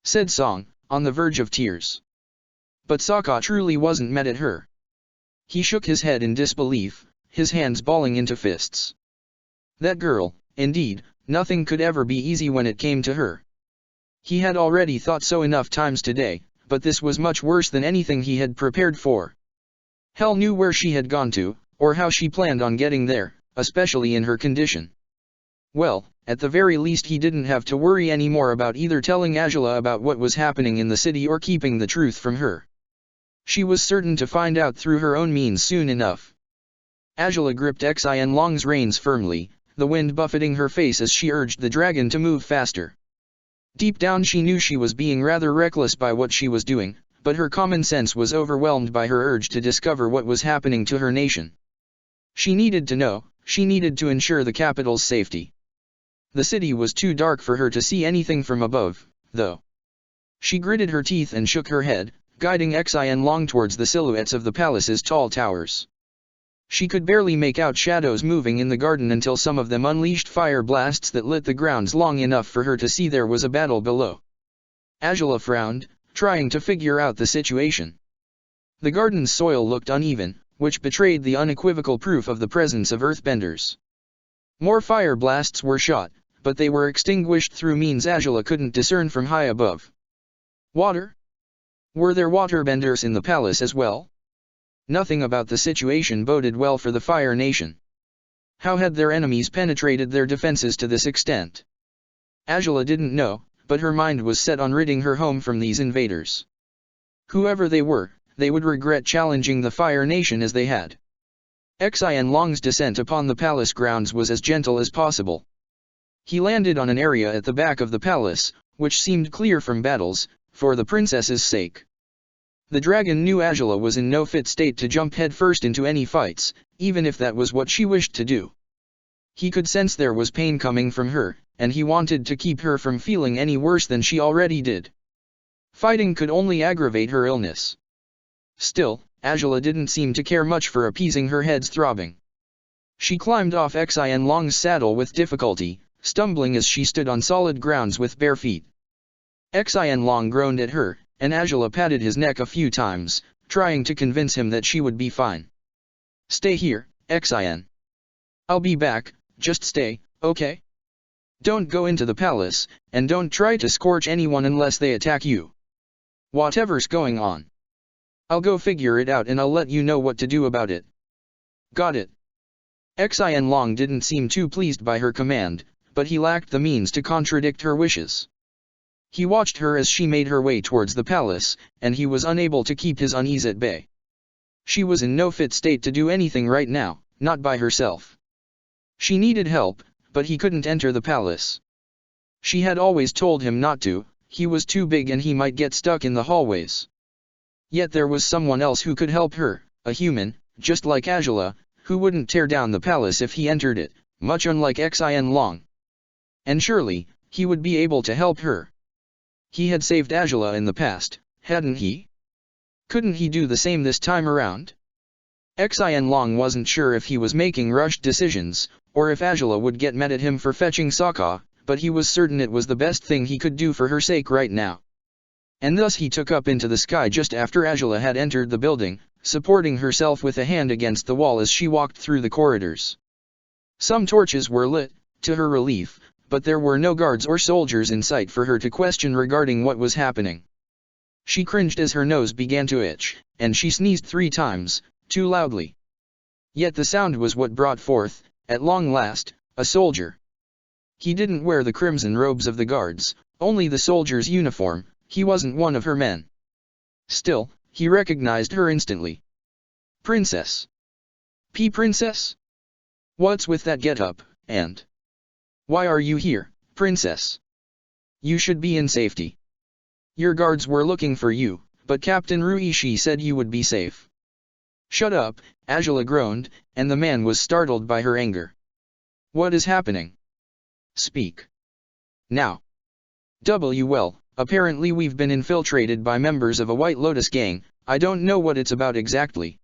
said Song, on the verge of tears. But Sokka truly wasn't mad at her. He shook his head in disbelief, his hands balling into fists. That girl, indeed, nothing could ever be easy when it came to her. He had already thought so enough times today, but this was much worse than anything he had prepared for. Hell knew where she had gone to, or how she planned on getting there, especially in her condition. Well, at the very least he didn't have to worry anymore about either telling Angela about what was happening in the city or keeping the truth from her. She was certain to find out through her own means soon enough. Angela gripped Xian Long's reins firmly, the wind buffeting her face as she urged the dragon to move faster. Deep down she knew she was being rather reckless by what she was doing, but her common sense was overwhelmed by her urge to discover what was happening to her nation. She needed to know, she needed to ensure the capital's safety. The city was too dark for her to see anything from above, though. She gritted her teeth and shook her head, guiding Xian Long towards the silhouettes of the palace's tall towers. She could barely make out shadows moving in the garden until some of them unleashed fire blasts that lit the grounds long enough for her to see there was a battle below. Angela frowned, trying to figure out the situation. The garden's soil looked uneven, which betrayed the unequivocal proof of the presence of earthbenders. More fire blasts were shot, but they were extinguished through means Angela couldn't discern from high above. Water? Were there waterbenders in the palace as well? Nothing about the situation boded well for the Fire Nation. How had their enemies penetrated their defenses to this extent? Angela didn't know, but her mind was set on ridding her home from these invaders. Whoever they were, they would regret challenging the Fire Nation as they had. Xian Long's descent upon the palace grounds was as gentle as possible. He landed on an area at the back of the palace, which seemed clear from battles, for the princess's sake. The dragon knew Angela was in no fit state to jump headfirst into any fights, even if that was what she wished to do. He could sense there was pain coming from her, and he wanted to keep her from feeling any worse than she already did. Fighting could only aggravate her illness. Still, Angela didn't seem to care much for appeasing her head's throbbing. She climbed off Xian Long's saddle with difficulty, stumbling as she stood on solid grounds with bare feet. Xian Long groaned at her, and Angela patted his neck a few times, trying to convince him that she would be fine. "Stay here, Xian. I'll be back, just stay, okay? Don't go into the palace, and don't try to scorch anyone unless they attack you. Whatever's going on, I'll go figure it out and I'll let you know what to do about it." "Got it." Xian Long didn't seem too pleased by her command, but he lacked the means to contradict her wishes. He watched her as she made her way towards the palace, and he was unable to keep his unease at bay. She was in no fit state to do anything right now, not by herself. She needed help, but he couldn't enter the palace. She had always told him not to, he was too big and he might get stuck in the hallways. Yet there was someone else who could help her, a human, just like Angela, who wouldn't tear down the palace if he entered it, much unlike Xian Long. And surely, he would be able to help her. He had saved Angela in the past, hadn't he? Couldn't he do the same this time around? Xin Long wasn't sure if he was making rushed decisions, or if Angela would get mad at him for fetching Sokka, but he was certain it was the best thing he could do for her sake right now. And thus he took up into the sky just after Angela had entered the building, supporting herself with a hand against the wall as she walked through the corridors. Some torches were lit, to her relief, but there were no guards or soldiers in sight for her to question regarding what was happening. She cringed as her nose began to itch, and she sneezed 3 times, too loudly. Yet the sound was what brought forth, at long last, a soldier. He didn't wear the crimson robes of the guards, only the soldier's uniform. He wasn't one of her men. Still, he recognized her instantly. Princess. Princess? What's with that get-up, and why are you here, princess? You should be in safety. Your guards were looking for you, but Captain Ruishi said you would be safe. Shut up, Angela groaned, and the man was startled by her anger. What is happening? Speak. Now. Well, apparently we've been infiltrated by members of a White Lotus gang. I don't know what it's about exactly.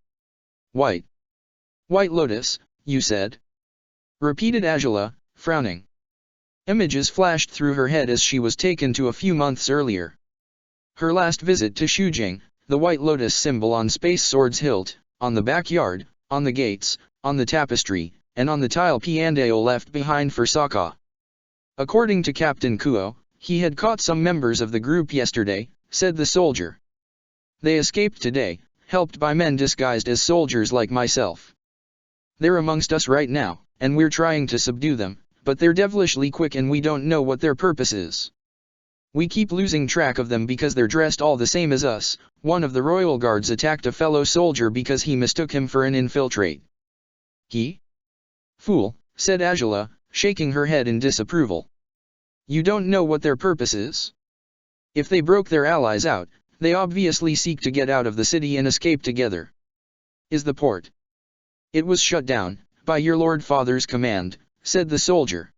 White Lotus, you said? Repeated Angela, frowning. Images flashed through her head as she was taken to a few months earlier. Her last visit to Shujing, the White Lotus symbol on Space Sword's hilt, on the backyard, on the gates, on the tapestry, and on the tile Piandao left behind for Sokka. According to Captain Kuo, he had caught some members of the group yesterday, said the soldier. They escaped today, helped by men disguised as soldiers like myself. They're amongst us right now, and we're trying to subdue them, but they're devilishly quick and we don't know what their purpose is. We keep losing track of them because they're dressed all the same as us. One of the royal guards attacked a fellow soldier because he mistook him for an infiltrate. He? Fool, said Angela, shaking her head in disapproval. You don't know what their purpose is? If they broke their allies out, they obviously seek to get out of the city and escape together. Is the port? It was shut down, by your Lord Father's command, said the soldier.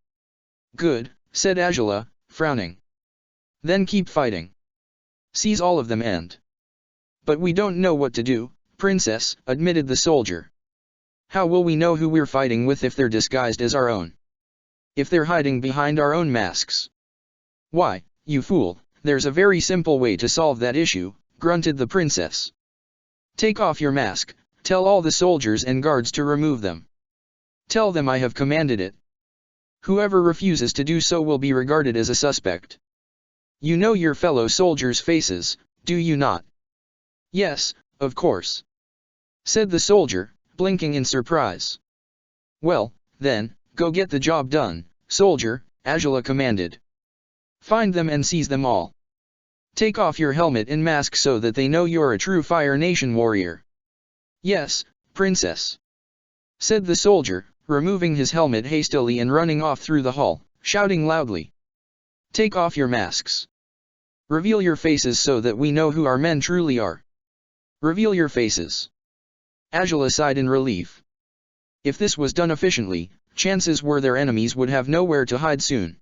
Good, said Angela, frowning. Then keep fighting. Seize all of them and. But we don't know what to do, princess, admitted the soldier. How will we know who we're fighting with if they're disguised as our own? If they're hiding behind our own masks? Why, you fool, there's a very simple way to solve that issue, grunted the princess. Take off your mask, tell all the soldiers and guards to remove them. Tell them I have commanded it. Whoever refuses to do so will be regarded as a suspect. You know your fellow soldiers' faces, do you not? Yes, of course. Said the soldier, blinking in surprise. Well, then, go get the job done, soldier, Angela commanded. Find them and seize them all. Take off your helmet and mask so that they know you're a true Fire Nation warrior. Yes, princess. Said the soldier, removing his helmet hastily and running off through the hall, shouting loudly. Take off your masks. Reveal your faces so that we know who our men truly are. Reveal your faces. Angela sighed in relief. If this was done efficiently, chances were their enemies would have nowhere to hide soon.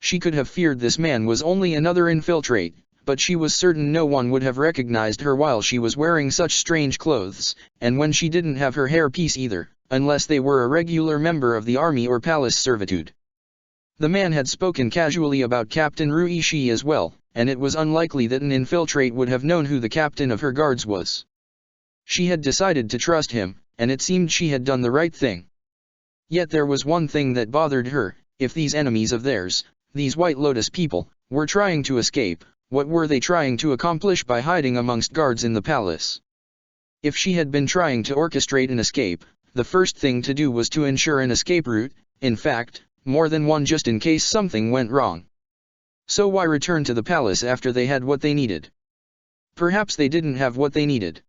She could have feared this man was only another infiltrate, but she was certain no one would have recognized her while she was wearing such strange clothes, and when she didn't have her hair piece either, unless they were a regular member of the army or palace servitude. The man had spoken casually about Captain Ruishi as well, and it was unlikely that an infiltrate would have known who the captain of her guards was. She had decided to trust him, and it seemed she had done the right thing. Yet there was one thing that bothered her: if these enemies of theirs, these White Lotus people, were trying to escape, what were they trying to accomplish by hiding amongst guards in the palace? If she had been trying to orchestrate an escape, the first thing to do was to ensure an escape route, in fact, more than one just in case something went wrong. So why return to the palace after they had what they needed? Perhaps they didn't have what they needed.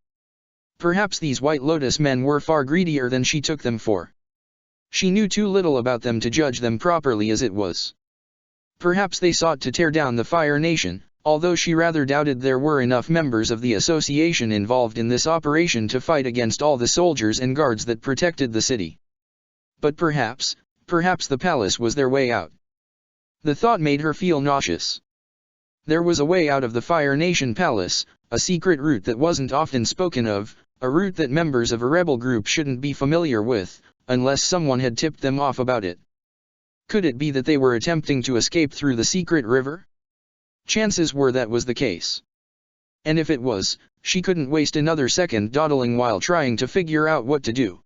Perhaps these White Lotus men were far greedier than she took them for. She knew too little about them to judge them properly as it was. Perhaps they sought to tear down the Fire Nation, although she rather doubted there were enough members of the association involved in this operation to fight against all the soldiers and guards that protected the city. But perhaps the palace was their way out. The thought made her feel nauseous. There was a way out of the Fire Nation Palace, a secret route that wasn't often spoken of, a route that members of a rebel group shouldn't be familiar with, unless someone had tipped them off about it. Could it be that they were attempting to escape through the secret river? Chances were that was the case. And if it was, she couldn't waste another second dawdling while trying to figure out what to do.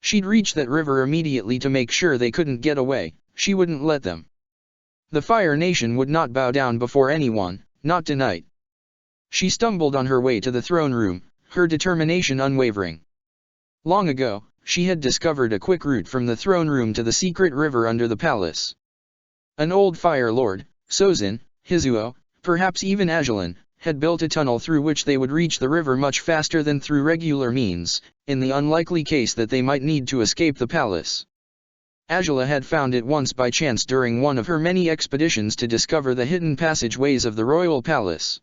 She'd reach that river immediately to make sure they couldn't get away. She wouldn't let them. The Fire Nation would not bow down before anyone, not tonight. She stumbled on her way to the throne room, her determination unwavering. Long ago, she had discovered a quick route from the throne room to the secret river under the palace. An old Fire Lord, Sozin, Hizuo, perhaps even Ajalon, had built a tunnel through which they would reach the river much faster than through regular means, in the unlikely case that they might need to escape the palace. Ajalon had found it once by chance during one of her many expeditions to discover the hidden passageways of the royal palace.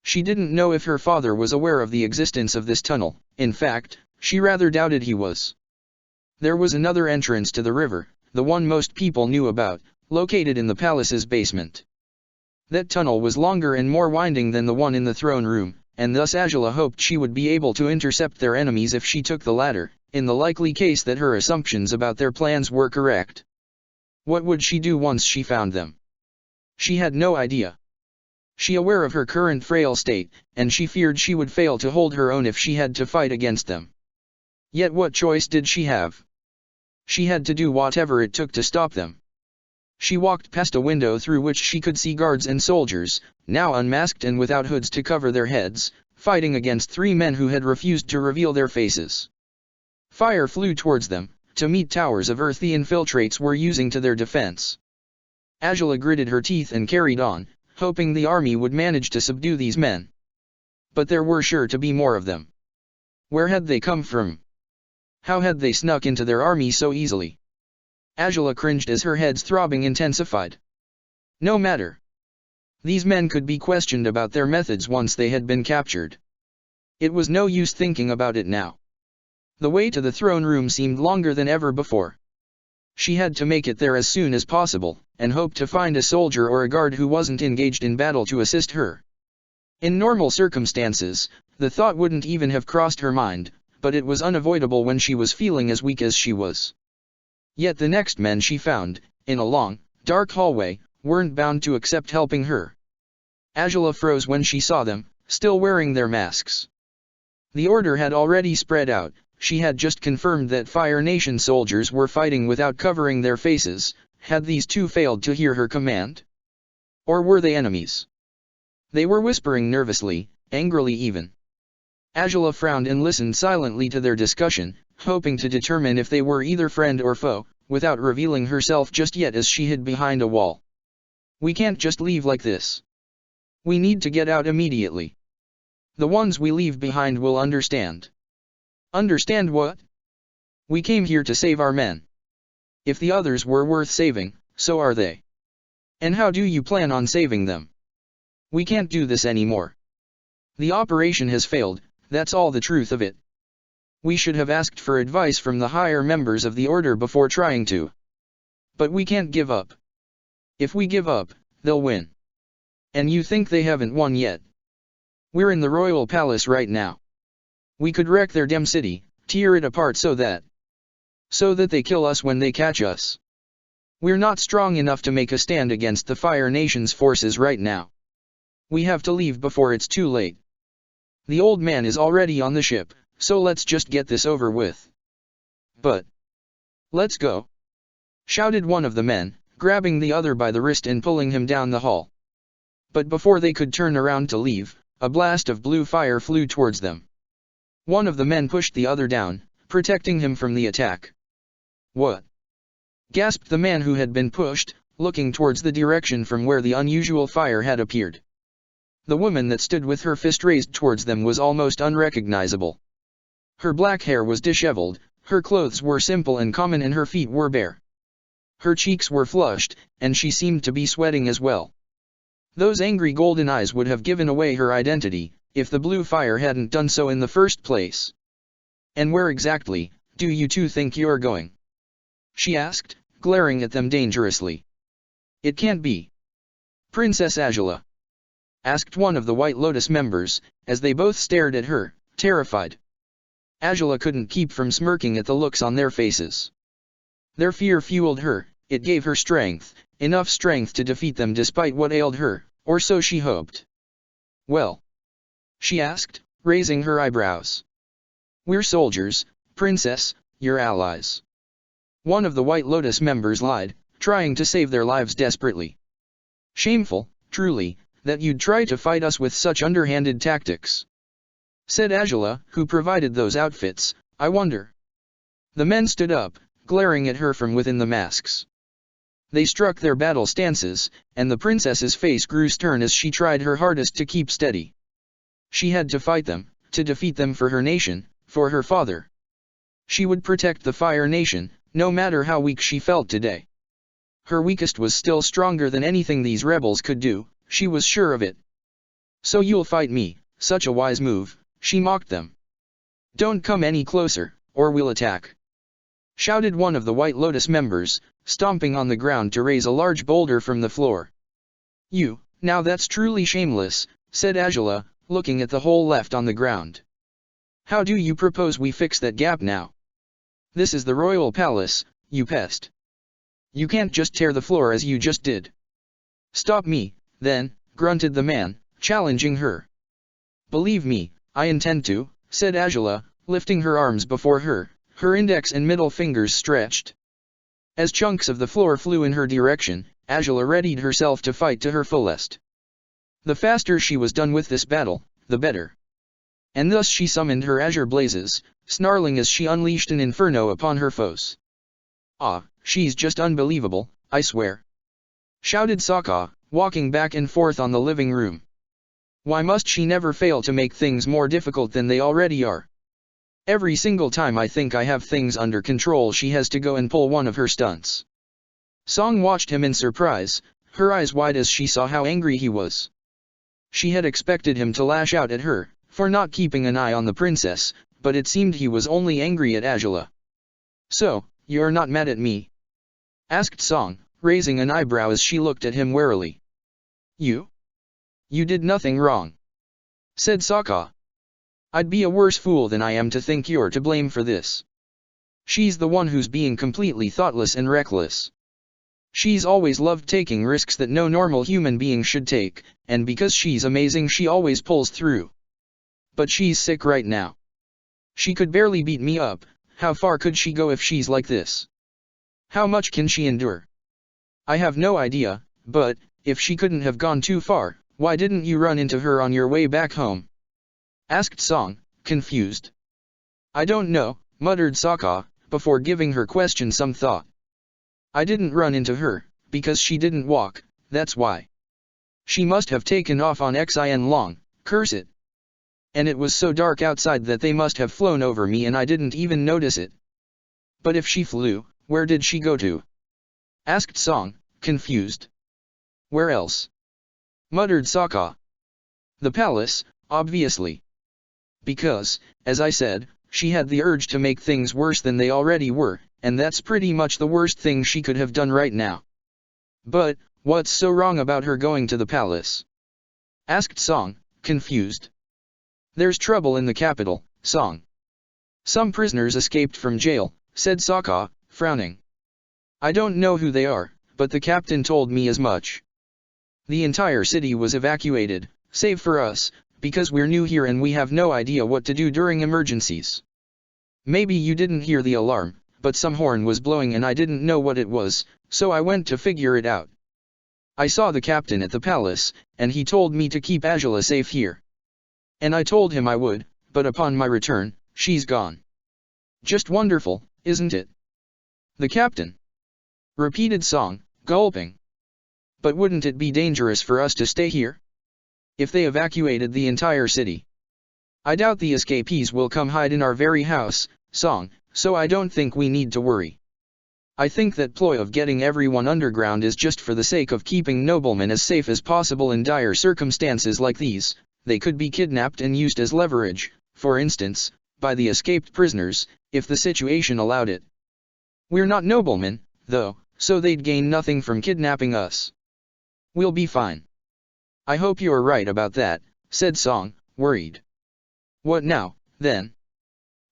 She didn't know if her father was aware of the existence of this tunnel. In fact, she rather doubted he was. There was another entrance to the river, the one most people knew about, located in the palace's basement. That tunnel was longer and more winding than the one in the throne room, and thus Ajalon hoped she would be able to intercept their enemies if she took the latter, in the likely case that her assumptions about their plans were correct. What would she do once she found them? She had no idea. She was aware of her current frail state, and she feared she would fail to hold her own if she had to fight against them. Yet what choice did she have? She had to do whatever it took to stop them. She walked past a window through which she could see guards and soldiers, now unmasked and without hoods to cover their heads, fighting against 3 men who had refused to reveal their faces. Fire flew towards them, to meet towers of earth the infiltrates were using to their defense. Ajalon gritted her teeth and carried on, hoping the army would manage to subdue these men. But there were sure to be more of them. Where had they come from? How had they snuck into their army so easily? Ajalon cringed as her head's throbbing intensified. No matter. These men could be questioned about their methods once they had been captured. It was no use thinking about it now. The way to the throne room seemed longer than ever before. She had to make it there as soon as possible, and hoped to find a soldier or a guard who wasn't engaged in battle to assist her. In normal circumstances, the thought wouldn't even have crossed her mind, but it was unavoidable when she was feeling as weak as she was. Yet the next men she found, in a long, dark hallway, weren't bound to accept helping her. Ajalon froze when she saw them, still wearing their masks. The order had already spread out. She had just confirmed that Fire Nation soldiers were fighting without covering their faces. Had these 2 failed to hear her command? Or were they enemies? They were whispering nervously, angrily even. Ajalon frowned and listened silently to their discussion, hoping to determine if they were either friend or foe, without revealing herself just yet as she hid behind a wall. We can't just leave like this. We need to get out immediately. The ones we leave behind will understand. Understand what? We came here to save our men. If the others were worth saving, so are they. And how do you plan on saving them? We can't do this anymore. The operation has failed, that's all the truth of it. We should have asked for advice from the higher members of the order before trying to. But we can't give up. If we give up, they'll win. And you think they haven't won yet? We're in the royal palace right now. We could wreck their damn city, tear it apart so that they kill us when they catch us. We're not strong enough to make a stand against the Fire Nation's forces right now. We have to leave before it's too late. The old man is already on the ship, so let's just get this over with. But let's go, shouted one of the men, grabbing the other by the wrist and pulling him down the hall. But before they could turn around to leave, a blast of blue fire flew towards them. One of the men pushed the other down, protecting him from the attack. What? Gasped the man who had been pushed, looking towards the direction from where the unusual fire had appeared. The woman that stood with her fist raised towards them was almost unrecognizable. Her black hair was disheveled, her clothes were simple and common and her feet were bare. Her cheeks were flushed, and she seemed to be sweating as well. Those angry golden eyes would have given away her identity, if the blue fire hadn't done so in the first place. And where exactly do you 2 think you're going? She asked, glaring at them dangerously. It can't be. Princess Azula? Asked one of the White Lotus members, as they both stared at her, terrified. Azula couldn't keep from smirking at the looks on their faces. Their fear fueled her, it gave her strength, enough strength to defeat them despite what ailed her, or so she hoped. Well? She asked, raising her eyebrows. We're soldiers, Princess, your allies. One of the White Lotus members lied, trying to save their lives desperately. Shameful, truly, that you'd try to fight us with such underhanded tactics. Said Azula, who provided those outfits, I wonder. The men stood up, glaring at her from within the masks. They struck their battle stances, and the princess's face grew stern as she tried her hardest to keep steady. She had to fight them, to defeat them for her nation, for her father. She would protect the Fire Nation, no matter how weak she felt today. Her weakest was still stronger than anything these rebels could do, she was sure of it. So you'll fight me, such a wise move, she mocked them. Don't come any closer, or we'll attack. Shouted one of the White Lotus members, stomping on the ground to raise a large boulder from the floor. You, now that's truly shameless, said Azula, looking at the hole left on the ground. How do you propose we fix that gap now? This is the royal palace, you pest. You can't just tear the floor as you just did. Stop me, then, grunted the man, challenging her. Believe me, I intend to, said Azula, lifting her arms before her, her index and middle fingers stretched. As chunks of the floor flew in her direction, Azula readied herself to fight to her fullest. The faster she was done with this battle, the better. And thus she summoned her azure blazes, snarling as she unleashed an inferno upon her foes. Ah, she's just unbelievable, I swear. Shouted Sokka, walking back and forth on the living room. Why must she never fail to make things more difficult than they already are? Every single time I think I have things under control she has to go and pull one of her stunts. Song watched him in surprise, her eyes wide as she saw how angry he was. She had expected him to lash out at her, for not keeping an eye on the princess, but it seemed he was only angry at Azula. So, you're not mad at me? Asked Song, raising an eyebrow as she looked at him warily. You? You did nothing wrong. Said Sokka. I'd be a worse fool than I am to think you're to blame for this. She's the one who's being completely thoughtless and reckless. She's always loved taking risks that no normal human being should take, and because she's amazing she always pulls through. But she's sick right now. She could barely beat me up, how far could she go if she's like this? How much can she endure? I have no idea, but, if she couldn't have gone too far, why didn't you run into her on your way back home? Asked Song, confused. I don't know, muttered Sokka, before giving her question some thought. I didn't run into her, because she didn't walk, that's why. She must have taken off on Xin Long, curse it. And it was so dark outside that they must have flown over me and I didn't even notice it. But if she flew, where did she go to? Asked Song, confused. Where else? Muttered Sokka. The palace, obviously. Because, as I said, she had the urge to make things worse than they already were, and that's pretty much the worst thing she could have done right now. But, what's so wrong about her going to the palace? Asked Song, confused. There's trouble in the capital, Song. Some prisoners escaped from jail, said Sokka, frowning. I don't know who they are, but the captain told me as much. The entire city was evacuated, save for us, because we're new here and we have no idea what to do during emergencies. Maybe you didn't hear the alarm, but some horn was blowing and I didn't know what it was, so I went to figure it out. I saw the captain at the palace, and he told me to keep Azula safe here. And I told him I would, but upon my return, she's gone. Just wonderful, isn't it? The captain. Repeated Song, gulping. But wouldn't it be dangerous for us to stay here? If they evacuated the entire city. I doubt the escapees will come hide in our very house, Song, so I don't think we need to worry. I think that ploy of getting everyone underground is just for the sake of keeping noblemen as safe as possible in dire circumstances like these. They could be kidnapped and used as leverage, for instance, by the escaped prisoners, if the situation allowed it. We're not noblemen, though, so they'd gain nothing from kidnapping us. We'll be fine. I hope you're right about that, said Song, worried. What now, then?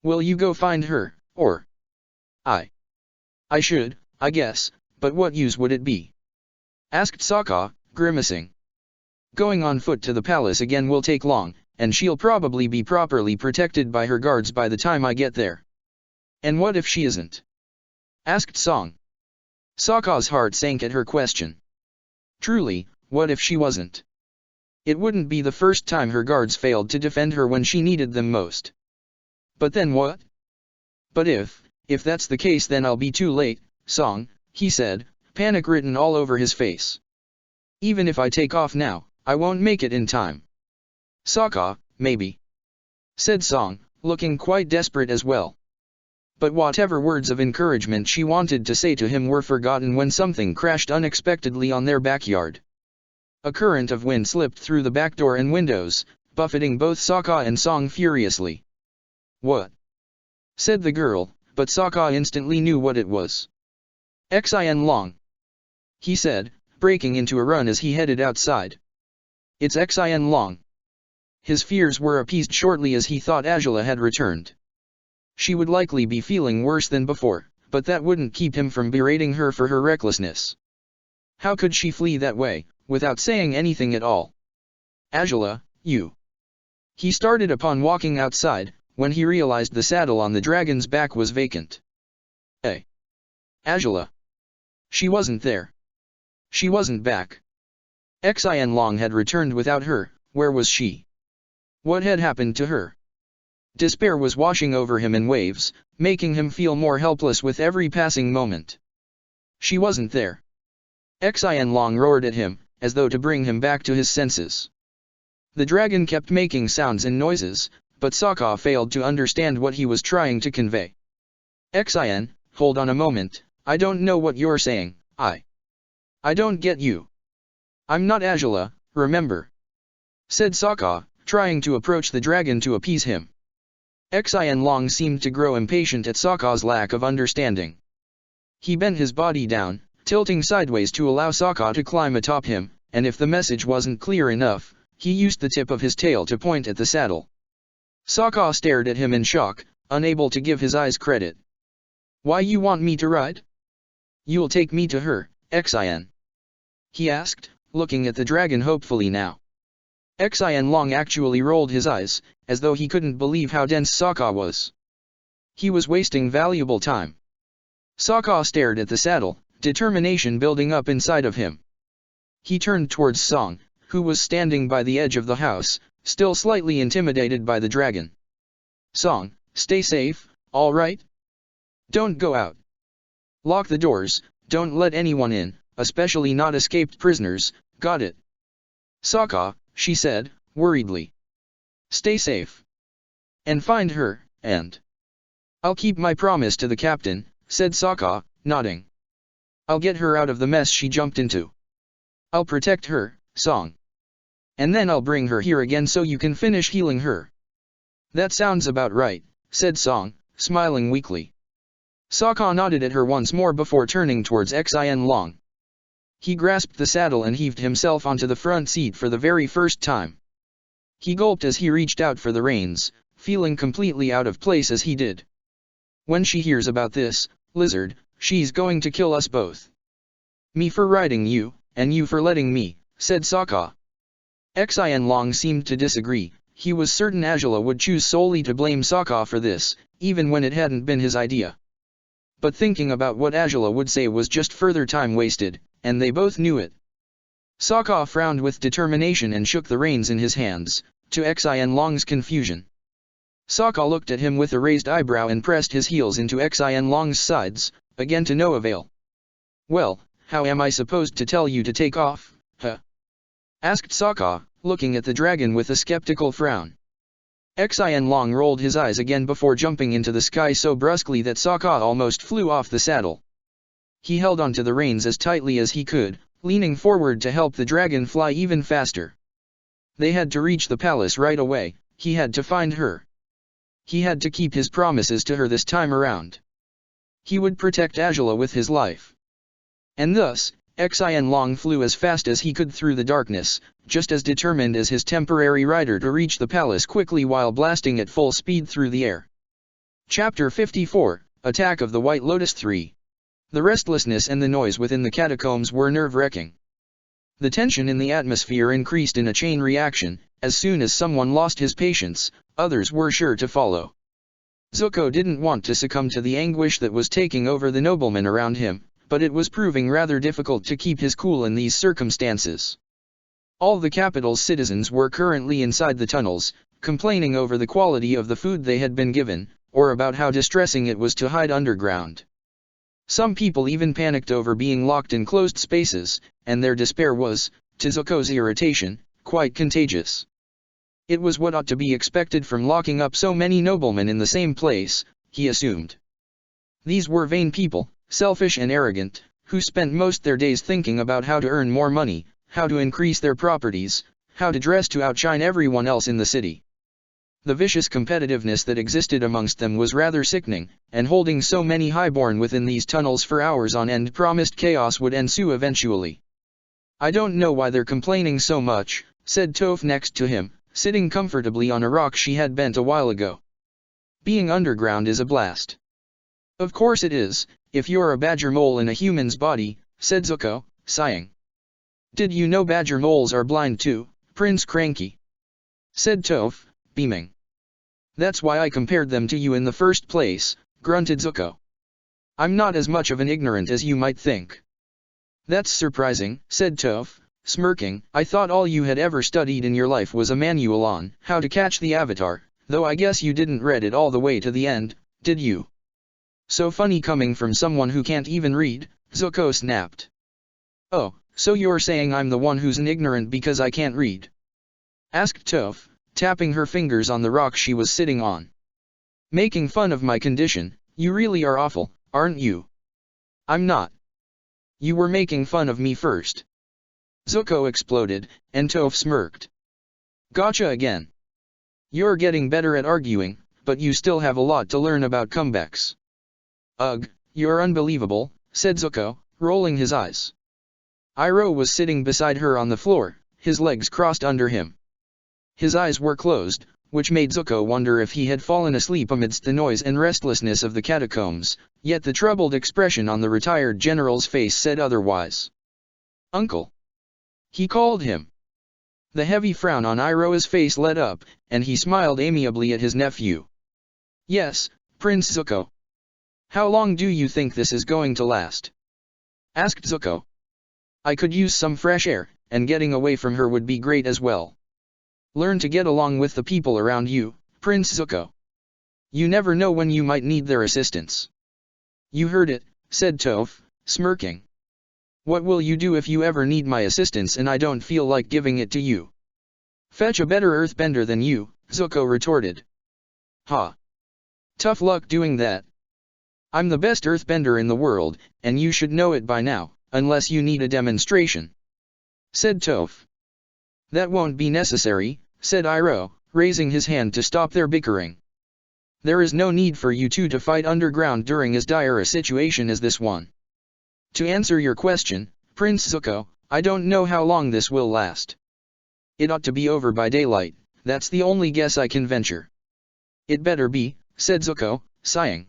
Will you go find her, or? I should, I guess, but what use would it be? Asked Sokka, grimacing. Going on foot to the palace again will take long, and she'll probably be properly protected by her guards by the time I get there. And what if she isn't? Asked Song. Sokka's heart sank at her question. Truly, what if she wasn't? It wouldn't be the first time her guards failed to defend her when she needed them most. But then what? But if that's the case, then I'll be too late, Song, he said, panic written all over his face. Even if I take off now, I won't make it in time. Sokka, maybe, said Song, looking quite desperate as well. But whatever words of encouragement she wanted to say to him were forgotten when something crashed unexpectedly on their backyard. A current of wind slipped through the back door and windows, buffeting both Sokka and Song furiously. What? Said the girl, but Sokka instantly knew what it was. Xin Long, he said, breaking into a run as he headed outside. It's Xin Long. His fears were appeased shortly as he thought Azula had returned. She would likely be feeling worse than before, but that wouldn't keep him from berating her for her recklessness. How could she flee that way, without saying anything at all? Azula, you. He started upon walking outside, when he realized the saddle on the dragon's back was vacant. Azula. She wasn't there. She wasn't back. Xin Long had returned without her. Where was she? What had happened to her? Despair was washing over him in waves, making him feel more helpless with every passing moment. She wasn't there. Xin Long roared at him, as though to bring him back to his senses. The dragon kept making sounds and noises, but Sokka failed to understand what he was trying to convey. Xin, hold on a moment, I don't know what you're saying, I don't get you. I'm not Azula, remember? Said Sokka, trying to approach the dragon to appease him. Xin Long seemed to grow impatient at Sokka's lack of understanding. He bent his body down, tilting sideways to allow Sokka to climb atop him, and if the message wasn't clear enough, he used the tip of his tail to point at the saddle. Sokka stared at him in shock, unable to give his eyes credit. Why you want me to ride? You'll take me to her, Xin? He asked, looking at the dragon hopefully now. Xin Long actually rolled his eyes, as though he couldn't believe how dense Sokka was. He was wasting valuable time. Sokka stared at the saddle, determination building up inside of him. He turned towards Song, who was standing by the edge of the house, still slightly intimidated by the dragon. Song, stay safe, all right? Don't go out. Lock the doors, don't let anyone in, especially not escaped prisoners, got it? Sokka, she said, worriedly. Stay safe. And find her, and I'll keep my promise to the captain, said Sokka, nodding. I'll get her out of the mess she jumped into. I'll protect her, Song. And then I'll bring her here again so you can finish healing her. That sounds about right, said Song, smiling weakly. Sokka nodded at her once more before turning towards Xin Long. He grasped the saddle and heaved himself onto the front seat for the very first time. He gulped as he reached out for the reins, feeling completely out of place as he did. When she hears about this, lizard, she's going to kill us both. Me for riding you, and you for letting me, said Sokka. Xin Long seemed to disagree. He was certain Azula would choose solely to blame Sokka for this, even when it hadn't been his idea. But thinking about what Azula would say was just further time wasted, and they both knew it. Sokka frowned with determination and shook the reins in his hands, to Xin Long's confusion. Sokka looked at him with a raised eyebrow and pressed his heels into Xin Long's sides, again to no avail. Well, how am I supposed to tell you to take off, huh? Asked Sokka, looking at the dragon with a skeptical frown. Xin Long rolled his eyes again before jumping into the sky so brusquely that Sokka almost flew off the saddle. He held onto the reins as tightly as he could, leaning forward to help the dragon fly even faster. They had to reach the palace right away. He had to find her. He had to keep his promises to her this time around. He would protect Azula with his life. And thus, Xin Long flew as fast as he could through the darkness, just as determined as his temporary rider to reach the palace quickly while blasting at full speed through the air. Chapter 54, Attack of the White Lotus 3. The restlessness and the noise within the catacombs were nerve-wracking. The tension in the atmosphere increased in a chain reaction. As soon as someone lost his patience, others were sure to follow. Zuko didn't want to succumb to the anguish that was taking over the noblemen around him, but it was proving rather difficult to keep his cool in these circumstances. All the capital's citizens were currently inside the tunnels, complaining over the quality of the food they had been given, or about how distressing it was to hide underground. Some people even panicked over being locked in closed spaces, and their despair was, to Zuko's irritation, quite contagious. It was what ought to be expected from locking up so many noblemen in the same place, he assumed. These were vain people, selfish and arrogant, who spent most their days thinking about how to earn more money, how to increase their properties, how to dress to outshine everyone else in the city. The vicious competitiveness that existed amongst them was rather sickening, and holding so many highborn within these tunnels for hours on end promised chaos would ensue eventually. "I don't know why they're complaining so much," said Toph next to him, sitting comfortably on a rock she had bent a while ago. "Being underground is a blast." "Of course it is, if you're a badger mole in a human's body," said Zuko, sighing. "Did you know badger moles are blind too, Prince Cranky?" said Toph, beaming. "That's why I compared them to you in the first place," grunted Zuko. "I'm not as much of an ignorant as you might think." "That's surprising," said Toph, smirking. "I thought all you had ever studied in your life was a manual on how to catch the Avatar, though I guess you didn't read it all the way to the end, did you?" "So funny coming from someone who can't even read," Zuko snapped. "Oh, so you're saying I'm the one who's an ignorant because I can't read?" asked Toph, tapping her fingers on the rock she was sitting on. "Making fun of my condition, you really are awful, aren't you?" "I'm not. You were making fun of me first." Zuko exploded, and Toph smirked. "Gotcha again. You're getting better at arguing, but you still have a lot to learn about comebacks." "Ugh, you're unbelievable," said Zuko, rolling his eyes. Iroh was sitting beside her on the floor, his legs crossed under him. His eyes were closed, which made Zuko wonder if he had fallen asleep amidst the noise and restlessness of the catacombs, yet the troubled expression on the retired general's face said otherwise. "Uncle!" he called him. The heavy frown on Iroh's face lit up, and he smiled amiably at his nephew. "Yes, Prince Zuko." "How long do you think this is going to last?" asked Zuko. "I could use some fresh air, and getting away from her would be great as well. Learn to get along with the people around you, Prince Zuko. You never know when you might need their assistance." "You heard it," said Toph, smirking. "What will you do if you ever need my assistance and I don't feel like giving it to you?" "Fetch a better earthbender than you," Zuko retorted. "Ha! Tough luck doing that. I'm the best earthbender in the world, and you should know it by now, unless you need a demonstration," said Toph. "That won't be necessary," said Iroh, raising his hand to stop their bickering. "There is no need for you two to fight underground during as dire a situation as this one. To answer your question, Prince Zuko, I don't know how long this will last. It ought to be over by daylight, that's the only guess I can venture." "It better be," said Zuko, sighing.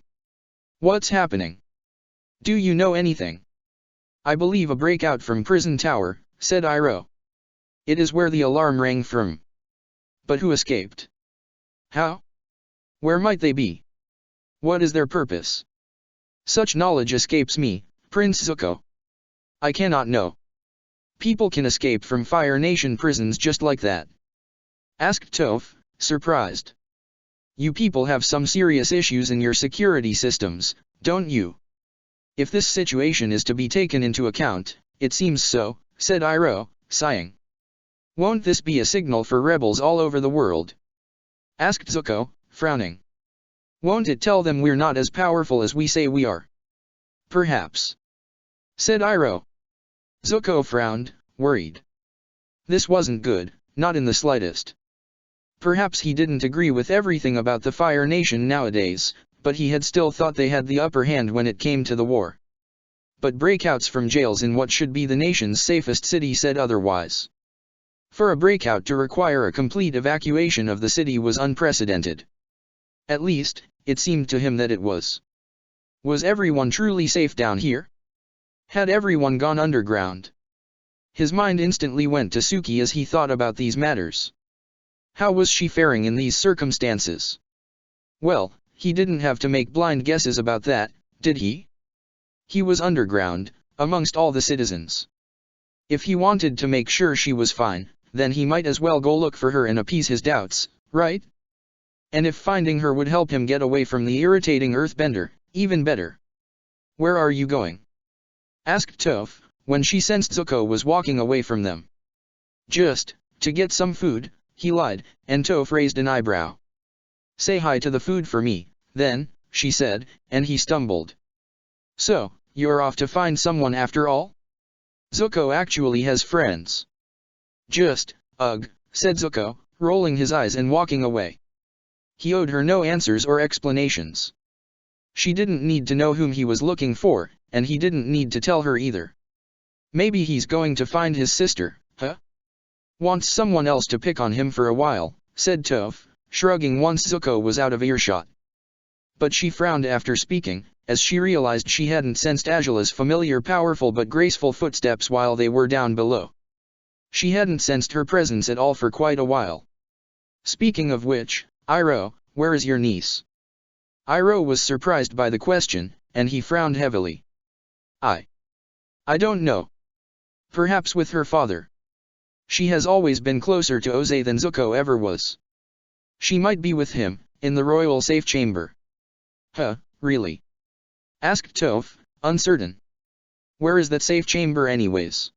"What's happening? Do you know anything?" "I believe a breakout from Prison Tower," said Iroh. "It is where the alarm rang from." "But who escaped? How? Where might they be? What is their purpose?" "Such knowledge escapes me, Prince Zuko. I cannot know." "People can escape from Fire Nation prisons just like that?" asked Toph, surprised. "You people have some serious issues in your security systems, don't you?" "If this situation is to be taken into account, it seems so," said Iroh, sighing. "Won't this be a signal for rebels all over the world?" asked Zuko, frowning. "Won't it tell them we're not as powerful as we say we are?" "Perhaps," said Iroh. Zuko frowned, worried. This wasn't good, not in the slightest. Perhaps he didn't agree with everything about the Fire Nation nowadays, but he had still thought they had the upper hand when it came to the war. but breakouts from jails in what should be the nation's safest city said otherwise. For a breakout to require a complete evacuation of the city was unprecedented. At least, it seemed to him that it was. Was everyone truly safe down here? Had everyone gone underground? His mind instantly went to Suki as he thought about these matters. How was she faring in these circumstances? Well, he didn't have to make blind guesses about that, did he? He was underground, amongst all the citizens. If he wanted to make sure she was fine, then he might as well go look for her and appease his doubts, right? And if finding her would help him get away from the irritating earthbender, even better. Where are you going? Asked Toph, when she sensed Zuko was walking away from them. Just, to get some food, he lied, and Toph raised an eyebrow. Say hi to the food for me, then, she said, and he stumbled. So, you're off to find someone after all? Zuko actually has friends. Just, ugh, said Zuko, rolling his eyes and walking away. He owed her no answers or explanations. She didn't need to know whom he was looking for, and he didn't need to tell her either. Maybe he's going to find his sister, huh? Wants someone else to pick on him for a while, said Toph, shrugging once Zuko was out of earshot. But she frowned after speaking, as she realized she hadn't sensed Azula's familiar powerful but graceful footsteps while they were down below. She hadn't sensed her presence at all for quite a while. Speaking of which, Iroh, where is your niece? Iroh was surprised by the question, and he frowned heavily. I don't know. Perhaps with her father. She has always been closer to Ozai than Zuko ever was. She might be with him, in the royal safe chamber. Huh, really? Asked Toph, uncertain. Where is that safe chamber anyways?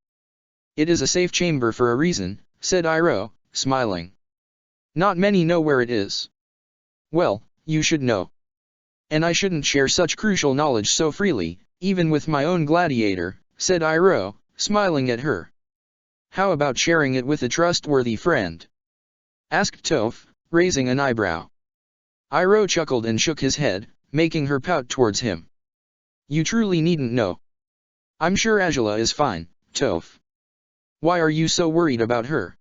It is a safe chamber for a reason, said Iroh, smiling. Not many know where it is. Well, you should know. And I shouldn't share such crucial knowledge so freely, even with my own gladiator, said Iroh, smiling at her. How about sharing it with a trustworthy friend? Asked Toph, raising an eyebrow. Iroh chuckled and shook his head, making her pout towards him. You truly needn't know. I'm sure Azula is fine, Toph. Why are you so worried about her?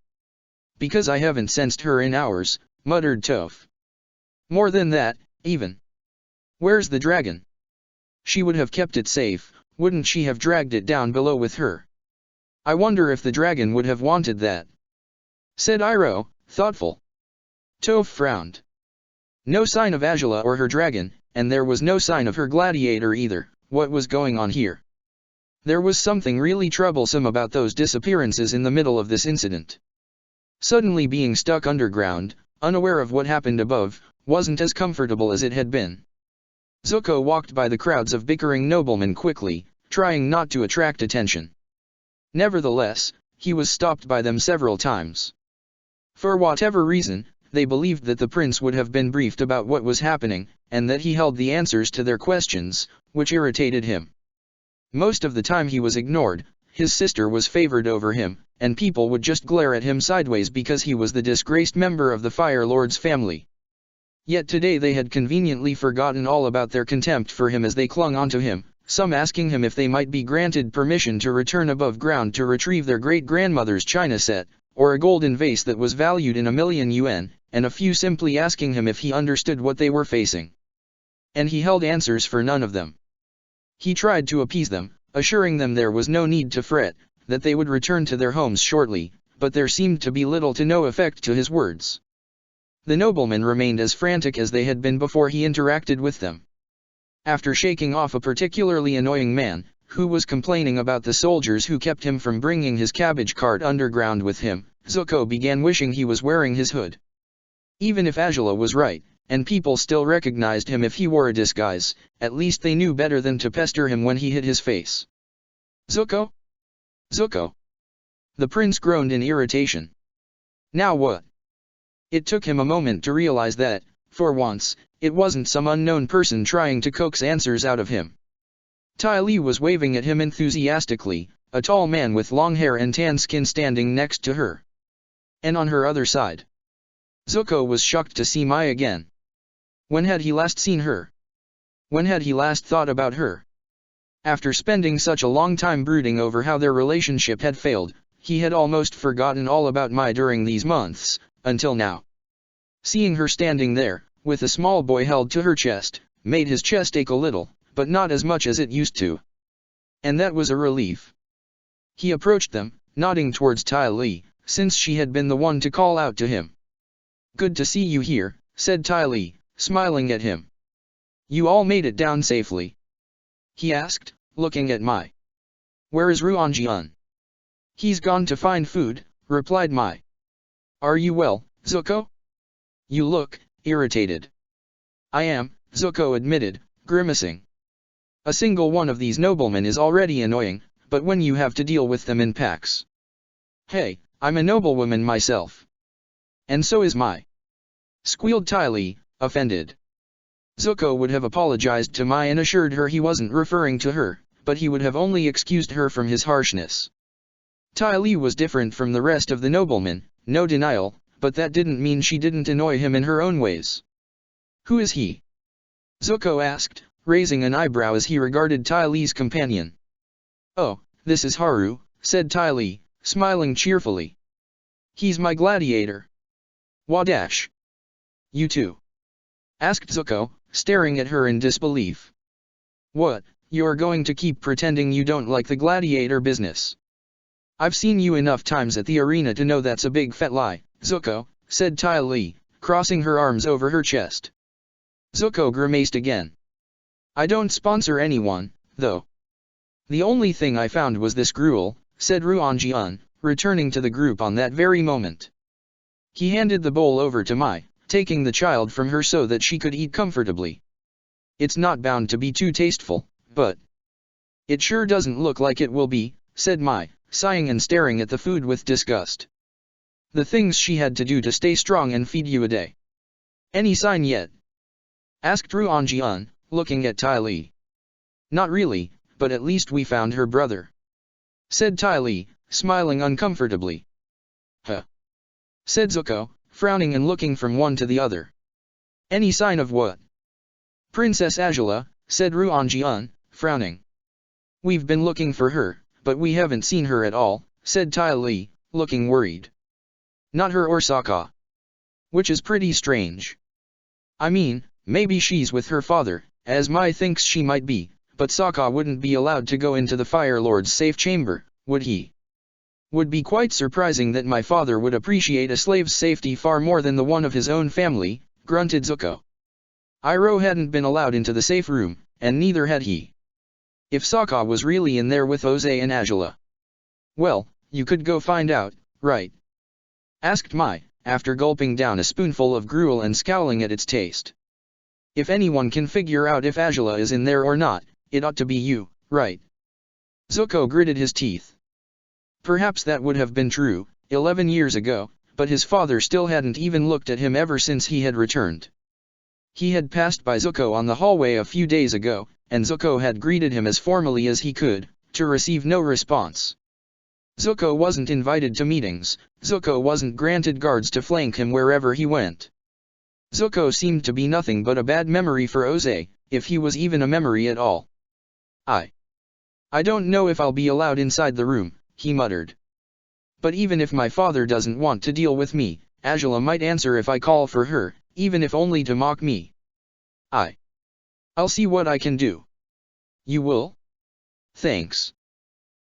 Because I haven't sensed her in hours, muttered Toph. More than that, even. Where's the dragon? She would have kept it safe, wouldn't she have dragged it down below with her? I wonder if the dragon would have wanted that. Said Iroh, thoughtful. Toph frowned. No sign of Azula or her dragon, and there was no sign of her gladiator either. What was going on here? There was something really troublesome about those disappearances in the middle of this incident. Suddenly being stuck underground, unaware of what happened above, wasn't as comfortable as it had been. Zuko walked by the crowds of bickering noblemen quickly, trying not to attract attention. Nevertheless, he was stopped by them several times. For whatever reason, they believed that the prince would have been briefed about what was happening, and that he held the answers to their questions, which irritated him. Most of the time he was ignored, his sister was favored over him, and people would just glare at him sideways because he was the disgraced member of the Fire Lord's family. Yet today they had conveniently forgotten all about their contempt for him as they clung onto him, some asking him if they might be granted permission to return above ground to retrieve their great-grandmother's china set, or a golden vase that was valued in 1,000,000 yuan, and a few simply asking him if he understood what they were facing. And he held answers for none of them. He tried to appease them, assuring them there was no need to fret, that they would return to their homes shortly, but there seemed to be little to no effect to his words. The noblemen remained as frantic as they had been before he interacted with them. After shaking off a particularly annoying man, who was complaining about the soldiers who kept him from bringing his cabbage cart underground with him, Zuko began wishing he was wearing his hood. Even if Azula was right, and people still recognized him if he wore a disguise, at least they knew better than to pester him when he hid his face. Zuko? Zuko! The prince groaned in irritation. Now what? It took him a moment to realize that, for once, it wasn't some unknown person trying to coax answers out of him. Ty Lee was waving at him enthusiastically, a tall man with long hair and tan skin standing next to her. And on her other side, Zuko was shocked to see Mai again. When had he last seen her? When had he last thought about her? After spending such a long time brooding over how their relationship had failed, he had almost forgotten all about Mai during these months, until now. Seeing her standing there, with a small boy held to her chest, made his chest ache a little, but not as much as it used to. And that was a relief. He approached them, nodding towards Tai Li, since she had been the one to call out to him. "Good to see you here," said Tai Li, smiling at him. "You all made it down safely?" he asked, looking at Mai. "Where is Ruanjian?" "He's gone to find food," replied Mai. "Are you well, Zuko? You look irritated." "I am," Zuko admitted, grimacing. "A single one of these noblemen is already annoying, but when you have to deal with them in packs." "Hey, I'm a noblewoman myself." "And so is Mai," squealed Tai Li, offended. Zuko would have apologized to Mai and assured her he wasn't referring to her, but he would have only excused her from his harshness. Tai Li was different from the rest of the noblemen, no denial, but that didn't mean she didn't annoy him in her own ways. "Who is he?" Zuko asked, raising an eyebrow as he regarded Tai Li's companion. "Oh, this is Haru," said Tai Li, smiling cheerfully. "He's my gladiator." "Wadash. You too?" asked Zuko, staring at her in disbelief. "What, you're going to keep pretending you don't like the gladiator business? I've seen you enough times at the arena to know that's a big fat lie, Zuko," said Tai Li, crossing her arms over her chest. Zuko grimaced again. "I don't sponsor anyone, though. The only thing I found was this gruel," said Ruanjian, returning to the group on that very moment. He handed the bowl over to Mai, taking the child from her so that she could eat comfortably. "It's not bound to be too tasteful, but..." "It sure doesn't look like it will be," said Mai, sighing and staring at the food with disgust. "The things she had to do to stay strong and feed you a day. Any sign yet?" asked Ruanjian, looking at Tai Li. "Not really, but at least we found her brother," said Tai Li, smiling uncomfortably. "Huh?" said Zuko, frowning and looking from one to the other. "Any sign of what?" "Princess Azula," said Ruanjian, frowning. "We've been looking for her, but we haven't seen her at all," said Tai Li, looking worried. "Not her or Sokka. Which is pretty strange. I mean, maybe she's with her father, as Mai thinks she might be, but Sokka wouldn't be allowed to go into the Fire Lord's safe chamber, would he? Would be quite surprising that my father would appreciate a slave's safety far more than the one of his own family," grunted Zuko. Iroh hadn't been allowed into the safe room, and neither had he. If Sokka was really in there with Oze and Azula. "Well, you could go find out, right?" asked Mai, after gulping down a spoonful of gruel and scowling at its taste. "If anyone can figure out if Azula is in there or not, it ought to be you, right?" Zuko gritted his teeth. Perhaps that would have been true, 11 years ago, but his father still hadn't even looked at him ever since he had returned. He had passed by Zuko on the hallway a few days ago, and Zuko had greeted him as formally as he could, to receive no response. Zuko wasn't invited to meetings, Zuko wasn't granted guards to flank him wherever he went. Zuko seemed to be nothing but a bad memory for Oze, if he was even a memory at all. I don't know if I'll be allowed inside the room," he muttered. "But even if my father doesn't want to deal with me, Azula might answer if I call for her, even if only to mock me. I'll see what I can do." "You will?" "Thanks,"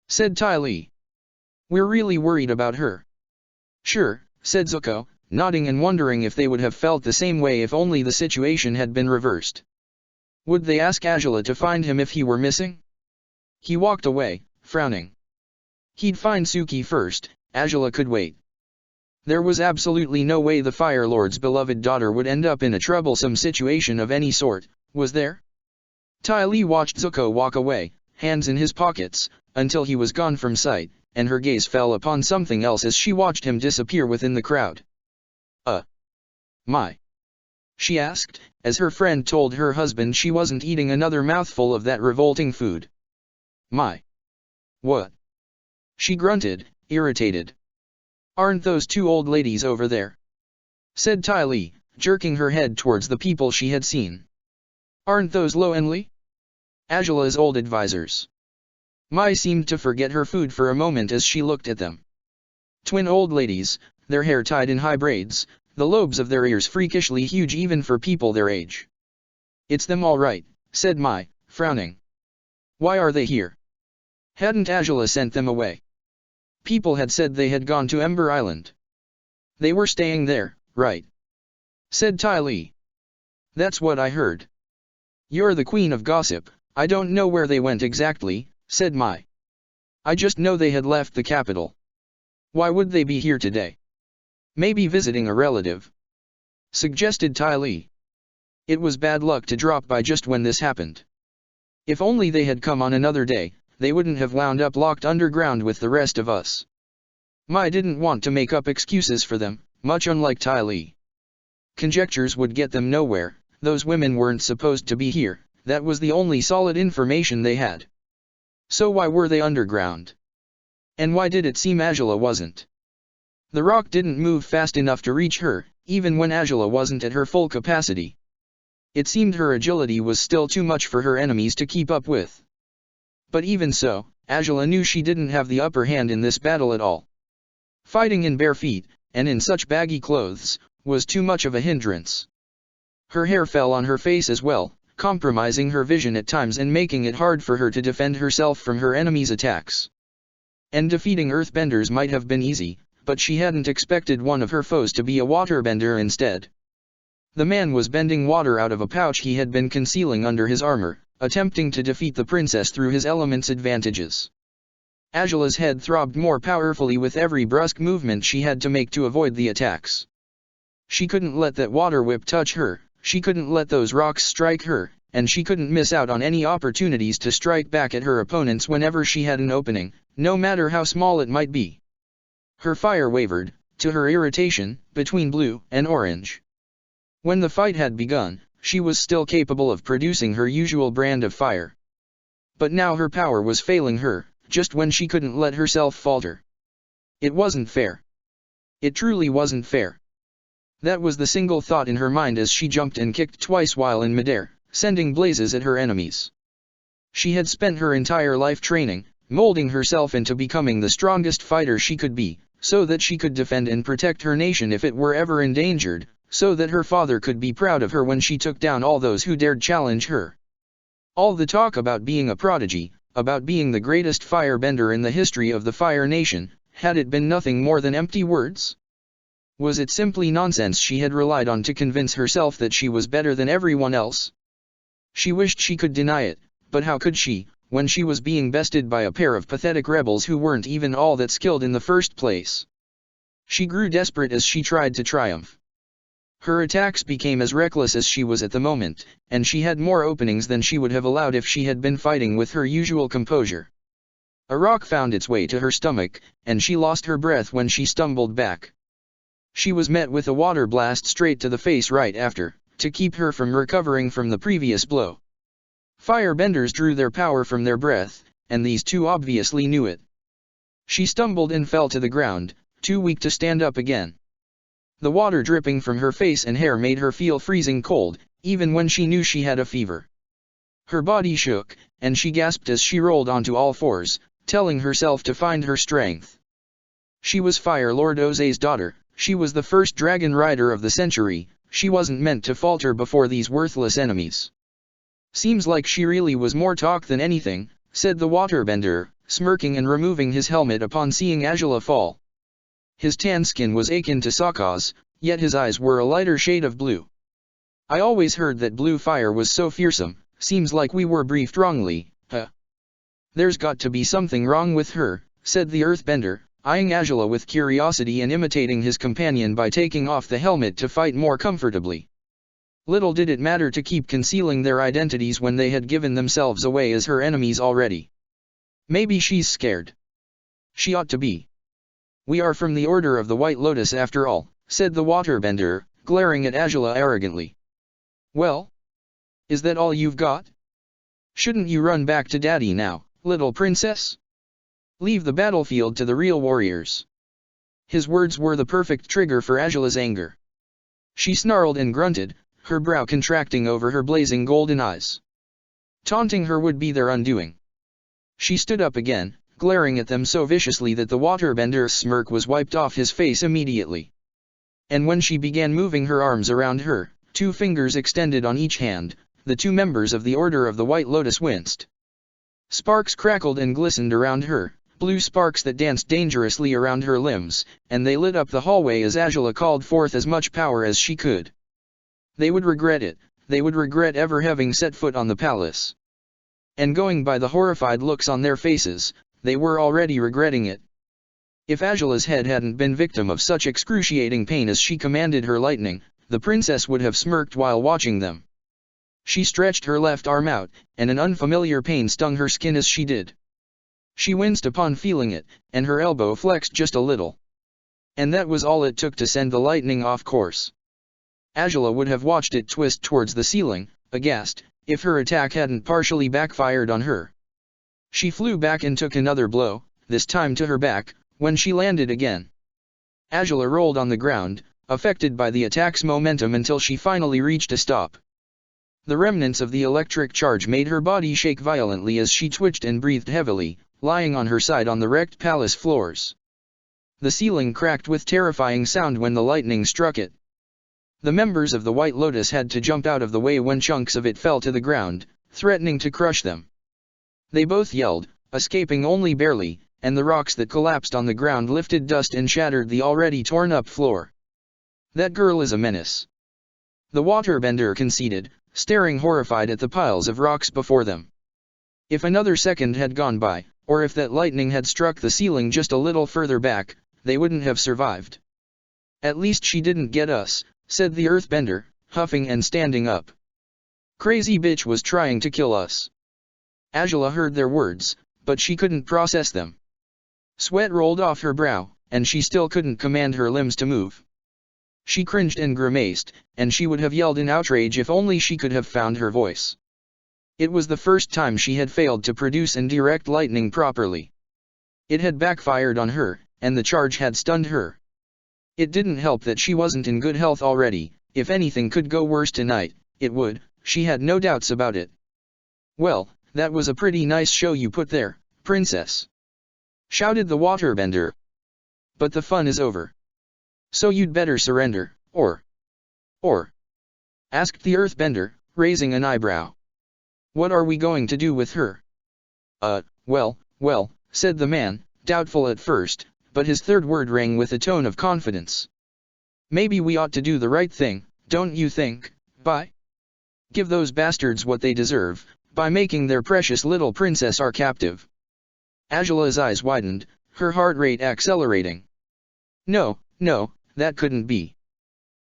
said Tai Li. "We're really worried about her." "Sure," said Zuko, nodding and wondering if they would have felt the same way if only the situation had been reversed. Would they ask Azula to find him if he were missing? He walked away, frowning. He'd find Suki first, Azula could wait. There was absolutely no way the Fire Lord's beloved daughter would end up in a troublesome situation of any sort, was there? Tai Li watched Zuko walk away, hands in his pockets, until he was gone from sight, and her gaze fell upon something else as she watched him disappear within the crowd. My?" she asked, as her friend told her husband she wasn't eating another mouthful of that revolting food. "My? What?" she grunted, irritated. "Aren't those two old ladies over there?" said Tai Li, jerking her head towards the people she had seen. "Aren't those Lo and Li?" Angela's old advisors. Mai seemed to forget her food for a moment as she looked at them. Twin old ladies, their hair tied in high braids, the lobes of their ears freakishly huge even for people their age. "It's them all right," said Mai, frowning. "Why are they here? Hadn't Angela sent them away? People had said they had gone to Ember Island." "They were staying there, right?" said Ty Lee. "That's what I heard." "You're the queen of gossip. I don't know where they went exactly," said Mai. "I just know they had left the capital." "Why would they be here today?" "Maybe visiting a relative," suggested Ty Lee. "It was bad luck to drop by just when this happened. If only they had come on another day, they wouldn't have wound up locked underground with the rest of us." Mai didn't want to make up excuses for them, much unlike Ty Lee. Conjectures would get them nowhere. Those women weren't supposed to be here, that was the only solid information they had. So why were they underground? And why did it seem Angela wasn't? The rock didn't move fast enough to reach her, even when Angela wasn't at her full capacity. It seemed her agility was still too much for her enemies to keep up with. But even so, Angela knew she didn't have the upper hand in this battle at all. Fighting in bare feet, and in such baggy clothes, was too much of a hindrance. Her hair fell on her face as well, compromising her vision at times and making it hard for her to defend herself from her enemies' attacks. And defeating earthbenders might have been easy, but she hadn't expected one of her foes to be a waterbender instead. The man was bending water out of a pouch he had been concealing under his armor, attempting to defeat the princess through his element's advantages. Angela's head throbbed more powerfully with every brusque movement she had to make to avoid the attacks. She couldn't let that water whip touch her, she couldn't let those rocks strike her, and she couldn't miss out on any opportunities to strike back at her opponents whenever she had an opening, no matter how small it might be. Her fire wavered, to her irritation, between blue and orange. When the fight had begun, she was still capable of producing her usual brand of fire. But now her power was failing her, just when she couldn't let herself falter. It wasn't fair. It truly wasn't fair. That was the single thought in her mind as she jumped and kicked twice while in midair, sending blazes at her enemies. She had spent her entire life training, molding herself into becoming the strongest fighter she could be, so that she could defend and protect her nation if it were ever endangered, so that her father could be proud of her when she took down all those who dared challenge her. All the talk about being a prodigy, about being the greatest firebender in the history of the Fire Nation, had it been nothing more than empty words? Was it simply nonsense she had relied on to convince herself that she was better than everyone else? She wished she could deny it, but how could she, when she was being bested by a pair of pathetic rebels who weren't even all that skilled in the first place? She grew desperate as she tried to triumph. Her attacks became as reckless as she was at the moment, and she had more openings than she would have allowed if she had been fighting with her usual composure. A rock found its way to her stomach, and she lost her breath when she stumbled back. She was met with a water blast straight to the face right after, to keep her from recovering from the previous blow. Firebenders drew their power from their breath, and these two obviously knew it. She stumbled and fell to the ground, too weak to stand up again. The water dripping from her face and hair made her feel freezing cold, even when she knew she had a fever. Her body shook, and she gasped as she rolled onto all fours, telling herself to find her strength. She was Fire Lord Oze's daughter, she was the first dragon rider of the century, she wasn't meant to falter before these worthless enemies. "Seems like she really was more talk than anything," said the waterbender, smirking and removing his helmet upon seeing Angela fall. His tan skin was akin to Sokka's, yet his eyes were a lighter shade of blue. "I always heard that blue fire was so fearsome, seems like we were briefed wrongly, huh?" "There's got to be something wrong with her," said the earthbender, eyeing Angela with curiosity and imitating his companion by taking off the helmet to fight more comfortably. Little did it matter to keep concealing their identities when they had given themselves away as her enemies already. "Maybe she's scared." "She ought to be. We are from the Order of the White Lotus after all," said the waterbender, glaring at Angela arrogantly. "Well? Is that all you've got? Shouldn't you run back to Daddy now, little princess? Leave the battlefield to the real warriors." His words were the perfect trigger for Angela's anger. She snarled and grunted, her brow contracting over her blazing golden eyes. Taunting her would be their undoing. She stood up again, glaring at them so viciously that the waterbender's smirk was wiped off his face immediately. And when she began moving her arms around her, 2 fingers extended on each hand, the 2 members of the Order of the White Lotus winced. Sparks crackled and glistened around her, blue sparks that danced dangerously around her limbs, and they lit up the hallway as Angela called forth as much power as she could. They would regret it, they would regret ever having set foot on the palace. And going by the horrified looks on their faces, they were already regretting it. If Angela's head hadn't been victim of such excruciating pain as she commanded her lightning, the princess would have smirked while watching them. She stretched her left arm out, and an unfamiliar pain stung her skin as she did. She winced upon feeling it, and her elbow flexed just a little. And that was all it took to send the lightning off course. Angela would have watched it twist towards the ceiling, aghast, if her attack hadn't partially backfired on her. She flew back and took another blow, this time to her back, when she landed again. Angela rolled on the ground, affected by the attack's momentum until she finally reached a stop. The remnants of the electric charge made her body shake violently as she twitched and breathed heavily, lying on her side on the wrecked palace floors. The ceiling cracked with terrifying sound when the lightning struck it. The members of the White Lotus had to jump out of the way when chunks of it fell to the ground, threatening to crush them. They both yelled, escaping only barely, and the rocks that collapsed on the ground lifted dust and shattered the already torn-up floor. "That girl is a menace," the waterbender conceded, staring horrified at the piles of rocks before them. If another second had gone by, or if that lightning had struck the ceiling just a little further back, they wouldn't have survived. "At least she didn't get us," said the earthbender, huffing and standing up. "Crazy bitch was trying to kill us." Angela heard their words, but she couldn't process them. Sweat rolled off her brow, and she still couldn't command her limbs to move. She cringed and grimaced, and she would have yelled in outrage if only she could have found her voice. It was the first time she had failed to produce and direct lightning properly. It had backfired on her, and the charge had stunned her. It didn't help that she wasn't in good health already. If anything could go worse tonight, it would, she had no doubts about it. "Well, that was a pretty nice show you put there, princess," shouted the waterbender. "But the fun is over. So you'd better surrender, or, asked the earthbender, raising an eyebrow. "What are we going to do with her?" Well, said the man, doubtful at first, but his third word rang with a tone of confidence. "Maybe we ought to do the right thing, don't you think, by give those bastards what they deserve, by making their precious little princess our captive." Angela's eyes widened, her heart rate accelerating. No, that couldn't be.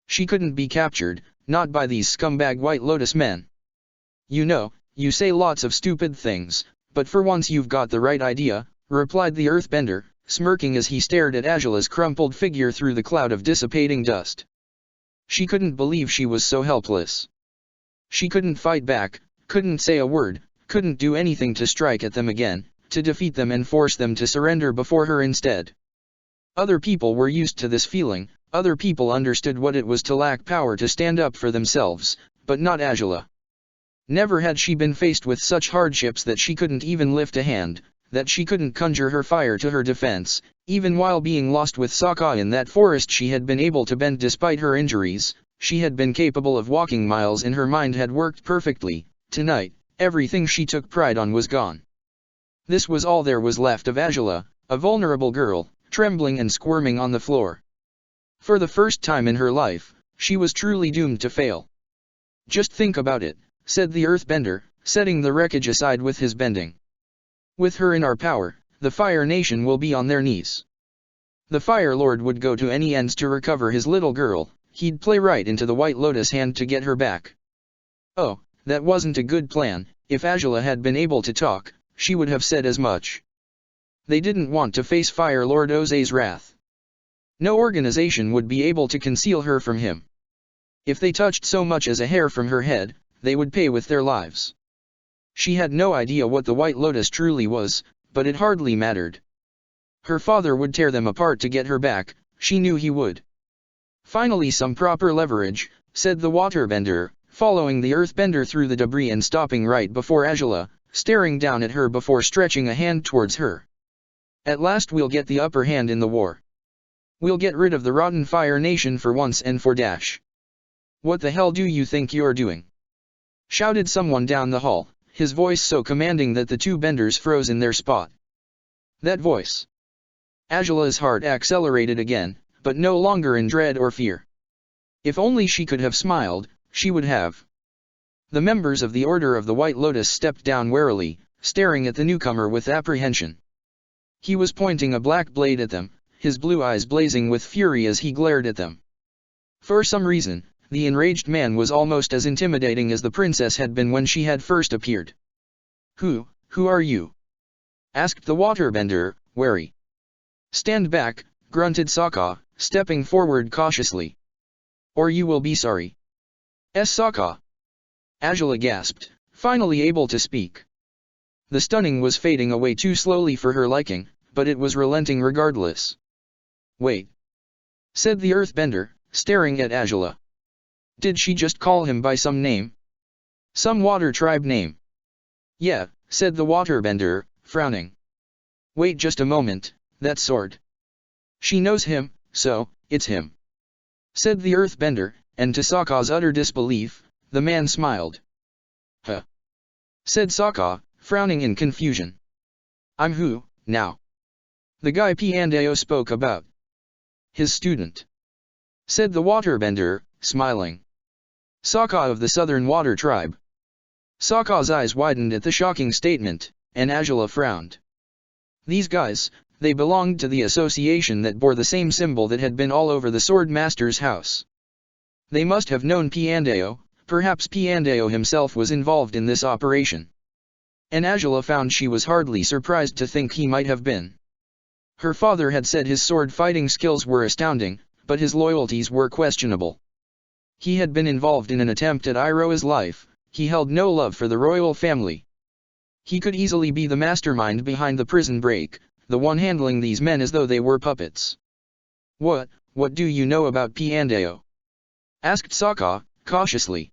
She couldn't be captured, not by these scumbag White Lotus men. "You know, you say lots of stupid things, but for once you've got the right idea," replied the earthbender, smirking as he stared at Angela's crumpled figure through the cloud of dissipating dust. She couldn't believe she was so helpless. She couldn't fight back, couldn't say a word, couldn't do anything to strike at them again, to defeat them and force them to surrender before her instead. Other people were used to this feeling, other people understood what it was to lack power to stand up for themselves, but not Angela. Never had she been faced with such hardships that she couldn't even lift a hand, that she couldn't conjure her fire to her defense. Even while being lost with Sokka in that forest she had been able to bend despite her injuries, she had been capable of walking miles and her mind had worked perfectly. Tonight, everything she took pride on was gone. This was all there was left of Angela, a vulnerable girl, trembling and squirming on the floor. For the first time in her life, she was truly doomed to fail. "Just think about it," said the earthbender, setting the wreckage aside with his bending. "With her in our power, the Fire Nation will be on their knees. The Fire Lord would go to any ends to recover his little girl, he'd play right into the White Lotus hand to get her back." Oh, that wasn't a good plan. If Angela had been able to talk, she would have said as much. They didn't want to face Fire Lord Oze's wrath. No organization would be able to conceal her from him. If they touched so much as a hair from her head, they would pay with their lives. She had no idea what the White Lotus truly was, but it hardly mattered. Her father would tear them apart to get her back, she knew he would. "Finally some proper leverage," said the waterbender, following the earthbender through the debris and stopping right before Angela, staring down at her before stretching a hand towards her. At last we'll get the upper hand in the war. We'll get rid of the rotten Fire Nation for once and for dash. What the hell do you think you're doing? Shouted someone down the hall, his voice so commanding that the two benders froze in their spot. That voice. Angela's heart accelerated again, but no longer in dread or fear. If only she could have smiled, she would have. The members of the Order of the White Lotus stepped down warily, staring at the newcomer with apprehension. He was pointing a black blade at them, his blue eyes blazing with fury as he glared at them. For some reason, the enraged man was almost as intimidating as the princess had been when she had first appeared. Who are you? Asked the waterbender, wary. Stand back, grunted Sokka, stepping forward cautiously. Or you will be sorry. Sokka. Angela gasped, finally able to speak. The stunning was fading away too slowly for her liking, but it was relenting regardless. Wait. Said the earthbender, staring at Angela. Did she just call him by some name? Some water tribe name? Yeah, said the waterbender, frowning. Wait just a moment, that sword. She knows him, so, it's him. Said the earthbender, and to Sokka's utter disbelief, the man smiled. Huh. Said Sokka, frowning in confusion. I'm who, now? The guy Piandao spoke about. His student. Said the waterbender, smiling. Sokka of the Southern Water Tribe. Sokka's eyes widened at the shocking statement, and Angela frowned. These guys, they belonged to the association that bore the same symbol that had been all over the Sword Master's house. They must have known Piandao, perhaps Piandao himself was involved in this operation. And Angela found she was hardly surprised to think he might have been. Her father had said his sword fighting skills were astounding, but his loyalties were questionable. He had been involved in an attempt at Iroha's life, he held no love for the royal family. He could easily be the mastermind behind the prison break, the one handling these men as though they were puppets. What do you know about Piandao? Asked Sokka, cautiously.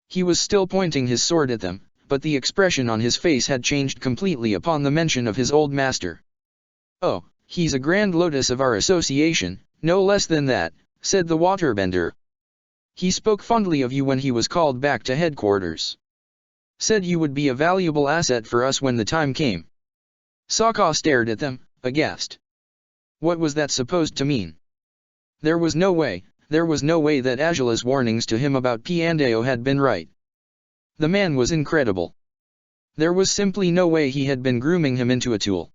He was still pointing his sword at them, but the expression on his face had changed completely upon the mention of his old master. Oh, he's a Grand Lotus of our association, no less than that, said the waterbender. He spoke fondly of you when he was called back to headquarters. Said you would be a valuable asset for us when the time came. Sokka stared at them, aghast. What was that supposed to mean? There was no way that Angela's warnings to him about Piandao had been right. The man was incredible. There was simply no way he had been grooming him into a tool.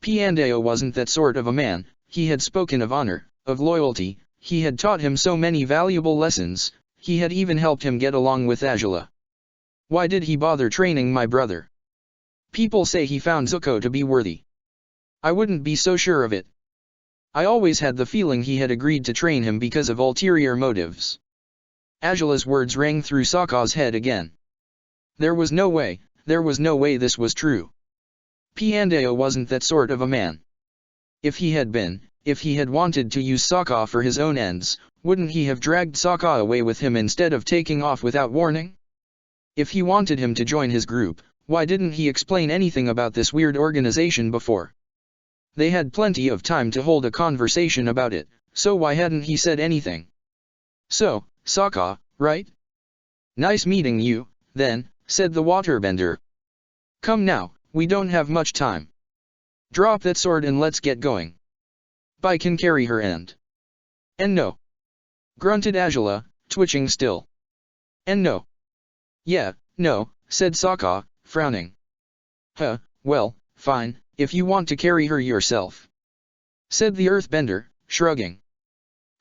Piandao wasn't that sort of a man, he had spoken of honor, of loyalty, he had taught him so many valuable lessons, he had even helped him get along with Angela. Why did he bother training my brother? People say he found Zuko to be worthy. I wouldn't be so sure of it. I always had the feeling he had agreed to train him because of ulterior motives. Angela's words rang through Sokka's head again. There was no way this was true. Piandao wasn't that sort of a man. If he had wanted to use Sokka for his own ends, wouldn't he have dragged Sokka away with him instead of taking off without warning? If he wanted him to join his group, why didn't he explain anything about this weird organization before? They had plenty of time to hold a conversation about it, so why hadn't he said anything? So, Sokka, right? Nice meeting you, then, said the waterbender. Come now, we don't have much time. Drop that sword and let's get going. I can carry her and no. Grunted Angela, twitching still. And no. Yeah, no, said Sokka, frowning. Huh, well, fine, if you want to carry her yourself. Said the earthbender, shrugging.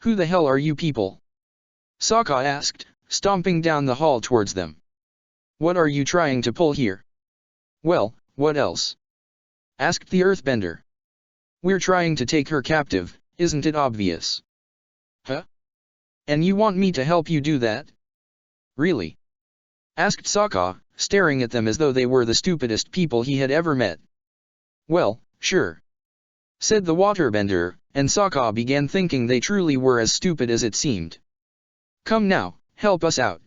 Who the hell are you people? Sokka asked, stomping down the hall towards them. What are you trying to pull here? Well, what else? Asked the earthbender. We're trying to take her captive, isn't it obvious? Huh? And you want me to help you do that? Really? Asked Sokka, staring at them as though they were the stupidest people he had ever met. Well, sure. Said the waterbender, and Sokka began thinking they truly were as stupid as it seemed. Come now, help us out.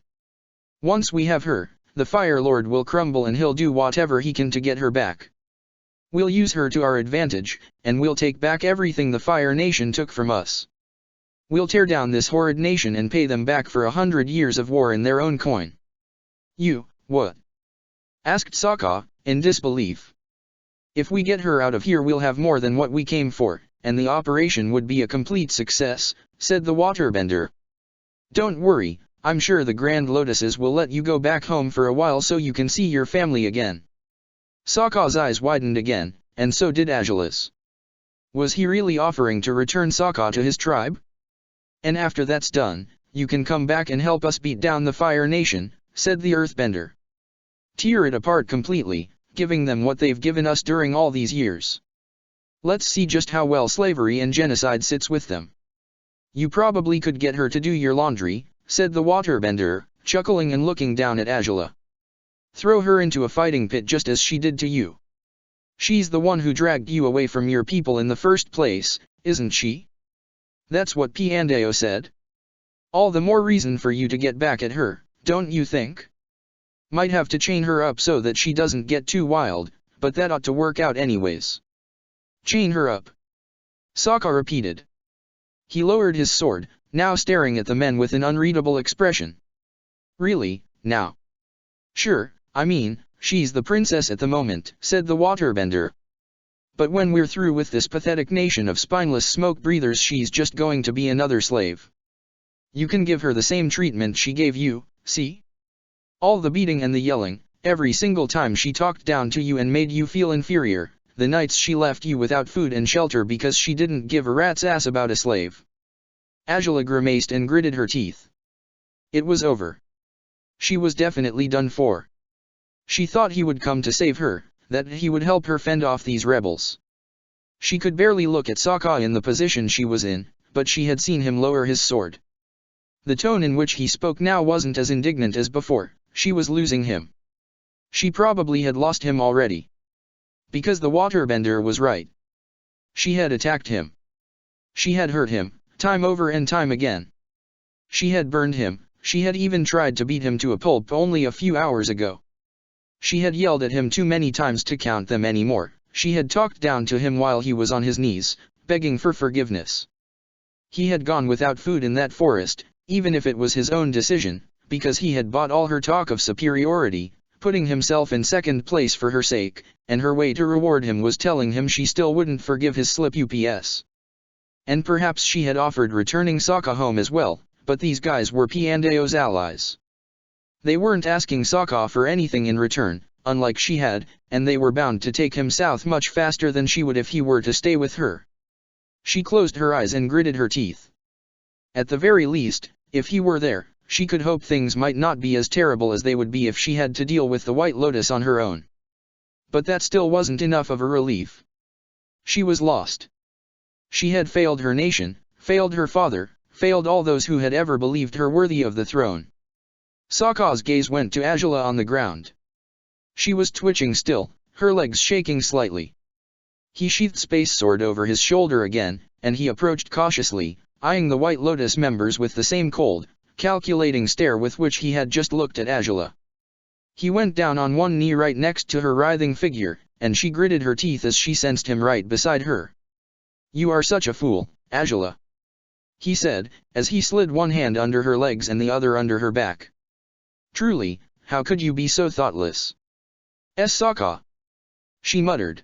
Once we have her, the Fire Lord will crumble and he'll do whatever he can to get her back. We'll use her to our advantage, and we'll take back everything the Fire Nation took from us. We'll tear down this horrid nation and pay them back for 100 years of war in their own coin. You, what? Asked Sokka, in disbelief. If we get her out of here we'll have more than what we came for, and the operation would be a complete success, said the waterbender. Don't worry, I'm sure the Grand Lotuses will let you go back home for a while so you can see your family again. Sokka's eyes widened again, and so did Azula's. Was he really offering to return Sokka to his tribe? And after that's done, you can come back and help us beat down the Fire Nation, said the Earthbender. Tear it apart completely, giving them what they've given us during all these years. Let's see just how well slavery and genocide sits with them. You probably could get her to do your laundry, said the waterbender, chuckling and looking down at Azula. Throw her into a fighting pit just as she did to you. She's the one who dragged you away from your people in the first place, isn't she? That's what Piandao said. All the more reason for you to get back at her, don't you think? Might have to chain her up so that she doesn't get too wild, but that ought to work out anyways. Chain her up. Sokka repeated. He lowered his sword, now staring at the men with an unreadable expression. Really, now? Sure, I mean, she's the princess at the moment, said the waterbender. But when we're through with this pathetic nation of spineless smoke breathers she's just going to be another slave. You can give her the same treatment she gave you, see? All the beating and the yelling, every single time she talked down to you and made you feel inferior, the nights she left you without food and shelter because she didn't give a rat's ass about a slave. Azula grimaced and gritted her teeth. It was over. She was definitely done for. She thought he would come to save her, that he would help her fend off these rebels. She could barely look at Sokka in the position she was in, but she had seen him lower his sword. The tone in which he spoke now wasn't as indignant as before. She was losing him. She probably had lost him already. Because the waterbender was right. She had attacked him. She had hurt him, time over and time again. She had burned him, she had even tried to beat him to a pulp only a few hours ago. She had yelled at him too many times to count them anymore. She had talked down to him while he was on his knees, begging for forgiveness. He had gone without food in that forest, even if it was his own decision, because he had bought all her talk of superiority, putting himself in second place for her sake, and her way to reward him was telling him she still wouldn't forgive his slip ups. And perhaps she had offered returning Sokka home as well, but these guys were Piandao's allies. They weren't asking Sokka for anything in return, unlike she had, and they were bound to take him south much faster than she would if he were to stay with her. She closed her eyes and gritted her teeth. At the very least, if he were there, she could hope things might not be as terrible as they would be if she had to deal with the White Lotus on her own. But that still wasn't enough of a relief. She was lost. She had failed her nation, failed her father, failed all those who had ever believed her worthy of the throne. Sokka's gaze went to Azula on the ground. She was twitching still, her legs shaking slightly. He sheathed Space Sword over his shoulder again, and he approached cautiously, eyeing the White Lotus members with the same cold, calculating stare with which he had just looked at Azula. He went down on one knee right next to her writhing figure, and she gritted her teeth as she sensed him right beside her. You are such a fool, Azula, he said, as he slid one hand under her legs and the other under her back. Truly, how could you be so thoughtless? Sokka, she muttered.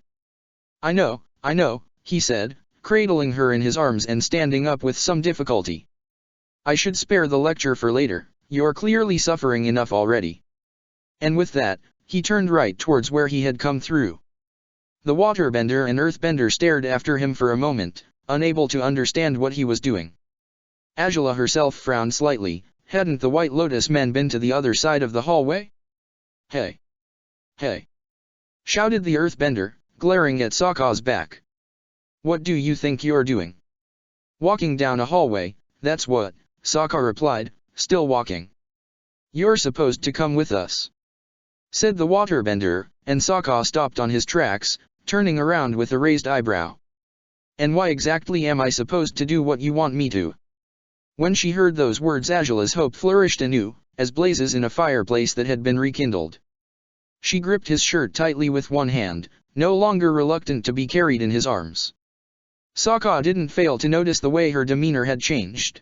I know, he said, cradling her in his arms and standing up with some difficulty. I should spare the lecture for later, you're clearly suffering enough already. And with that, he turned right towards where he had come through. The waterbender and earthbender stared after him for a moment, unable to understand what he was doing. Azula herself frowned slightly. Hadn't the White Lotus men been to the other side of the hallway? Hey! Hey! Shouted the earthbender, glaring at Sokka's back. What do you think you're doing? Walking down a hallway, that's what, Sokka replied, still walking. You're supposed to come with us, said the waterbender, and Sokka stopped on his tracks, turning around with a raised eyebrow. And why exactly am I supposed to do what you want me to? When she heard those words Azula's hope flourished anew, as blazes in a fireplace that had been rekindled. She gripped his shirt tightly with one hand, no longer reluctant to be carried in his arms. Sokka didn't fail to notice the way her demeanor had changed.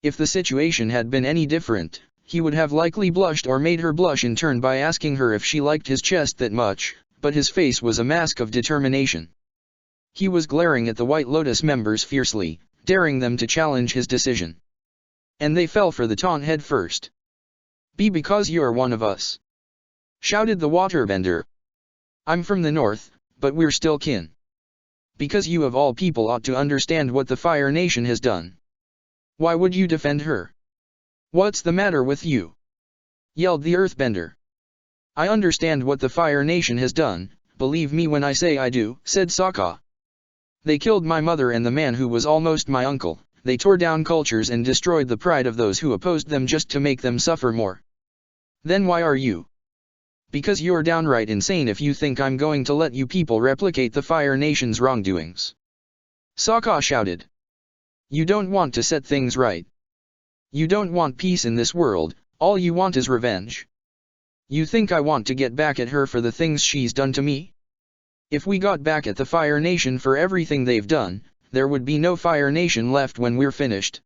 If the situation had been any different, he would have likely blushed or made her blush in turn by asking her if she liked his chest that much, but his face was a mask of determination. He was glaring at the White Lotus members fiercely, daring them to challenge his decision. And they fell for the taunt head first. "Be because you're one of us," shouted the waterbender. "I'm from the north, but we're still kin. Because you of all people ought to understand what the Fire Nation has done. Why would you defend her? What's the matter with you?" yelled the earthbender. "I understand what the Fire Nation has done, believe me when I say I do," said Sokka. "They killed my mother and the man who was almost my uncle. They tore down cultures and destroyed the pride of those who opposed them just to make them suffer more. Then why are you? Because you're downright insane if you think I'm going to let you people replicate the Fire Nation's wrongdoings," Sokka shouted. "You don't want to set things right. You don't want peace in this world, all you want is revenge. You think I want to get back at her for the things she's done to me? If we got back at the Fire Nation for everything they've done, there would be no Fire Nation left when we're finished."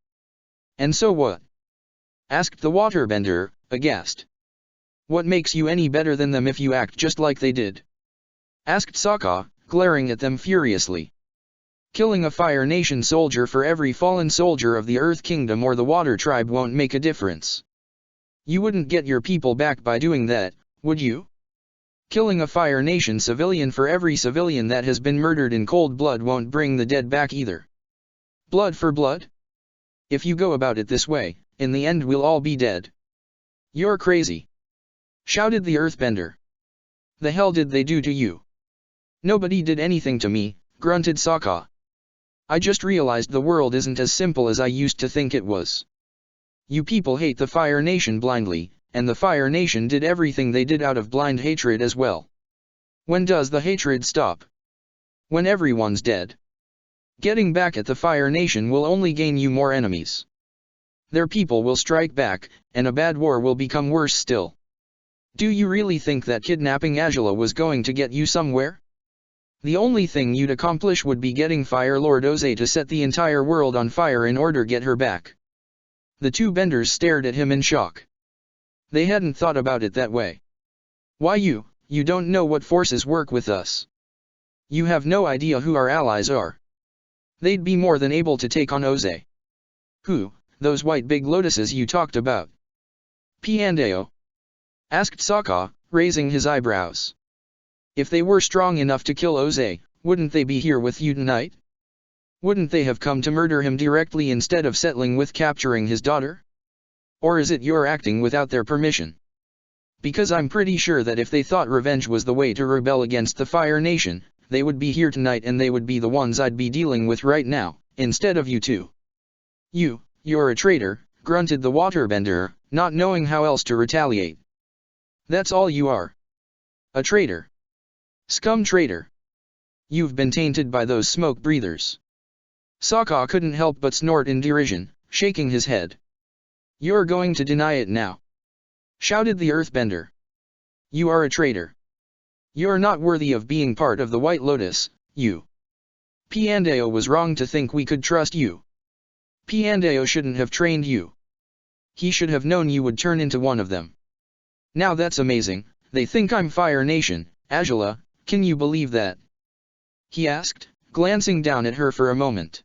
"And so what?" asked the waterbender, aghast. "What makes you any better than them if you act just like they did?" asked Sokka, glaring at them furiously. "Killing a Fire Nation soldier for every fallen soldier of the Earth Kingdom or the Water Tribe won't make a difference. You wouldn't get your people back by doing that, would you? Killing a Fire Nation civilian for every civilian that has been murdered in cold blood won't bring the dead back either. Blood for blood? If you go about it this way, in the end we'll all be dead." "You're crazy!" shouted the earthbender. "The hell did they do to you?" "Nobody did anything to me," grunted Sokka. "I just realized the world isn't as simple as I used to think it was. You people hate the Fire Nation blindly, and the Fire Nation did everything they did out of blind hatred as well. When does the hatred stop? When everyone's dead. Getting back at the Fire Nation will only gain you more enemies. Their people will strike back, and a bad war will become worse still. Do you really think that kidnapping Angela was going to get you somewhere? The only thing you'd accomplish would be getting Fire Lord Oze to set the entire world on fire in order to get her back." The two benders stared at him in shock. They hadn't thought about it that way. "Why you don't know what forces work with us. You have no idea who our allies are. They'd be more than able to take on Oze." "Who, those white big lotuses you talked about?" "Piandeo?" asked Sokka, raising his eyebrows. "If they were strong enough to kill Oze, wouldn't they be here with you tonight? Wouldn't they have come to murder him directly instead of settling with capturing his daughter? Or is it you're acting without their permission? Because I'm pretty sure that if they thought revenge was the way to rebel against the Fire Nation, they would be here tonight and they would be the ones I'd be dealing with right now, instead of you two." You're a traitor," grunted the waterbender, not knowing how else to retaliate. "That's all you are. A traitor. Scum traitor. You've been tainted by those smoke breathers." Sokka couldn't help but snort in derision, shaking his head. "You're going to deny it now?" shouted the earthbender. "You are a traitor. You're not worthy of being part of the White Lotus, you. Piandeo was wrong to think we could trust you. Piandeo shouldn't have trained you. He should have known you would turn into one of them. Now that's amazing, they think I'm Fire Nation, Angela, can you believe that?" he asked, glancing down at her for a moment.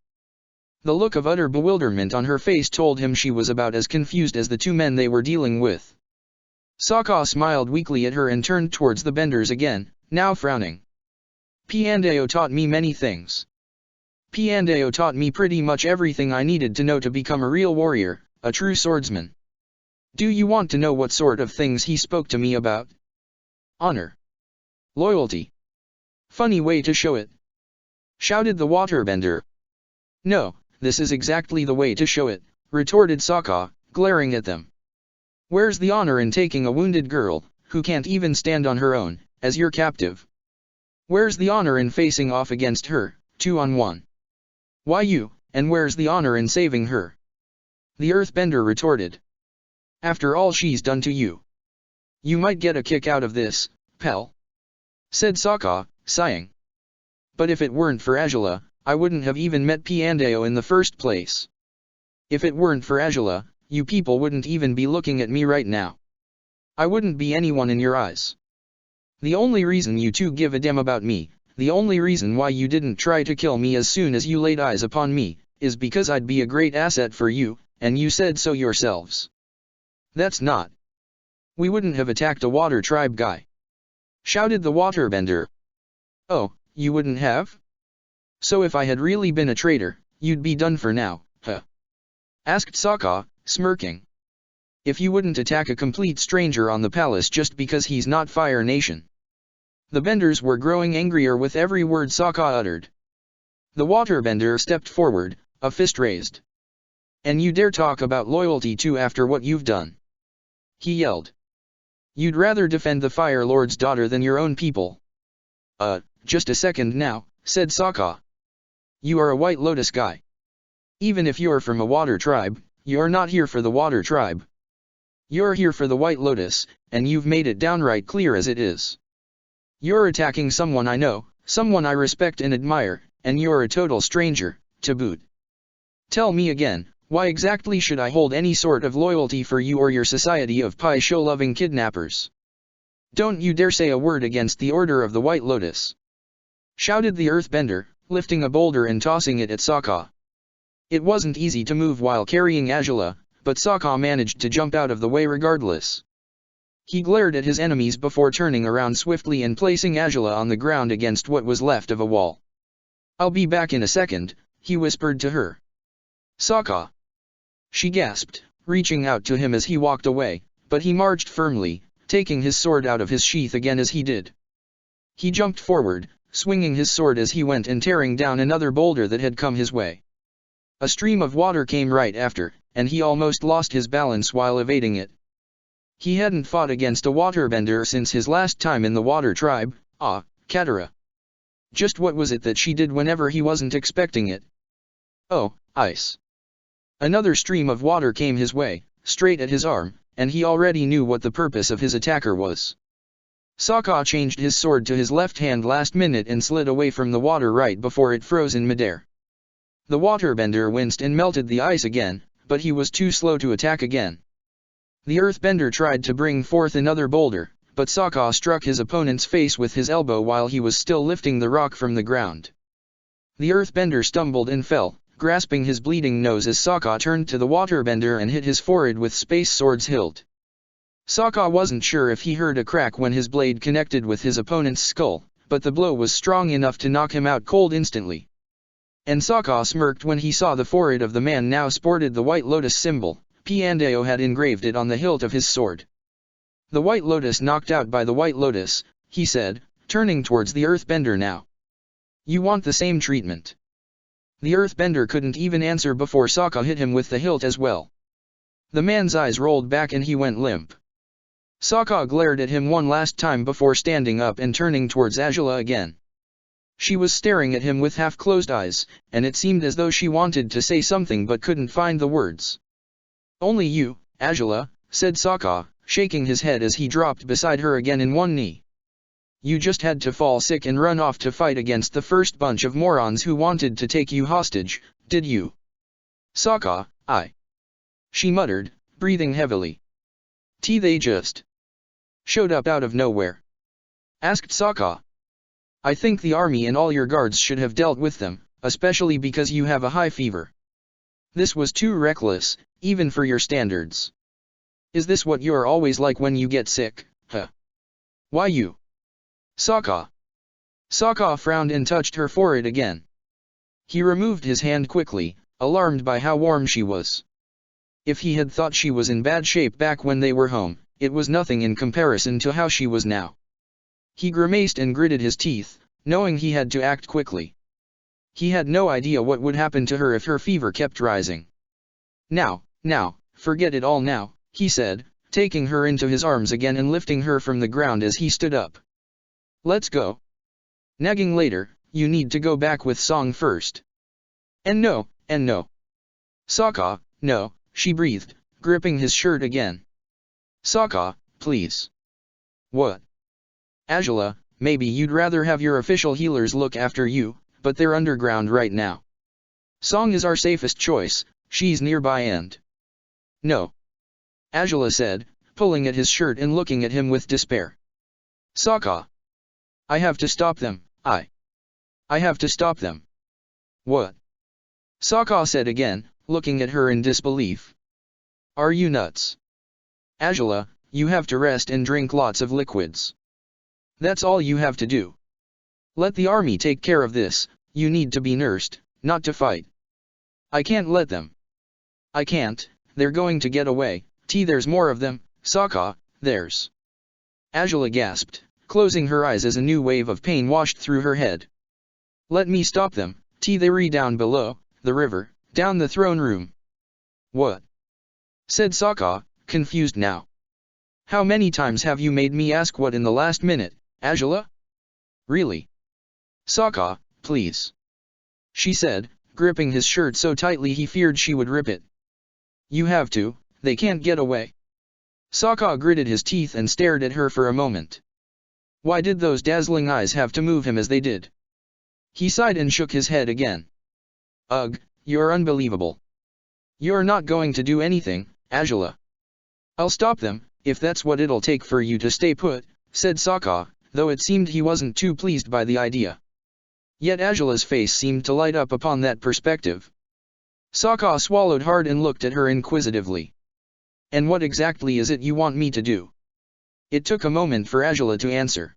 The look of utter bewilderment on her face told him she was about as confused as the two men they were dealing with. Sokka smiled weakly at her and turned towards the benders again, now frowning. "Piandeo taught me many things. Piandeo taught me pretty much everything I needed to know to become a real warrior, a true swordsman. Do you want to know what sort of things he spoke to me about? Honor. Loyalty. Funny way to show it," shouted the waterbender. "No, this is exactly the way to show it," retorted Sokka, glaring at them. "Where's the honor in taking a wounded girl, who can't even stand on her own, as your captive? Where's the honor in facing off against her, 2-on-1? Why you, and where's the honor in saving her?" the earthbender retorted. After all she's done to you. You might get a kick out of this, pal, said Sokka, sighing. But if it weren't for Azula, I wouldn't have even met Piandao in the first place. If it weren't for Azula, you people wouldn't even be looking at me right now. I wouldn't be anyone in your eyes. The only reason you two give a damn about me, the only reason why you didn't try to kill me as soon as you laid eyes upon me, is because I'd be a great asset for you, and you said so yourselves. That's not. We wouldn't have attacked a water tribe guy, shouted the waterbender. Oh, you wouldn't have? So if I had really been a traitor, you'd be done for now, huh? Asked Sokka, smirking. If you wouldn't attack a complete stranger on the palace just because he's not Fire Nation. The benders were growing angrier with every word Sokka uttered. The waterbender stepped forward, a fist raised. And you dare talk about loyalty too after what you've done? He yelled. You'd rather defend the Fire Lord's daughter than your own people. Just a second now, said Sokka. You are a White Lotus guy. Even if you're from a water tribe, you're not here for the water tribe. You're here for the White Lotus, and you've made it downright clear as it is. You're attacking someone I know, someone I respect and admire, and you're a total stranger, to boot. Tell me again, why exactly should I hold any sort of loyalty for you or your society of pie show-loving kidnappers? Don't you dare say a word against the order of the White Lotus, shouted the earthbender, lifting a boulder and tossing it at Sokka. It wasn't easy to move while carrying Azula, but Sokka managed to jump out of the way regardless. He glared at his enemies before turning around swiftly and placing Azula on the ground against what was left of a wall. I'll be back in a second, he whispered to her. Sokka! She gasped, reaching out to him as he walked away, but he marched firmly, taking his sword out of his sheath again as he did. He jumped forward, swinging his sword as he went and tearing down another boulder that had come his way. A stream of water came right after, and he almost lost his balance while evading it. He hadn't fought against a waterbender since his last time in the water tribe, Katara. Just what was it that she did whenever he wasn't expecting it? Oh, ice. Another stream of water came his way, straight at his arm, and he already knew what the purpose of his attacker was. Sokka changed his sword to his left hand last minute and slid away from the water right before it froze in midair. The waterbender winced and melted the ice again, but he was too slow to attack again. The earthbender tried to bring forth another boulder, but Sokka struck his opponent's face with his elbow while he was still lifting the rock from the ground. The earthbender stumbled and fell, grasping his bleeding nose as Sokka turned to the waterbender and hit his forehead with Space Sword's hilt. Sokka wasn't sure if he heard a crack when his blade connected with his opponent's skull, but the blow was strong enough to knock him out cold instantly. And Sokka smirked when he saw the forehead of the man now sported the White Lotus symbol. Piandao had engraved it on the hilt of his sword. The White Lotus knocked out by the White Lotus, he said, turning towards the earthbender now. You want the same treatment. The earthbender couldn't even answer before Sokka hit him with the hilt as well. The man's eyes rolled back and he went limp. Sokka glared at him one last time before standing up and turning towards Azula again. She was staring at him with half-closed eyes, and it seemed as though she wanted to say something but couldn't find the words. Only you, Azula, said Sokka, shaking his head as he dropped beside her again in one knee. You just had to fall sick and run off to fight against the first bunch of morons who wanted to take you hostage, did you? Sokka, she muttered, breathing heavily. They just showed up out of nowhere? Asked Sokka. I think the army and all your guards should have dealt with them, especially because you have a high fever. This was too reckless, even for your standards. Is this what you're always like when you get sick, huh? Why you? Sokka. Sokka frowned and touched her forehead again. He removed his hand quickly, alarmed by how warm she was. If he had thought she was in bad shape back when they were home, it was nothing in comparison to how she was now. He grimaced and gritted his teeth, knowing he had to act quickly. He had no idea what would happen to her if her fever kept rising. Now, forget it all now, he said, taking her into his arms again and lifting her from the ground as he stood up. Let's go. Nagging later, you need to go back with Song first. And no. Sokka, no, she breathed, gripping his shirt again. Sokka, please. What? Angela, maybe you'd rather have your official healers look after you, but they're underground right now. Song is our safest choice, she's nearby and... No. Angela said, pulling at his shirt and looking at him with despair. Sokka. I have to stop them, I have to stop them. What? Sokka said again, looking at her in disbelief. Are you nuts? Angela, you have to rest and drink lots of liquids. That's all you have to do. Let the army take care of this, you need to be nursed, not to fight. I can't let them. I can't, they're going to get away, there's more of them, Sokka, there's. Angela gasped, closing her eyes as a new wave of pain washed through her head. Let me stop them, they're down below, the river, down the throne room. What? Said Sokka, confused now. How many times have you made me ask what in the last minute, Angela? Really? Sokka, please. She said, gripping his shirt so tightly he feared she would rip it. You have to, they can't get away. Sokka gritted his teeth and stared at her for a moment. Why did those dazzling eyes have to move him as they did? He sighed and shook his head again. Ugh, you're unbelievable. You're not going to do anything, Angela. I'll stop them, if that's what it'll take for you to stay put, said Sokka, though it seemed he wasn't too pleased by the idea. Yet Angela's face seemed to light up upon that perspective. Sokka swallowed hard and looked at her inquisitively. And what exactly is it you want me to do? It took a moment for Angela to answer.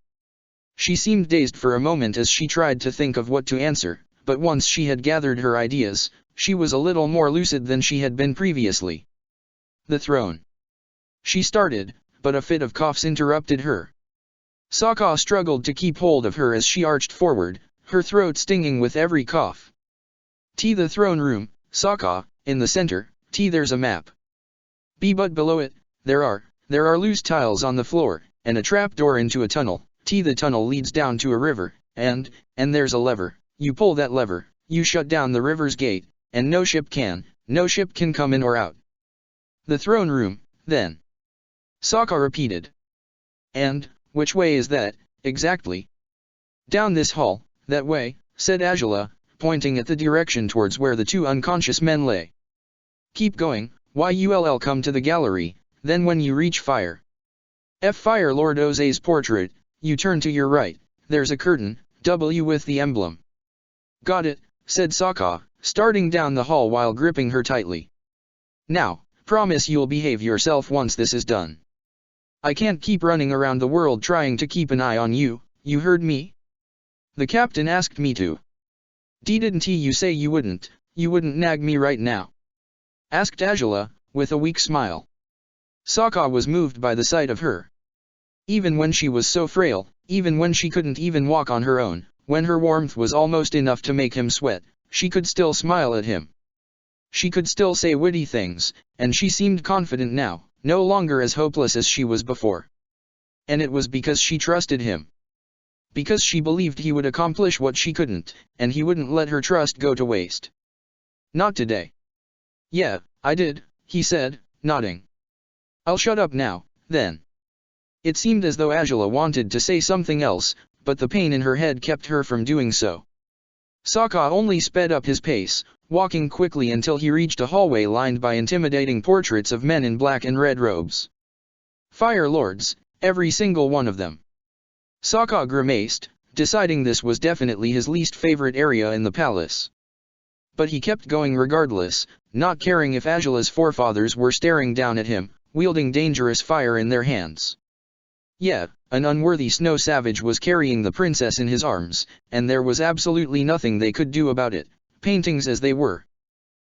She seemed dazed for a moment as she tried to think of what to answer, but once she had gathered her ideas, she was a little more lucid than she had been previously. The throne. She started, but a fit of coughs interrupted her. Sokka struggled to keep hold of her as she arched forward, her throat stinging with every cough. The throne room, Sokka, in the center, there's a map. But below it, there are loose tiles on the floor, and a trapdoor into a tunnel. The tunnel leads down to a river, and there's a lever. You pull that lever, you shut down the river's gate, and no ship can come in or out. The throne room, then. Sokka repeated. And, which way is that, exactly? Down this hall, that way, said Angela, pointing at the direction towards where the two unconscious men lay. Keep going, you'll come to the gallery, then when you reach Fire Lord Oze's portrait, you turn to your right, there's a curtain, W with the emblem. Got it, said Sokka, starting down the hall while gripping her tightly. Now, promise you'll behave yourself once this is done. I can't keep running around the world trying to keep an eye on you, you heard me? The captain asked me to. Didn't you say you wouldn't nag me right now? Asked Angela, with a weak smile. Sokka was moved by the sight of her. Even when she was so frail, even when she couldn't even walk on her own, when her warmth was almost enough to make him sweat, she could still smile at him. She could still say witty things, and she seemed confident now, no longer as hopeless as she was before. And it was because she trusted him. Because she believed he would accomplish what she couldn't, and he wouldn't let her trust go to waste. Not today. Yeah, I did, he said, nodding. I'll shut up now, then. It seemed as though Angela wanted to say something else, but the pain in her head kept her from doing so. Sokka only sped up his pace, walking quickly until he reached a hallway lined by intimidating portraits of men in black and red robes. Fire Lords, every single one of them. Sokka grimaced, deciding this was definitely his least favorite area in the palace. But he kept going regardless, not caring if Angela's forefathers were staring down at him, wielding dangerous fire in their hands. Yeah, an unworthy snow savage was carrying the princess in his arms, and there was absolutely nothing they could do about it, paintings as they were.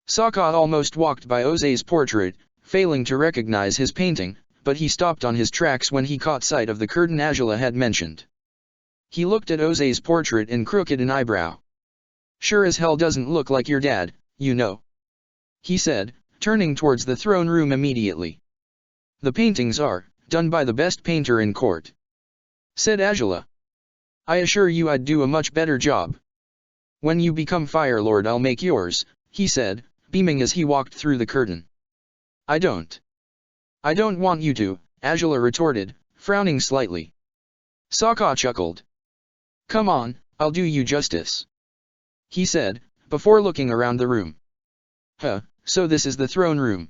Sokka almost walked by Oze's portrait, failing to recognize his painting, but he stopped on his tracks when he caught sight of the curtain Angela had mentioned. He looked at Oze's portrait and crooked an eyebrow. Sure as hell doesn't look like your dad, you know. He said, turning towards the throne room immediately. The paintings are done by the best painter in court, said Angela. I assure you I'd do a much better job. When you become Fire Lord I'll make yours, he said, beaming as he walked through the curtain. I don't want you to, Azula retorted, frowning slightly. Sokka chuckled. Come on, I'll do you justice, he said, before looking around the room. Huh, so this is the throne room.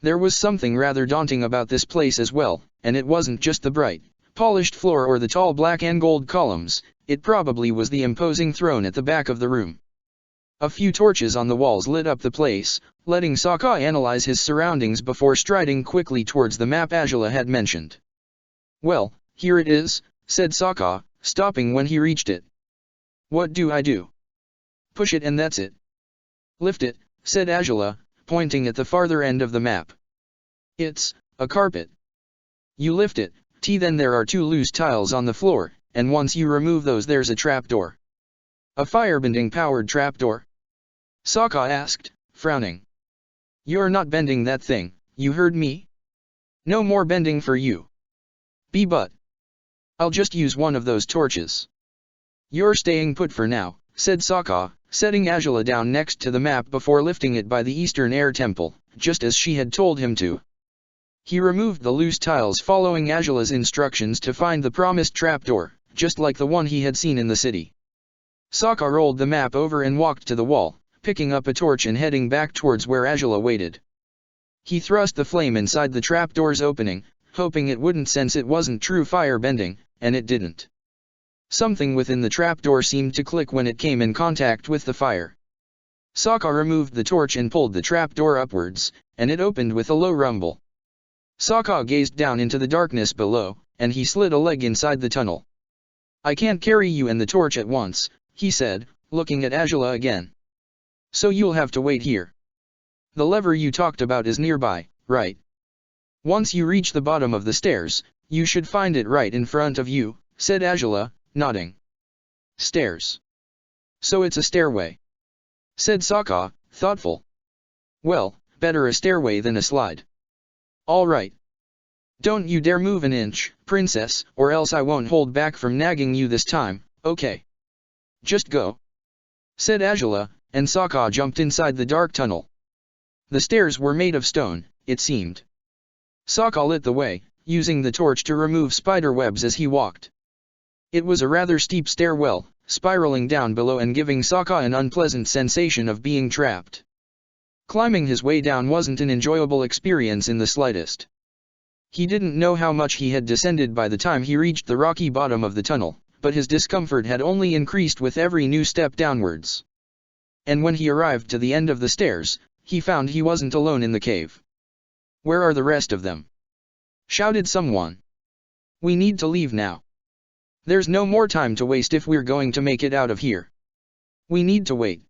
There was something rather daunting about this place as well, and it wasn't just the bright, polished floor or the tall black and gold columns, it probably was the imposing throne at the back of the room. A few torches on the walls lit up the place, letting Sokka analyze his surroundings before striding quickly towards the map Azula had mentioned. Well, here it is, said Sokka, stopping when he reached it. What do I do? Push it and that's it. Lift it, said Azula, pointing at the farther end of the map. It's a carpet. You lift it, then there are 2 loose tiles on the floor, and once you remove those there's a trapdoor. A firebending powered trapdoor? Sokka asked, frowning. You're not bending that thing, you heard me? No more bending for you. But. I'll just use one of those torches. You're staying put for now, said Sokka, setting Azula down next to the map before lifting it by the Eastern Air Temple, just as she had told him to. He removed the loose tiles following Azula's instructions to find the promised trapdoor, just like the one he had seen in the city. Sokka rolled the map over and walked to the wall, picking up a torch and heading back towards where Azula waited. He thrust the flame inside the trapdoor's opening, hoping it wouldn't sense it wasn't true fire bending, and it didn't. Something within the trapdoor seemed to click when it came in contact with the fire. Sokka removed the torch and pulled the trapdoor upwards, and it opened with a low rumble. Sokka gazed down into the darkness below, and he slid a leg inside the tunnel. I can't carry you and the torch at once, he said, looking at Azula again. So you'll have to wait here. The lever you talked about is nearby, right? Once you reach the bottom of the stairs, you should find it right in front of you, said Azula, nodding. Stairs. So it's a stairway, said Sokka, thoughtful. Well, better a stairway than a slide. All right. Don't you dare move an inch, princess, or else I won't hold back from nagging you this time, okay? Just go, said Azula, and Sokka jumped inside the dark tunnel. The stairs were made of stone, it seemed. Sokka lit the way, using the torch to remove spider webs as he walked. It was a rather steep stairwell, spiraling down below and giving Sokka an unpleasant sensation of being trapped. Climbing his way down wasn't an enjoyable experience in the slightest. He didn't know how much he had descended by the time he reached the rocky bottom of the tunnel, but his discomfort had only increased with every new step downwards. And when he arrived to the end of the stairs, he found he wasn't alone in the cave. Where are the rest of them? Shouted someone. We need to leave now. There's no more time to waste if we're going to make it out of here. We need to wait.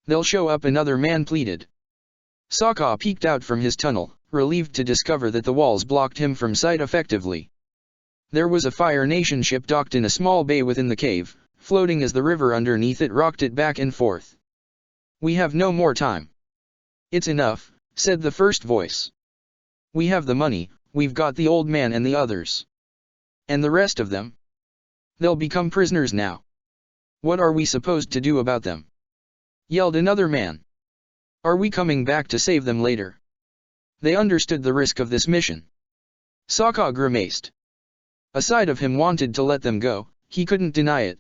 They'll show up, another man pleaded. Sokka peeked out from his tunnel, relieved to discover that the walls blocked him from sight effectively. There was a Fire Nation ship docked in a small bay within the cave, floating as the river underneath it rocked it back and forth. We have no more time. It's enough, said the first voice. We have the money, we've got the old man and the others. And the rest of them? They'll become prisoners now. What are we supposed to do about them? Yelled another man. Are we coming back to save them later? They understood the risk of this mission. Sokka grimaced. A side of him wanted to let them go, he couldn't deny it.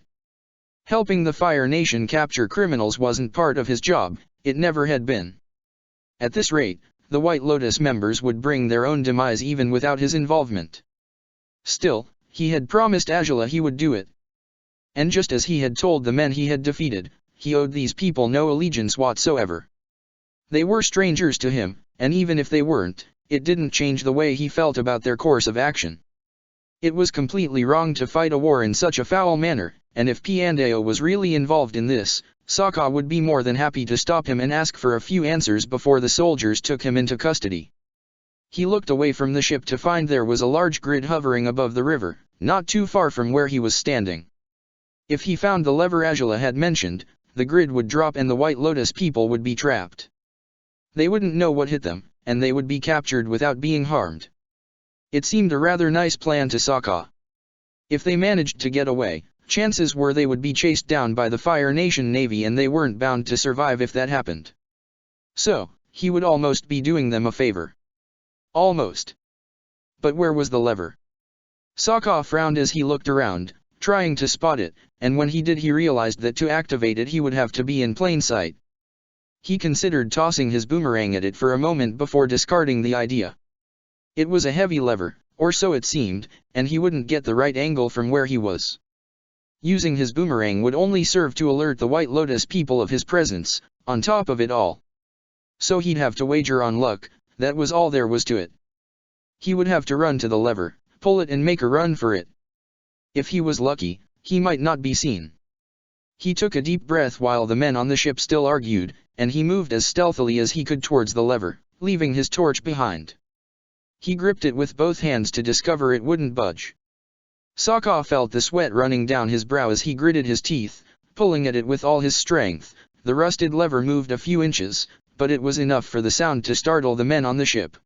Helping the Fire Nation capture criminals wasn't part of his job, it never had been. At this rate, the White Lotus members would bring their own demise even without his involvement. Still, he had promised Azula he would do it. And just as he had told the men he had defeated, he owed these people no allegiance whatsoever. They were strangers to him, and even if they weren't, it didn't change the way he felt about their course of action. It was completely wrong to fight a war in such a foul manner, and if Piandao was really involved in this, Sokka would be more than happy to stop him and ask for a few answers before the soldiers took him into custody. He looked away from the ship to find there was a large grid hovering above the river, not too far from where he was standing. If he found the lever Azula had mentioned, the grid would drop and the White Lotus people would be trapped. They wouldn't know what hit them, and they would be captured without being harmed. It seemed a rather nice plan to Sokka. If they managed to get away, chances were they would be chased down by the Fire Nation Navy and they weren't bound to survive if that happened. So, he would almost be doing them a favor. Almost. But where was the lever? Sokka frowned as he looked around, trying to spot it, and when he did he realized that to activate it he would have to be in plain sight. He considered tossing his boomerang at it for a moment before discarding the idea. It was a heavy lever, or so it seemed, and he wouldn't get the right angle from where he was. Using his boomerang would only serve to alert the White Lotus people of his presence, on top of it all. So he'd have to wager on luck, that was all there was to it. He would have to run to the lever, pull it and make a run for it. If he was lucky, he might not be seen. He took a deep breath while the men on the ship still argued, and he moved as stealthily as he could towards the lever, leaving his torch behind. He gripped it with both hands to discover it wouldn't budge. Sokka felt the sweat running down his brow as he gritted his teeth, pulling at it with all his strength. The rusted lever moved a few inches, but it was enough for the sound to startle the men on the ship.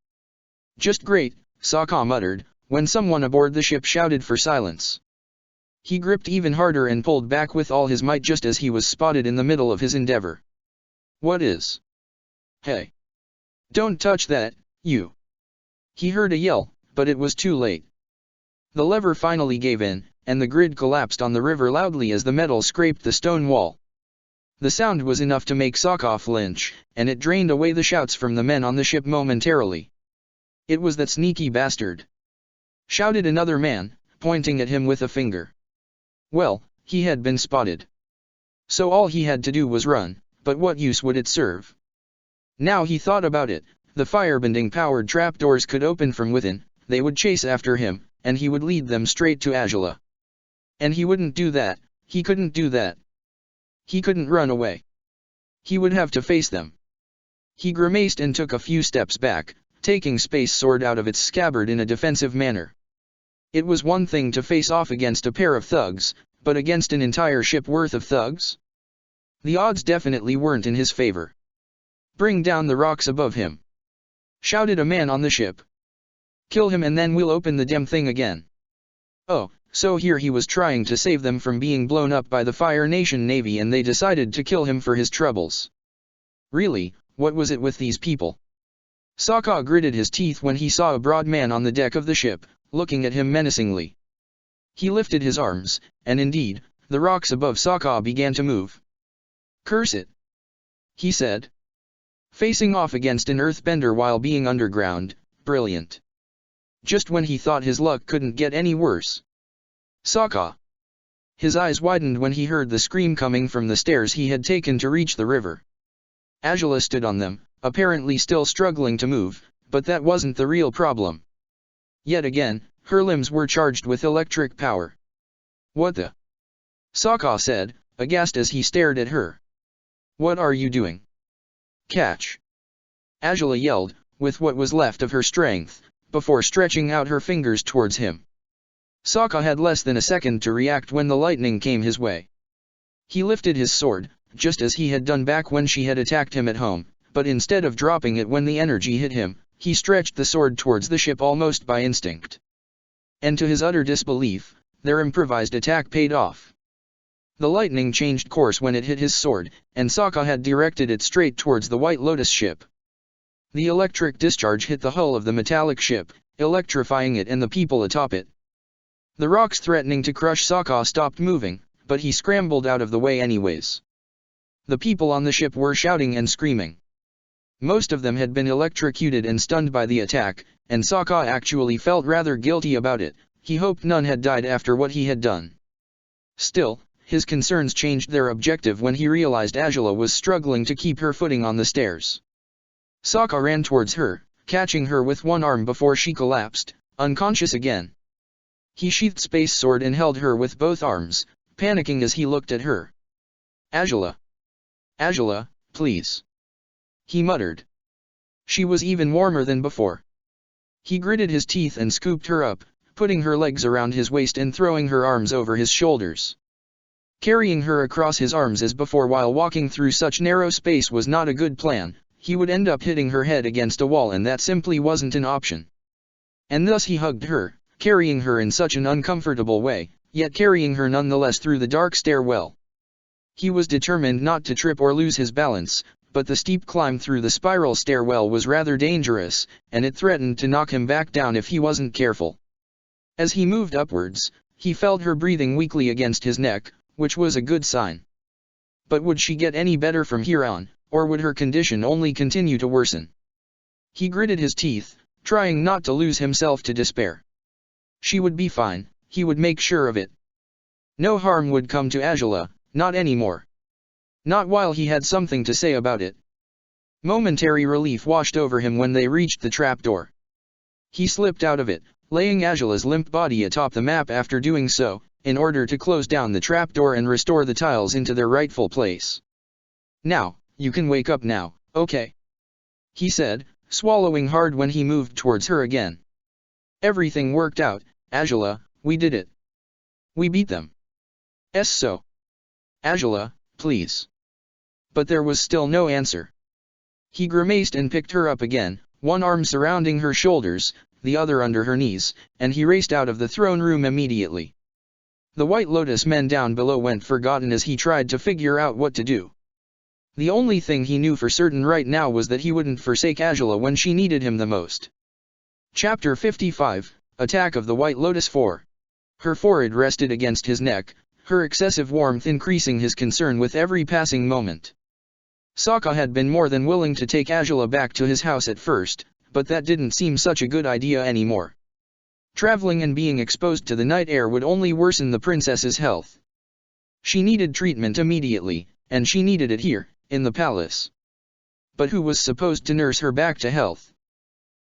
"Just great," Sokka muttered, when someone aboard the ship shouted for silence. He gripped even harder and pulled back with all his might just as he was spotted in the middle of his endeavor. "What is? Hey! Don't touch that, you!" He heard a yell, but it was too late. The lever finally gave in, and the grid collapsed on the river loudly as the metal scraped the stone wall. The sound was enough to make Sokka flinch, and it drained away the shouts from the men on the ship momentarily. "It was that sneaky bastard!" shouted another man, pointing at him with a finger. Well, he had been spotted. So all he had to do was run, but what use would it serve? Now he thought about it, the firebending-powered trapdoors could open from within, they would chase after him, and he would lead them straight to Azula. And he wouldn't do that, he couldn't do that. He couldn't run away. He would have to face them. He grimaced and took a few steps back, taking Space Sword out of its scabbard in a defensive manner. It was one thing to face off against a pair of thugs, but against an entire ship worth of thugs? The odds definitely weren't in his favor. "Bring down the rocks above him!" shouted a man on the ship. "Kill him and then we'll open the damn thing again." Oh, so here he was trying to save them from being blown up by the Fire Nation Navy and they decided to kill him for his troubles. Really, what was it with these people? Sokka gritted his teeth when he saw a broad man on the deck of the ship, looking at him menacingly. He lifted his arms, and indeed, the rocks above Sokka began to move. "Curse it!" he said. Facing off against an earthbender while being underground, brilliant. Just when he thought his luck couldn't get any worse. Sokka! His eyes widened when he heard the scream coming from the stairs he had taken to reach the river. Azula stood on them, apparently still struggling to move, but that wasn't the real problem. Yet again, her limbs were charged with electric power. "What the?" Sokka said, aghast as he stared at her. "What are you doing?" "Catch!" Azula yelled, with what was left of her strength, before stretching out her fingers towards him. Sokka had less than a second to react when the lightning came his way. He lifted his sword, just as he had done back when she had attacked him at home, but instead of dropping it when the energy hit him, he stretched the sword towards the ship almost by instinct. And to his utter disbelief, their improvised attack paid off. The lightning changed course when it hit his sword, and Sokka had directed it straight towards the White Lotus ship. The electric discharge hit the hull of the metallic ship, electrifying it and the people atop it. The rocks threatening to crush Sokka stopped moving, but he scrambled out of the way anyways. The people on the ship were shouting and screaming. Most of them had been electrocuted and stunned by the attack, and Sokka actually felt rather guilty about it. He hoped none had died after what he had done. Still, his concerns changed their objective when he realized Azula was struggling to keep her footing on the stairs. Sokka ran towards her, catching her with one arm before she collapsed, unconscious again. He sheathed Space Sword and held her with both arms, panicking as he looked at her. "Azula! Azula, please!" he muttered. She was even warmer than before. He gritted his teeth and scooped her up, putting her legs around his waist and throwing her arms over his shoulders. Carrying her across his arms as before while walking through such narrow space was not a good plan. He would end up hitting her head against a wall and that simply wasn't an option. And thus he hugged her, carrying her in such an uncomfortable way, yet carrying her nonetheless through the dark stairwell. He was determined not to trip or lose his balance, but the steep climb through the spiral stairwell was rather dangerous, and it threatened to knock him back down if he wasn't careful. As he moved upwards, he felt her breathing weakly against his neck, which was a good sign. But would she get any better from here on, or would her condition only continue to worsen? He gritted his teeth, trying not to lose himself to despair. She would be fine, he would make sure of it. No harm would come to Angela, not anymore. Not while he had something to say about it. Momentary relief washed over him when they reached the trapdoor. He slipped out of it, laying Angela's limp body atop the map after doing so, in order to close down the trapdoor and restore the tiles into their rightful place. "Now, you can wake up now, okay?" he said, swallowing hard when he moved towards her again. "Everything worked out, Angela, we did it. We beat them. So. Angela, please." But there was still no answer. He grimaced and picked her up again, one arm surrounding her shoulders, the other under her knees, and he raced out of the throne room immediately. The White Lotus men down below went forgotten as he tried to figure out what to do. The only thing he knew for certain right now was that he wouldn't forsake Angela when she needed him the most. Chapter 55, Attack of the White Lotus 4. Her forehead rested against his neck, her excessive warmth increasing his concern with every passing moment. Sokka had been more than willing to take Angela back to his house at first, but that didn't seem such a good idea anymore. Traveling and being exposed to the night air would only worsen the princess's health. She needed treatment immediately, and she needed it here, in the palace. But who was supposed to nurse her back to health?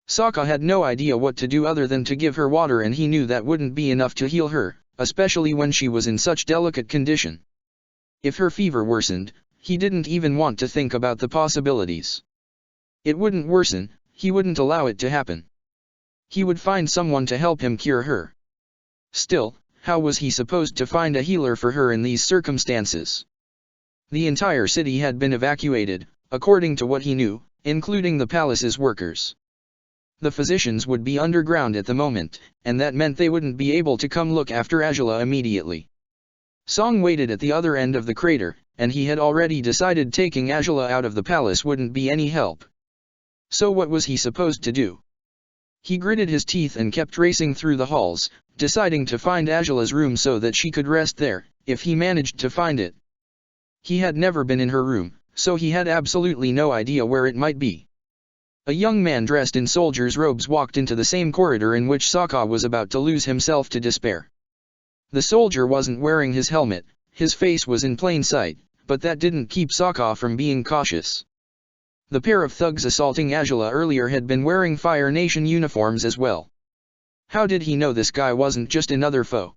Sokka had no idea what to do other than to give her water, and he knew that wouldn't be enough to heal her, especially when she was in such delicate condition. If her fever worsened, he didn't even want to think about the possibilities. It wouldn't worsen, he wouldn't allow it to happen. He would find someone to help him cure her. Still, how was he supposed to find a healer for her in these circumstances? The entire city had been evacuated, according to what he knew, including the palace's workers. The physicians would be underground at the moment, and that meant they wouldn't be able to come look after Angela immediately. Song waited at the other end of the crater, and he had already decided taking Angela out of the palace wouldn't be any help. So what was he supposed to do? He gritted his teeth and kept racing through the halls, deciding to find Angela's room so that she could rest there, if he managed to find it. He had never been in her room, so he had absolutely no idea where it might be. A young man dressed in soldier's robes walked into the same corridor in which Sokka was about to lose himself to despair. The soldier wasn't wearing his helmet, his face was in plain sight, but that didn't keep Sokka from being cautious. The pair of thugs assaulting Angela earlier had been wearing Fire Nation uniforms as well. How did he know this guy wasn't just another foe?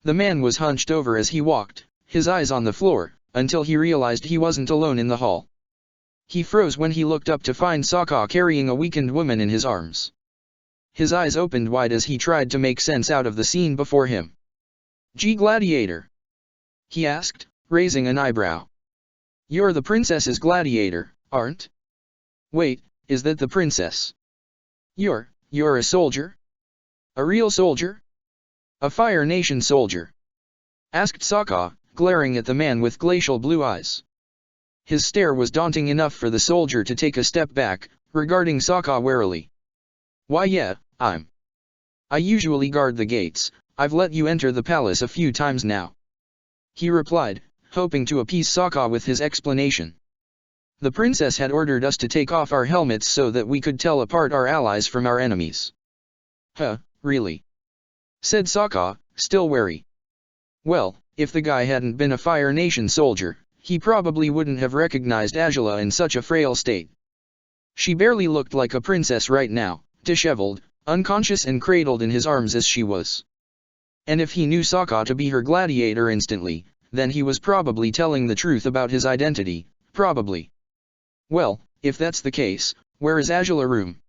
The man was hunched over as he walked, his eyes on the floor, until he realized he wasn't alone in the hall. He froze when he looked up to find Sokka carrying a weakened woman in his arms. His eyes opened wide as he tried to make sense out of the scene before him. "Gladiator?" he asked, raising an eyebrow. "You're the princess's gladiator, aren't? Wait, is that the princess? You're a soldier? A real soldier? A Fire Nation soldier?" asked Sokka, glaring at the man with glacial blue eyes. His stare was daunting enough for the soldier to take a step back, regarding Sokka warily. "Why yeah, I usually guard the gates, I've let you enter the palace a few times now," he replied, hoping to appease Sokka with his explanation. "The princess had ordered us to take off our helmets so that we could tell apart our allies from our enemies." "Huh, really?" said Sokka, still wary. Well, if the guy hadn't been a Fire Nation soldier, he probably wouldn't have recognized Angela in such a frail state. She barely looked like a princess right now, disheveled, unconscious and cradled in his arms as she was. And if he knew Sokka to be her gladiator instantly, then he was probably telling the truth about his identity, probably. "Well, if that's the case, where is Angela's room?"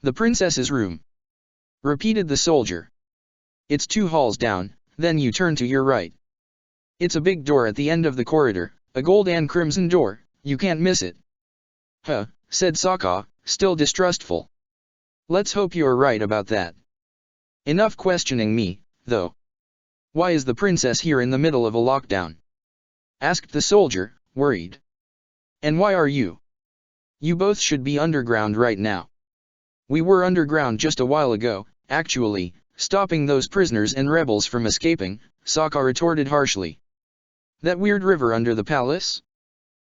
"The princess's room," repeated the soldier. "It's 2 halls down, then you turn to your right. It's a big door at the end of the corridor, a gold and crimson door, you can't miss it." "Huh," said Sokka, still distrustful. "Let's hope you're right about that. Enough questioning me, though. Why is the princess here in the middle of a lockdown?" asked the soldier, worried. And why are you? You both should be underground right now. We were underground just a while ago, actually, stopping those prisoners and rebels from escaping, Sokka retorted harshly. That weird river under the palace?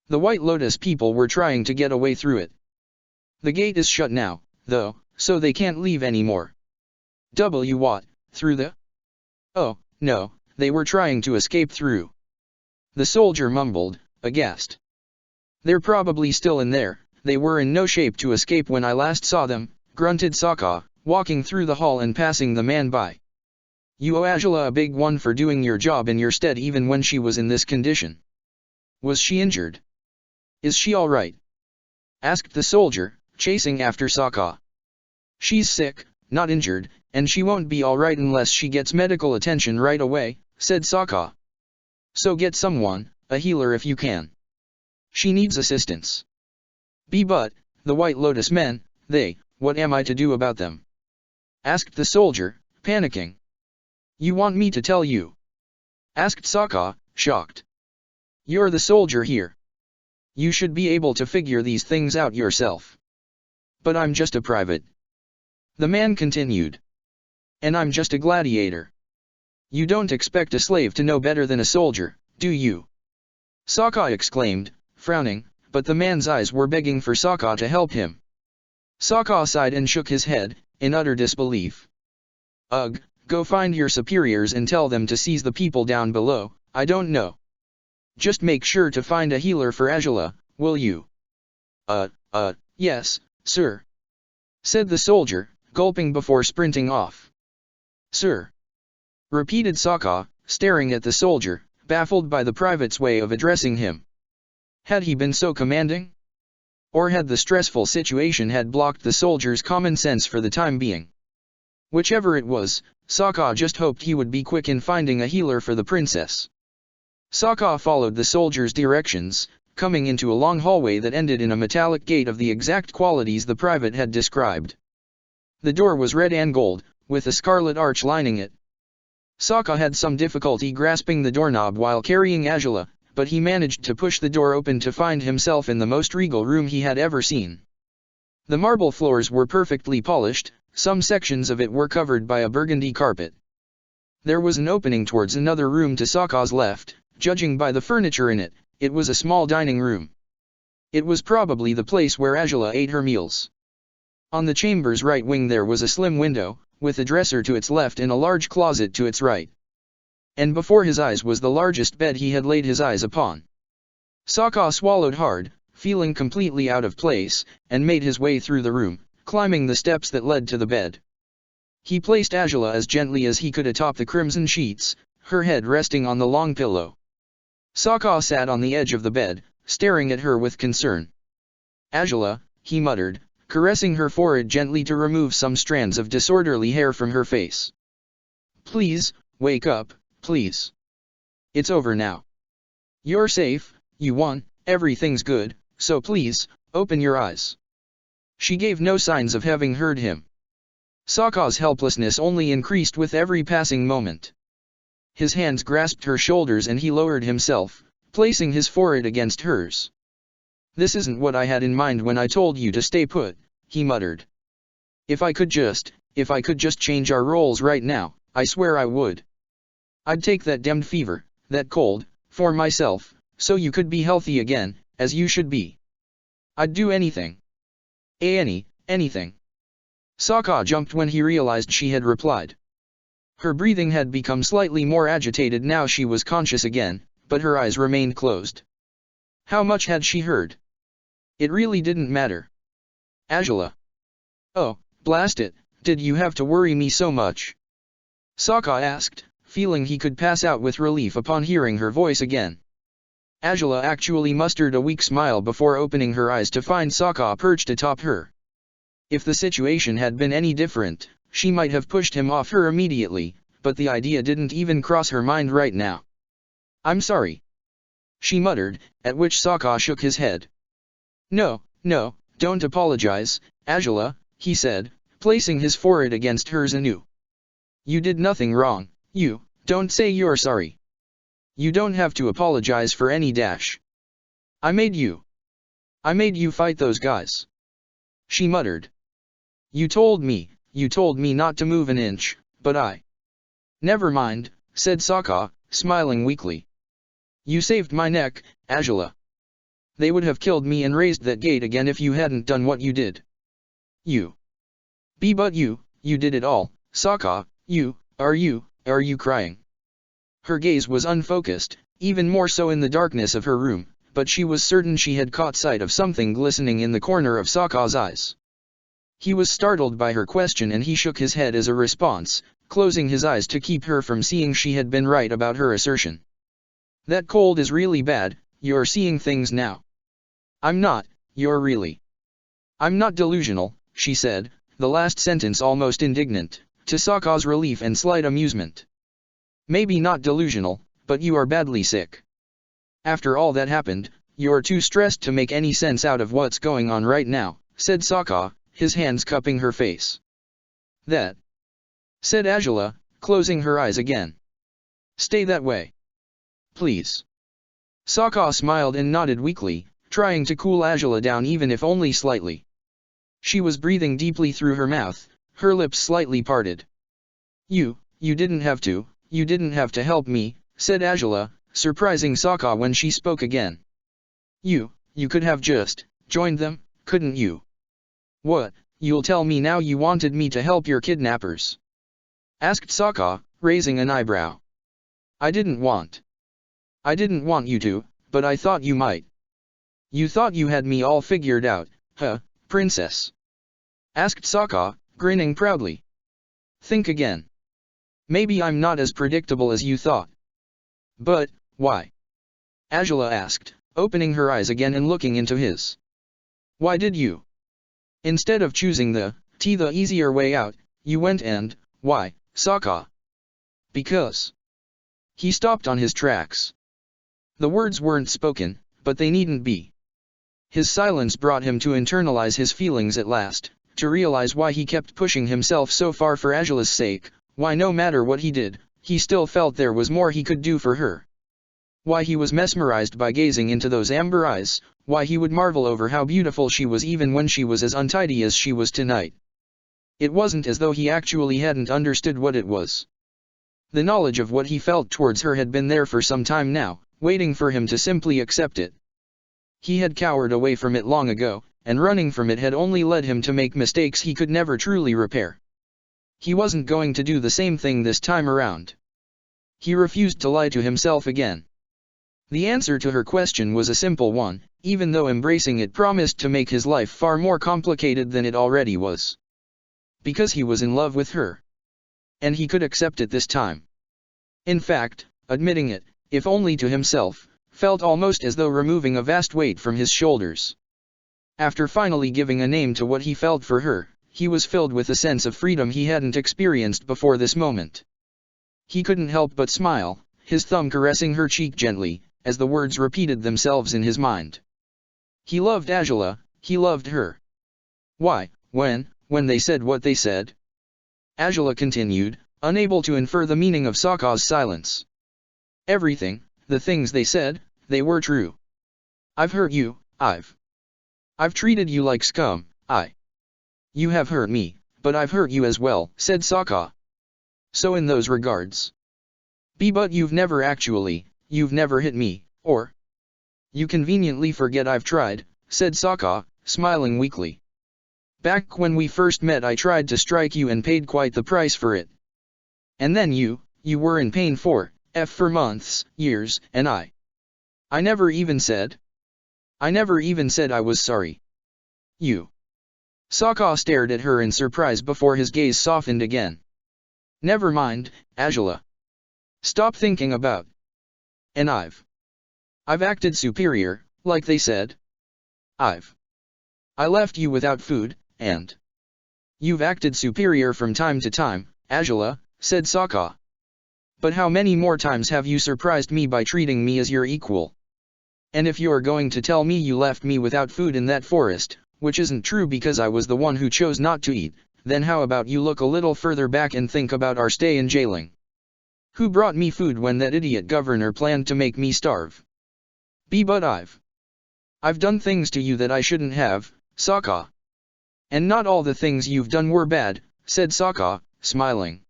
The White Lotus people were trying to get away through it. The gate is shut now, though, so they can't leave anymore. What, through the? Oh, no, they were trying to escape through. The soldier mumbled, aghast. They're probably still in there, they were in no shape to escape when I last saw them, grunted Sokka, walking through the hall and passing the man by. You owe Azula a big one for doing your job in your stead even when she was in this condition. Was she injured? Is she alright? Asked the soldier, chasing after Sokka. She's sick, not injured, and she won't be alright unless she gets medical attention right away, said Sokka. So get someone, a healer if you can. She needs assistance. But, the White Lotus men, what am I to do about them? Asked the soldier, panicking. You want me to tell you? Asked Sokka, shocked. You're the soldier here. You should be able to figure these things out yourself. But I'm just a private. The man continued. And I'm just a gladiator. You don't expect a slave to know better than a soldier, do you? Sokka exclaimed, frowning, but the man's eyes were begging for Sokka to help him. Sokka sighed and shook his head, in utter disbelief. Ugh, go find your superiors and tell them to seize the people down below, I don't know. Just make sure to find a healer for Azula, will you? Yes, sir. Said the soldier, gulping before sprinting off. Sir. Repeated Sokka, staring at the soldier, baffled by the private's way of addressing him. Had he been so commanding? Or had the stressful situation had blocked the soldier's common sense for the time being? Whichever it was, Sokka just hoped he would be quick in finding a healer for the princess. Sokka followed the soldier's directions, coming into a long hallway that ended in a metallic gate of the exact qualities the private had described. The door was red and gold, with a scarlet arch lining it. Sokka had some difficulty grasping the doorknob while carrying Azula, but he managed to push the door open to find himself in the most regal room he had ever seen. The marble floors were perfectly polished, some sections of it were covered by a burgundy carpet. There was an opening towards another room to Sokka's left, judging by the furniture in it, it was a small dining room. It was probably the place where Azula ate her meals. On the chamber's right wing there was a slim window, with a dresser to its left and a large closet to its right. And before his eyes was the largest bed he had laid his eyes upon. Sokka swallowed hard, feeling completely out of place, and made his way through the room, climbing the steps that led to the bed. He placed Azula as gently as he could atop the crimson sheets, her head resting on the long pillow. Sokka sat on the edge of the bed, staring at her with concern. Azula, he muttered, caressing her forehead gently to remove some strands of disorderly hair from her face. Please, wake up, please. It's over now. You're safe, you won, everything's good, so please, open your eyes. She gave no signs of having heard him. Sokka's helplessness only increased with every passing moment. His hands grasped her shoulders and he lowered himself, placing his forehead against hers. This isn't what I had in mind when I told you to stay put, he muttered. If I could just change our roles right now, I swear I would. I'd take that damned fever, that cold, for myself, so you could be healthy again, as you should be. I'd do anything. Anything. Sokka jumped when he realized she had replied. Her breathing had become slightly more agitated now she was conscious again, but her eyes remained closed. How much had she heard? It really didn't matter. Azula. Oh, blast it, did you have to worry me so much? Sokka asked, feeling he could pass out with relief upon hearing her voice again. Azula actually mustered a weak smile before opening her eyes to find Sokka perched atop her. If the situation had been any different, she might have pushed him off her immediately, but the idea didn't even cross her mind right now. I'm sorry. She muttered, at which Sokka shook his head. No, don't apologize, Azula, he said, placing his forehead against hers anew. You did nothing wrong, don't say you're sorry. You don't have to apologize for any dash. I made you. I made you fight those guys. She muttered. You told me not to move an inch, but I. Never mind, said Sokka, smiling weakly. You saved my neck, Azula. They would have killed me and raised that gate again if you hadn't done what you did. But you did it all, Sokka, are you crying? Her gaze was unfocused, even more so in the darkness of her room, but she was certain she had caught sight of something glistening in the corner of Sokka's eyes. He was startled by her question and he shook his head as a response, closing his eyes to keep her from seeing she had been right about her assertion. That cold is really bad, you're seeing things now. I'm not, you're really. I'm not delusional, she said, the last sentence almost indignant, to Sokka's relief and slight amusement. Maybe not delusional, but you are badly sick. After all that happened, you're too stressed to make any sense out of what's going on right now, said Sokka, his hands cupping her face. That, said Azula, closing her eyes again. Stay that way. Please. Sokka smiled and nodded weakly, trying to cool Azula down even if only slightly. She was breathing deeply through her mouth, her lips slightly parted. You didn't have to help me, said Azula, surprising Sokka when she spoke again. You could have just joined them, couldn't you? What, you'll tell me now you wanted me to help your kidnappers? Asked Sokka, raising an eyebrow. I didn't want you to, but I thought you might. You thought you had me all figured out, huh, princess? Asked Sokka, grinning proudly. Think again. Maybe I'm not as predictable as you thought. But, why? Azula asked, opening her eyes again and looking into his. Why did you? Instead of choosing the easier way out, you went and, why, Sokka? Because. He stopped on his tracks. The words weren't spoken, but they needn't be. His silence brought him to internalize his feelings at last, to realize why he kept pushing himself so far for Azula's sake, why no matter what he did, he still felt there was more he could do for her. Why he was mesmerized by gazing into those amber eyes, why he would marvel over how beautiful she was even when she was as untidy as she was tonight. It wasn't as though he actually hadn't understood what it was. The knowledge of what he felt towards her had been there for some time now, waiting for him to simply accept it. He had cowered away from it long ago, and running from it had only led him to make mistakes he could never truly repair. He wasn't going to do the same thing this time around. He refused to lie to himself again. The answer to her question was a simple one, even though embracing it promised to make his life far more complicated than it already was. Because he was in love with her. And he could accept it this time. In fact, admitting it, if only to himself, felt almost as though removing a vast weight from his shoulders. After finally giving a name to what he felt for her, he was filled with a sense of freedom he hadn't experienced before this moment. He couldn't help but smile, his thumb caressing her cheek gently, as the words repeated themselves in his mind. He loved Azula, he loved her. Why, when they said what they said? Azula continued, unable to infer the meaning of Sokka's silence. Everything, the things they said, they were true. I've hurt you, I've treated you like scum, You have hurt me, but I've hurt you as well, said Sokka. So in those regards. But you've never hit me, or? You conveniently forget I've tried, said Sokka, smiling weakly. Back when we first met I tried to strike you and paid quite the price for it. And then you were in pain for months, years, and I never even said I was sorry. Sokka stared at her in surprise before his gaze softened again. Never mind, Azula. Stop thinking about. And I've acted superior, like they said. I left you without food, and you've acted superior from time to time, Azula, said Sokka. But how many more times have you surprised me by treating me as your equal? And if you're going to tell me you left me without food in that forest, which isn't true because I was the one who chose not to eat, then how about you look a little further back and think about our stay in jailing? Who brought me food when that idiot governor planned to make me starve? But I've done things to you that I shouldn't have, Sokka. And not all the things you've done were bad, said Sokka, smiling.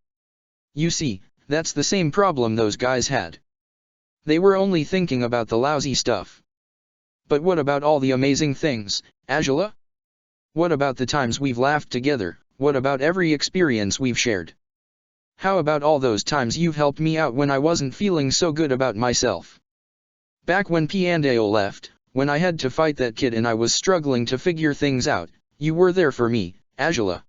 You see, that's the same problem those guys had. They were only thinking about the lousy stuff. But what about all the amazing things, Azula? What about the times we've laughed together, what about every experience we've shared? How about all those times you've helped me out when I wasn't feeling so good about myself? Back when Piandao left, when I had to fight that kid and I was struggling to figure things out, you were there for me, Azula.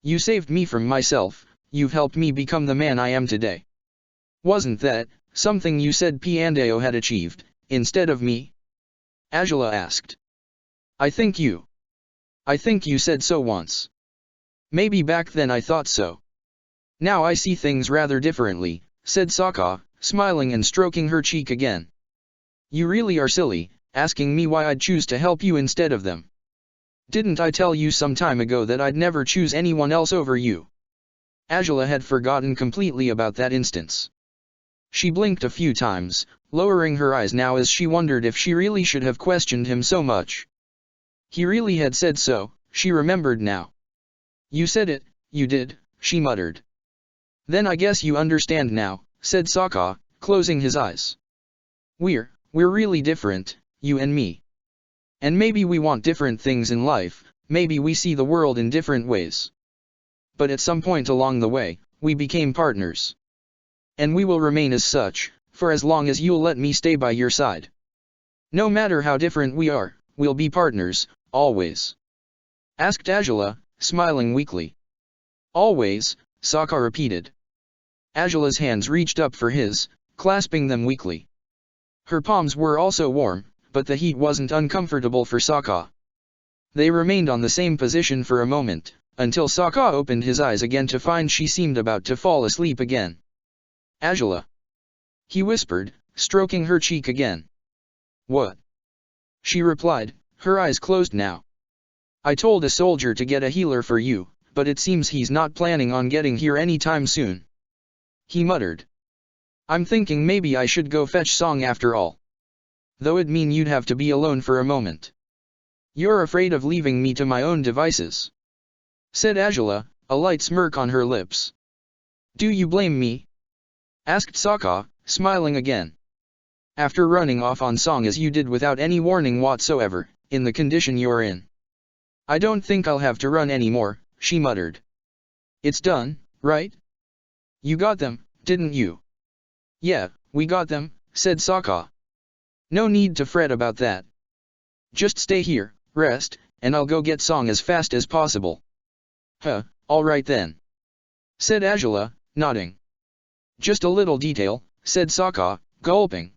You saved me from myself, you've helped me become the man I am today. Wasn't that something you said Piandao had achieved, instead of me? Azula asked. I think you said so once. Maybe back then I thought so. Now I see things rather differently, said Sokka, smiling and stroking her cheek again. You really are silly, asking me why I'd choose to help you instead of them. Didn't I tell you some time ago that I'd never choose anyone else over you? Azula had forgotten completely about that instance. She blinked a few times, lowering her eyes now as she wondered if she really should have questioned him so much. He really had said so, she remembered now. You said it, you did, she muttered. Then I guess you understand now, said Sokka, closing his eyes. We're really different, you and me. And maybe we want different things in life, maybe we see the world in different ways. But at some point along the way, we became partners. And we will remain as such, for as long as you'll let me stay by your side. No matter how different we are, we'll be partners, always. Asked Azula, smiling weakly. Always, Sokka repeated. Azula's hands reached up for his, clasping them weakly. Her palms were also warm, but the heat wasn't uncomfortable for Sokka. They remained on the same position for a moment, until Sokka opened his eyes again to find she seemed about to fall asleep again. Azula, he whispered, stroking her cheek again. What? She replied, her eyes closed now. I told a soldier to get a healer for you, but it seems he's not planning on getting here anytime soon. He muttered. I'm thinking maybe I should go fetch Song after all. Though it'd mean you'd have to be alone for a moment. You're afraid of leaving me to my own devices? Said Azula, a light smirk on her lips. Do you blame me? Asked Sokka, smiling again. After running off on Song as you did without any warning whatsoever, in the condition you're in. I don't think I'll have to run anymore, she muttered. It's done, right? You got them, didn't you? Yeah, we got them, said Sokka. No need to fret about that. Just stay here, rest, and I'll go get Song as fast as possible. All right then. Said Azula, nodding. Just a little detail, said Sokka, gulping.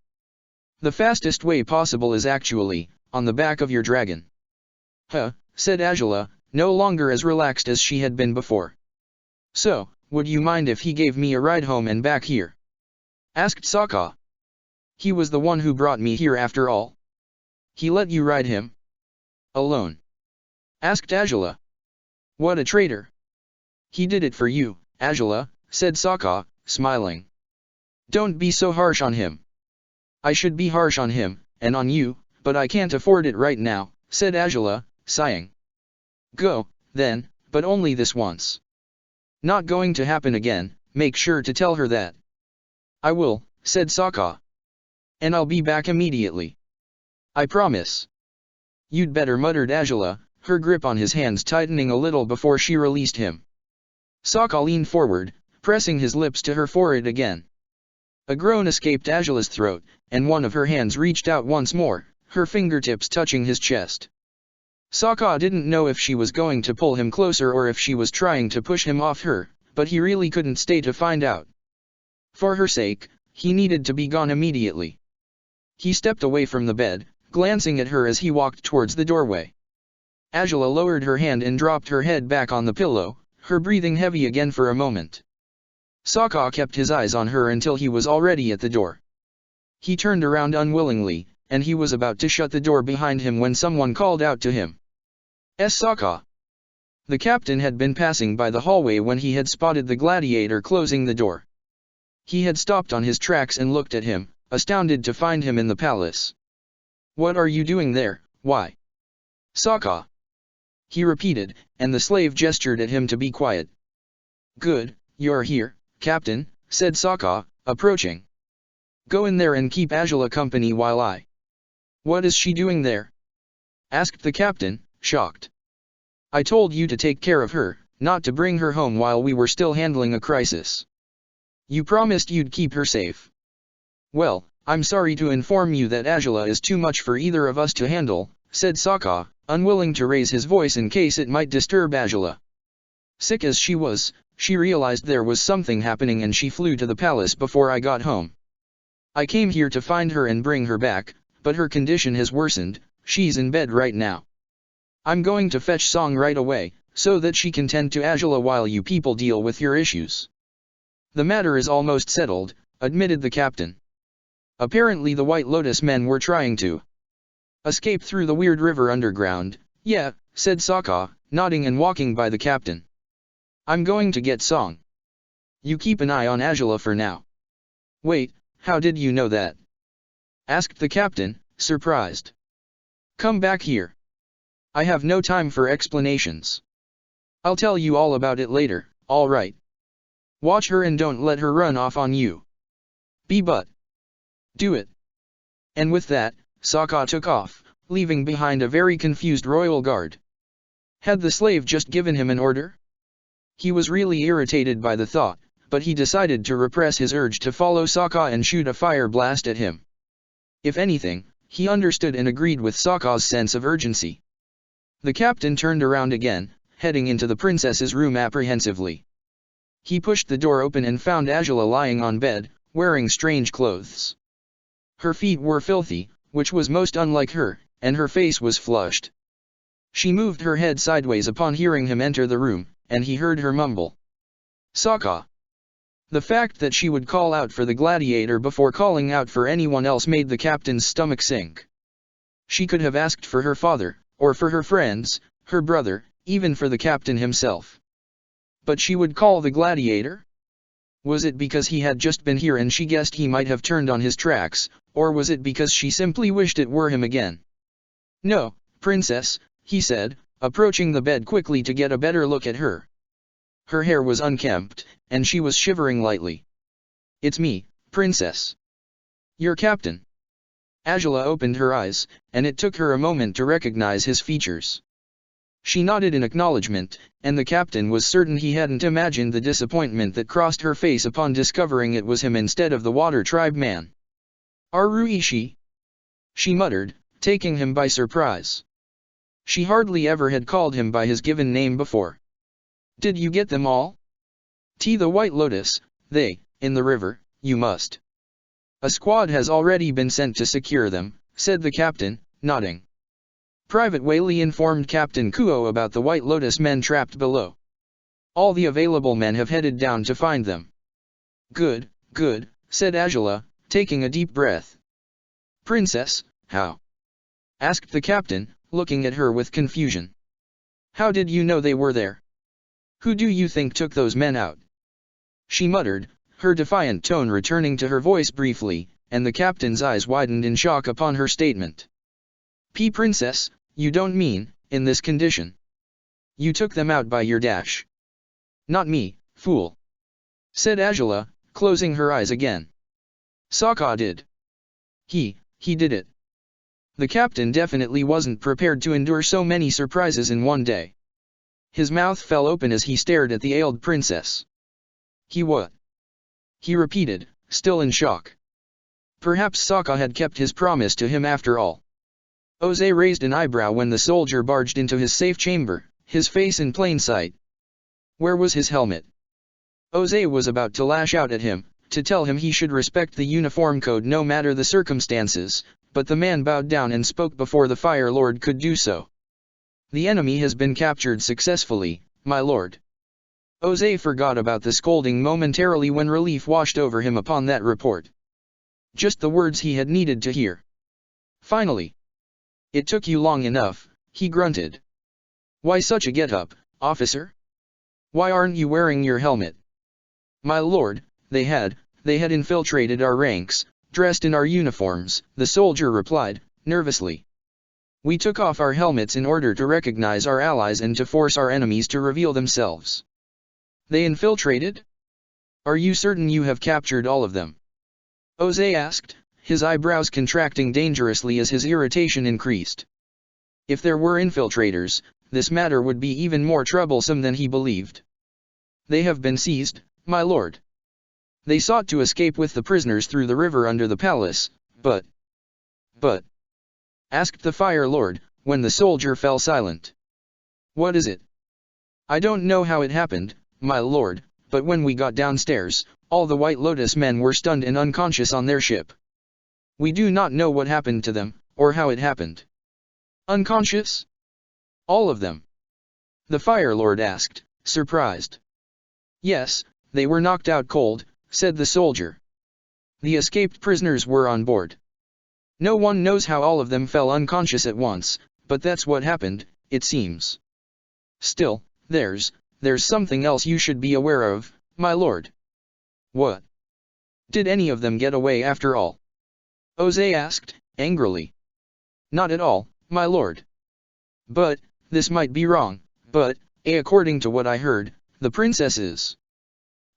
The fastest way possible is actually, on the back of your dragon. Said Azula, no longer as relaxed as she had been before. So, would you mind if he gave me a ride home and back here? Asked Sokka. He was the one who brought me here after all. He let you ride him? Alone? Asked Azula. What a traitor. He did it for you, Azula, said Sokka, smiling. Don't be so harsh on him. I should be harsh on him, and on you, but I can't afford it right now, said Azula, sighing. Go, then, but only this once. Not going to happen again, make sure to tell her that. I will, said Sokka. And I'll be back immediately. I promise. You'd better, muttered Azula, her grip on his hands tightening a little before she released him. Sokka leaned forward, pressing his lips to her forehead again. A groan escaped Azula's throat, and one of her hands reached out once more, her fingertips touching his chest. Sokka didn't know if she was going to pull him closer or if she was trying to push him off her, but he really couldn't stay to find out. For her sake, he needed to be gone immediately. He stepped away from the bed, glancing at her as he walked towards the doorway. Azula lowered her hand and dropped her head back on the pillow, her breathing heavy again for a moment. Sokka kept his eyes on her until he was already at the door. He turned around unwillingly, and he was about to shut the door behind him when someone called out to him. Sokka. The captain had been passing by the hallway when he had spotted the gladiator closing the door. He had stopped on his tracks and looked at him, astounded to find him in the palace. What are you doing there, why? Sokka. He repeated, and the slave gestured at him to be quiet. Good, you're here, Captain, said Sokka, approaching. Go in there and keep Azula company while I... What is she doing there? Asked the captain, shocked. I told you to take care of her, not to bring her home while we were still handling a crisis. You promised you'd keep her safe. Well, I'm sorry to inform you that Azula is too much for either of us to handle, said Sokka, unwilling to raise his voice in case it might disturb Azula. Sick as she was, she realized there was something happening and she flew to the palace before I got home. I came here to find her and bring her back, but her condition has worsened, she's in bed right now. I'm going to fetch Song right away, so that she can tend to Azula while you people deal with your issues. The matter is almost settled, admitted the captain. Apparently the White Lotus men were trying to escape through the weird river underground. Yeah, said Sokka, nodding and walking by the captain. I'm going to get Song. You keep an eye on Azula for now. Wait, how did you know that? Asked the captain, surprised. Come back here. I have no time for explanations. I'll tell you all about it later, alright. Watch her and don't let her run off on you. But. Do it. And with that, Sokka took off, leaving behind a very confused royal guard. Had the slave just given him an order? He was really irritated by the thought, but he decided to repress his urge to follow Sokka and shoot a fire blast at him. If anything, he understood and agreed with Sokka's sense of urgency. The captain turned around again, heading into the princess's room apprehensively. He pushed the door open and found Azula lying on bed, wearing strange clothes. Her feet were filthy, which was most unlike her, and her face was flushed. She moved her head sideways upon hearing him enter the room, and he heard her mumble. Sokka. The fact that she would call out for the gladiator before calling out for anyone else made the captain's stomach sink. She could have asked for her father, or for her friends, her brother, even for the captain himself. But she would call the gladiator? Was it because he had just been here and she guessed he might have turned on his tracks, or was it because she simply wished it were him again? No, princess, he said, approaching the bed quickly to get a better look at her. Her hair was unkempt, and she was shivering lightly. It's me, princess. Your captain. Azula opened her eyes, and it took her a moment to recognize his features. She nodded in acknowledgement, and the captain was certain he hadn't imagined the disappointment that crossed her face upon discovering it was him instead of the Water Tribe man. Aruishi? She muttered, taking him by surprise. She hardly ever had called him by his given name before. Did you get them all? The White Lotus, they, in the river, you must. A squad has already been sent to secure them, said the captain, nodding. Private Whaley informed Captain Kuo about the White Lotus men trapped below. All the available men have headed down to find them. Good, good, said Azula, taking a deep breath. Princess, how? Asked the captain, looking at her with confusion. How did you know they were there? Who do you think took those men out? She muttered, her defiant tone returning to her voice briefly, and the captain's eyes widened in shock upon her statement. Princess, you don't mean, in this condition. You took them out by your dash. Not me, fool. Said Azula, closing her eyes again. Sokka did. He did it. The captain definitely wasn't prepared to endure so many surprises in one day. His mouth fell open as he stared at the ailed princess. He what? He repeated, still in shock. Perhaps Sokka had kept his promise to him after all. Oze raised an eyebrow when the soldier barged into his safe chamber, his face in plain sight. Where was his helmet? Oze was about to lash out at him, to tell him he should respect the uniform code no matter the circumstances, but the man bowed down and spoke before the Fire Lord could do so. The enemy has been captured successfully, my lord. Oze forgot about the scolding momentarily when relief washed over him upon that report. Just the words he had needed to hear. Finally. It took you long enough, he grunted. Why such a get-up, officer? Why aren't you wearing your helmet? My lord, they had infiltrated our ranks, dressed in our uniforms, the soldier replied, nervously. We took off our helmets in order to recognize our allies and to force our enemies to reveal themselves. They infiltrated? Are you certain you have captured all of them? Jose asked, his eyebrows contracting dangerously as his irritation increased. If there were infiltrators, this matter would be even more troublesome than he believed. They have been seized, my lord. They sought to escape with the prisoners through the river under the palace, but, asked the Fire Lord, when the soldier fell silent. What is it? I don't know how it happened, my lord, but when we got downstairs, all the White Lotus men were stunned and unconscious on their ship. We do not know what happened to them, or how it happened. Unconscious? All of them? The Fire Lord asked, surprised. Yes, they were knocked out cold, said the soldier. The escaped prisoners were on board. No one knows how all of them fell unconscious at once, but that's what happened, it seems. Still, there's something else you should be aware of, my lord. What? Did any of them get away after all? Jose asked, angrily. Not at all, my lord. But, this might be wrong, but, according to what I heard, the princesses.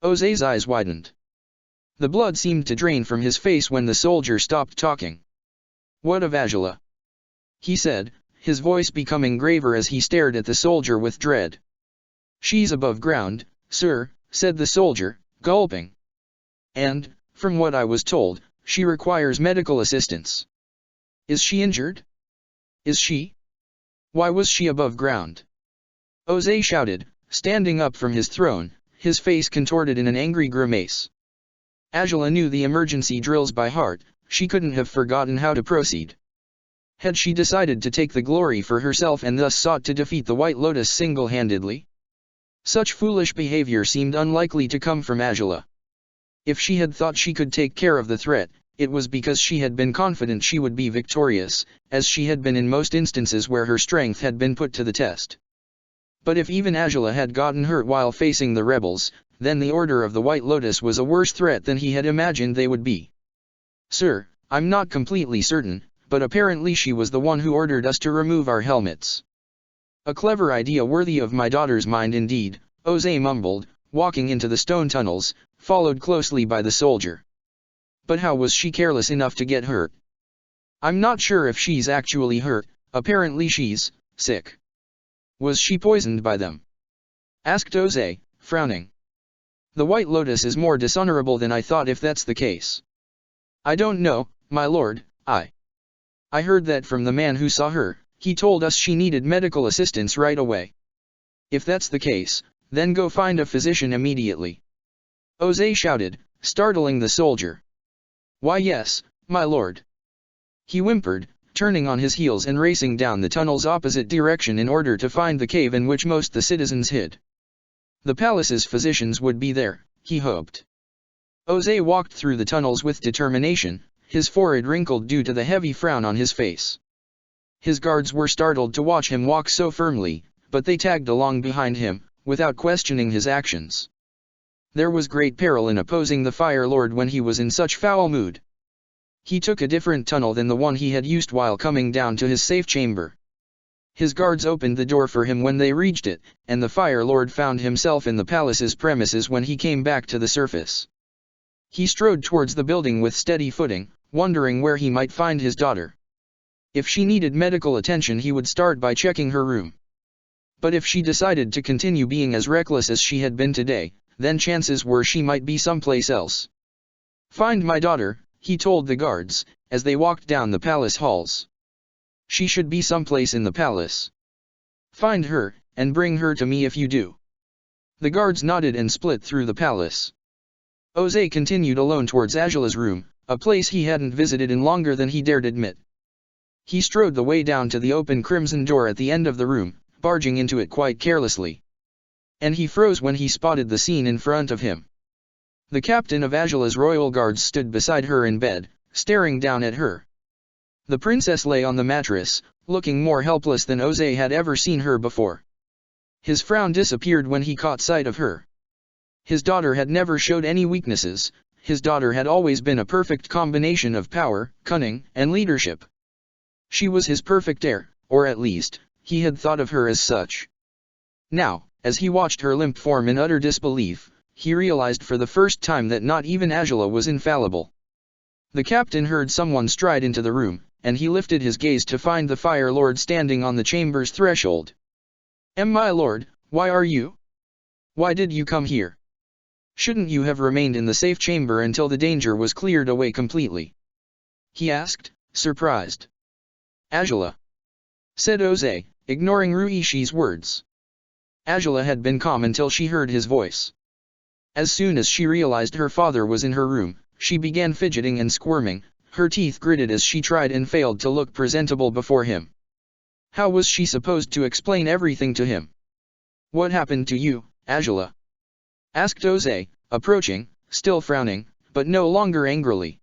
Jose's eyes widened. The blood seemed to drain from his face when the soldier stopped talking. What of Angela? He said, his voice becoming graver as he stared at the soldier with dread. She's above ground, sir, said the soldier, gulping. And, from what I was told, she requires medical assistance. Is she injured? Is she? Why was she above ground? Jose shouted, standing up from his throne, his face contorted in an angry grimace. Angela knew the emergency drills by heart, she couldn't have forgotten how to proceed. Had she decided to take the glory for herself and thus sought to defeat the White Lotus single-handedly? Such foolish behavior seemed unlikely to come from Angela. If she had thought she could take care of the threat, it was because she had been confident she would be victorious, as she had been in most instances where her strength had been put to the test. But if even Angela had gotten hurt while facing the rebels, then the Order of the White Lotus was a worse threat than he had imagined they would be. Sir, I'm not completely certain, but apparently she was the one who ordered us to remove our helmets. A clever idea worthy of my daughter's mind indeed, Jose mumbled, walking into the stone tunnels, followed closely by the soldier. But how was she careless enough to get hurt? I'm not sure if she's actually hurt, apparently she's sick. Was she poisoned by them? Asked Jose, frowning. The White Lotus is more dishonorable than I thought if that's the case. I don't know, my lord, I heard that from the man who saw her, he told us she needed medical assistance right away. If that's the case, then go find a physician immediately. Jose shouted, startling the soldier. Why yes, my lord. He whimpered, turning on his heels and racing down the tunnel's opposite direction in order to find the cave in which most the citizens hid. The palace's physicians would be there, he hoped. Jose walked through the tunnels with determination, his forehead wrinkled due to the heavy frown on his face. His guards were startled to watch him walk so firmly, but they tagged along behind him, without questioning his actions. There was great peril in opposing the Fire Lord when he was in such foul mood. He took a different tunnel than the one he had used while coming down to his safe chamber. His guards opened the door for him when they reached it, and the Fire Lord found himself in the palace's premises when he came back to the surface. He strode towards the building with steady footing, wondering where he might find his daughter. If she needed medical attention he would start by checking her room. But if she decided to continue being as reckless as she had been today, then chances were she might be someplace else. Find my daughter, he told the guards, as they walked down the palace halls. She should be someplace in the palace. Find her, and bring her to me if you do. The guards nodded and split through the palace. Jose continued alone towards Angela's room, a place he hadn't visited in longer than he dared admit. He strode the way down to the open crimson door at the end of the room, barging into it quite carelessly. And he froze when he spotted the scene in front of him. The captain of Angela's royal guards stood beside her in bed, staring down at her. The princess lay on the mattress, looking more helpless than Jose had ever seen her before. His frown disappeared when he caught sight of her. His daughter had never showed any weaknesses, his daughter had always been a perfect combination of power, cunning, and leadership. She was his perfect heir, or at least, he had thought of her as such. Now, as he watched her limp form in utter disbelief, he realized for the first time that not even Angela was infallible. The captain heard someone stride into the room, and he lifted his gaze to find the Fire Lord standing on the chamber's threshold. My lord, why are you? Why did you come here? Shouldn't you have remained in the safe chamber until the danger was cleared away completely? He asked, surprised. Angela, said Oze, ignoring Ruishi's words. Angela had been calm until she heard his voice. As soon as she realized her father was in her room, she began fidgeting and squirming, her teeth gritted as she tried and failed to look presentable before him. How was she supposed to explain everything to him? What happened to you, Angela? Asked Oze, approaching, still frowning, but no longer angrily.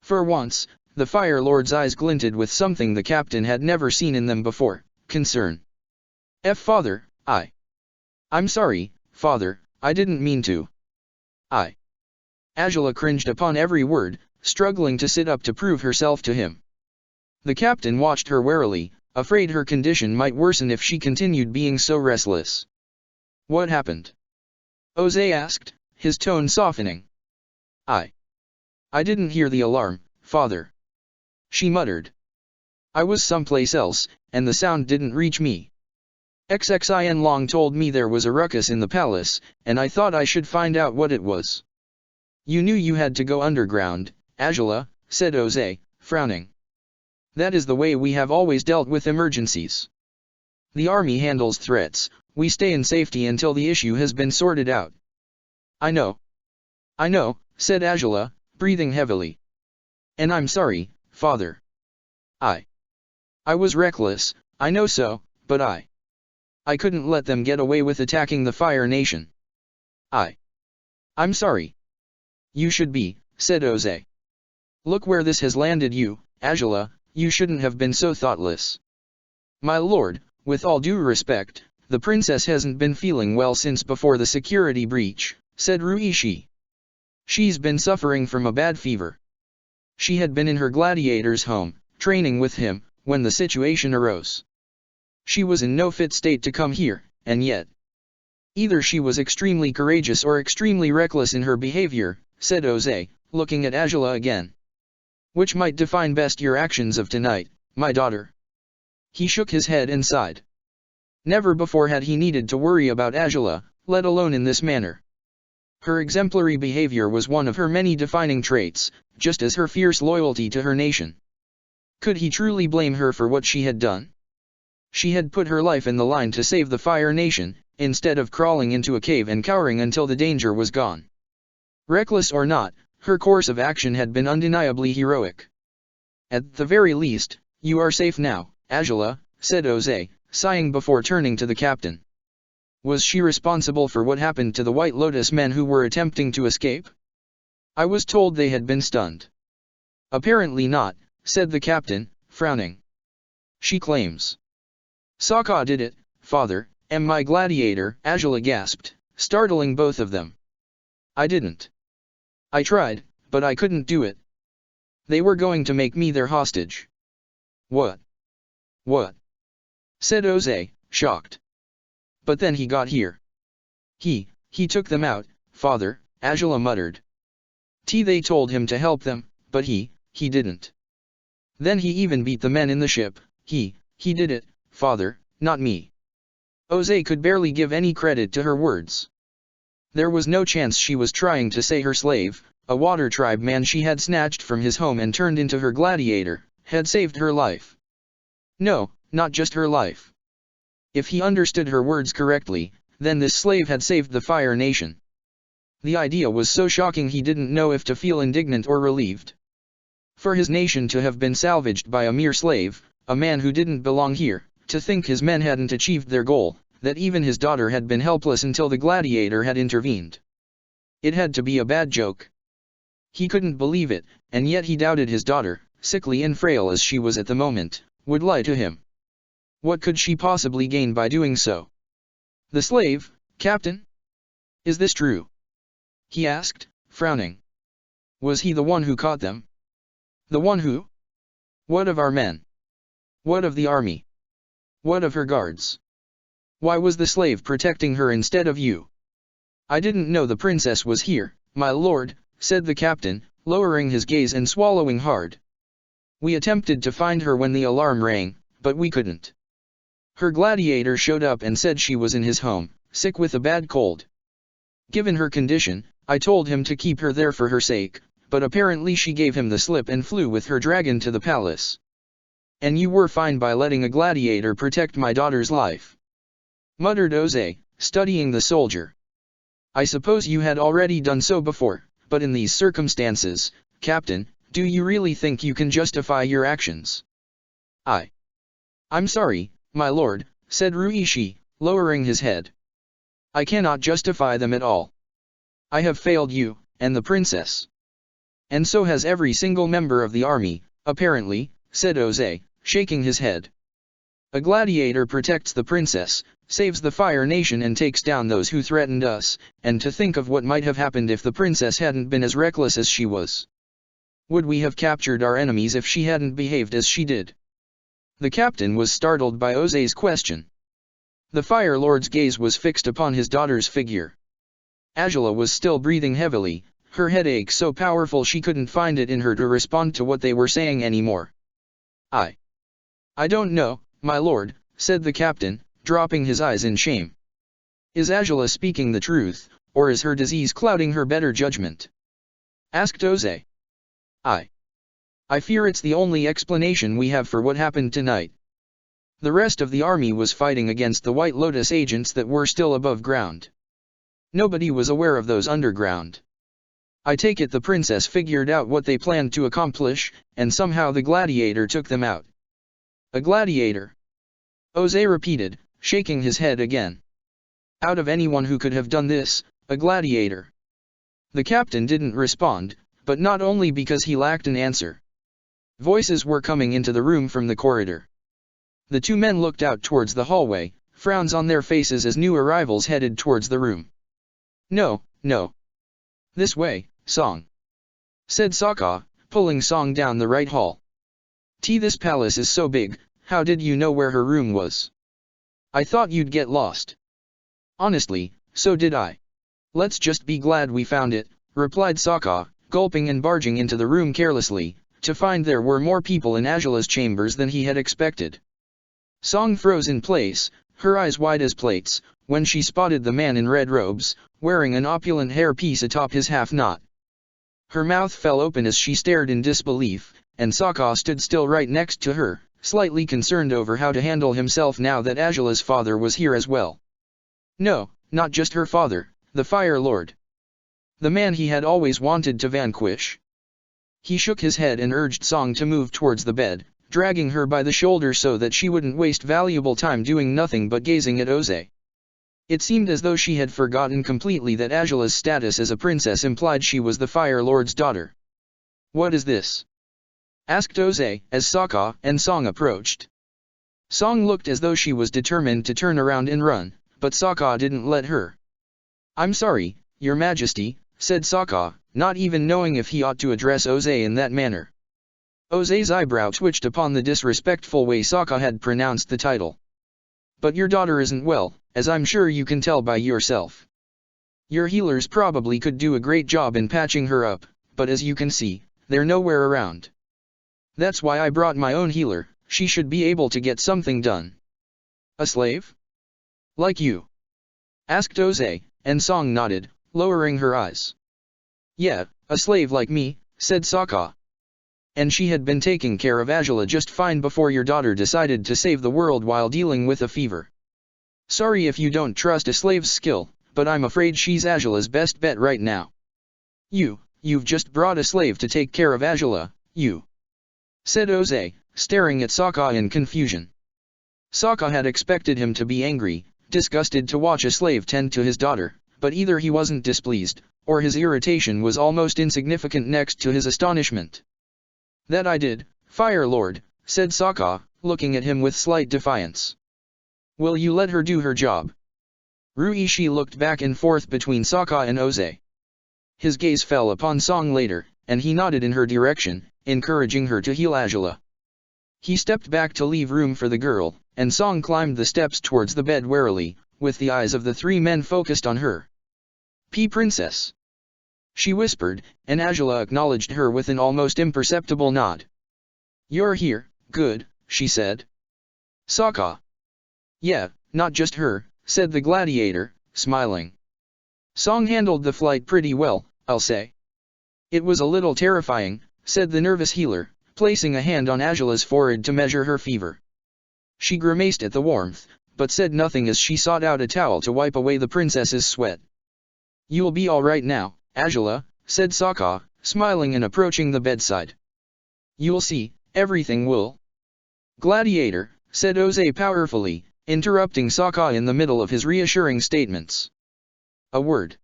For once, the Fire Lord's eyes glinted with something the captain had never seen in them before, concern. Father, I'm sorry, father, I didn't mean to. Angela cringed upon every word, struggling to sit up to prove herself to him. The captain watched her warily, afraid her condition might worsen if she continued being so restless. What happened? Oze asked, his tone softening. I didn't hear the alarm, father. She muttered. I was someplace else, and the sound didn't reach me. XXIN Long told me there was a ruckus in the palace, and I thought I should find out what it was. You knew you had to go underground, Angela, said Oze, frowning. That is the way we have always dealt with emergencies. The army handles threats, we stay in safety until the issue has been sorted out. I know, said Angela, breathing heavily. And I'm sorry, father. I was reckless, I know so, but I couldn't let them get away with attacking the Fire Nation. I'm sorry. You should be, said Oze. Look where this has landed you, Angela, you shouldn't have been so thoughtless. My lord, with all due respect, the princess hasn't been feeling well since before the security breach, said Ruishi. She's been suffering from a bad fever. She had been in her gladiator's home, training with him, when the situation arose. She was in no fit state to come here, and yet. Either she was extremely courageous or extremely reckless in her behavior, said Oze, looking at Angela again. Which might define best your actions of tonight, my daughter? He shook his head and sighed. Never before had he needed to worry about Angela, let alone in this manner. Her exemplary behavior was one of her many defining traits, just as her fierce loyalty to her nation. Could he truly blame her for what she had done? She had put her life in the line to save the Fire Nation, instead of crawling into a cave and cowering until the danger was gone. Reckless or not, her course of action had been undeniably heroic. At the very least, you are safe now, Angela, said Oze, sighing before turning to the captain. Was she responsible for what happened to the White Lotus men who were attempting to escape? I was told they had been stunned. Apparently not, said the captain, frowning. She claims. Sokka did it, father, and my gladiator, Angela gasped, startling both of them. I didn't. I tried, but I couldn't do it. They were going to make me their hostage. What? Said Oze, shocked. But then he got here. He took them out, father, Angela muttered. They told him to help them, but he didn't. Then he even beat the men in the ship, he did it, father, not me. Oze could barely give any credit to her words. There was no chance she was trying to say her slave, a water tribe man she had snatched from his home and turned into her gladiator, had saved her life. No, not just her life. If he understood her words correctly, then this slave had saved the Fire Nation. The idea was so shocking he didn't know if to feel indignant or relieved. For his nation to have been salvaged by a mere slave, a man who didn't belong here, to think his men hadn't achieved their goal, that even his daughter had been helpless until the gladiator had intervened. It had to be a bad joke. He couldn't believe it, and yet he doubted his daughter, sickly and frail as she was at the moment, would lie to him. What could she possibly gain by doing so? The slave, Captain? Is this true? He asked, frowning. Was he the one who caught them? The one who? What of our men? What of the army? What of her guards? Why was the slave protecting her instead of you? I didn't know the princess was here, my lord, said the captain, lowering his gaze and swallowing hard. We attempted to find her when the alarm rang, but we couldn't. Her gladiator showed up and said she was in his home, sick with a bad cold. Given her condition, I told him to keep her there for her sake, but apparently she gave him the slip and flew with her dragon to the palace. And you were fine by letting a gladiator protect my daughter's life, muttered Jose, studying the soldier. I suppose you had already done so before, but in these circumstances, Captain, do you really think you can justify your actions? I'm sorry, my lord, said Ruishi, lowering his head. I cannot justify them at all. I have failed you, and the princess. And so has every single member of the army, apparently, said Jose, shaking his head. A gladiator protects the princess, saves the Fire Nation and takes down those who threatened us, and to think of what might have happened if the princess hadn't been as reckless as she was. Would we have captured our enemies if she hadn't behaved as she did? The captain was startled by Jose's question. The Fire Lord's gaze was fixed upon his daughter's figure. Angela was still breathing heavily, her headache so powerful she couldn't find it in her to respond to what they were saying anymore. I don't know, my lord, said the captain, dropping his eyes in shame. Is Angela speaking the truth, or is her disease clouding her better judgment? Asked Jose. I fear it's the only explanation we have for what happened tonight. The rest of the army was fighting against the White Lotus agents that were still above ground. Nobody was aware of those underground. I take it the princess figured out what they planned to accomplish, and somehow the gladiator took them out. A gladiator? Jose repeated, shaking his head again. Out of anyone who could have done this, a gladiator. The captain didn't respond, but not only because he lacked an answer. Voices were coming into the room from the corridor. The two men looked out towards the hallway, frowns on their faces as new arrivals headed towards the room. No. This way, Song, said Sokka, pulling Song down the right hall. This palace is so big, how did you know where her room was? I thought you'd get lost. Honestly, so did I. Let's just be glad we found it, replied Sokka, gulping and barging into the room carelessly, to find there were more people in Angela's chambers than he had expected. Song froze in place, her eyes wide as plates, when she spotted the man in red robes, wearing an opulent hairpiece atop his half-knot. Her mouth fell open as she stared in disbelief, and Sokka stood still right next to her, slightly concerned over how to handle himself now that Angela's father was here as well. No, not just her father, the Fire Lord. The man he had always wanted to vanquish. He shook his head and urged Song to move towards the bed, dragging her by the shoulder so that she wouldn't waste valuable time doing nothing but gazing at Jose. It seemed as though she had forgotten completely that Angela's status as a princess implied she was the Fire Lord's daughter. What is this? Asked Jose, as Sokka and Song approached. Song looked as though she was determined to turn around and run, but Sokka didn't let her. I'm sorry, Your Majesty, said Sokka, not even knowing if he ought to address Jose in that manner. Jose's eyebrow twitched upon the disrespectful way Sokka had pronounced the title. But your daughter isn't well, as I'm sure you can tell by yourself. Your healers probably could do a great job in patching her up, but as you can see, they're nowhere around. That's why I brought my own healer, she should be able to get something done. A slave? Like you? Asked Jose, and Song nodded, lowering her eyes. Yeah, a slave like me, said Sokka. And she had been taking care of Angela just fine before your daughter decided to save the world while dealing with a fever. Sorry if you don't trust a slave's skill, but I'm afraid she's Angela's best bet right now. You've just brought a slave to take care of Angela, you? Said Jose, staring at Sokka in confusion. Sokka had expected him to be angry, disgusted to watch a slave tend to his daughter, but either he wasn't displeased, or his irritation was almost insignificant next to his astonishment. That I did, Fire Lord, said Sokka, looking at him with slight defiance. Will you let her do her job? Ruishi looked back and forth between Sokka and Jose. His gaze fell upon Song later, and he nodded in her direction, encouraging her to heal Angela. He stepped back to leave room for the girl, and Song climbed the steps towards the bed warily, with the eyes of the three men focused on her. Princess. She whispered, and Angela acknowledged her with an almost imperceptible nod. You're here, good, she said. Sokka. Yeah, not just her, said the gladiator, smiling. Song handled the flight pretty well, I'll say. It was a little terrifying, said the nervous healer, placing a hand on Angela's forehead to measure her fever. She grimaced at the warmth, but said nothing as she sought out a towel to wipe away the princess's sweat. You'll be all right now, Angela, said Sokka, smiling and approaching the bedside. You'll see, everything will. Gladiator, said Oze powerfully, interrupting Sokka in the middle of his reassuring statements. A word.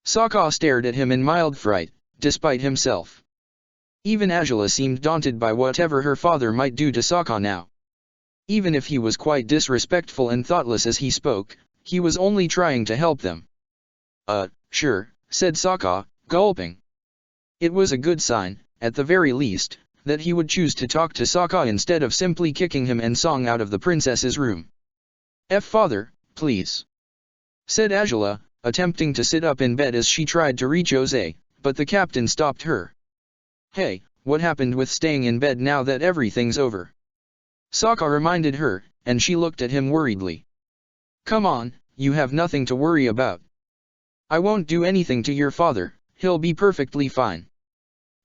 Sokka stared at him in mild fright, despite himself. Even Angela seemed daunted by whatever her father might do to Sokka now. Even if he was quite disrespectful and thoughtless as he spoke, he was only trying to help them. Sure, said Sokka, gulping. It was a good sign, at the very least, that he would choose to talk to Sokka instead of simply kicking him and Song out of the princess's room. Father, please, said Angela, attempting to sit up in bed as she tried to reach Oze, but the captain stopped her. Hey, what happened with staying in bed now that everything's over? Sokka reminded her, and she looked at him worriedly. Come on, you have nothing to worry about. I won't do anything to your father, he'll be perfectly fine.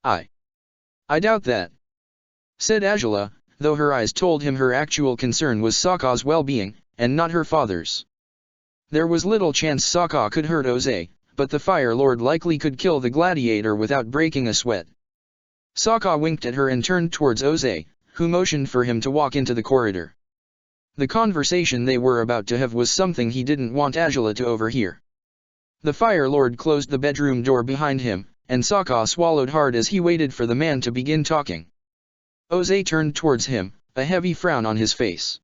I doubt that, said Angela, though her eyes told him her actual concern was Sokka's well-being, and not her father's. There was little chance Sokka could hurt Oze, but the Fire Lord likely could kill the gladiator without breaking a sweat. Sokka winked at her and turned towards Oze, who motioned for him to walk into the corridor. The conversation they were about to have was something he didn't want Angela to overhear. The Fire Lord closed the bedroom door behind him, and Sokka swallowed hard as he waited for the man to begin talking. Oze turned towards him, a heavy frown on his face.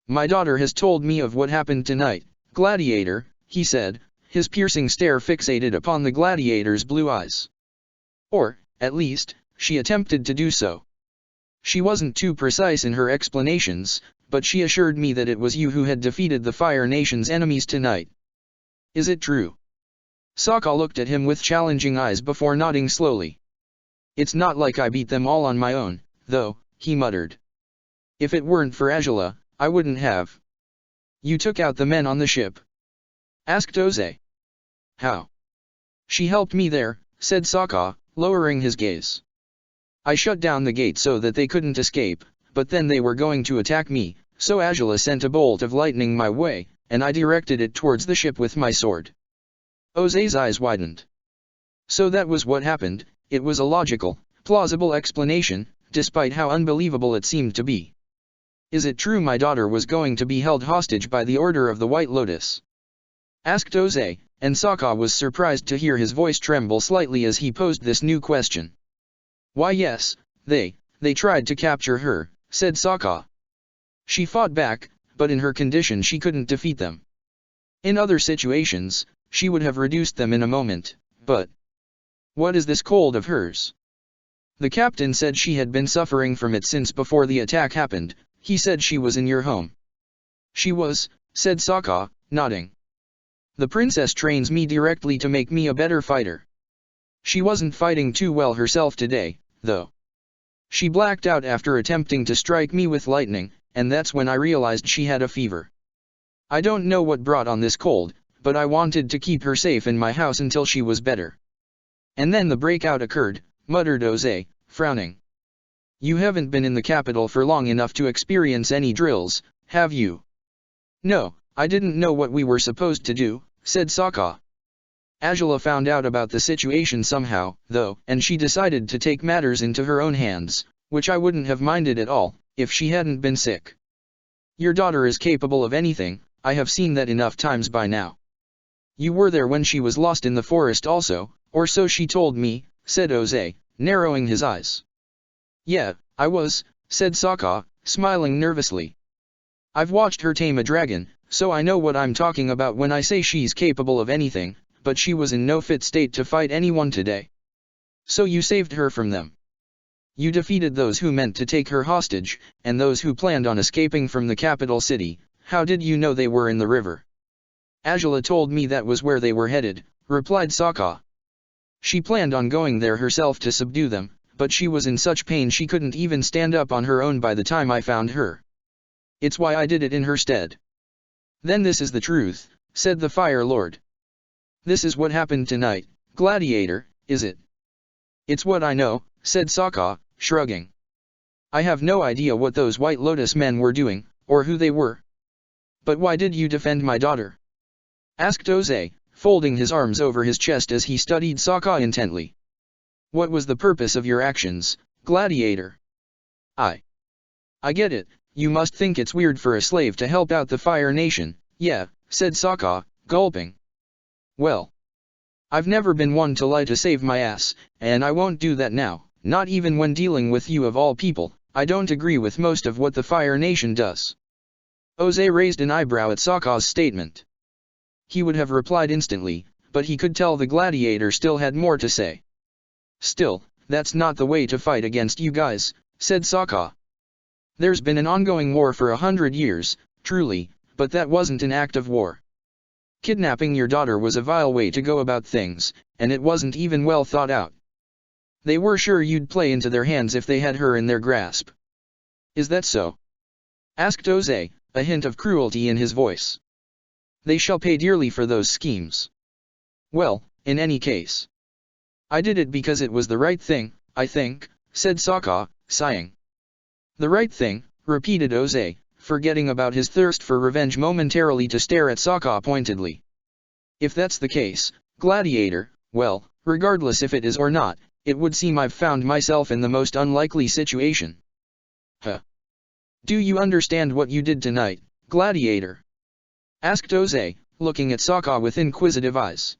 My daughter has told me of what happened tonight, Gladiator, he said, his piercing stare fixated upon the gladiator's blue eyes. Or, at least, she attempted to do so. She wasn't too precise in her explanations, but she assured me that it was you who had defeated the Fire Nation's enemies tonight. Is it true? Sokka looked at him with challenging eyes before nodding slowly. It's not like I beat them all on my own, though, he muttered. If it weren't for Angela, I wouldn't have. You took out the men on the ship? Asked Oze. How? She helped me there, said Sokka, lowering his gaze. I shut down the gate so that they couldn't escape, but then they were going to attack me, so Angela sent a bolt of lightning my way, and I directed it towards the ship with my sword. Oze's eyes widened. So that was what happened. It was a logical, plausible explanation, despite how unbelievable it seemed to be. Is it true my daughter was going to be held hostage by the Order of the White Lotus? Asked Oze, and Sokka was surprised to hear his voice tremble slightly as he posed this new question. Why yes, they tried to capture her, said Sokka. She fought back, but in her condition she couldn't defeat them. In other situations, she would have reduced them in a moment, but... What is this cold of hers? The captain said she had been suffering from it since before the attack happened. He said she was in your home. She was, said Sokka, nodding. The princess trains me directly to make me a better fighter. She wasn't fighting too well herself today, though. She blacked out after attempting to strike me with lightning, and that's when I realized she had a fever. I don't know what brought on this cold, but I wanted to keep her safe in my house until she was better. And then the breakout occurred, muttered Oze, frowning. You haven't been in the capital for long enough to experience any drills, have you? No, I didn't know what we were supposed to do, said Sokka. Angela found out about the situation somehow, though, and she decided to take matters into her own hands, which I wouldn't have minded at all, if she hadn't been sick. Your daughter is capable of anything, I have seen that enough times by now. You were there when she was lost in the forest also, or so she told me, said Oze, narrowing his eyes. Yeah, I was, said Sokka, smiling nervously. I've watched her tame a dragon, so I know what I'm talking about when I say she's capable of anything, but she was in no fit state to fight anyone today. So you saved her from them. You defeated those who meant to take her hostage, and those who planned on escaping from the capital city. How did you know they were in the river? Angela told me that was where they were headed, replied Sokka. She planned on going there herself to subdue them, but she was in such pain she couldn't even stand up on her own by the time I found her. It's why I did it in her stead. Then this is the truth, said the Fire Lord. This is what happened tonight, Gladiator, is it? It's what I know, said Sokka, shrugging. I have no idea what those White Lotus men were doing, or who they were. But why did you defend my daughter? Asked Oze, folding his arms over his chest as he studied Sokka intently. What was the purpose of your actions, Gladiator? I get it, you must think it's weird for a slave to help out the Fire Nation, yeah, said Sokka, gulping. Well, I've never been one to lie to save my ass, and I won't do that now, not even when dealing with you of all people. I don't agree with most of what the Fire Nation does. Oze raised an eyebrow at Sokka's statement. He would have replied instantly, but he could tell the Gladiator still had more to say. Still, that's not the way to fight against you guys, said Sokka. There's been an ongoing war for 100 years, truly, but that wasn't an act of war. Kidnapping your daughter was a vile way to go about things, and it wasn't even well thought out. They were sure you'd play into their hands if they had her in their grasp. Is that so? Asked Oze, a hint of cruelty in his voice. They shall pay dearly for those schemes. Well, in any case, I did it because it was the right thing, I think, said Sokka, sighing. The right thing, repeated Oze, forgetting about his thirst for revenge momentarily to stare at Sokka pointedly. If that's the case, Gladiator, well, regardless if it is or not, it would seem I've found myself in the most unlikely situation. Huh. Do you understand what you did tonight, Gladiator? Asked Oze, looking at Sokka with inquisitive eyes.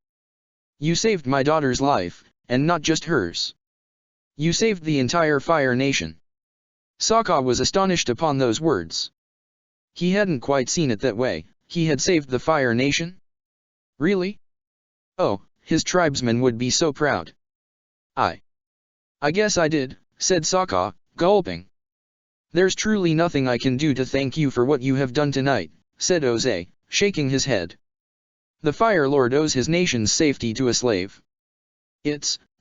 You saved my daughter's life, and not just hers. You saved the entire Fire Nation. Sokka was astonished upon those words. He hadn't quite seen it that way. He had saved the Fire Nation? Really? Oh, his tribesmen would be so proud. I guess I did, said Sokka, gulping. There's truly nothing I can do to thank you for what you have done tonight, said Oze, shaking his head. The Fire Lord owes his nation's safety to a slave.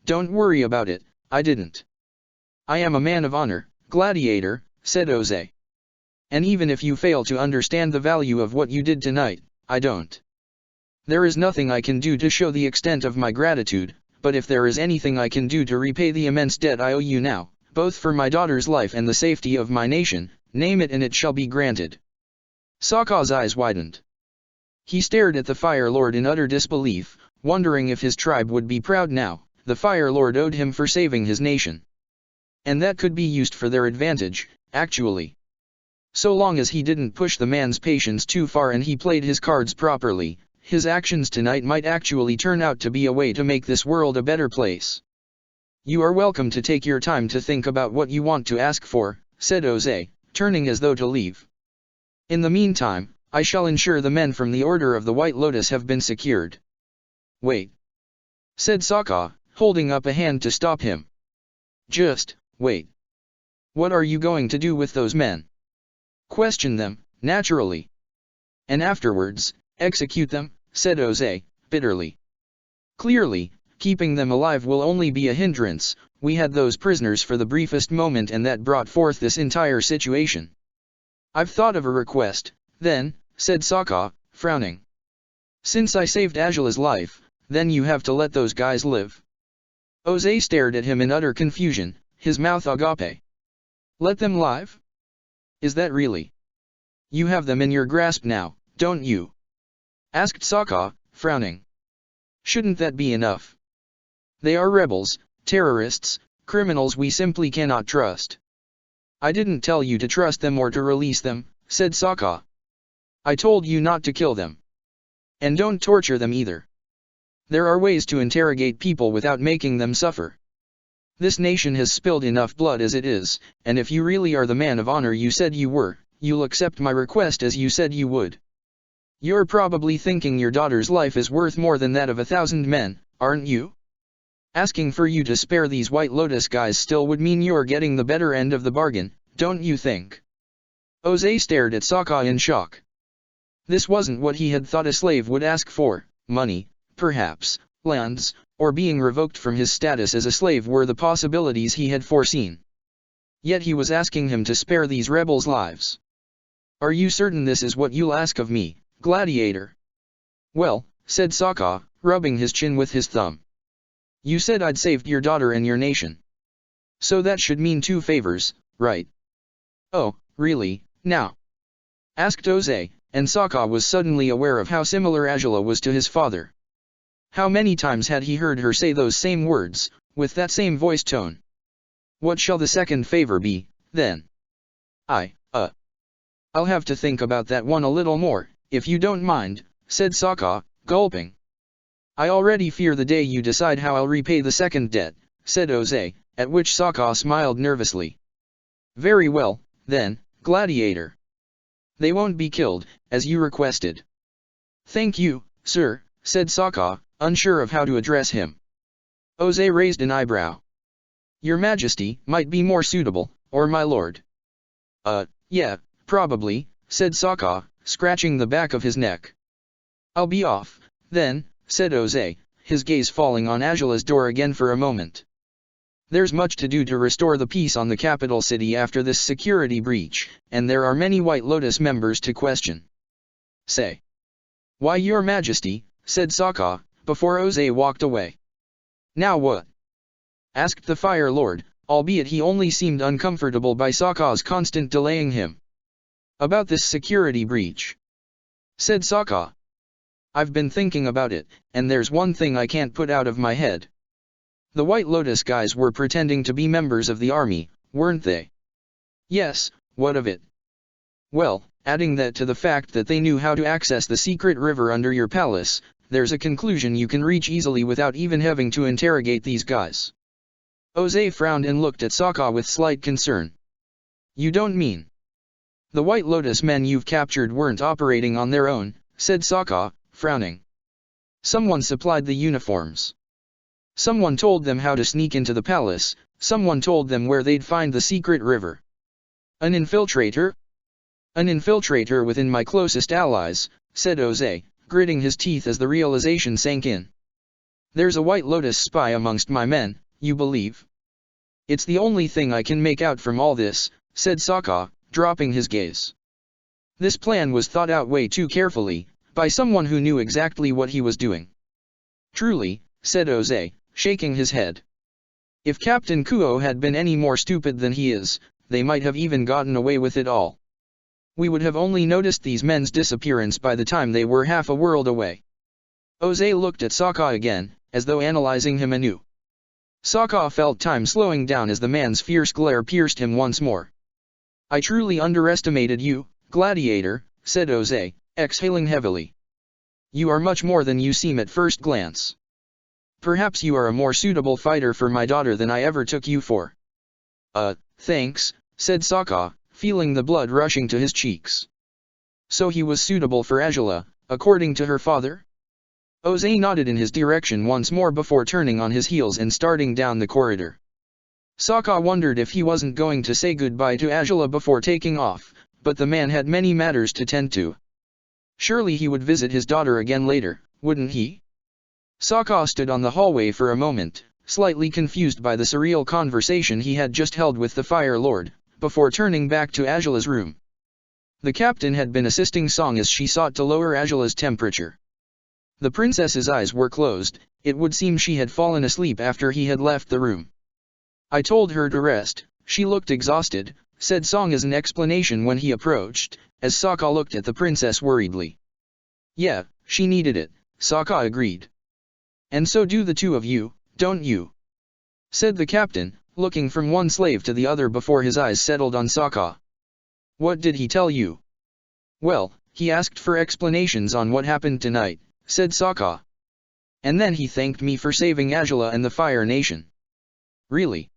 Don't worry about it, I didn't. I am a man of honor, Gladiator, said Oze. And even if you fail to understand the value of what you did tonight, I don't. There is nothing I can do to show the extent of my gratitude, but if there is anything I can do to repay the immense debt I owe you now, both for my daughter's life and the safety of my nation, name it and it shall be granted. Sokka's eyes widened. He stared at the Fire Lord in utter disbelief, wondering if his tribe would be proud now. The Fire Lord owed him for saving his nation. And that could be used for their advantage, actually. So long as he didn't push the man's patience too far and he played his cards properly, his actions tonight might actually turn out to be a way to make this world a better place. You are welcome to take your time to think about what you want to ask for, said Oze, turning as though to leave. In the meantime, I shall ensure the men from the Order of the White Lotus have been secured. Wait, said Sokka, holding up a hand to stop him. Just wait. What are you going to do with those men? Question them, naturally. And afterwards, execute them, said Oze, bitterly. Clearly, keeping them alive will only be a hindrance. We had those prisoners for the briefest moment and that brought forth this entire situation. I've thought of a request, then, said Sokka, frowning. Since I saved Angela's life, then you have to let those guys live. Oze stared at him in utter confusion, his mouth agape. Let them live? Is that really? You have them in your grasp now, don't you? Asked Sokka, frowning. Shouldn't that be enough? They are rebels, terrorists, criminals we simply cannot trust. I didn't tell you to trust them or to release them, said Sokka. I told you not to kill them. And don't torture them either. There are ways to interrogate people without making them suffer. This nation has spilled enough blood as it is, and if you really are the man of honor you said you were, you'll accept my request as you said you would. You're probably thinking your daughter's life is worth more than that of 1,000 men, aren't you? Asking for you to spare these White Lotus guys still would mean you're getting the better end of the bargain, don't you think? Oze stared at Sokka in shock. This wasn't what he had thought a slave would ask for. Money, perhaps, lands, or being revoked from his status as a slave were the possibilities he had foreseen. Yet he was asking him to spare these rebels' lives. Are you certain this is what you'll ask of me, Gladiator? Well, said Sokka, rubbing his chin with his thumb. You said I'd saved your daughter and your nation. So that should mean 2 favors, right? Oh, really, now? Asked Oze, and Sokka was suddenly aware of how similar Azula was to his father. How many times had he heard her say those same words, with that same voice tone? What shall the second favor be, then? I'll have to think about that one a little more, if you don't mind, said Sokka, gulping. I already fear the day you decide how I'll repay the second debt, said Oze, at which Sokka smiled nervously. Very well, then, Gladiator. They won't be killed, as you requested. Thank you, sir, said Sokka, unsure of how to address him. Oze raised an eyebrow. Your Majesty might be more suitable, or my lord. Yeah, probably, said Sokka, scratching the back of his neck. I'll be off, then, said Oze, his gaze falling on Azula's door again for a moment. There's much to do to restore the peace on the capital city after this security breach, and there are many White Lotus members to question. Say. Why, your Majesty, said Sokka, before Oze walked away. Now what? Asked the Fire Lord, albeit he only seemed uncomfortable by Sokka's constant delaying him. About this security breach. Said Sokka. I've been thinking about it, and there's one thing I can't put out of my head. The White Lotus guys were pretending to be members of the army, weren't they? Yes, what of it? Well, adding that to the fact that they knew how to access the secret river under your palace, there's a conclusion you can reach easily without even having to interrogate these guys. Oze frowned and looked at Sokka with slight concern. You don't mean? The White Lotus men you've captured weren't operating on their own, said Sokka, frowning. Someone supplied the uniforms. Someone told them how to sneak into the palace, someone told them where they'd find the secret river. An infiltrator? An infiltrator within my closest allies, said Oze, gritting his teeth as the realization sank in. There's a White Lotus spy amongst my men, you believe? It's the only thing I can make out from all this, said Sokka, dropping his gaze. This plan was thought out way too carefully, by someone who knew exactly what he was doing. Truly, said Oze, shaking his head. If Captain Kuo had been any more stupid than he is, they might have even gotten away with it all. We would have only noticed these men's disappearance by the time they were half a world away. Oze looked at Sokka again, as though analyzing him anew. Sokka felt time slowing down as the man's fierce glare pierced him once more. I truly underestimated you, Gladiator, said Oze, exhaling heavily. You are much more than you seem at first glance. Perhaps you are a more suitable fighter for my daughter than I ever took you for. Thanks, said Sokka, feeling the blood rushing to his cheeks. So he was suitable for Azula, according to her father? Oze nodded in his direction once more before turning on his heels and starting down the corridor. Sokka wondered if he wasn't going to say goodbye to Azula before taking off, but the man had many matters to tend to. Surely he would visit his daughter again later, wouldn't he? Sokka stood on the hallway for a moment, slightly confused by the surreal conversation he had just held with the Fire Lord, before turning back to Azula's room. The captain had been assisting Song as she sought to lower Azula's temperature. The princess's eyes were closed, it would seem she had fallen asleep after he had left the room. I told her to rest, she looked exhausted, said Song as an explanation when he approached, as Sokka looked at the princess worriedly. Yeah, she needed it, Sokka agreed. And so do the two of you, don't you? Said the captain, looking from one slave to the other before his eyes settled on Sokka. What did he tell you? Well, he asked for explanations on what happened tonight, said Sokka. And then he thanked me for saving Azula and the Fire Nation. Really?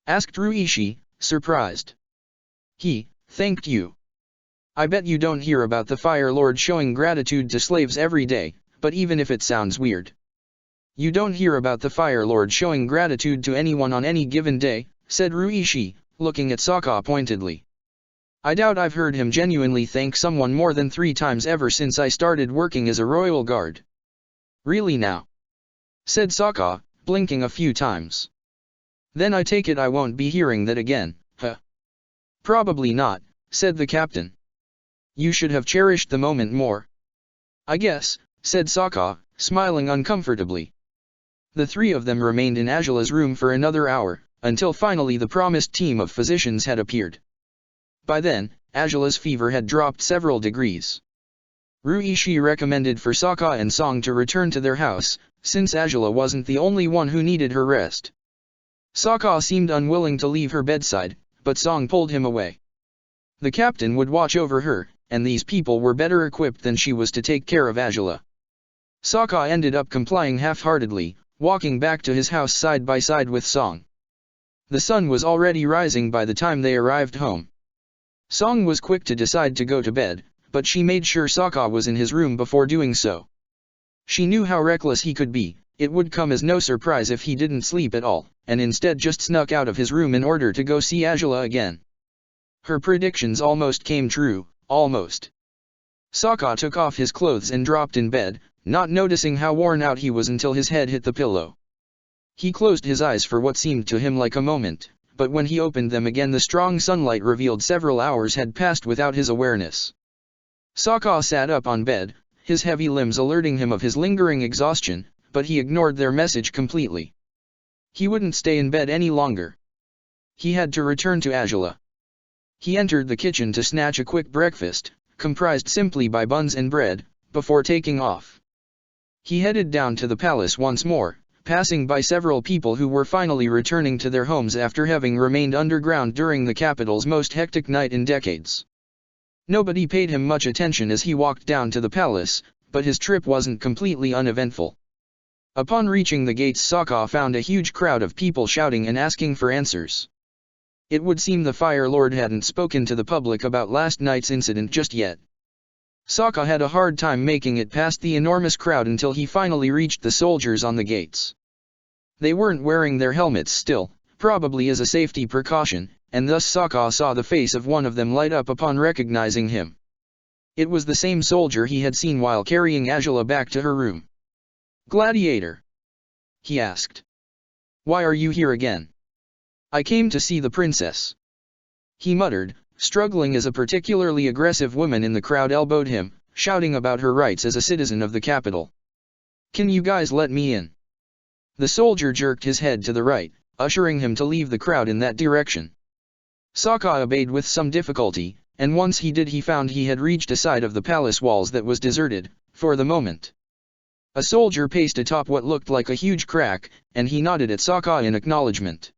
Asked Ruishi, surprised. He thanked you. I bet you don't hear about the Fire Lord showing gratitude to slaves every day, but even if it sounds weird. You don't hear about the Fire Lord showing gratitude to anyone on any given day, said Ruishi, looking at Sokka pointedly. I doubt I've heard him genuinely thank someone more than 3 times ever since I started working as a royal guard. Really now? Said Sokka, blinking a few times. Then I take it I won't be hearing that again, huh? Probably not, said the captain. You should have cherished the moment more. I guess, said Sokka, smiling uncomfortably. The 3 of them remained in Azula's room for another hour, until finally the promised team of physicians had appeared. By then, Azula's fever had dropped several degrees. Ruishi recommended for Sokka and Song to return to their house, since Azula wasn't the only one who needed her rest. Sokka seemed unwilling to leave her bedside, but Song pulled him away. The captain would watch over her, and these people were better equipped than she was to take care of Azula. Sokka ended up complying half-heartedly, walking back to his house side by side with Song. The sun was already rising by the time they arrived home. Song was quick to decide to go to bed, but she made sure Sokka was in his room before doing so. She knew how reckless he could be. It would come as no surprise if he didn't sleep at all, and instead just snuck out of his room in order to go see Azula again. Her predictions almost came true, almost. Sokka took off his clothes and dropped in bed, not noticing how worn out he was until his head hit the pillow. He closed his eyes for what seemed to him like a moment, but when he opened them again the strong sunlight revealed several hours had passed without his awareness. Sokka sat up on bed, his heavy limbs alerting him of his lingering exhaustion, but he ignored their message completely. He wouldn't stay in bed any longer. He had to return to Azula. He entered the kitchen to snatch a quick breakfast, comprised simply by buns and bread, before taking off. He headed down to the palace once more, passing by several people who were finally returning to their homes after having remained underground during the capital's most hectic night in decades. Nobody paid him much attention as he walked down to the palace, but his trip wasn't completely uneventful. Upon reaching the gates, Sokka found a huge crowd of people shouting and asking for answers. It would seem the Fire Lord hadn't spoken to the public about last night's incident just yet. Sokka had a hard time making it past the enormous crowd until he finally reached the soldiers on the gates. They weren't wearing their helmets still, probably as a safety precaution, and thus Sokka saw the face of one of them light up upon recognizing him. It was the same soldier he had seen while carrying Azula back to her room. "Gladiator?" he asked. "Why are you here again?" "I came to see the princess," he muttered, struggling as a particularly aggressive woman in the crowd elbowed him, shouting about her rights as a citizen of the capital. "Can you guys let me in?" The soldier jerked his head to the right, ushering him to leave the crowd in that direction. Sokka obeyed with some difficulty, and once he did he found he had reached a side of the palace walls that was deserted, for the moment. A soldier paced atop what looked like a huge crack, and he nodded at Sokka in acknowledgement.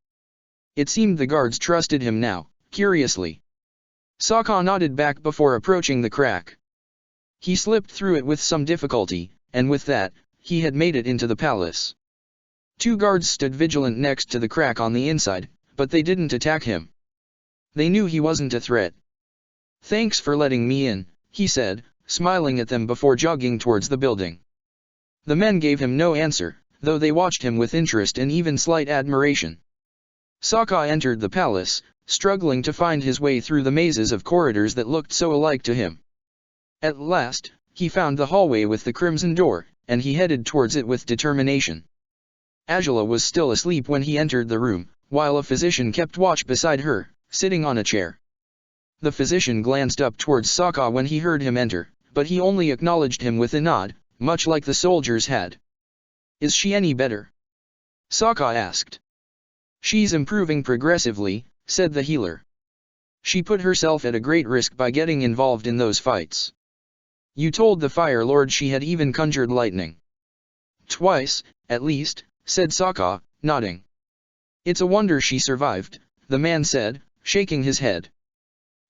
It seemed the guards trusted him now, curiously. Sokka nodded back before approaching the crack. He slipped through it with some difficulty, and with that, he had made it into the palace. 2 guards stood vigilant next to the crack on the inside, but they didn't attack him. They knew he wasn't a threat. "Thanks for letting me in," he said, smiling at them before jogging towards the building. The men gave him no answer, though they watched him with interest and even slight admiration. Sokka entered the palace, struggling to find his way through the mazes of corridors that looked so alike to him. At last, he found the hallway with the crimson door, and he headed towards it with determination. Azula was still asleep when he entered the room, while a physician kept watch beside her, sitting on a chair. The physician glanced up towards Sokka when he heard him enter, but he only acknowledged him with a nod, much like the soldiers had. "Is she any better?" Sokka asked. "She's improving progressively," said the healer. "She put herself at a great risk by getting involved in those fights. You told the Fire Lord she had even conjured lightning." "Twice, at least," said Sokka, nodding. "It's a wonder she survived," the man said, shaking his head.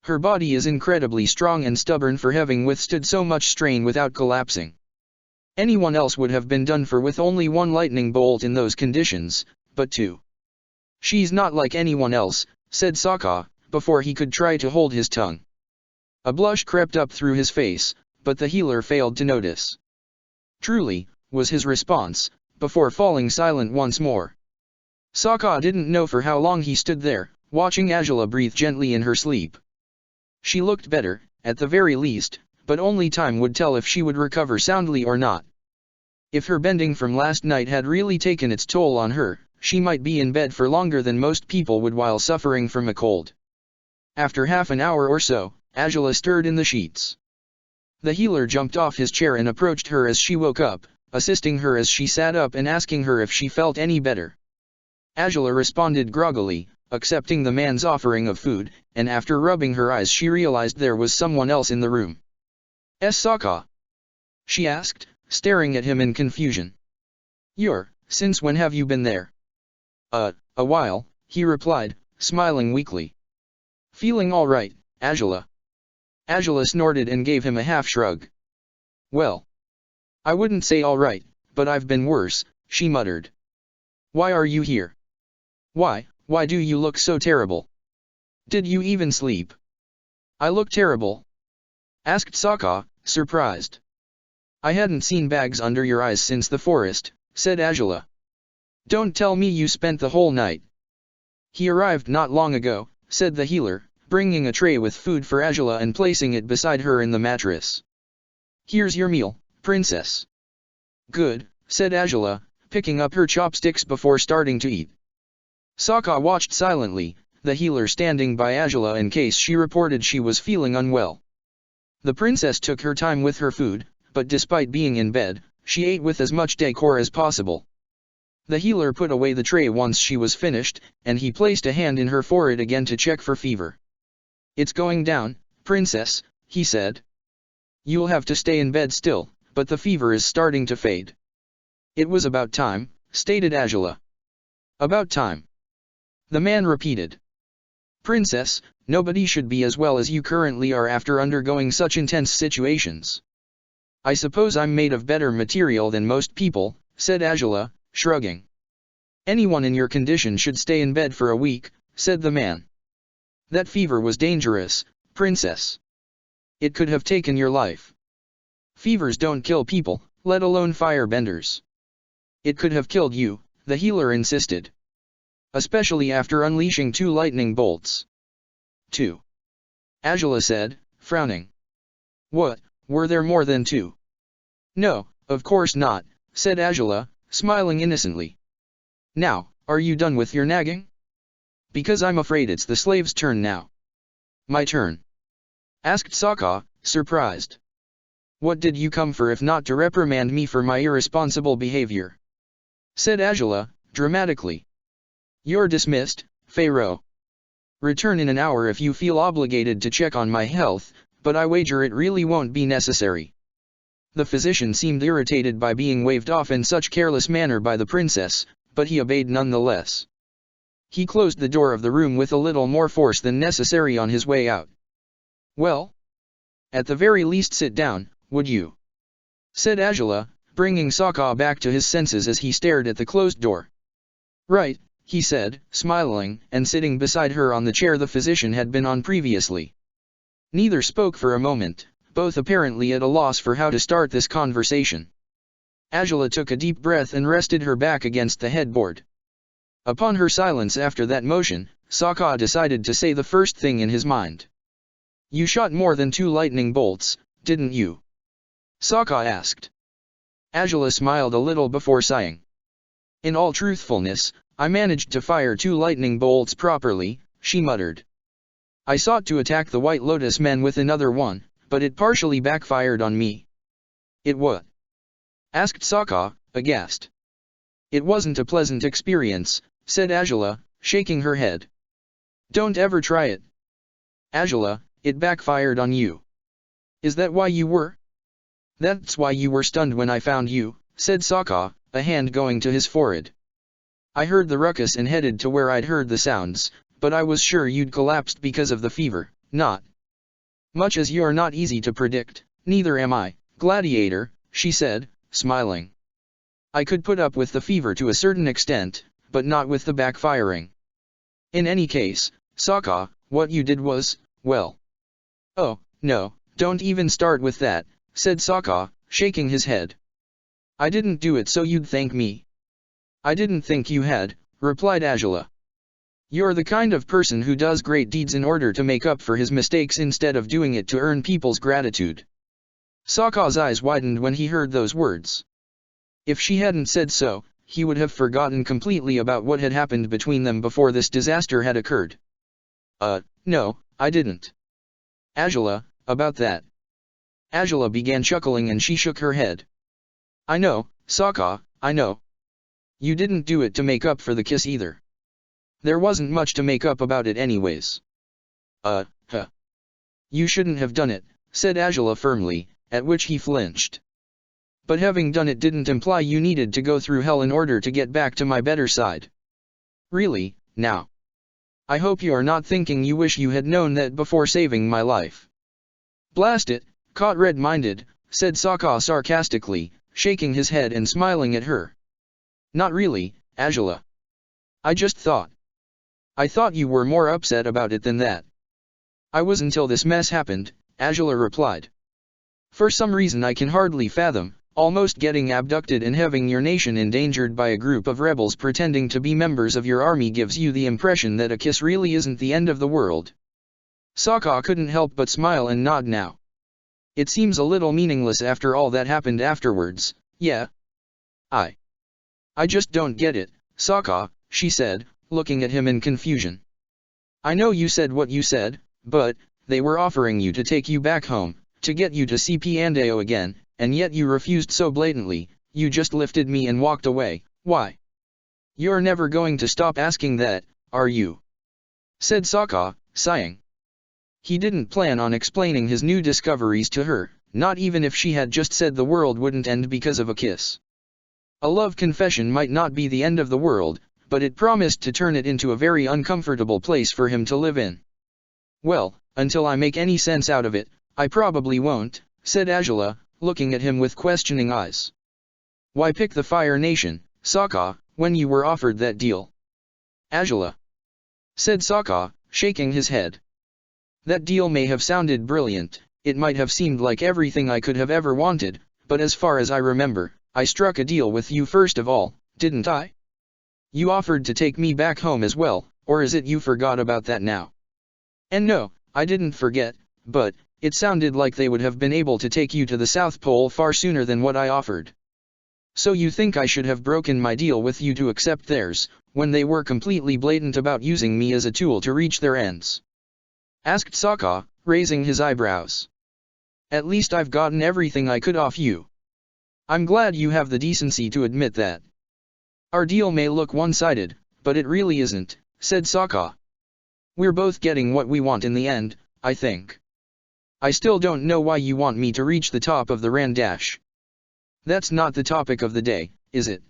"Her body is incredibly strong and stubborn for having withstood so much strain without collapsing. Anyone else would have been done for with only 1 lightning bolt in those conditions, but 2. "She's not like anyone else," said Sokka, before he could try to hold his tongue. A blush crept up through his face, but the healer failed to notice. "Truly," was his response, before falling silent once more. Sokka didn't know for how long he stood there, watching Angela breathe gently in her sleep. She looked better, at the very least, but only time would tell if she would recover soundly or not. If her bending from last night had really taken its toll on her, she might be in bed for longer than most people would while suffering from a cold. After half an hour or so, Angela stirred in the sheets. The healer jumped off his chair and approached her as she woke up, assisting her as she sat up and asking her if she felt any better. Angela responded groggily, accepting the man's offering of food, and after rubbing her eyes she realized there was someone else in the room. Sokka?" she asked, staring at him in confusion. Since when have you been there?" A while," he replied, smiling weakly. "Feeling all right, Angela?" Angela snorted and gave him a half-shrug. "Well, I wouldn't say all right, but I've been worse," she muttered. "Why are you here? Why do you look so terrible? Did you even sleep?" "I look terrible?" asked Sokka, surprised. "I hadn't seen bags under your eyes since the forest," said Angela. "Don't tell me you spent the whole night." "He arrived not long ago," said the healer, bringing a tray with food for Angela and placing it beside her in the mattress. "Here's your meal, princess." "Good," said Angela, picking up her chopsticks before starting to eat. Sokka watched silently, the healer standing by Angela in case she reported she was feeling unwell. The princess took her time with her food, but despite being in bed, she ate with as much decor as possible. The healer put away the tray once she was finished, and he placed a hand in her forehead again to check for fever. "It's going down, princess," he said. "You'll have to stay in bed still, but the fever is starting to fade." "It was about time," stated Angela. "About time," the man repeated. "Princess, nobody should be as well as you currently are after undergoing such intense situations." "I suppose I'm made of better material than most people," said Angela, shrugging. "Anyone in your condition should stay in bed for a week," said the man. "That fever was dangerous, princess. It could have taken your life. Fevers don't kill people, let alone firebenders." "It could have killed you," the healer insisted. "Especially after unleashing 2 lightning bolts." "2?" Angela said, frowning. "What, were there more than 2? "No, of course not," said Angela, smiling innocently. "Now, are you done with your nagging? Because I'm afraid it's the slave's turn now." "My turn?" asked Sokka, surprised. "What did you come for if not to reprimand me for my irresponsible behavior?" said Angela, dramatically. "You're dismissed, Pharaoh. Return in an hour if you feel obligated to check on my health, but I wager it really won't be necessary." The physician seemed irritated by being waved off in such careless manner by the princess, but he obeyed nonetheless. He closed the door of the room with a little more force than necessary on his way out. "Well? At the very least sit down, would you?" said Angela, bringing Sokka back to his senses as he stared at the closed door. "Right," he said, smiling, and sitting beside her on the chair the physician had been on previously. Neither spoke for a moment, both apparently at a loss for how to start this conversation. Angela took a deep breath and rested her back against the headboard. Upon her silence after that motion, Sokka decided to say the first thing in his mind. "You shot more than 2 lightning bolts, didn't you?" Sokka asked. Angela smiled a little before sighing. "In all truthfulness, I managed to fire 2 lightning bolts properly," she muttered. "I sought to attack the White Lotus men with another one, but it partially backfired on me." "It what?" asked Sokka, aghast. "It wasn't a pleasant experience," said Angela, shaking her head. "Don't ever try it." "Angela, it backfired on you. Is that why you were?" "That's why you were stunned when I found you," said Sokka, a hand going to his forehead. "I heard the ruckus and headed to where I'd heard the sounds, but I was sure you'd collapsed because of the fever, not much as you're not easy to predict, neither am I, Gladiator," she said, smiling. "I could put up with the fever to a certain extent, but not with the backfiring. In any case, Sokka, what you did was, well." "Oh, no, don't even start with that," said Sokka, shaking his head. "I didn't do it so you'd thank me, I didn't think you had, replied Angela. You're the kind of person who does great deeds in order to make up for his mistakes instead of doing it to earn people's gratitude. Sokka's eyes widened when he heard those words. If she hadn't said so, he would have forgotten completely about what had happened between them before this disaster had occurred. No, I didn't. Angela, about that. Angela began chuckling and she shook her head. I know, Sokka, I know. You didn't do it to make up for the kiss either. There wasn't much to make up about it anyways. You shouldn't have done it, said Angela firmly, at which he flinched. But having done it didn't imply you needed to go through hell in order to get back to my better side. Really, now. I hope you are not thinking you wish you had known that before saving my life. Blast it, caught red-minded, said Sokka sarcastically, shaking his head and smiling at her. Not really, Angela. I just thought. I thought you were more upset about it than that. I was until this mess happened, Angela replied. For some reason I can hardly fathom, almost getting abducted and having your nation endangered by a group of rebels pretending to be members of your army gives you the impression that a kiss really isn't the end of the world. Sokka couldn't help but smile and nod now. It seems a little meaningless after all that happened afterwards, yeah. I just don't get it, Sokka, she said, looking at him in confusion. I know you said what you said, but they were offering you to take you back home, to get you to see Piandao again, and yet you refused so blatantly, you just lifted me and walked away. Why? You're never going to stop asking that, are you? Said Sokka, sighing. He didn't plan on explaining his new discoveries to her, not even if she had just said the world wouldn't end because of a kiss. A love confession might not be the end of the world, but it promised to turn it into a very uncomfortable place for him to live in. Well, until I make any sense out of it, I probably won't, said Angela, looking at him with questioning eyes. Why pick the Fire Nation, Sokka, when you were offered that deal? Angela. Said Sokka, shaking his head. That deal may have sounded brilliant, it might have seemed like everything I could have ever wanted, but as far as I remember, I struck a deal with you first of all, didn't I? You offered to take me back home as well, or is it you forgot about that now? And no, I didn't forget, but it sounded like they would have been able to take you to the South Pole far sooner than what I offered. So you think I should have broken my deal with you to accept theirs, when they were completely blatant about using me as a tool to reach their ends? Asked Sokka, raising his eyebrows. At least I've gotten everything I could off you. I'm glad you have the decency to admit that. Our deal may look one-sided, but it really isn't, said Sokka. We're both getting what we want in the end, I think. I still don't know why you want me to reach the top of the Ran Dash. That's not the topic of the day, is it?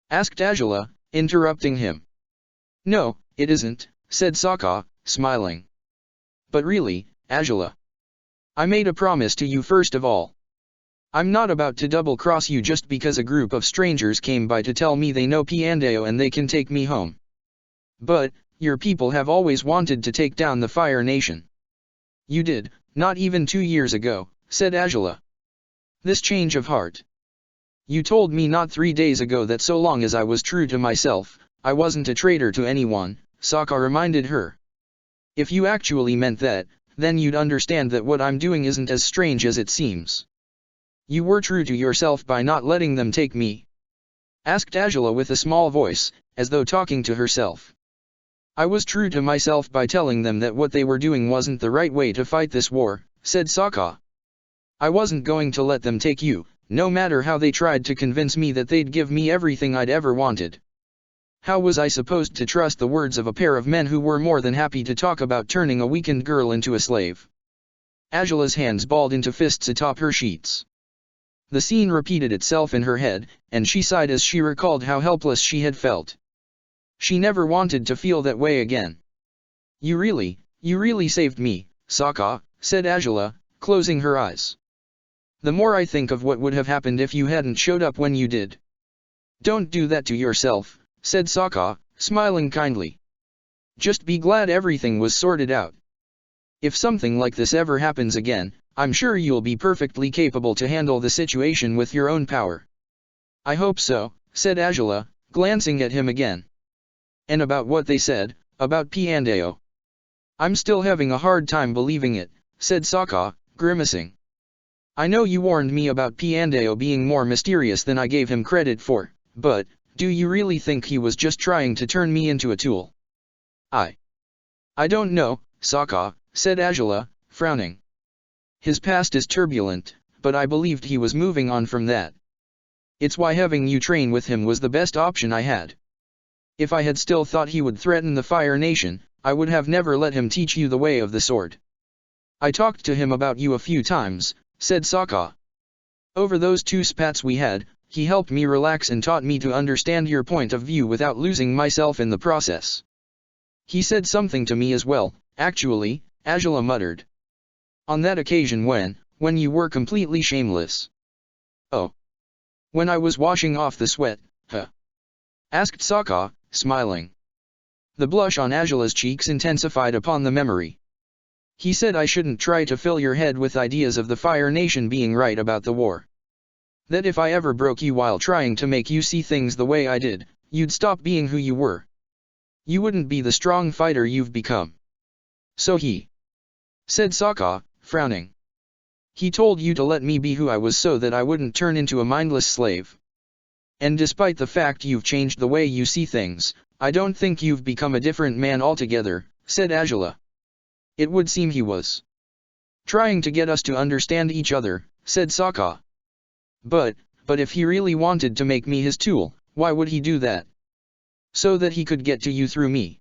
Asked Angela, interrupting him. No, it isn't, said Sokka, smiling. But really, Angela. I made a promise to you first of all. I'm not about to double-cross you just because a group of strangers came by to tell me they know Piandao and they can take me home. But, your people have always wanted to take down the Fire Nation. You did, not even 2 years ago, said Angela. This change of heart. You told me not 3 days ago that so long as I was true to myself, I wasn't a traitor to anyone, Sokka reminded her. If you actually meant that, then you'd understand that what I'm doing isn't as strange as it seems. You were true to yourself by not letting them take me? Asked Angela with a small voice, as though talking to herself. I was true to myself by telling them that what they were doing wasn't the right way to fight this war, said Sokka. I wasn't going to let them take you, no matter how they tried to convince me that they'd give me everything I'd ever wanted. How was I supposed to trust the words of a pair of men who were more than happy to talk about turning a weakened girl into a slave? Angela's hands balled into fists atop her sheets. The scene repeated itself in her head, and she sighed as she recalled how helpless she had felt. She never wanted to feel that way again. You really saved me, Sokka, said Angela, closing her eyes. The more I think of what would have happened if you hadn't showed up when you did. Don't do that to yourself, said Sokka, smiling kindly. Just be glad everything was sorted out. If something like this ever happens again, I'm sure you'll be perfectly capable to handle the situation with your own power. I hope so, said Angela, glancing at him again. And about what they said, about Piandao. I'm still having a hard time believing it, said Sokka, grimacing. I know you warned me about Piandao being more mysterious than I gave him credit for, but, do you really think he was just trying to turn me into a tool? I don't know, Sokka, said Azula, frowning. His past is turbulent, but I believed he was moving on from that. It's why having you train with him was the best option I had. If I had still thought he would threaten the Fire Nation, I would have never let him teach you the way of the sword. I talked to him about you a few times, said Sokka. Over those 2 spats we had, he helped me relax and taught me to understand your point of view without losing myself in the process. He said something to me as well, actually, Azula muttered. On that occasion when you were completely shameless. Oh. When I was washing off the sweat, huh? Asked Sokka, smiling. The blush on Azula's cheeks intensified upon the memory. He said I shouldn't try to fill your head with ideas of the Fire Nation being right about the war. That if I ever broke you while trying to make you see things the way I did, you'd stop being who you were. You wouldn't be the strong fighter you've become. So he said Sokka, frowning. He told you to let me be who I was so that I wouldn't turn into a mindless slave. And despite the fact you've changed the way you see things, I don't think you've become a different man altogether, said Azula. It would seem he was trying to get us to understand each other, said Sokka. But if he really wanted to make me his tool, why would he do that? So that he could get to you through me.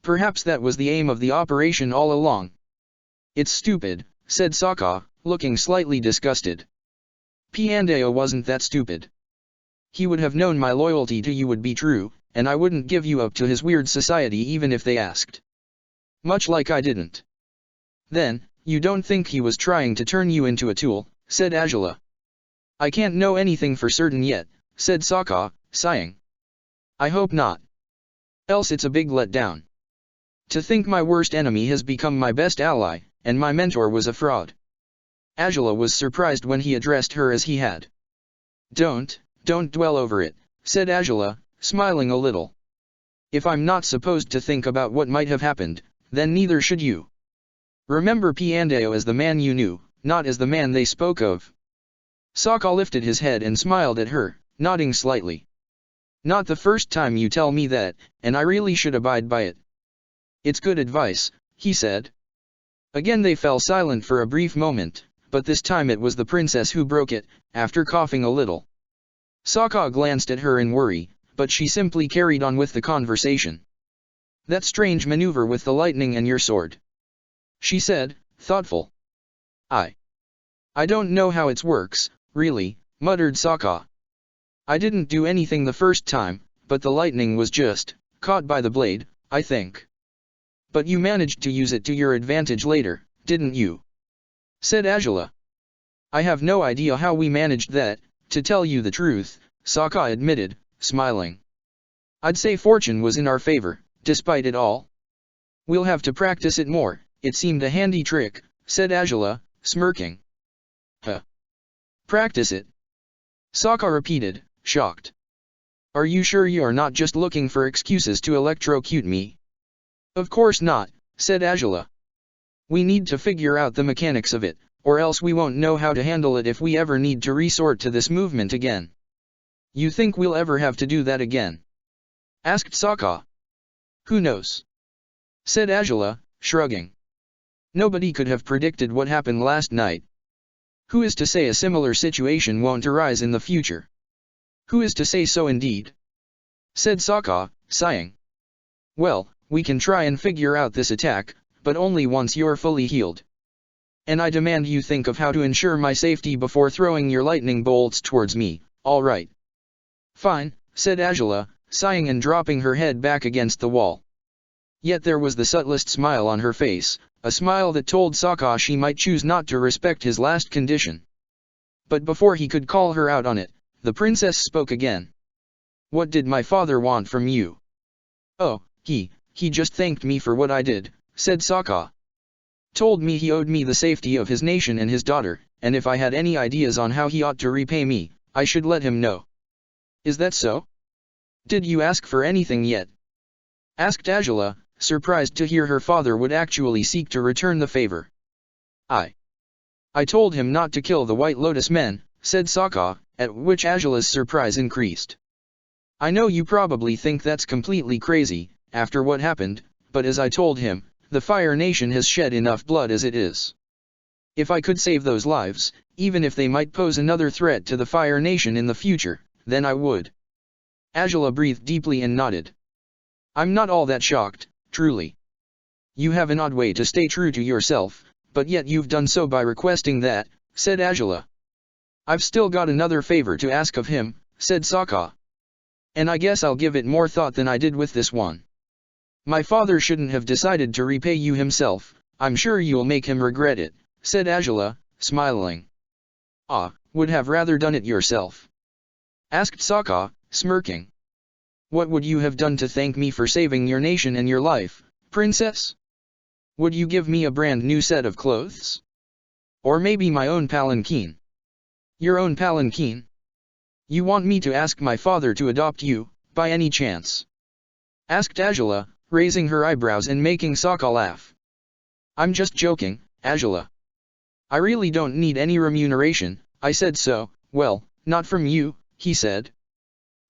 Perhaps that was the aim of the operation all along. It's stupid, said Sokka, looking slightly disgusted. Piandao wasn't that stupid. He would have known my loyalty to you would be true, and I wouldn't give you up to his weird society even if they asked. Much like I didn't. Then, you don't think he was trying to turn you into a tool, said Azula. I can't know anything for certain yet, said Sokka, sighing. I hope not. Else it's a big letdown. To think my worst enemy has become my best ally, and my mentor was a fraud. Azula was surprised when he addressed her as he had. Don't dwell over it, said Azula, smiling a little. If I'm not supposed to think about what might have happened, then neither should you. Remember Piandao as the man you knew, not as the man they spoke of. Sokka lifted his head and smiled at her, nodding slightly. Not the first time you tell me that, and I really should abide by it. It's good advice, he said. Again they fell silent for a brief moment, but this time it was the princess who broke it, after coughing a little. Sokka glanced at her in worry, but she simply carried on with the conversation. That strange maneuver with the lightning and your sword. She said, thoughtful. I don't know how it works, really, muttered Sokka. I didn't do anything the first time, but the lightning was just caught by the blade, I think. But you managed to use it to your advantage later, didn't you? Said Azula. I have no idea how we managed that, to tell you the truth, Sokka admitted, smiling. I'd say fortune was in our favor, despite it all. We'll have to practice it more, it seemed a handy trick, said Azula, smirking. Huh. Practice it? Sokka repeated, shocked. Are you sure you're not just looking for excuses to electrocute me? Of course not, said Azula. We need to figure out the mechanics of it, or else we won't know how to handle it if we ever need to resort to this movement again. You think we'll ever have to do that again? Asked Sokka. Who knows? Said Azula, shrugging. Nobody could have predicted what happened last night. Who is to say a similar situation won't arise in the future? Who is to say so indeed? Said Sokka, sighing. Well, we can try and figure out this attack, but only once you're fully healed. And I demand you think of how to ensure my safety before throwing your lightning bolts towards me, all right? Fine, said Azula, sighing and dropping her head back against the wall. Yet there was the subtlest smile on her face, a smile that told Sokka she might choose not to respect his last condition. But before he could call her out on it, the princess spoke again. What did my father want from you? Oh, he just thanked me for what I did, said Sokka. Told me he owed me the safety of his nation and his daughter, and if I had any ideas on how he ought to repay me, I should let him know. Is that so? Did you ask for anything yet? Asked Angela, surprised to hear her father would actually seek to return the favor. I told him not to kill the White Lotus men, said Sokka, at which Angela's surprise increased. I know you probably think that's completely crazy, after what happened, but as I told him, the Fire Nation has shed enough blood as it is. If I could save those lives, even if they might pose another threat to the Fire Nation in the future, then I would. Angela breathed deeply and nodded. I'm not all that shocked, truly. You have an odd way to stay true to yourself, but yet you've done so by requesting that, said Angela. I've still got another favor to ask of him, said Sokka. And I guess I'll give it more thought than I did with this one. My father shouldn't have decided to repay you himself, I'm sure you'll make him regret it, said Angela, smiling. Would have rather done it yourself? Asked Sokka, smirking. What would you have done to thank me for saving your nation and your life, princess? Would you give me a brand new set of clothes? Or maybe my own palanquin? Your own palanquin? You want me to ask my father to adopt you, by any chance? Asked Angela, raising her eyebrows and making Sokka laugh. I'm just joking, Angela. I really don't need any remuneration, I said so, well, not from you, he said.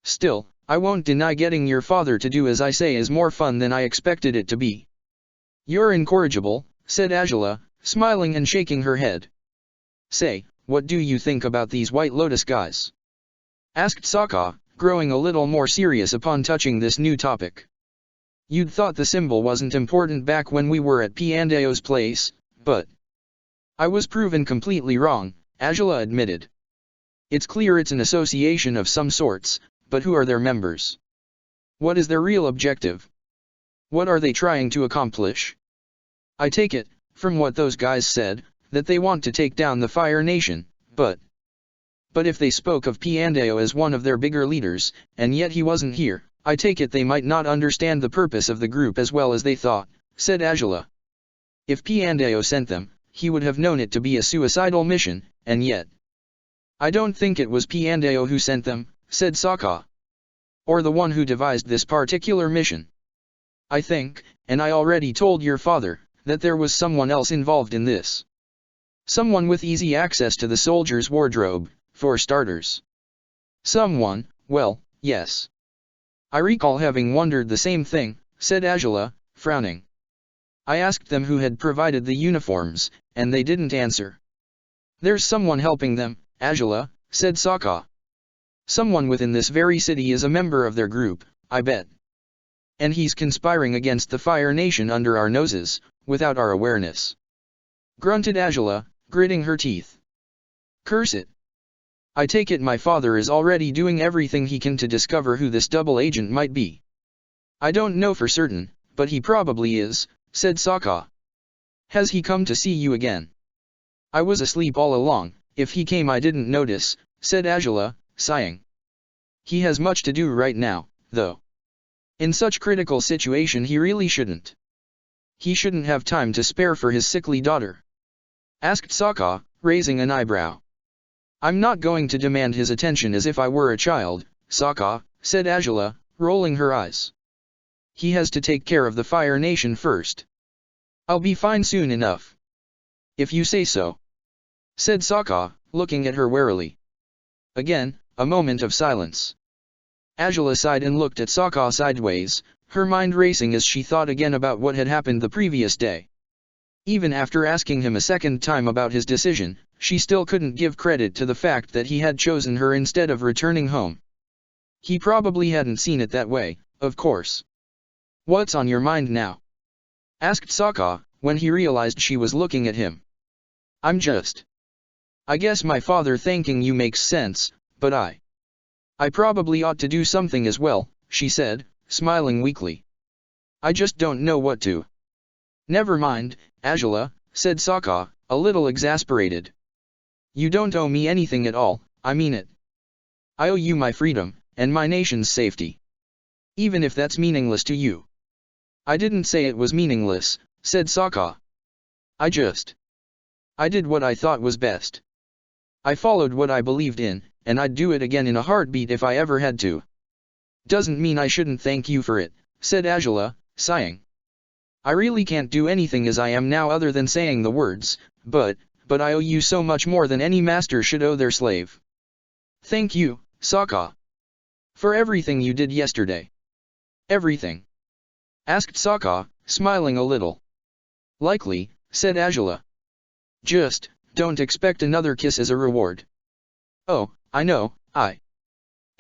Still, I won't deny getting your father to do as I say is more fun than I expected it to be. You're incorrigible, said Angela, smiling and shaking her head. Say, what do you think about these White Lotus guys? Asked Sokka, growing a little more serious upon touching this new topic. You'd thought the symbol wasn't important back when we were at Piandeo's place, but I was proven completely wrong, Angela admitted. It's clear it's an association of some sorts, but who are their members? What is their real objective? What are they trying to accomplish? I take it, from what those guys said, that they want to take down the Fire Nation, but if they spoke of Piandeo as one of their bigger leaders, and yet he wasn't here, I take it they might not understand the purpose of the group as well as they thought, said Angela. If Piandeo sent them, he would have known it to be a suicidal mission, and yet I don't think it was Piandeo who sent them, said Sokka. Or the one who devised this particular mission. I think, and I already told your father, that there was someone else involved in this. Someone with easy access to the soldier's wardrobe, for starters. Someone, well, yes. I recall having wondered the same thing, said Angela, frowning. I asked them who had provided the uniforms, and they didn't answer. There's someone helping them, Angela, said Sokka. Someone within this very city is a member of their group, I bet. And he's conspiring against the Fire Nation under our noses, without our awareness. Grunted Angela, gritting her teeth. Curse it. I take it my father is already doing everything he can to discover who this double agent might be. I don't know for certain, but he probably is, said Sokka. Has he come to see you again? I was asleep all along, if he came I didn't notice, said Angela, sighing. He has much to do right now, though. In such critical situation he really shouldn't. He shouldn't have time to spare for his sickly daughter. Asked Sokka, raising an eyebrow. I'm not going to demand his attention as if I were a child, Sokka, said Angela, rolling her eyes. He has to take care of the Fire Nation first. I'll be fine soon enough. If you say so. Said Sokka, looking at her warily. Again, a moment of silence. Angela sighed and looked at Sokka sideways, her mind racing as she thought again about what had happened the previous day. Even after asking him a second time about his decision, she still couldn't give credit to the fact that he had chosen her instead of returning home. He probably hadn't seen it that way, of course. What's on your mind now? Asked Sokka, when he realized she was looking at him. I guess my father thanking you makes sense, but I probably ought to do something as well, she said, smiling weakly. I just don't know what to. Never mind, Angela, said Sokka, a little exasperated. You don't owe me anything at all, I mean it. I owe you my freedom, and my nation's safety. Even if that's meaningless to you. I didn't say it was meaningless, said Sokka. I did what I thought was best. I followed what I believed in, and I'd do it again in a heartbeat if I ever had to. Doesn't mean I shouldn't thank you for it, said Angela, sighing. I really can't do anything as I am now other than saying the words, but I owe you so much more than any master should owe their slave. Thank you, Sokka. For everything you did yesterday. Everything? Asked Sokka, smiling a little. Likely, said Angela. Just, don't expect another kiss as a reward. Oh, I know,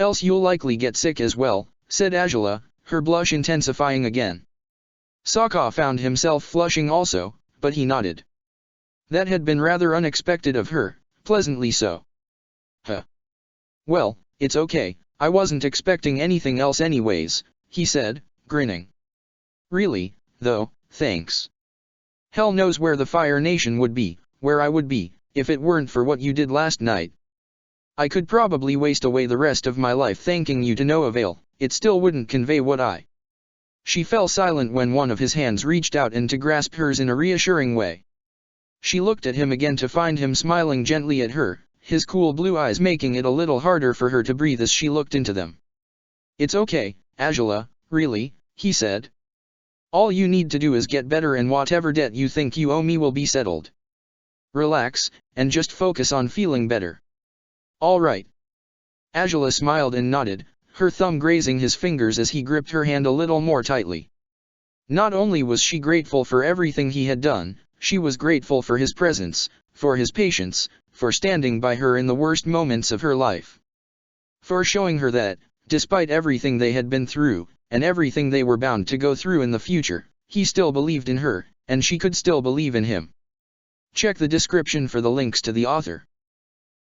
Else you'll likely get sick as well, said Angela, her blush intensifying again. Sokka found himself flushing also, but he nodded. That had been rather unexpected of her, pleasantly so. Huh. Well, it's okay, I wasn't expecting anything else anyways, he said, grinning. Really, though, thanks. Hell knows where the Fire Nation would be, where I would be, if it weren't for what you did last night. I could probably waste away the rest of my life thanking you to no avail, it still wouldn't convey what I. She fell silent when one of his hands reached out and to grasp hers in a reassuring way. She looked at him again to find him smiling gently at her, his cool blue eyes making it a little harder for her to breathe as she looked into them. It's okay, Angela, really, he said. All you need to do is get better and whatever debt you think you owe me will be settled. Relax, and just focus on feeling better. All right. Angela smiled and nodded, her thumb grazing his fingers as he gripped her hand a little more tightly. Not only was she grateful for everything he had done, she was grateful for his presence, for his patience, for standing by her in the worst moments of her life. For showing her that, despite everything they had been through, and everything they were bound to go through in the future, he still believed in her, and she could still believe in him. Check the description for the links to the author.